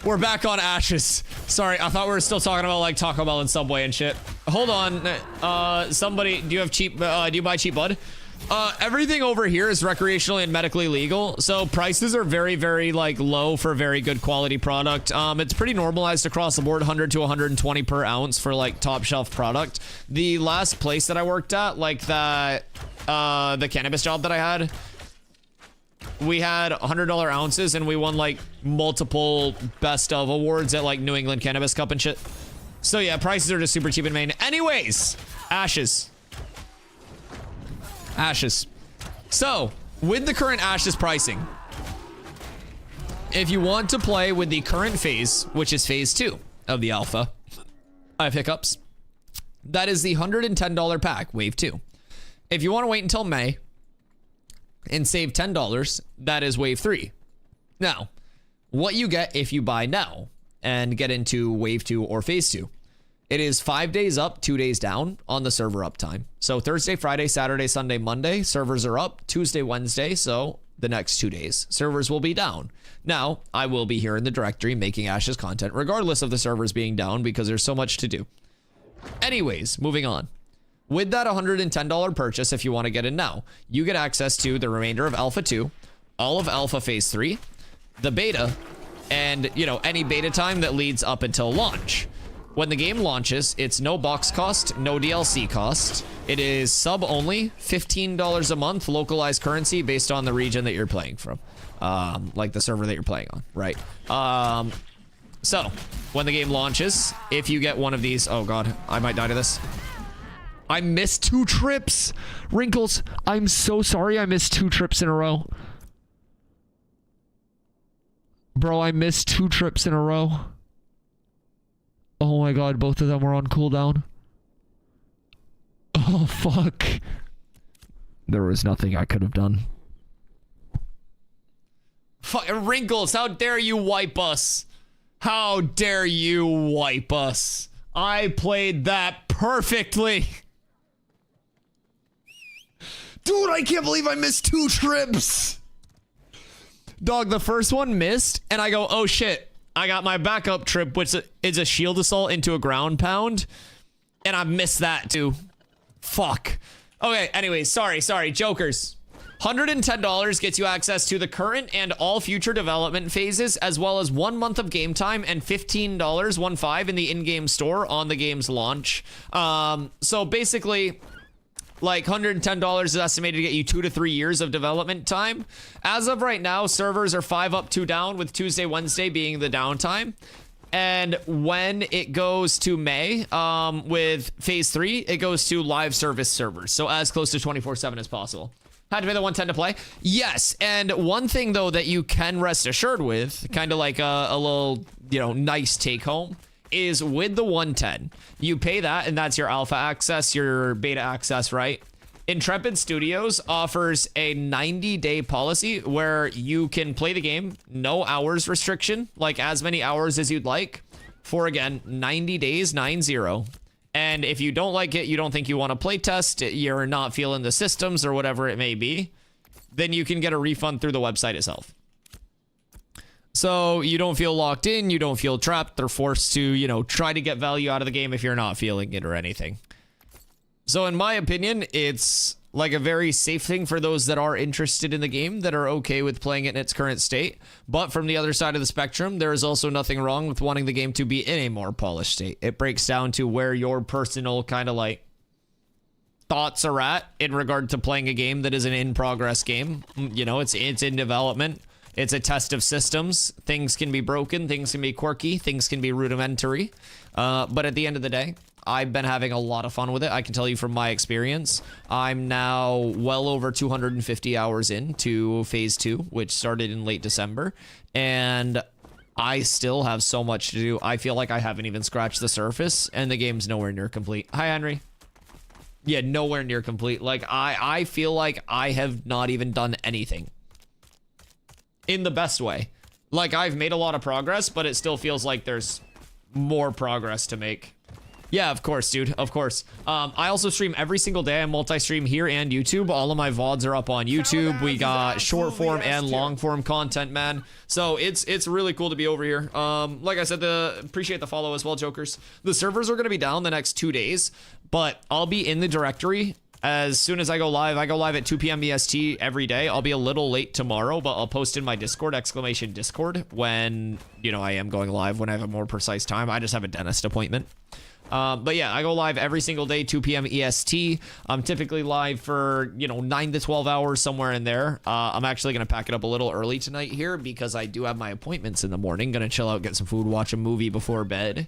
[SPEAKER 1] we're back on Ashes. Sorry, I thought we were still talking about like Taco Bell and Subway and shit. Hold on. Somebody, do you have cheap, do you buy cheap bud? Everything over here is recreationally and medically legal, so prices are very, very like low for very good quality product. It's pretty normalized across the board, 100 to 120 per ounce for like top shelf product. The last place that I worked at, like that, the cannabis job that I had, we had $100 ounces and we won like multiple best of awards at like New England Cannabis Cup and shit. So yeah, prices are just super cheap in Maine. Anyways, Ashes. So, with the current Ashes pricing, if you want to play with the current phase, which is phase 2 of the alpha, I have hiccups. That is the $110 pack, wave 2. If you want to wait until May and save $10, that is wave 3. Now, what you get if you buy now and get into wave 2 or phase 2. It is 5 days up, 2 days down on the server uptime. So Thursday, Friday, Saturday, Sunday, Monday, servers are up. Tuesday, Wednesday, so the next 2 days, servers will be down. Now, I will be here in the directory making Ashes content, regardless of the servers being down, because there's so much to do. Anyways, moving on. With that $110 purchase, if you want to get in now, you get access to the remainder of Alpha 2, all of Alpha Phase 3, the beta, and, you know, any beta time that leads up until launch. When the game launches, it's no box cost, no DLC cost. It is sub only, $15 a month, localized currency based on the region that you're playing from. Like the server that you're playing on, right? So, when the game launches, if you get one of these... Oh, God, I might die to this. I missed 2 trips. Wrinkles, I'm so sorry I missed 2 trips in a row. Bro, I missed 2 trips in a row. Oh my God, both of them were on cooldown. Oh, fuck. There was nothing I could have done. Wrinkles, how dare you wipe us? How dare you wipe us? I played that perfectly. Dude, I can't believe I missed 2 trips. Dog, the first one missed, and I go, oh shit. I got my backup trip, which is a shield assault into a ground pound, and I missed that too. Fuck. Okay, anyways, sorry, jokers. $110 gets you access to the current and all future development phases, as well as 1 month of game time and $15 in the in-game store on the game's launch. So basically, like $110 is estimated to get you 2 to 3 years of development time. As of right now, servers are 5 up, 2 down, with Tuesday, Wednesday being the downtime. And when it goes to May, with phase 3, it goes to live service servers. So as close to 24/7 as possible. Had to pay the 110 to play? Yes. And one thing though that you can rest assured with, kind of like a little, you know, nice take home, is with the 110, you pay that, and that's your alpha access, your beta access, right? Intrepid Studios offers a 90-day policy where you can play the game, no hours restriction, like as many hours as you'd like, for again 90 days, 90. And if you don't like it, you don't think you want to play test, you're not feeling the systems or whatever it may be, then you can get a refund through the website itself. So you don't feel locked in, you don't feel trapped or forced to, you know, try to get value out of the game if you're not feeling it or anything. So in my opinion, it's like a very safe thing for those that are interested in the game, that are okay with playing it in its current state. But from the other side of the spectrum, there is also nothing wrong with wanting the game to be in a more polished state. It breaks down to where your personal kind of like thoughts are at in regard to playing a game that is an in-progress game. You know, it's in development. It's a test of systems. Things can be broken, things can be quirky, things can be rudimentary. But at the end of the day, I've been having a lot of fun with it. I can tell you from my experience, I'm now well over 250 hours into phase 2, which started in late December. And I still have so much to do. I feel like I haven't even scratched the surface, and the game's nowhere near complete. Hi, Henry. Yeah, nowhere near complete. Like, I feel like I have not even done anything. In the best way. Like, I've made a lot of progress, but it still feels like there's more progress to make. Yeah, of course, dude. Of course. I also stream every single day. I multi-stream here and YouTube. All of my VODs are up on YouTube. We got short form and long form content, man. So it's really cool to be over here. Like I said, appreciate the follow as well, jokers. The servers are going to be down the next 2 days, but I'll be in the directory as soon as I go live. I go live at 2 p.m. EST every day. I'll be a little late tomorrow, but I'll post in my Discord, !Discord, when, you know, I am going live, when I have a more precise time. I just have a dentist appointment. But yeah, I go live every single day, 2 p.m. EST. I'm typically live for, you know, 9 to 12 hours, somewhere in there. I'm actually going to pack it up a little early tonight here because I do have my appointments in the morning. Going to chill out, get some food, watch a movie before bed.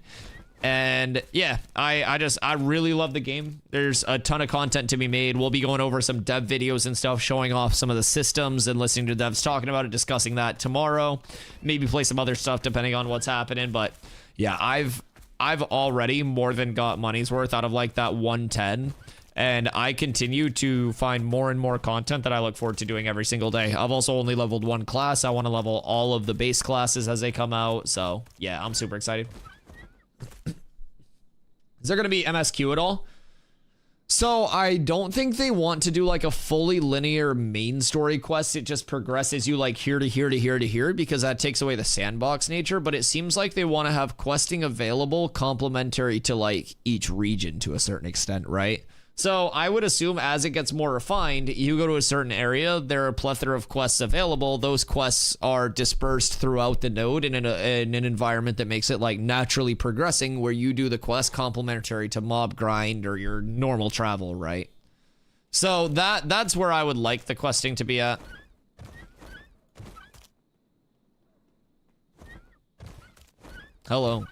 [SPEAKER 1] And yeah, I really love the game. There's a ton of content to be made. We'll be going over some dev videos and stuff, showing off some of the systems and listening to devs talking about it, discussing that tomorrow. Maybe play some other stuff depending on what's happening. But yeah, I've already more than got money's worth out of like that 110. And I continue to find more and more content that I look forward to doing every single day. I've also only leveled 1 class. I want to level all of the base classes as they come out. So yeah, I'm super excited. Is there going to be MSQ at all? So I don't think they want to do like a fully linear main story quest. It just progresses you like here to here to here to here, because that takes away the sandbox nature. But it seems like they want to have questing available complementary to like each region to a certain extent, right? So I would assume as it gets more refined, you go to a certain area, there are a plethora of quests available. Those quests are dispersed throughout the node in an environment that makes it like naturally progressing, where you do the quest complementary to mob grind or your normal travel, right? So that's where I would like the questing to be at. Hello.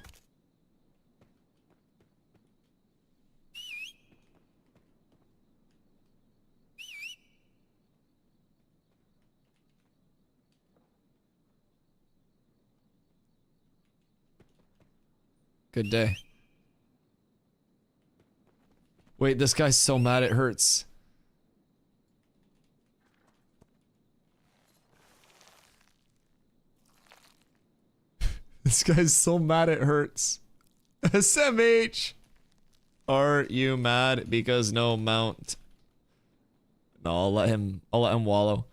[SPEAKER 1] Good day. Wait, this guy's so mad it hurts. This guy's so mad it hurts. SMH! Are you mad because no mount? No, I'll let him wallow.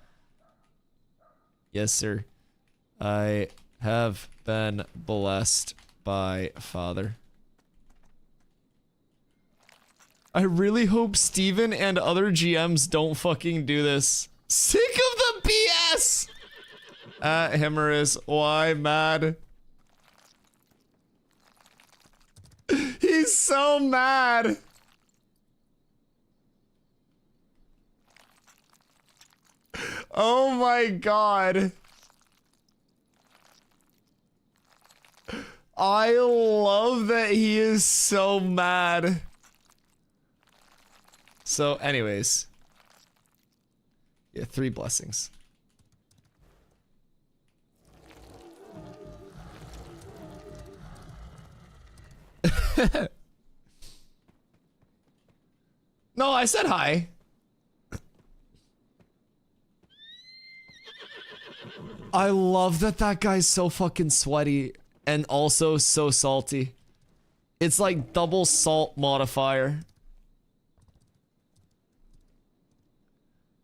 [SPEAKER 1] Yes, sir. I have been blessed by Father. I really hope Steven and other GMs don't fucking do this. Sick of the BS! Himmerus, why mad? He's so mad. Oh my god. I love that he is so mad. So anyways. Yeah, 3 blessings. No, I said hi. I love that that guy's so fucking sweaty and also so salty. It's like double salt modifier.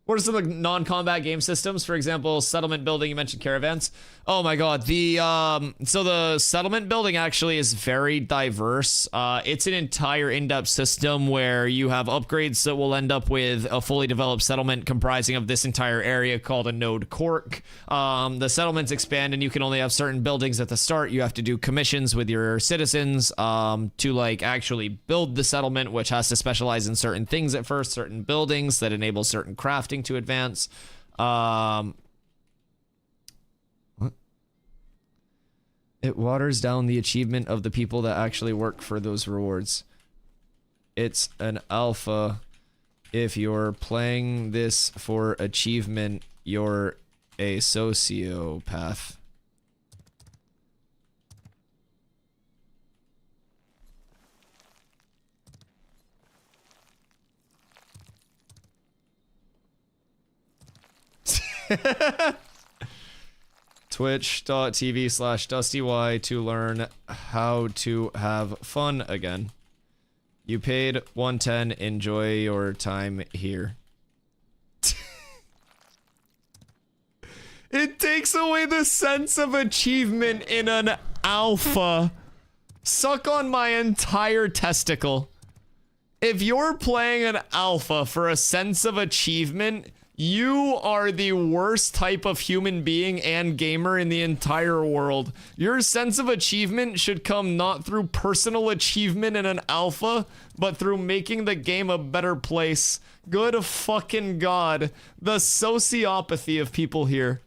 [SPEAKER 1] What are some of the non-combat game systems? For example, settlement building, you mentioned caravans. Oh my god, so the settlement building actually is very diverse. It's an entire in-depth system where you have upgrades that will end up with a fully developed settlement comprising of this entire area called a node cork. The settlements expand and you can only have certain buildings at the start. You have to do commissions with your citizens to like actually build the settlement, which has to specialize in certain things at first, certain buildings that enable certain crafting to advance. What? It waters down the achievement of the people that actually work for those rewards. It's an alpha. If you're playing this for achievement, you're a sociopath. Twitch.tv/DustyY to learn how to have fun again. You paid 110. Enjoy your time here. It takes away the sense of achievement in an alpha. Suck on my entire testicle. If you're playing an alpha for a sense of achievement, you are the worst type of human being and gamer in the entire world. Your sense of achievement should come not through personal achievement in an alpha, but through making the game a better place. Good fucking god. The sociopathy of people here.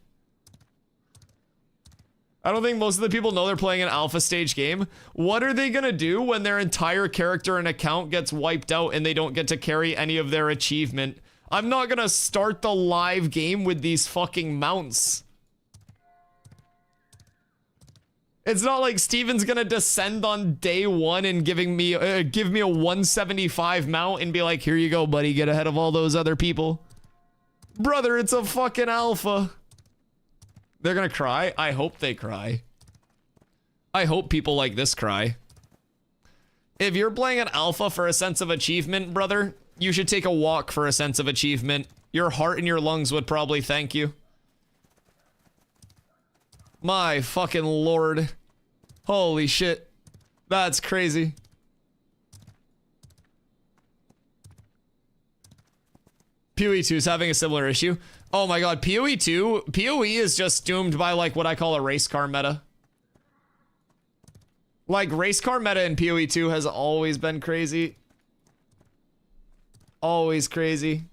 [SPEAKER 1] I don't think most of the people know they're playing an alpha stage game. What are they gonna do when their entire character and account gets wiped out and they don't get to carry any of their achievement? I'm not gonna start the live game with these fucking mounts. It's not like Steven's gonna descend on day 1 and give me a 175 mount and be like, here you go, buddy, get ahead of all those other people. Brother, it's a fucking alpha. They're gonna cry? I hope they cry. I hope people like this cry. If you're playing an alpha for a sense of achievement, brother, you should take a walk for a sense of achievement. Your heart and your lungs would probably thank you. My fucking lord. Holy shit. That's crazy. PoE 2 is having a similar issue. Oh my god, PoE 2, PoE is just doomed by like what I call a race car meta. Like race car meta in PoE 2 has always been crazy. Always crazy.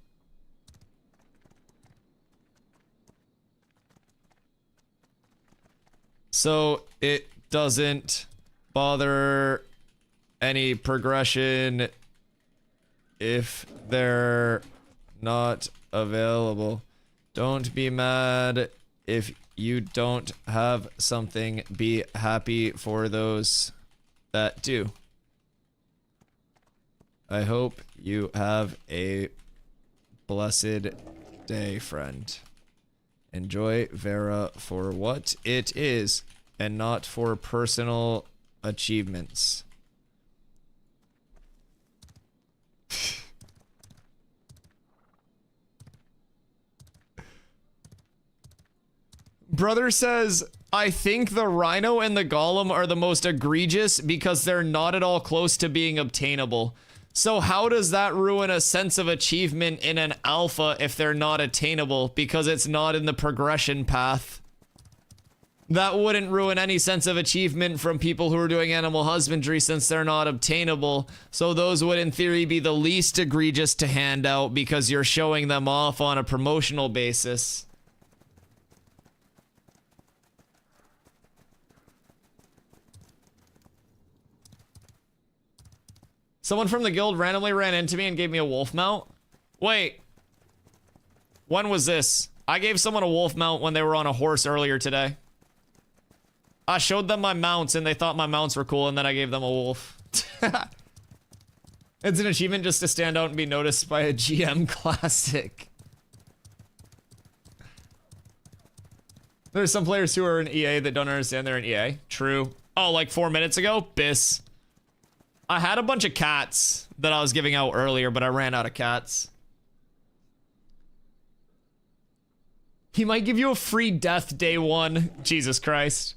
[SPEAKER 1] So it doesn't bother any progression if they're not available. Don't be mad if you don't have something. Be happy for those that do. I hope you have a blessed day, friend. Enjoy Vera for what it is and not for personal achievements. Brother says, I think the Rhino and the Golem are the most egregious because they're not at all close to being obtainable. So how does that ruin a sense of achievement in an alpha if they're not attainable because it's not in the progression path? That wouldn't ruin any sense of achievement from people who are doing animal husbandry since they're not obtainable. So those would in theory be the least egregious to hand out because you're showing them off on a promotional basis. Someone from the guild randomly ran into me and gave me a wolf mount. Wait. When was this? I gave someone a wolf mount when they were on a horse earlier today. I showed them my mounts and they thought my mounts were cool and then I gave them a wolf. It's an achievement just to stand out and be noticed by a GM classic. There's some players who are in EA that don't understand they're in EA. True. Oh, like 4 minutes ago? Biss. I had a bunch of cats that I was giving out earlier, but I ran out of cats. He might give you a free death day one. Jesus Christ.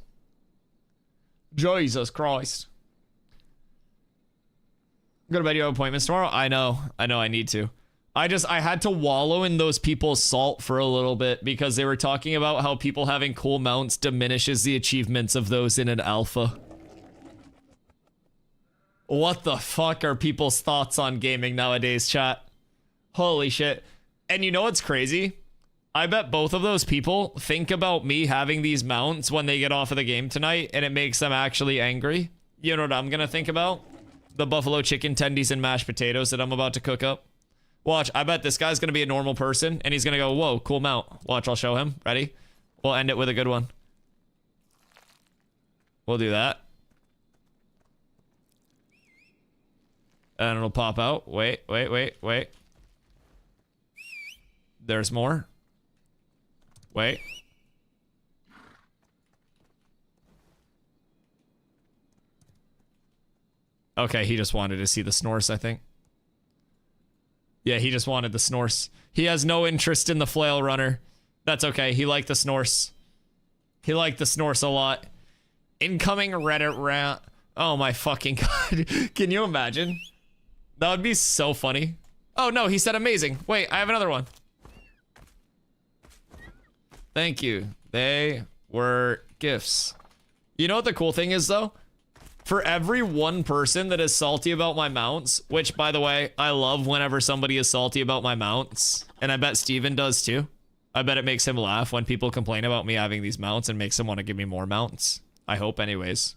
[SPEAKER 1] Jesus Christ. Go to bed, you have appointments tomorrow? I know I need to. I had to wallow in those people's salt for a little bit because they were talking about how people having cool mounts diminishes the achievements of those in an alpha. What the fuck are people's thoughts on gaming nowadays, chat? Holy shit. And you know what's crazy? I bet both of those people think about me having these mounts when they get off of the game tonight and it makes them actually angry. You know what I'm gonna think about? The buffalo chicken tendies and mashed potatoes that I'm about to cook up. Watch, I bet this guy's gonna be a normal person and he's gonna go, whoa, cool mount. Watch, I'll show him. Ready? We'll end it with a good one. We'll do that. And it'll pop out. Wait. There's more. Wait. Okay, he just wanted to see the snorse, I think. Yeah, he just wanted the snorse. He has no interest in the flail runner. That's okay. He liked the snorse. He liked the snorse a lot. Incoming Reddit rant. Oh my fucking god. Can you imagine? That would be so funny. Oh no, he said amazing. Wait, I have another one. Thank you. They were gifts. You know what the cool thing is though? For every one person that is salty about my mounts, which by the way, I love whenever somebody is salty about my mounts, and I bet Steven does too. I bet it makes him laugh when people complain about me having these mounts and makes him want to give me more mounts. I hope anyways.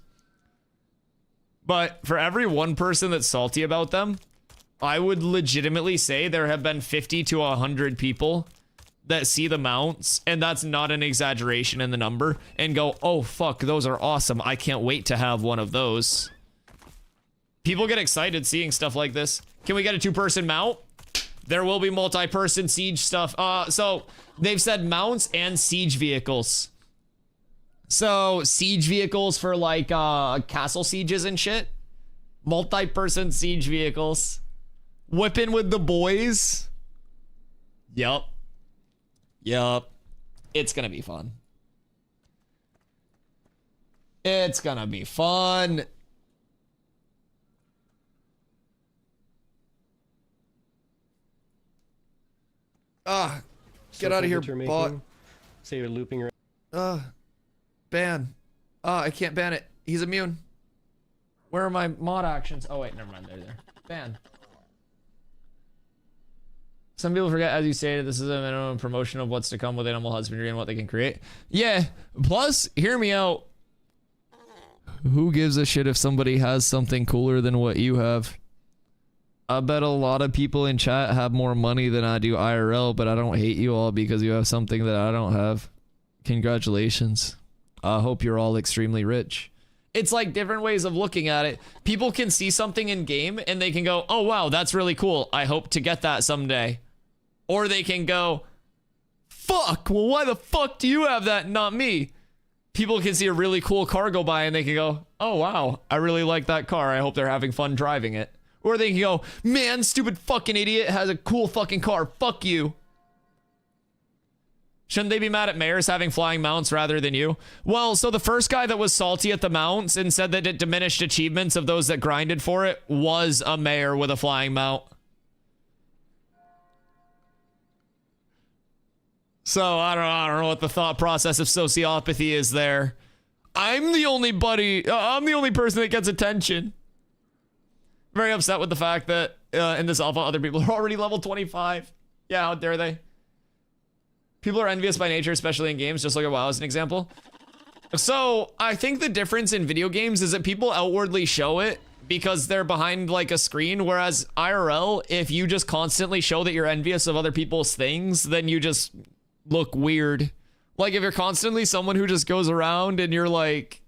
[SPEAKER 1] But for every one person that's salty about them, I would legitimately say there have been 50 to 100 people that see the mounts, and that's not an exaggeration in the number, and go, oh fuck, those are awesome. I can't wait to have one of those. People get excited seeing stuff like this. Can we get a 2-person mount? There will be multi-person siege stuff. So they've said mounts and siege vehicles. So siege vehicles for like castle sieges and shit. Multi-person siege vehicles. Whipping with the boys. Yup. It's gonna be fun. It's gonna be fun. Ah, get out of here, bot.
[SPEAKER 6] Say you're looping around.
[SPEAKER 1] Ban. I can't ban it. He's immune. Where are my mod actions? Oh wait, never mind. They're there. Ban. Some people forget, as you stated, this is a minimum promotion of what's to come with animal husbandry and what they can create. Yeah. Plus, hear me out. Who gives a shit if somebody has something cooler than what you have? I bet a lot of people in chat have more money than I do IRL, but I don't hate you all because you have something that I don't have. Congratulations. I hope you're all extremely rich. It's like different ways of looking at it. People can see something in game and they can go, oh wow, that's really cool. I hope to get that someday. Or they can go, fuck, well why the fuck do you have that and not me? People can see a really cool car go by and they can go, oh wow, I really like that car. I hope they're having fun driving it. Or they can go, man, stupid fucking idiot has a cool fucking car. Fuck you. Shouldn't they be mad at mayors having flying mounts rather than you? Well, so the first guy that was salty at the mounts and said that it diminished achievements of those that grinded for it was a mayor with a flying mount. So I don't know what the thought process of sociopathy is there. I'm the only person that gets attention. Very upset with the fact that in this alpha other people are already level 25. Yeah, how dare they? People are envious by nature, especially in games. Just look at WoW as an example. So I think the difference in video games is that people outwardly show it because they're behind like a screen, whereas IRL, if you just constantly show that you're envious of other people's things, then you just look weird. Like if you're constantly someone who just goes around and you're like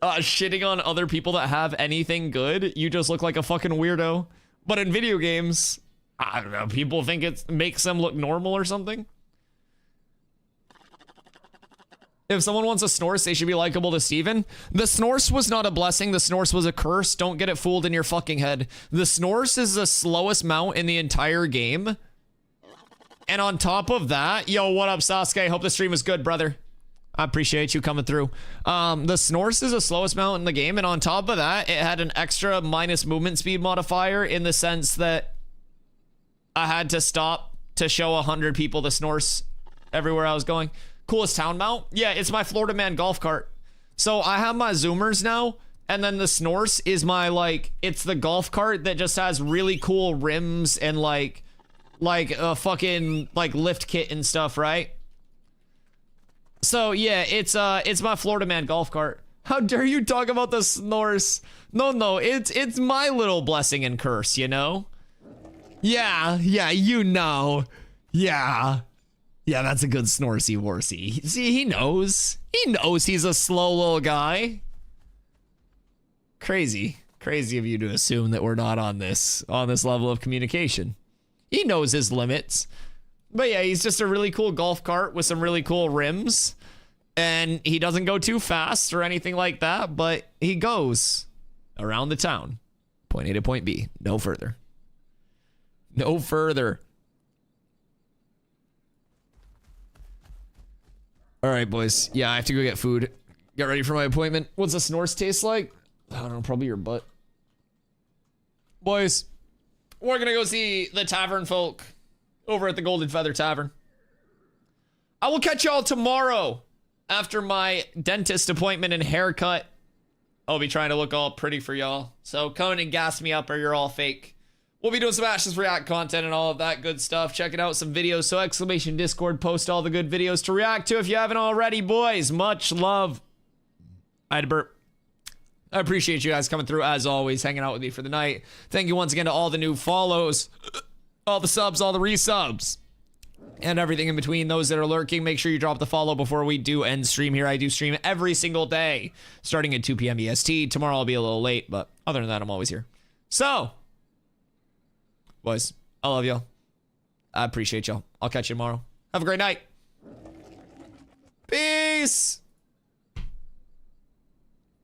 [SPEAKER 1] shitting on other people that have anything good, you just look like a fucking weirdo. But in video games, I don't know, people think it makes them look normal or something. If someone wants a Snorse, they should be likable to Steven. The Snorse was not a blessing, the Snorse was a curse. Don't get it fooled in your fucking head. The Snorse is the slowest mount in the entire game. And on top of that, yo, what up, Sasuke? Hope the stream was good, brother. I appreciate you coming through. The Snorse is the slowest mount in the game, and on top of that, it had an extra minus movement speed modifier in the sense that I had to stop to show 100 people the Snorse everywhere I was going. Coolest town mount? Yeah, it's my Florida Man golf cart. So I have my zoomers now, and then the Snorse is my, like, it's the golf cart that just has really cool rims and like a fucking like lift kit and stuff, right? So yeah, it's my Florida Man golf cart. How dare you talk about the Snorse? No, it's my little blessing and curse, you know? Yeah, you know. Yeah, that's a good Snorsey Worsey. See, he knows he's a slow little guy. Crazy of you to assume that we're not on this level of communication. He knows his limits. But yeah, he's just a really cool golf cart with some really cool rims. And he doesn't go too fast or anything like that, but he goes around the town. Point A to point B. No further. No further. All right, boys. Yeah, I have to go get food. Get ready for my appointment. What's a Snorse taste like? I don't know, probably your butt. Boys, we're gonna go see the tavern folk over at the Golden Feather Tavern. I will catch y'all tomorrow after my dentist appointment and haircut. I'll be trying to look all pretty for y'all. So come in and gas me up or you're all fake. We'll be doing some Ashes React content and all of that good stuff. Checking out some videos. So exclamation Discord, post all the good videos to react to if you haven't already, boys. Much love. I had to burp. I appreciate you guys coming through, as always, hanging out with me for the night. Thank you once again to all the new follows, all the subs, all the resubs, and everything in between. Those that are lurking, make sure you drop the follow before we do end stream here. I do stream every single day, starting at 2 p.m. EST. Tomorrow I'll be a little late, but other than that, I'm always here. So, boys, I love y'all. I appreciate y'all. I'll catch you tomorrow. Have a great night. Peace.